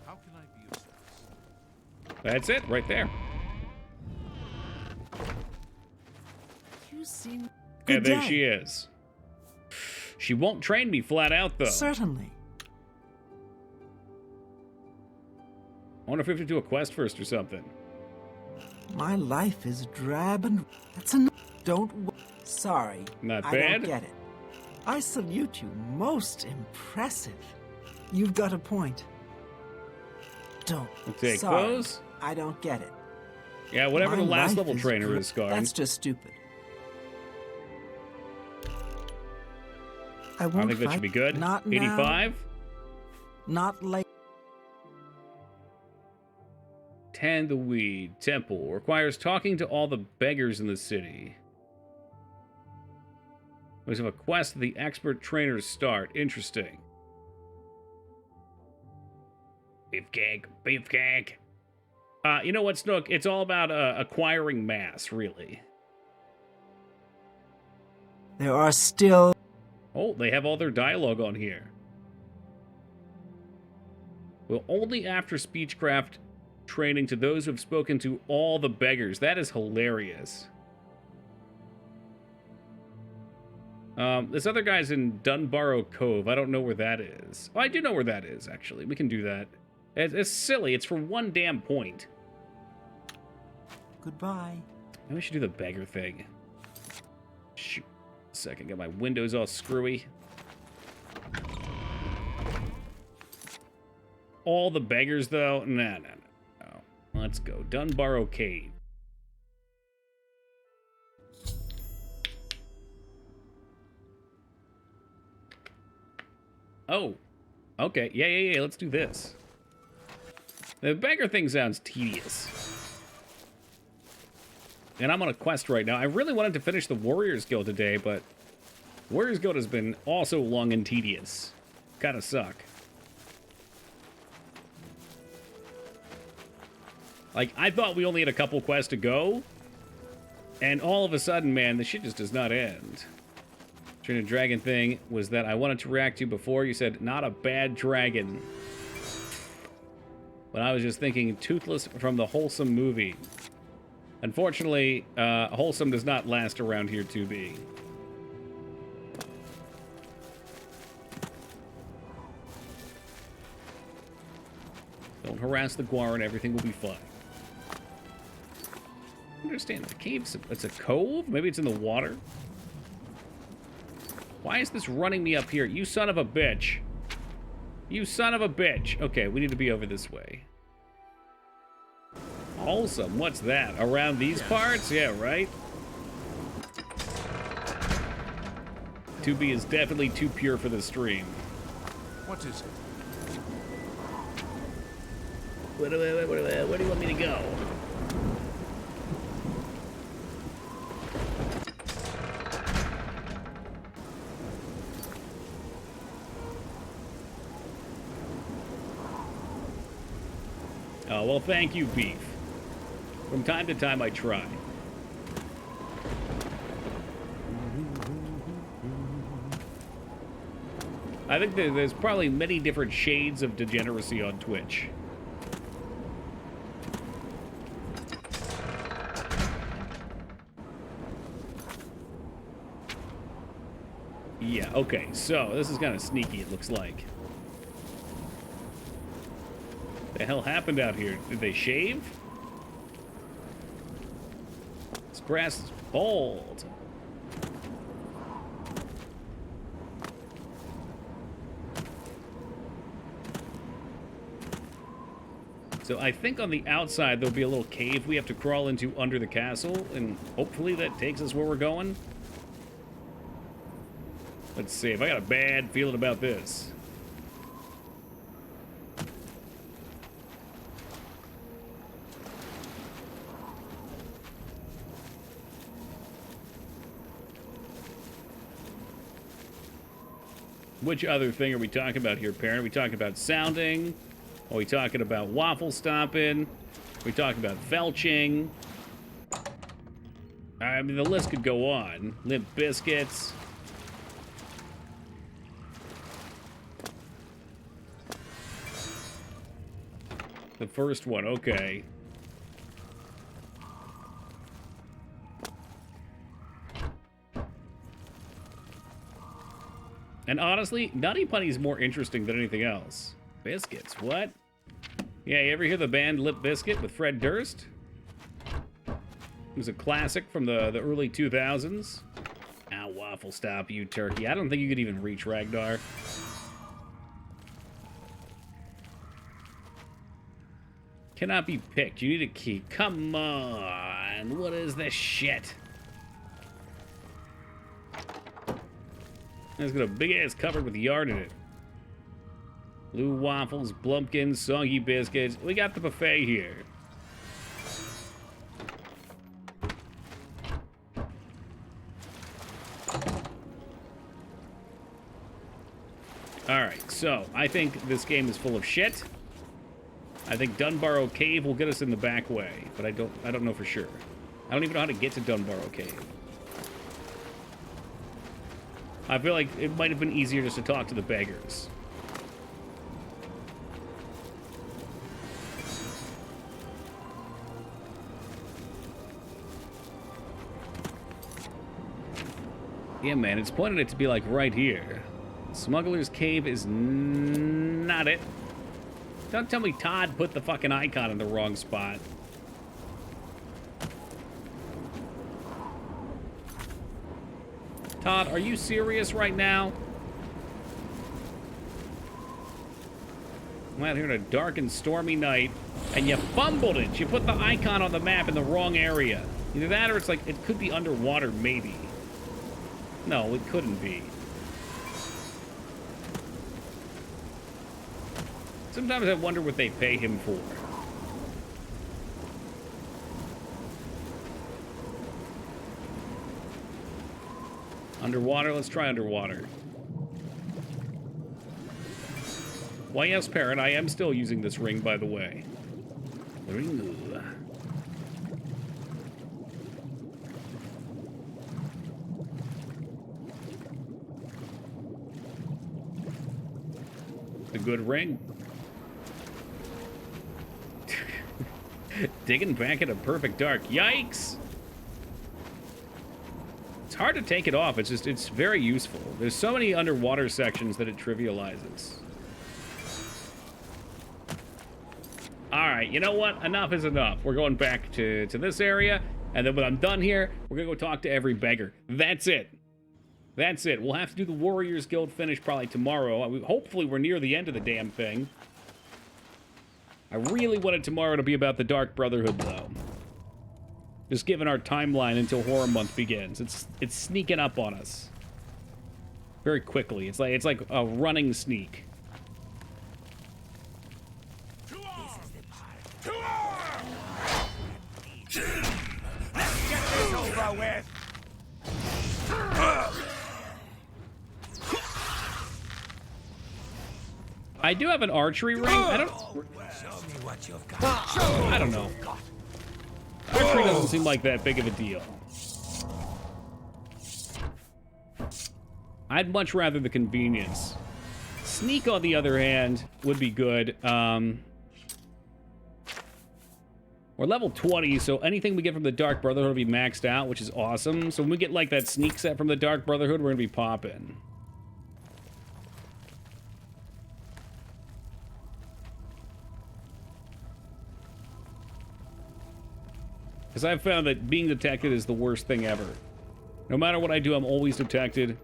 How can I be of service? That's it, right there. You seem... And there she is. She won't train me flat out, though. Certainly. I wonder if we have to do a quest first or something. My life is drab and... That's enough. Don't... Sorry. Not I bad. don't get it. I salute you. Most impressive. You've got a point. Don't. Take Sorry. those. I don't get it. Yeah, whatever My the last life level is trainer is, Scar. That's just stupid. I think that should be good. Not 85? Now, not late. Tend the Weed Temple. Requires talking to all the beggars in the city. We have a quest that the expert trainers start. Interesting. Beefcake, beefcake. You know what, Snook? It's all about acquiring mass, really. There are still... Oh, they have all their dialogue on here. Well, only after speechcraft training to those who have spoken to all the beggars. That is hilarious. This other guy's in Dunbarrow Cove. I don't know where that is. Oh, I do know where that is, actually. We can do that. It's silly. It's for one damn point. Goodbye. Maybe we should do the beggar thing. Shoot. A second. Got my windows all screwy. All the beggars, though? No. Let's go. Dunbarrow Cave. Oh. Okay. Yeah. Let's do this. The beggar thing sounds tedious. And I'm on a quest right now. I really wanted to finish the Warriors Guild today, but Warriors Guild has been also long and tedious. Kinda suck. Like, I thought we only had a couple quests to go, and all of a sudden, man, the shit just does not end. Trinity Dragon thing was that I wanted to react to before. You said, not a bad dragon. But I was just thinking Toothless from the Wholesome movie. Unfortunately, Wholesome does not last around here, 2B. Don't harass the Guaran, everything will be fine. I understand, the cave's it's a cove? Maybe it's in the water? Why is this running me up here? You son of a bitch. You son of a bitch. Okay, we need to be over this way. Wholesome, what's that? Around these parts? Yeah, right? 2B is definitely too pure for the stream. What is it? Where do you want me to go? Oh, well, thank you, Beef. From time to time, I try. I think there's probably many different shades of degeneracy on Twitch. Yeah, okay, so this is kind of sneaky, it looks like. The hell happened out here? Did they shave? This grass is bald. So I think on the outside there'll be a little cave we have to crawl into under the castle, and hopefully that takes us where we're going. Let's see, if I got a bad feeling about this. Which other thing are we talking about here, Parent? Are we talking about sounding? Are we talking about waffle stomping? Are we talking about felching? I mean, the list could go on. Limp Biscuits. The first one, okay. And honestly, Nutty Punny's more interesting than anything else. Biscuits, what? Yeah, you ever hear the band Limp Bizkit with Fred Durst? It was a classic from the early 2000s. Ow, waffle stop, you turkey. I don't think you could even reach Ragnar. Cannot be picked. You need a key. Come on. What is this shit? It's got a big ass covered with yard in it. Blue waffles, blumpkins, soggy biscuits. We got the buffet here. Alright, so I think this game is full of shit. I think Dunbarrow Cave will get us in the back way, but I don't know for sure. I don't even know how to get to Dunbarrow Cave. I feel like it might have been easier just to talk to the beggars. Yeah, man, it's pointed it to be like right here. Smuggler's Cave is not it. Don't tell me Todd put the fucking icon in the wrong spot. Todd, are you serious right now? I'm out here in a dark and stormy night, and you fumbled it. You put the icon on the map in the wrong area. Either that or it's like, it could be underwater, maybe. No, it couldn't be. Sometimes I wonder what they pay him for. Underwater? Let's try underwater. Why, yes, Parrot, I am still using this ring, by the way. Ring. A good ring. Digging back at a perfect dark. Yikes! It's hard to take it off. It's just, it's very useful. There's so many underwater sections that it trivializes. Alright, you know what? Enough is enough. We're going back to this area, and then when I'm done here, we're gonna go talk to every beggar. That's it. That's it. We'll have to do the Warriors Guild finish probably tomorrow. Hopefully we're near the end of the damn thing. I really wanted tomorrow to be about the Dark Brotherhood, though. Just given our timeline until Horror Month begins. It's sneaking up on us. Very quickly. It's like a running sneak. Let's get this over with. I do have an archery ring. I don't know. Archery doesn't seem like that big of a deal. I'd much rather the convenience. Sneak, on the other hand, would be good. We're level 20, so anything we get from the Dark Brotherhood will be maxed out, which is awesome. So when we get like that sneak set from the Dark Brotherhood, we're gonna be popping. Because I've found that being detected is the worst thing ever. No matter what I do, I'm always detected.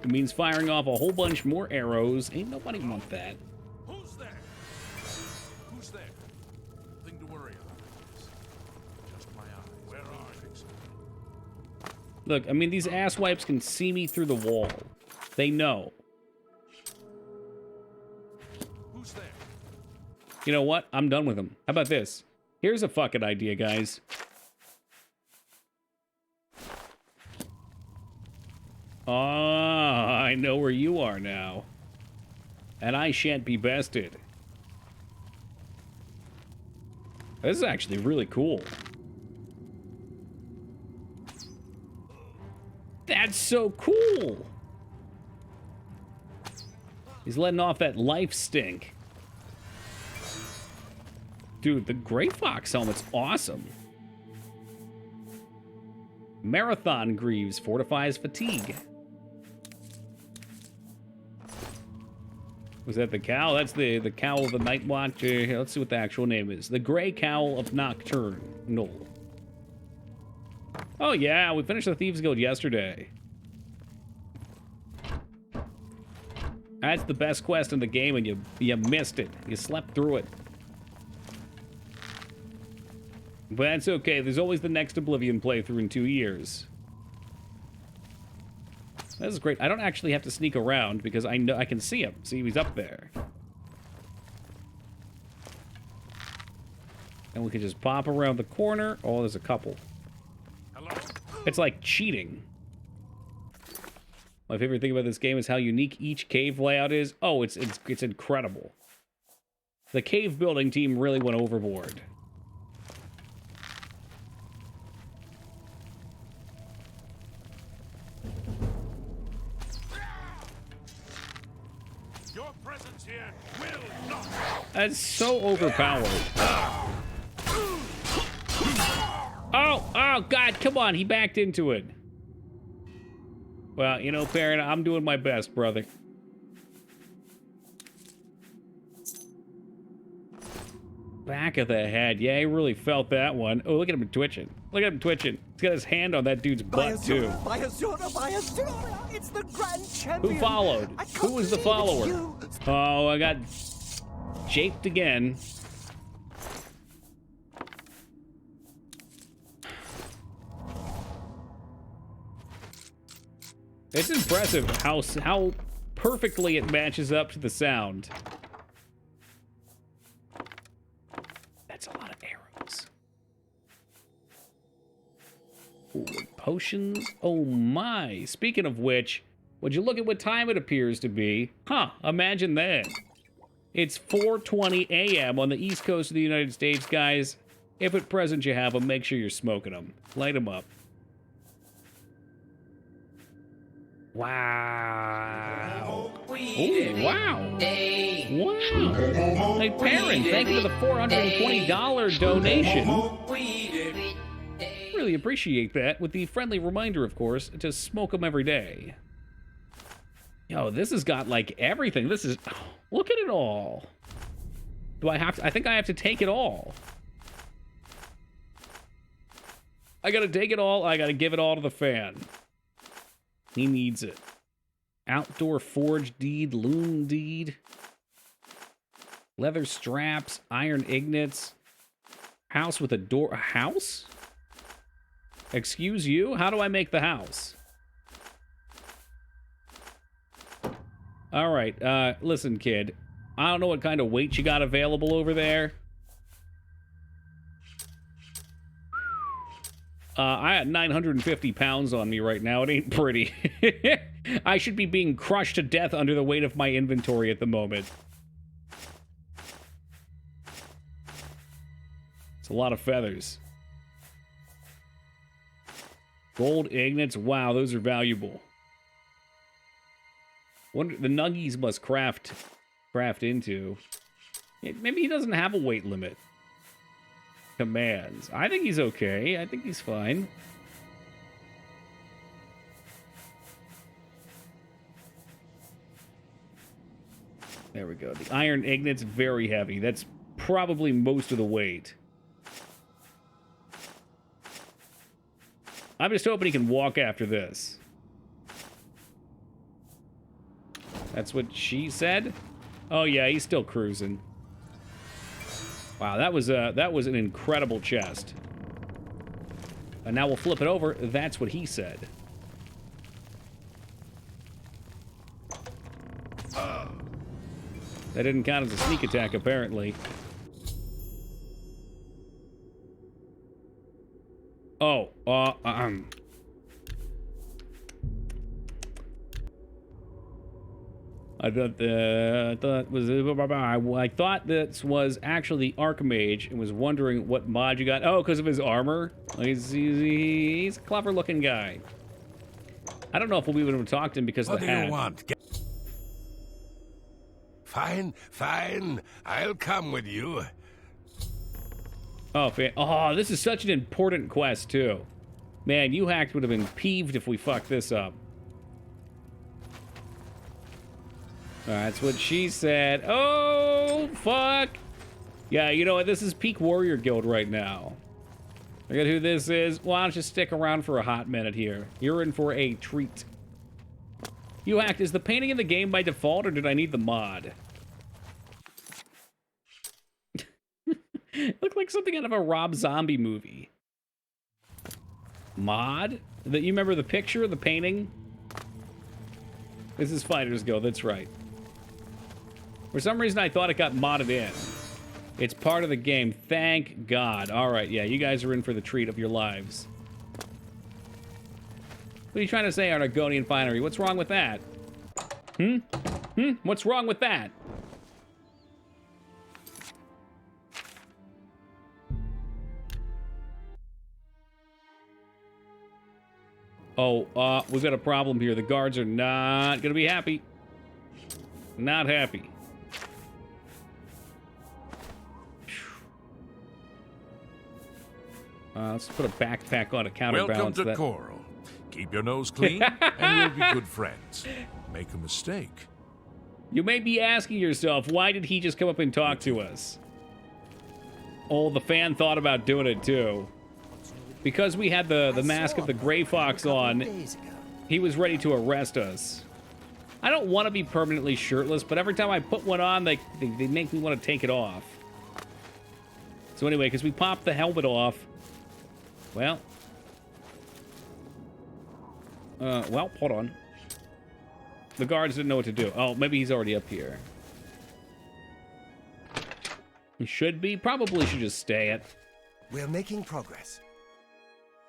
It means firing off a whole bunch more arrows. Ain't nobody want that. Who's there? Who's there? Nothing to worry about. Just my eyes. Where are you? Look, I mean, these asswipes can see me through the wall. They know. Who's there? You know what? I'm done with them. How about this? Here's a fucking idea, guys. Ah, I know where you are now. And I shan't be bested. This is actually really cool. That's so cool! He's letting off that life stink. Dude, the Gray Fox helmet's awesome. Marathon Greaves fortifies fatigue. Was that the cowl? That's the cowl of the Night Watch. Let's see what the actual name is. The Gray Cowl of Nocturne. No. Oh yeah, we finished the Thieves Guild yesterday. That's the best quest in the game, and you missed it. You slept through it. But that's okay. There's always the next Oblivion playthrough in 2 years. This is great. I don't actually have to sneak around because I know I can see him. See, he's up there. And we can just pop around the corner. Oh, there's a couple. Hello? It's like cheating. My favorite thing about this game is how unique each cave layout is. Oh, it's incredible. The cave building team really went overboard. Your presence here will not. That's so overpowered. Oh, God, come on. He backed into it. Well, you know, Perrin, I'm doing my best, brother. Back of the head. Yeah, he really felt that one. Oh, look at him twitching. Look at him twitching. He's got his hand on that dude's butt, too. It's the grand champion. Who followed? Who was the follower? Oh, I got japed again. It's impressive how perfectly it matches up to the sound. That's a lot of arrows. Ooh, potions. Oh my. Speaking of which, would you look at what time it appears to be? Huh, imagine that. It's 4:20 a.m. on the east coast of the United States, guys. If at present you have them, make sure you're smoking them. Light them up. Wow. Ooh, wow. Wow. Hey, Perrin, thank you for the $420 donation. Really appreciate that, with the friendly reminder, of course, to smoke them every day. Yo, this has got, like, everything. This is... Look at it all. Do I have to... I think I have to take it all. I gotta take it all. I gotta give it all to the fan. He needs it. Outdoor forge deed, loom deed, leather straps, iron ingots, house with a door. A house? Excuse you? How do I make the house? All right, listen, kid. I don't know what kind of weight you got available over there. I got 950 pounds on me right now. It ain't pretty. I should be being crushed to death under the weight of my inventory at the moment. It's a lot of feathers. Gold ingots. Wow, those are valuable. Wonder the nuggies must craft into. Maybe he doesn't have a weight limit. Commands. I think he's okay. I think he's fine. There we go. The iron ingots, very heavy. That's probably most of the weight. I'm just hoping he can walk after this. That's what she said? Oh yeah, he's still cruising. Wow, that was an incredible chest. And now we'll flip it over. That's what he said. That didn't count as a sneak attack, apparently. Oh, I thought this was actually the Archmage and was wondering what mod you got. Oh, because of his armor? He's a clever-looking guy. I don't know if we'll be able to talk to him because of the hat. What do you want? Fine, fine. I'll come with you. Oh, this is such an important quest, too. Man, you hacked would have been peeved if we fucked this up. That's what she said. Oh, fuck. Yeah, you know what? This is peak Warrior Guild right now. Look at who this is. Why don't you stick around for a hot minute here? You're in for a treat. You hacked. Is the painting in the game by default, or did I need the mod? Looked like something out of a Rob Zombie movie. Mod? That you remember the picture of the painting? This is Fighters Guild, that's right. For some reason, I thought it got modded in. It's part of the game. Thank God. All right, yeah, you guys are in for the treat of your lives. What are you trying to say, Argonian finery? What's wrong with that? What's wrong with that? Oh, we've got a problem here. The guards are not gonna be happy. Not happy. Let's put a backpack on to counterbalance Welcome to that. Coral. Keep your nose clean, and we'll be good friends. Make a mistake. You may be asking yourself, why did he just come up and talk to us? Oh, the fan thought about doing it too. Because we had the mask of the Gray Fox on, he was ready to arrest us. I don't want to be permanently shirtless, but every time I put one on, they make me want to take it off. So anyway, because we popped the helmet off, well, hold on. The guards didn't know what to do. Oh, maybe he's already up here. He should be. Probably should just stay it. We're making progress.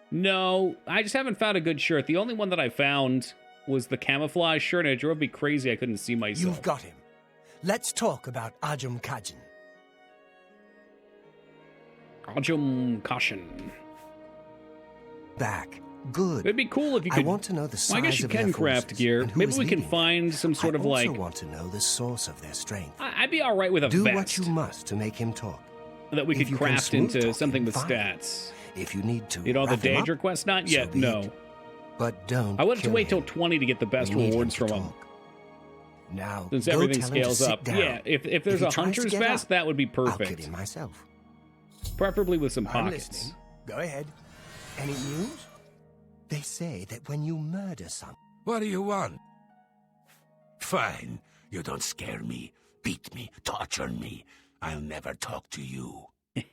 No, I just haven't found a good shirt. The only one that I found was the camouflage shirt, and it drove me crazy. I couldn't see myself. You've got him. Let's talk about Ajum Kajin. Ajum Kashin. Back. Good. It'd be cool if you could. I want to know the size well, I guess you of can their craft forces gear. and who Maybe is we can leading. find some sort of like. I also want to know the source of their strength. I'd be all right with a Do vest. what you must to make him talk. That we If could you can craft smooth into talk something him, with fine. stats. If you need to, You know the wrap him danger up, quest? Not so yet. be No. it. But don't. I wanted to kill wait till him. 20 to get the best We need him rewards to from him. talk. Now, Since go everything tell him to scales sit up. down. Yeah, if there's he a tries to hunter's get vest, up, that would be I'll perfect. kill him myself. Preferably with some I'm pockets. listening. Go ahead. Any news? They say that when you murder someone... What do you want? Fine. You don't scare me, beat me, torture me. I'll never talk to you. He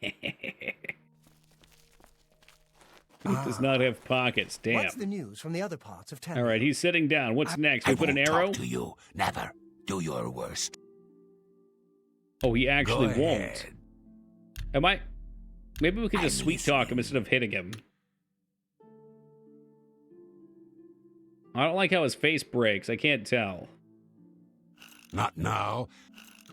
does not have pockets. Damn. What's the news from the other parts of town? All right, he's sitting down. What's next? We I put an won't arrow? talk to you. Never. Do your worst. Oh, he actually Go won't. ahead. Am I? Maybe we could just I'm sweet talk him instead of hitting him. I don't like how his face breaks. I can't tell. Not now.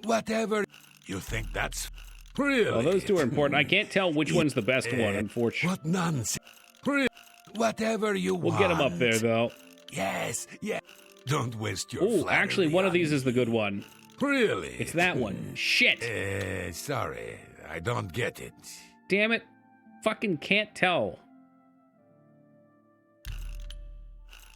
Whatever. You think that's... Really? Well, those two are important. I can't tell which one's the best one, unfortunately. What nonsense. Whatever you We'll want. get him up there, though. Yes, yes. Don't waste your Oh, flattery actually, one of on these me. is the good one. Really? It's that one. Shit. Sorry. I don't get it. Damn it. Fucking can't tell.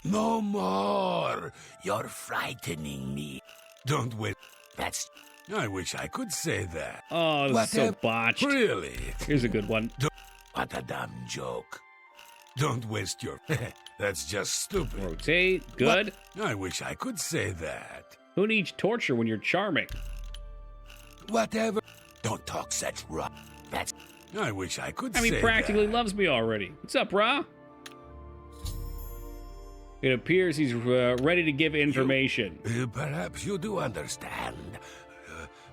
No more. You're frightening me. Don't wait. That's... I wish I could say that. Oh, this is so botched. Really? Here's a good one. What a dumb joke. Don't waste your... That's just stupid. Rotate. Good. What? I wish I could say that. Who needs torture when you're charming? Whatever. Don't talk such rot. That's... I wish I could say I mean, that. practically loves me already. What's up, brah? It appears he's ready to give information. Perhaps you do understand.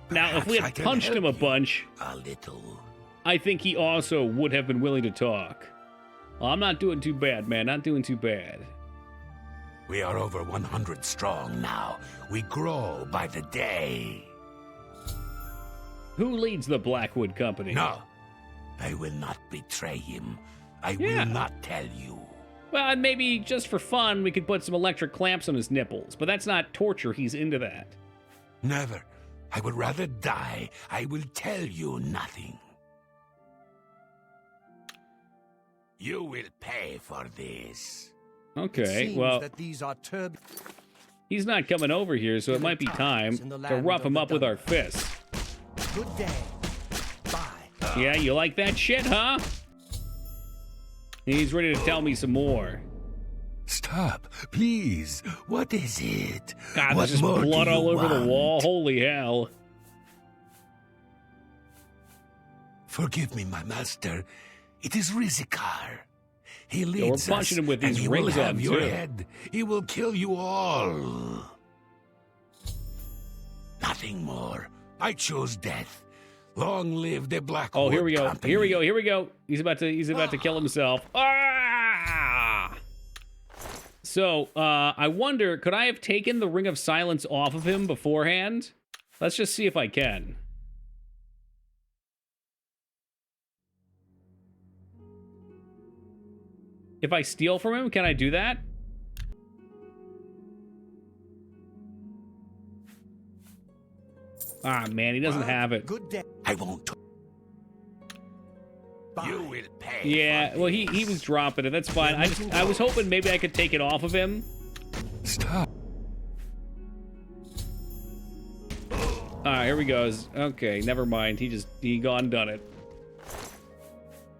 Now, if we had punched him a bunch, A little. I think he also would have been willing to talk. Well, I'm not doing too bad, man. Not doing too bad. We are over 100 strong now. We grow by the day. Who leads the Blackwood Company? No. I will not betray him. I Yeah. will not tell you. Well, and maybe just for fun, we could put some electric clamps on his nipples. But that's not torture. He's into that. Never. I would rather die. I will tell you nothing. You will pay for this. Okay, well, that these are he's not coming over here, so it might be time to rough him up with our fists. Good day. Bye. Yeah, you like that shit, huh? He's ready to tell me some more. Stop, please. What is it? God, What there's just more do blood you all over the want? wall. Holy hell. Forgive me, my master. It is Rizikar. He we're leads punching us, him with and these he will rings have on, your too. head. He will kill you all. Nothing more. I chose death. Long live the Blackwood Oh, here we go. Company. Here we go. Here we go. He's about to kill himself. Ah! So, I wonder, could I have taken the Ring of Silence off of him beforehand? Let's just see if I can. If I steal from him, can I do that? Ah, man, he doesn't have it. Good day. I won't. You will pay. Yeah, well, he was dropping it. That's fine. I was hoping maybe I could take it off of him. Stop. Ah, here he goes. Okay, never mind. He gone done it.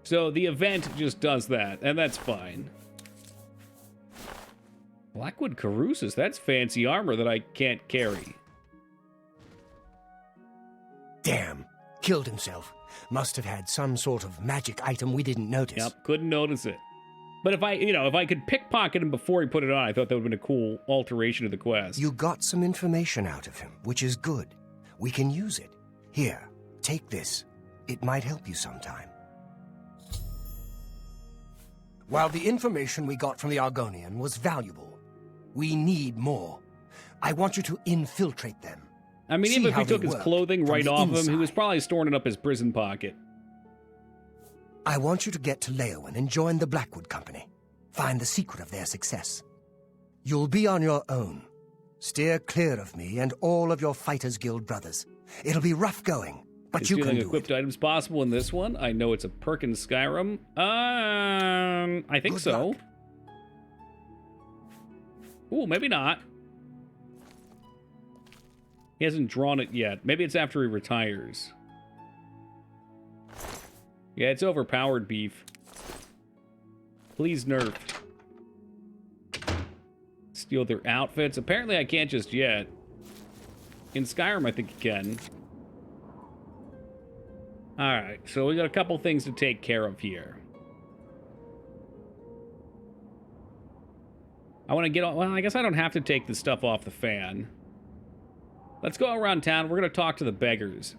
So the event just does that, and that's fine. Blackwood Caruses, that's fancy armor that I can't carry. Damn. Killed himself. Must have had some sort of magic item we didn't notice. Yep, couldn't notice it. But if I could pickpocket him before he put it on, I thought that would have been a cool alteration of the quest. You got some information out of him, which is good. We can use it. Here, take this. It might help you sometime. While the information we got from the Argonian was valuable, we need more. I want you to infiltrate them. I mean, even if he took his clothing right off him, he was probably storing it up his prison pocket. I want you to get to Leowen and join the Blackwood Company. Find the secret of their success. You'll be on your own. Steer clear of me and all of your Fighters Guild brothers. It'll be rough going, but you can do equipped items possible in this one. I know it's a perk in Skyrim. I think so. Ooh, maybe not. He hasn't drawn it yet. Maybe it's after he retires. Yeah, it's overpowered, beef. Please nerf. Steal their outfits. Apparently I can't just yet. In Skyrim, I think you can. Alright, so we got a couple things to take care of here. I want to get on... Well, I guess I don't have to take the stuff off the fan. Let's go around town. We're going to talk to the beggars.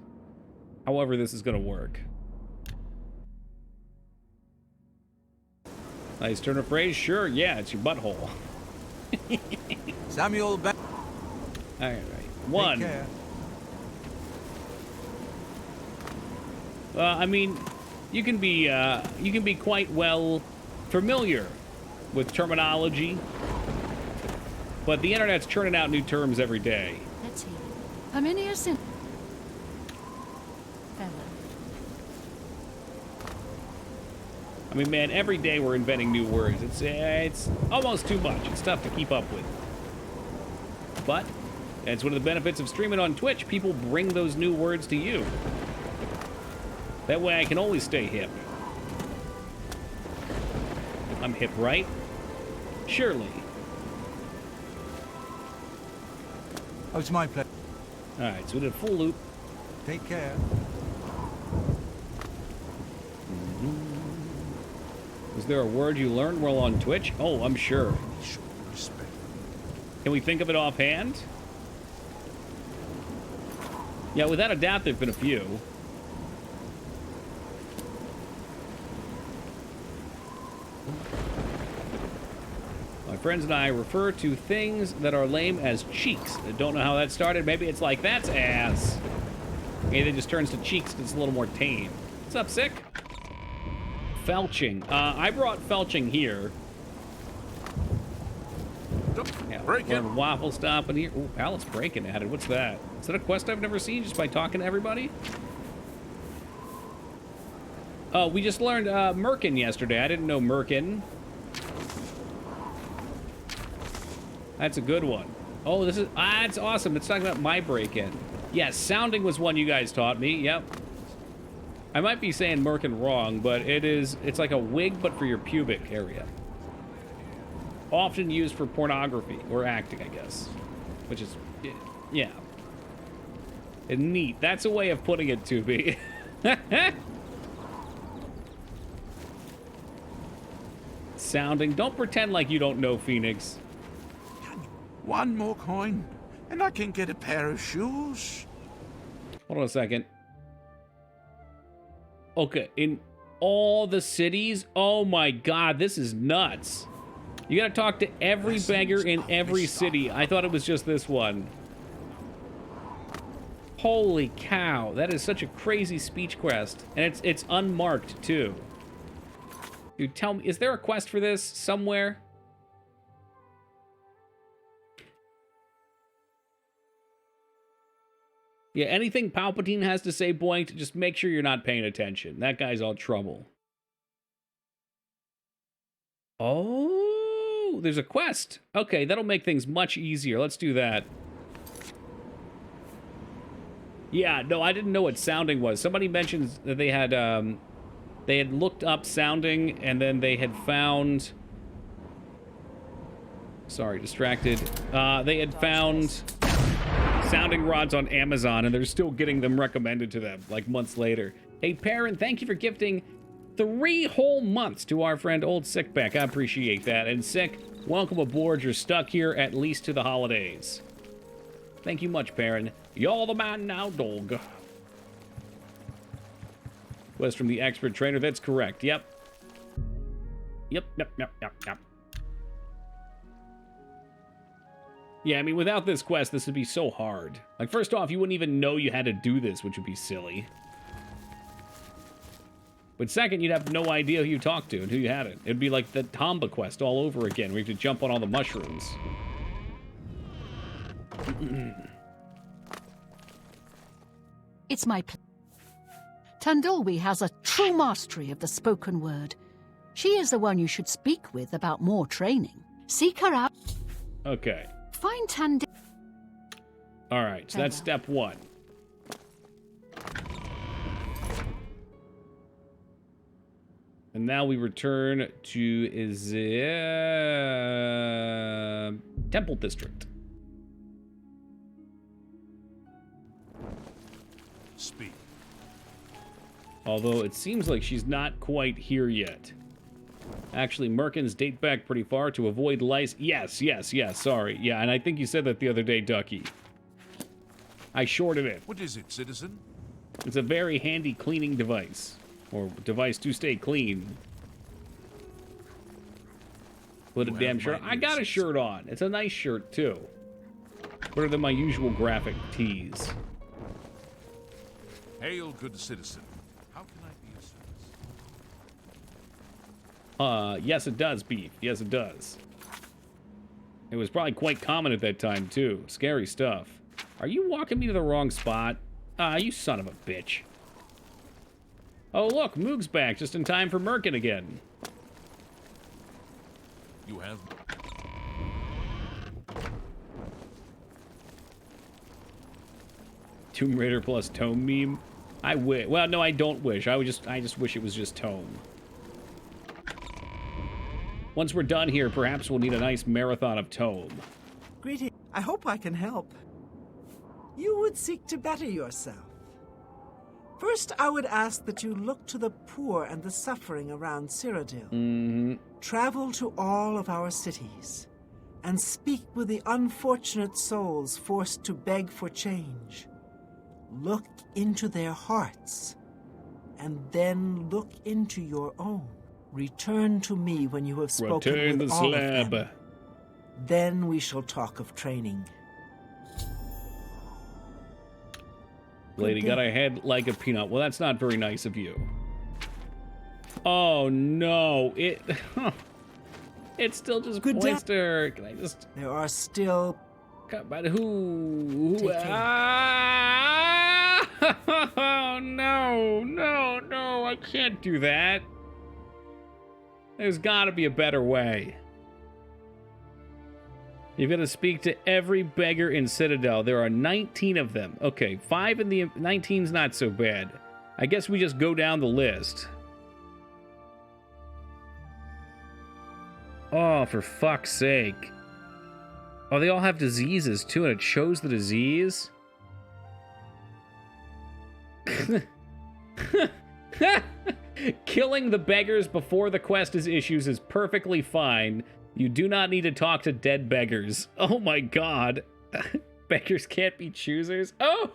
However this is going to work. Nice turn of phrase. Sure, yeah, it's your butthole. Samuel Beck. All right, one. I mean, you can be quite well familiar with terminology, but the internet's churning out new terms every day. Let's see. Herminius in... I mean, man, every day we're inventing new words. It's almost too much. It's tough to keep up with. But it's one of the benefits of streaming on Twitch. People bring those new words to you. That way I can always stay hip. I'm hip, right? Surely. Oh, it's my pleasure. All right, so we did a full loop. Take care. Was there a word you learned while on Twitch? Oh, I'm sure. Can we think of it offhand? Yeah, without a doubt, there've been a few. My friends and I refer to things that are lame as cheeks. I don't know how that started. Maybe it's like, that's ass. Maybe it just turns to cheeks because it's a little more tame. What's up, Sick? Felching. I brought felching here. Yeah, Breaking. Waffle stop in here. Ooh, Palace breaking added. What's that? Is that a quest I've never seen just by talking to everybody? Oh, we just learned Merkin yesterday. I didn't know Merkin. That's a good one. Oh, this is... it's awesome. It's talking about my break-in. Yes, sounding was one you guys taught me. Yep. I might be saying Merkin wrong, but it's like a wig, but for your pubic area. Often used for pornography, or acting, I guess. Which is, yeah. And neat. That's a way of putting it to me. Sounding. Don't pretend like you don't know, Phoenix. One more coin, and I can get a pair of shoes. Hold on a second. Okay, in all the cities? Oh my god, this is nuts. You gotta talk to every beggar in every city. I thought it was just this one. Holy cow, that is such a crazy speech quest. And it's unmarked, too. Dude, tell me, is there a quest for this somewhere? Yeah, anything Palpatine has to say, Boink, just make sure you're not paying attention. That guy's all trouble. Oh, there's a quest. Okay, that'll make things much easier. Let's do that. Yeah, no, I didn't know what sounding was. Somebody mentioned that they had looked up sounding, and then they had found... Sorry, distracted. They had found sounding rods on Amazon, and they're still getting them recommended to them, like, months later. Hey, Perrin, thank you for gifting 3 whole months to our friend Old Sickback. I appreciate that. And Sick, welcome aboard. You're stuck here at least to the holidays. Thank you much, Perrin. You're the man now, dog. Quest from the expert trainer. That's correct. Yep. Yep. Yeah, I mean, without this quest, this would be so hard. Like, first off, you wouldn't even know you had to do this, which would be silly. But second, you'd have no idea who you talked to and who you had it. It'd be like the Tamba quest all over again, where you have to jump on all the mushrooms. It's my Tandulwi has a true mastery of the spoken word. She is the one you should speak with about more training. Seek her out. Okay. Find Tandil. All right, so that's step 1. And now we return to Temple District. Speak. Although it seems like she's not quite here yet. Actually, Merkins date back pretty far to avoid lice. Yes, sorry. Yeah, and I think you said that the other day, Ducky. I shorted it. What is it, citizen? It's a very handy cleaning device. Or device to stay clean. Put a damn shirt. I got a shirt on. It's a nice shirt, too. Better than my usual graphic tees. Hail, good citizen. How can I be of service? Yes it does, Beef. Yes it does. It was probably quite common at that time, too. Scary stuff. Are you walking me to the wrong spot? Ah, you son of a bitch. Oh, look, Moog's back just in time for Merkin again. You have... Tomb Raider plus Tome meme? I wish. Well, no, I don't wish. I just wish it was just Tome. Once we're done here, perhaps we'll need a nice marathon of Tome. Greetings. I hope I can help. You would seek to better yourself. First, I would ask that you look to the poor and the suffering around Cyrodiil. Travel to all of our cities and speak with the unfortunate souls forced to beg for change. Look into their hearts, and then look into your own. Return to me when you have spoken with all of them. Then we shall talk of training. Lady got a head like a peanut. Well, that's not very nice of you. Oh, no. It's still just points to her. Can I just... There are still... But who... Oh, no. I can't do that. There's got to be a better way. You've got to speak to every beggar in Citadel. There are 19 of them. Okay, 5 in the... 19's not so bad. I guess we just go down the list. Oh, for fuck's sake. Oh, they all have diseases, too, and it shows the disease? Killing the beggars before the quest is issues is perfectly fine. You do not need to talk to dead beggars. Oh my god. Beggars can't be choosers? Oh!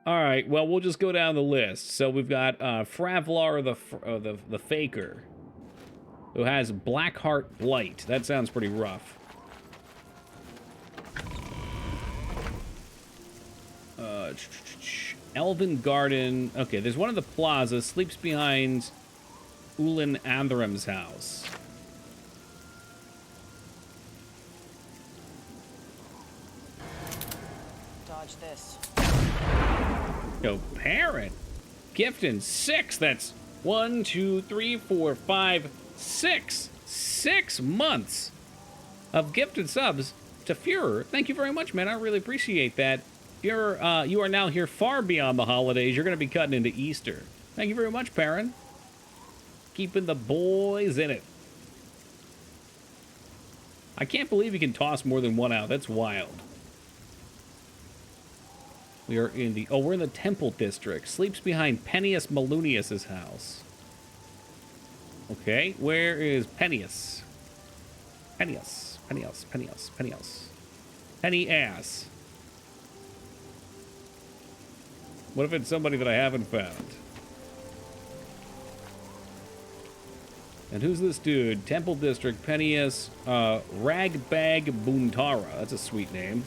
Alright, well, we'll just go down the list. So we've got Fravlar the Faker. who has Blackheart Blight. That sounds pretty rough. Elven Garden. Okay, there's one of the plazas. Sleeps behind Ulan Andram's house. Dodge this. Yo, parent. Gifting 6. That's 1, 2, 3, 4, 5, 6. 6 months of gifted subs to Führer. Thank you very much, man. I really appreciate that. Führer, you are now here far beyond the holidays. You're going to be cutting into Easter. Thank you very much, Perrin. Keeping the boys in it. I can't believe you can toss more than one out. That's wild. We are in the... Oh, we're in the Temple District. Sleeps behind Pennius Malunius's house. Okay, where is Pennius? Pennius. Pennius. Pennius. Pennius. Penny ass. What if it's somebody that I haven't found? And who's this dude? Temple District, Pennius, Ragbag Buntara. That's a sweet name.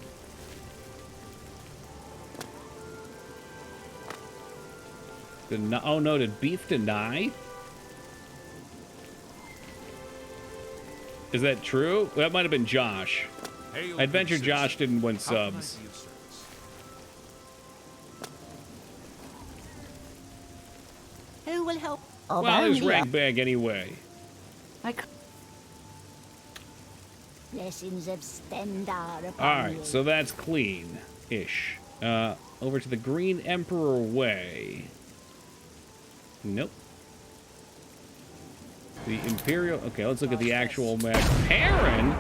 Oh no, did Beef deny? Is that true? That might have been Josh. Adventure Josh didn't win subs. Who will help? Well, there's Ragbag anyway. Blessings of Stendar upon Alright, so that's clean-ish. Over to the Green Emperor Way. Nope. The Imperial... Okay, let's look at the actual map. Perrin!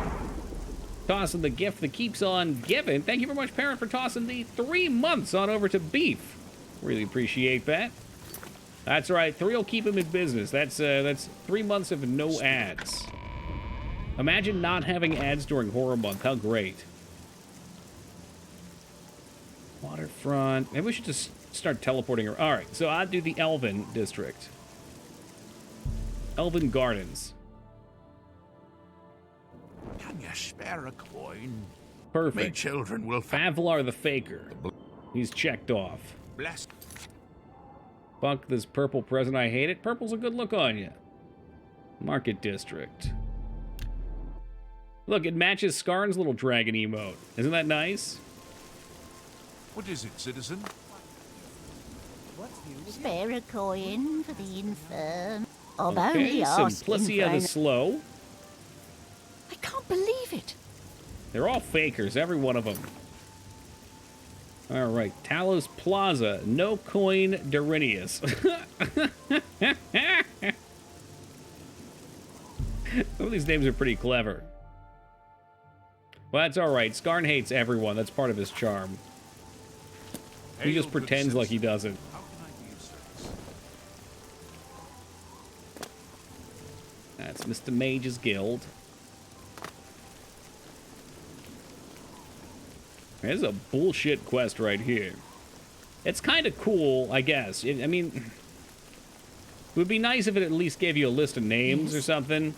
Tossing the gift that keeps on giving. Thank you very much, Perrin, for tossing the 3 months on over to Beef. Really appreciate that. That's right, 3 will keep him in business. That's 3 months of no ads. Imagine not having ads during Horror Month. How great. Waterfront. Maybe we should just start teleporting her. All right, so I'll do the Elven District. Elven Gardens. Can you spare a coin? Perfect. My children will... Favlar the Faker. He's checked off. Bless. Fuck this purple present. I hate it. Purple's a good look on you. Market District. Look, it matches Skarn's little dragon emote. Isn't that nice? What is it, citizen? Spare a coin for the infirm. Okay, Simplicia the Slow. I can't believe it. They're all fakers, every one of them. All right, Talos Plaza, no coin, Darinius. Some of these names are pretty clever. Well, that's all right. Skarn hates everyone. That's part of his charm. He just pretends like he doesn't. That's Mr. Mage's Guild. There's a bullshit quest right here. It's kind of cool, I guess. I mean, it would be nice if it at least gave you a list of names or something.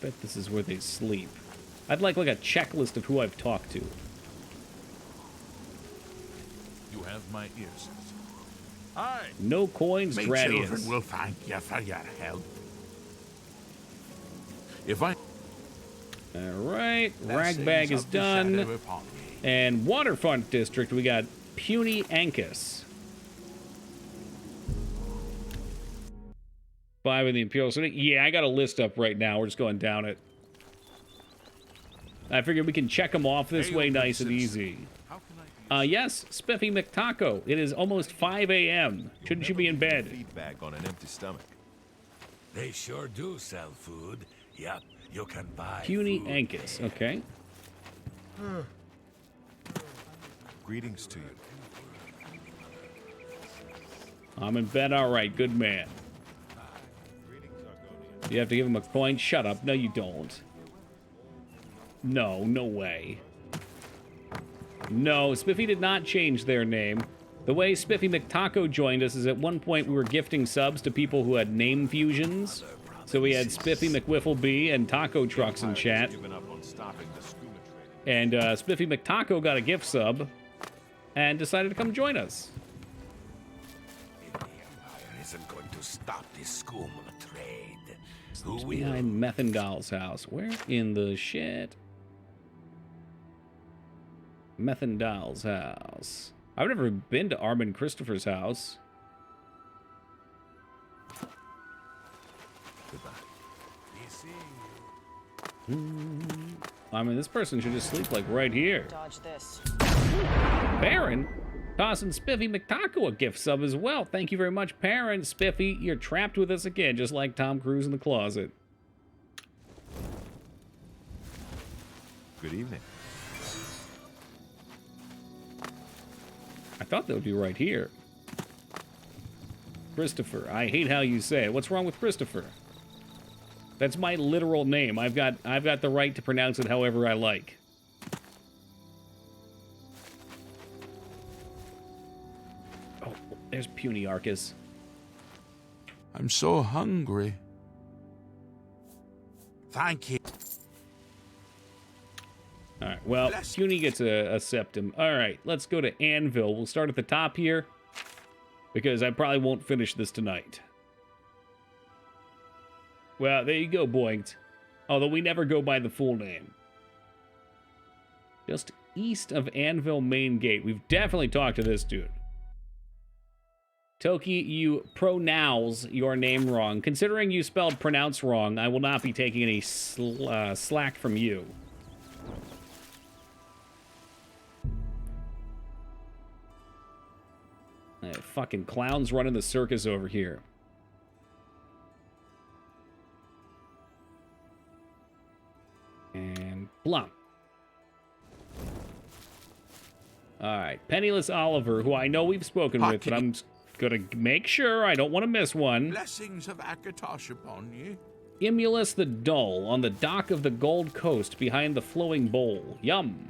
Bet this is where they sleep. I'd like a checklist of who I've talked to. You have my ears. No coins, My Gradius. children will thank you for your help. If I... Alright, Ragbag is done. And Waterfront District, we got Puny Ancus. 5 in the Imperial City. Yeah, I got a list up right now. We're just going down it. I figured we can check them off this way nice and easy. Yes, Spiffy McTaco. It is almost 5 a.m. Shouldn't you be in bed? Feedback on an empty stomach. They sure do sell food. Yep, you can buy Puny food. Ancus, okay. Greetings to you. I'm in bed, all right, good man. You have to give him a coin? Shut up. No, you don't. No, no way. No, Spiffy did not change their name. The way Spiffy McTaco joined us is at one point we were gifting subs to people who had name fusions. So we had Spiffy McWiffleby and Taco Trucks in chat. And Spiffy McTaco got a gift sub and decided to come join us. The Empire isn't going to stop this skooma trade. Who will? Behind Methandal's house. Where in the shit? Methandal's house. I've never been to Armin Christopher's house. I mean, this person should just sleep like right here. Dodge this. Baron? Tossing Spiffy McTaco a gift sub as well. Thank you very much, Baron. Spiffy, you're trapped with us again, just like Tom Cruise in the closet. Good evening. I thought that would be right here. Christopher. I hate how you say it. What's wrong with Christopher? That's my literal name. I've got the right to pronounce it however I like. Oh, there's puny Arcus. I'm so hungry. Thank you. All right, well, Puny gets a septum. All right, let's go to Anvil. We'll start at the top here because I probably won't finish this tonight. Well, there you go, Boinked. Although we never go by the full name. Just east of Anvil Main Gate. We've definitely talked to this dude. Toki, you pronounce your name wrong. Considering you spelled pronounce wrong, I will not be taking any slack from you. Fucking clowns running the circus over here. And plump. Alright, Penniless Oliver, who I know we've spoken with, but I'm gonna make sure I don't want to miss one. Blessings of Akatosh upon ye. Imulus the Dull, on the dock of the Gold Coast behind the Flowing Bowl. Yum.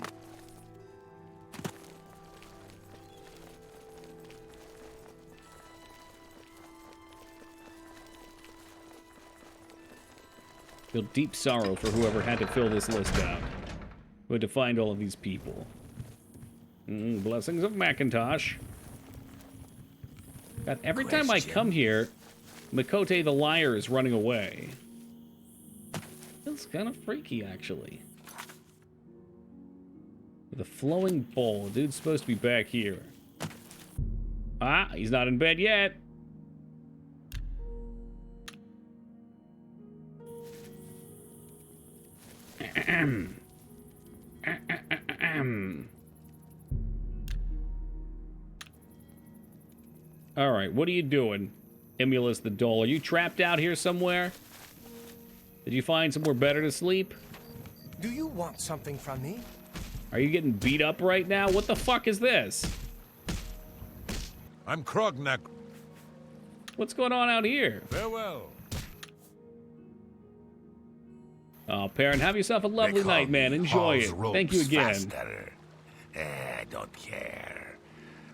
Feel deep sorrow for whoever had to fill this list out. Who had to find all of these people. Blessings of Macintosh. God, every time I come here, Mikote the Liar is running away. Feels kind of freaky, actually. The Flowing Bowl. Dude's supposed to be back here. Ah, he's not in bed yet. All right, what are you doing, Imulus the Dull? Are you trapped out here somewhere? Did you find somewhere better to sleep? Do you want something from me? Are you getting beat up right now? What the fuck is this? I'm Krognak. What's going on out here? Farewell. Oh, Perrin, have yourself a lovely night, man. Enjoy it. Thank you again. I don't care.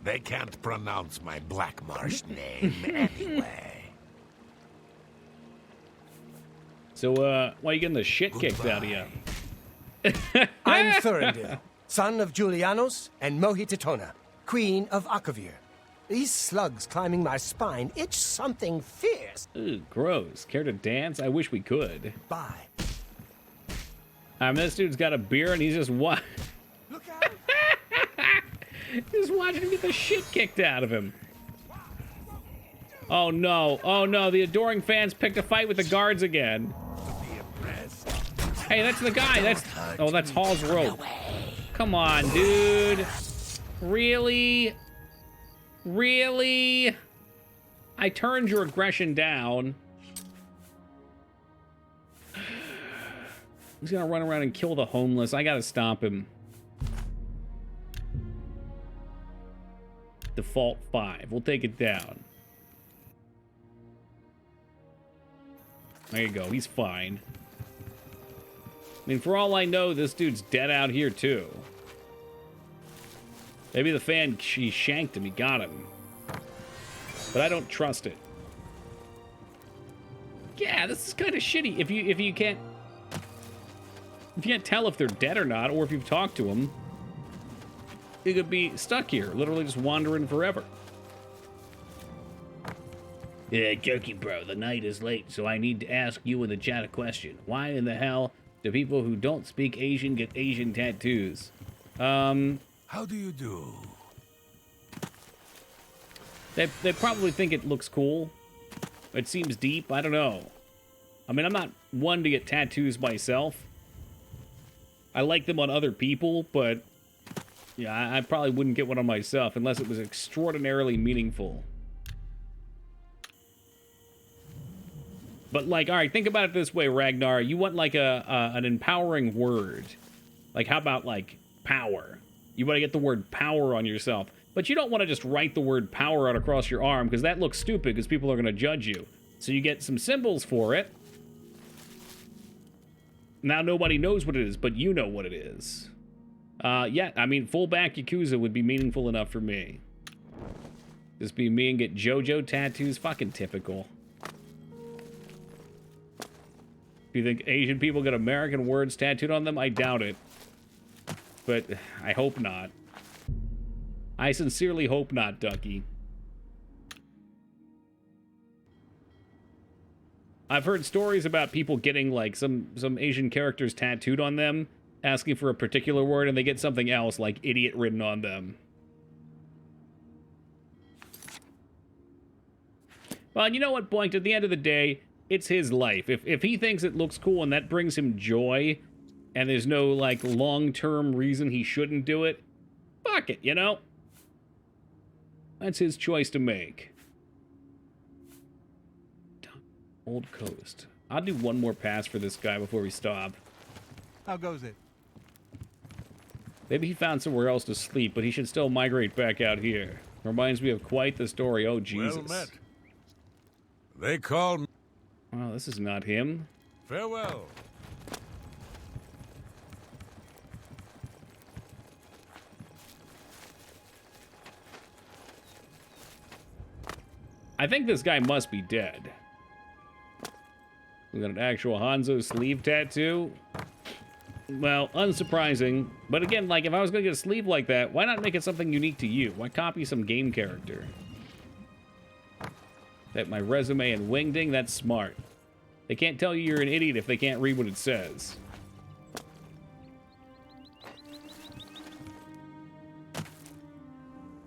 They can't pronounce my Black Marsh name anyway. So, why are you getting the shit kicked out of you? I'm Thurindil, son of Julianos and Mohititona, queen of Akavir. These slugs climbing my spine itch something fierce. Ooh, gross. Care to dance? I wish we could. Bye. This dude's got a beer and he's just what? Look out! Just watching him get the shit kicked out of him. Oh no, oh no, the adoring fans picked a fight with the guards again. Hey, that's the guy, that's Hall's rope. Come on, dude. Really? Really? I turned your aggression down. He's gonna run around and kill the homeless. I gotta stop him. Default 5. We'll take it down. There you go. He's fine. I mean, for all I know, this dude's dead out here, too. Maybe the fan, she shanked him, he got him. But I don't trust it. Yeah, this is kind of shitty. If you can't tell if they're dead or not, or if you've talked to them, you could be stuck here, literally just wandering forever. Yeah, Jerky Bro, the night is late, so I need to ask you in the chat a question. Why in the hell do people who don't speak Asian get Asian tattoos? How do you do? They probably think it looks cool. It seems deep. I don't know. I mean, I'm not one to get tattoos myself. I like them on other people, but yeah, I probably wouldn't get one on myself unless it was extraordinarily meaningful. But like, all right, think about it this way, Ragnar. You want like an empowering word. Like, how about like power? You want to get the word power on yourself. But you don't want to just write the word power out across your arm, because that looks stupid, because people are going to judge you. So you get some symbols for it. Now nobody knows what it is, but you know what it is. Yeah, I mean, full back Yakuza would be meaningful enough for me. Just be me and get JoJo tattoos, fucking typical. If you think Asian people get American words tattooed on them, I doubt it. But I hope not. I sincerely hope not, Ducky. I've heard stories about people getting, like, some Asian characters tattooed on them, asking for a particular word, and they get something else, like idiot, written on them. Well, you know what, Boinked? At the end of the day, it's his life. If he thinks it looks cool and that brings him joy, and there's no, like, long-term reason he shouldn't do it, fuck it, you know? That's his choice to make. Old Coast. I'll do one more pass for this guy before we stop. How goes it? Maybe he found somewhere else to sleep, but he should still migrate back out here. Reminds me of quite the story. Oh, Jesus. Well met. They call me... Oh, this is not him. Farewell. I think this guy must be dead. We got an actual Hanzo sleeve tattoo. Well, unsurprising. But again, like, if I was going to get a sleeve like that, why not make it something unique to you? Why copy some game character? That my resume and wingding, that's smart. They can't tell you you're an idiot if they can't read what it says.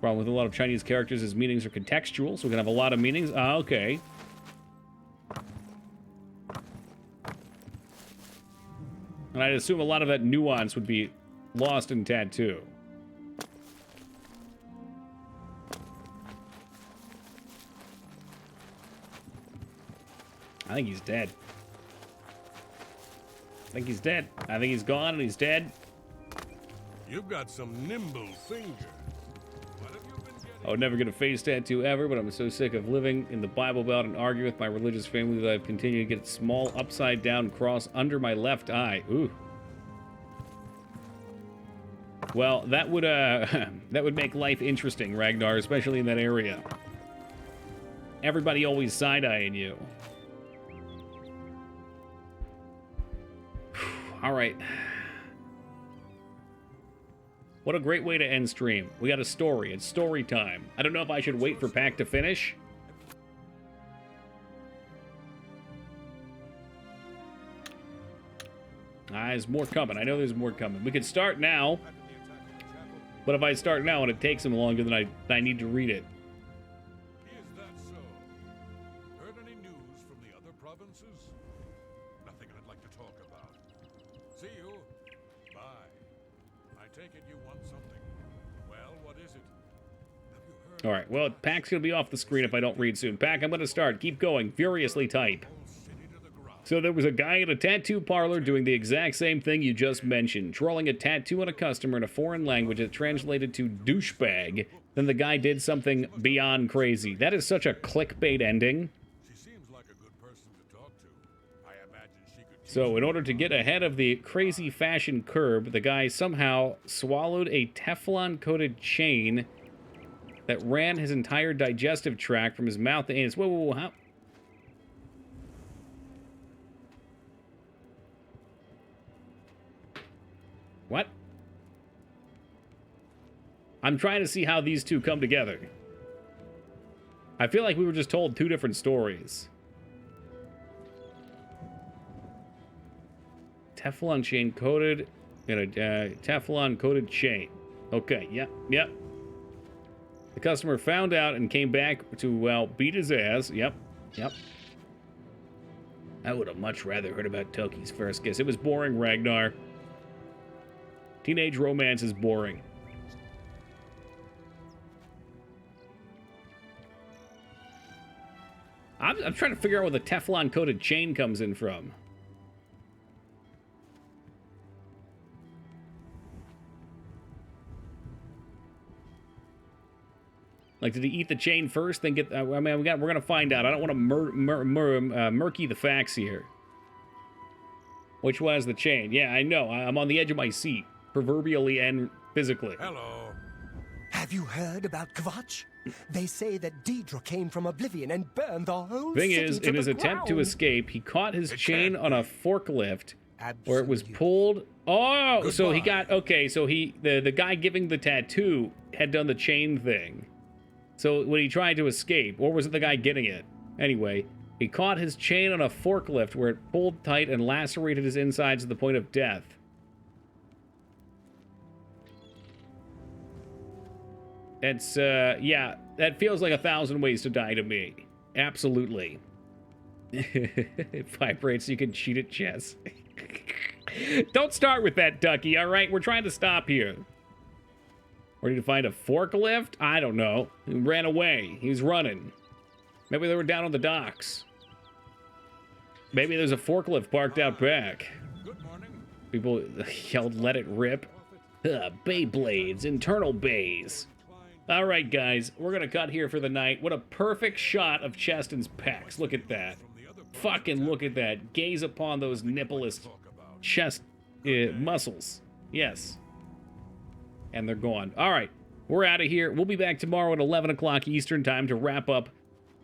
Problem with a lot of Chinese characters is meanings are contextual, so we can have a lot of meanings. Ah, okay. And I'd assume a lot of that nuance would be lost in tattoo. I think he's dead. I think he's dead. I think he's gone and he's dead. You've got some nimble fingers. I would never get a face tattoo ever, but I'm so sick of living in the Bible Belt and arguing with my religious family that I've continued to get a small upside down cross under my left eye. Ooh. Well, that would that would make life interesting, Ragnar, especially in that area. Everybody always side-eyeing you. All right. What a great way to end stream. We got a story. It's story time. I don't know if I should wait for Pack to finish. There's more coming. I know there's more coming. We could start now. But if I start now and it takes him longer than I need to read it. Is that so? Heard any news from the other provinces? Nothing I'd like to talk about. See you. Bye. I take it you want something. Well, what is it? Have you heard? All right. Well, Pack's going to be off the screen if I don't read soon. Pack, I'm going to start. Keep going. Furiously type. So there was a guy at a tattoo parlor doing the exact same thing you just mentioned, trolling a tattoo on a customer in a foreign language that translated to douchebag. Then the guy did something beyond crazy. That is such a clickbait ending. She seems like a good person to talk to. I imagine she could So, in order to get ahead of the crazy fashion curb, the guy somehow swallowed a Teflon-coated chain that ran his entire digestive tract from his mouth to anus. Whoa, whoa, whoa, how? What? I'm trying to see how these two come together. I feel like we were just told two different stories. Teflon chain coated in a Teflon coated chain. Okay, yep. The customer found out and came back to, well, beat his ass. Yep. I would have much rather heard about Toki's first kiss. It was boring, Ragnar. Teenage romance is boring. I'm trying to figure out where the Teflon-coated chain comes in from. Like, did he eat the chain first, then get... I mean, we're gonna find out. I don't want to murky the facts here. Which was the chain? Yeah, I know. I'm on the edge of my seat, proverbially and physically. Hello. Have you heard about Kvatch? They say that Deidre came from Oblivion and burned the whole Thing city is, to in the his attempt to ground. escape, he caught his chain on a forklift where it was Absolutely. pulled. Oh, Goodbye. so he got... Okay, so the guy giving the tattoo had done the chain thing. So when he tried to escape, or was it the guy getting it? Anyway, he caught his chain on a forklift where it pulled tight and lacerated his insides to the point of death. That's, yeah, that feels like 1,000 ways to die to me. Absolutely. It vibrates, you can cheat at chess. Don't start with that, Ducky, all right? We're trying to stop here. Where did he find a forklift? I don't know. He ran away. He was running. Maybe they were down on the docks. Maybe there's a forklift parked out back. Good morning. People yelled, let it rip. Beyblades, internal bays. All right, guys, we're going to cut here for the night. What a perfect shot of Cheston's pecs. Look at that. Fucking look at that. Gaze upon those nippleless chest muscles. Yes. And they're gone. All right, we're out of here. We'll be back tomorrow at 11 o'clock Eastern time to wrap up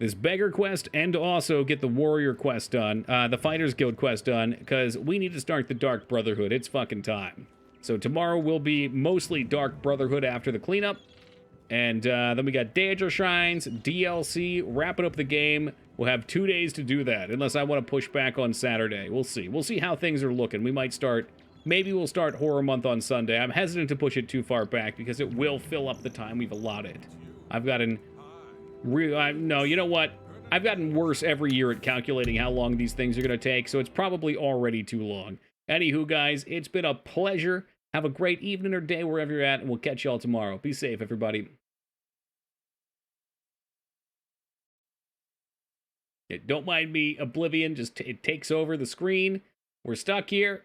this beggar quest and to also get the warrior quest done, the Fighters Guild quest done, because we need to start the Dark Brotherhood. It's fucking time. So tomorrow will be mostly Dark Brotherhood after the cleanup. And then we got Daedra Shrines, DLC, wrapping up the game. We'll have 2 days to do that, unless I want to push back on Saturday. We'll see. We'll see how things are looking. We might start... Maybe we'll start Horror Month on Sunday. I'm hesitant to push it too far back because it will fill up the time we've allotted. I've gotten... no, you know what? I've gotten worse every year at calculating how long these things are going to take, so it's probably already too long. Anywho, guys, it's been a pleasure. Have a great evening or day wherever you're at, and we'll catch y'all tomorrow. Be safe, everybody. Yeah, don't mind me, Oblivion. Just it takes over the screen. We're stuck here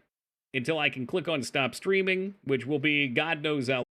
until I can click on stop streaming, which will be God knows how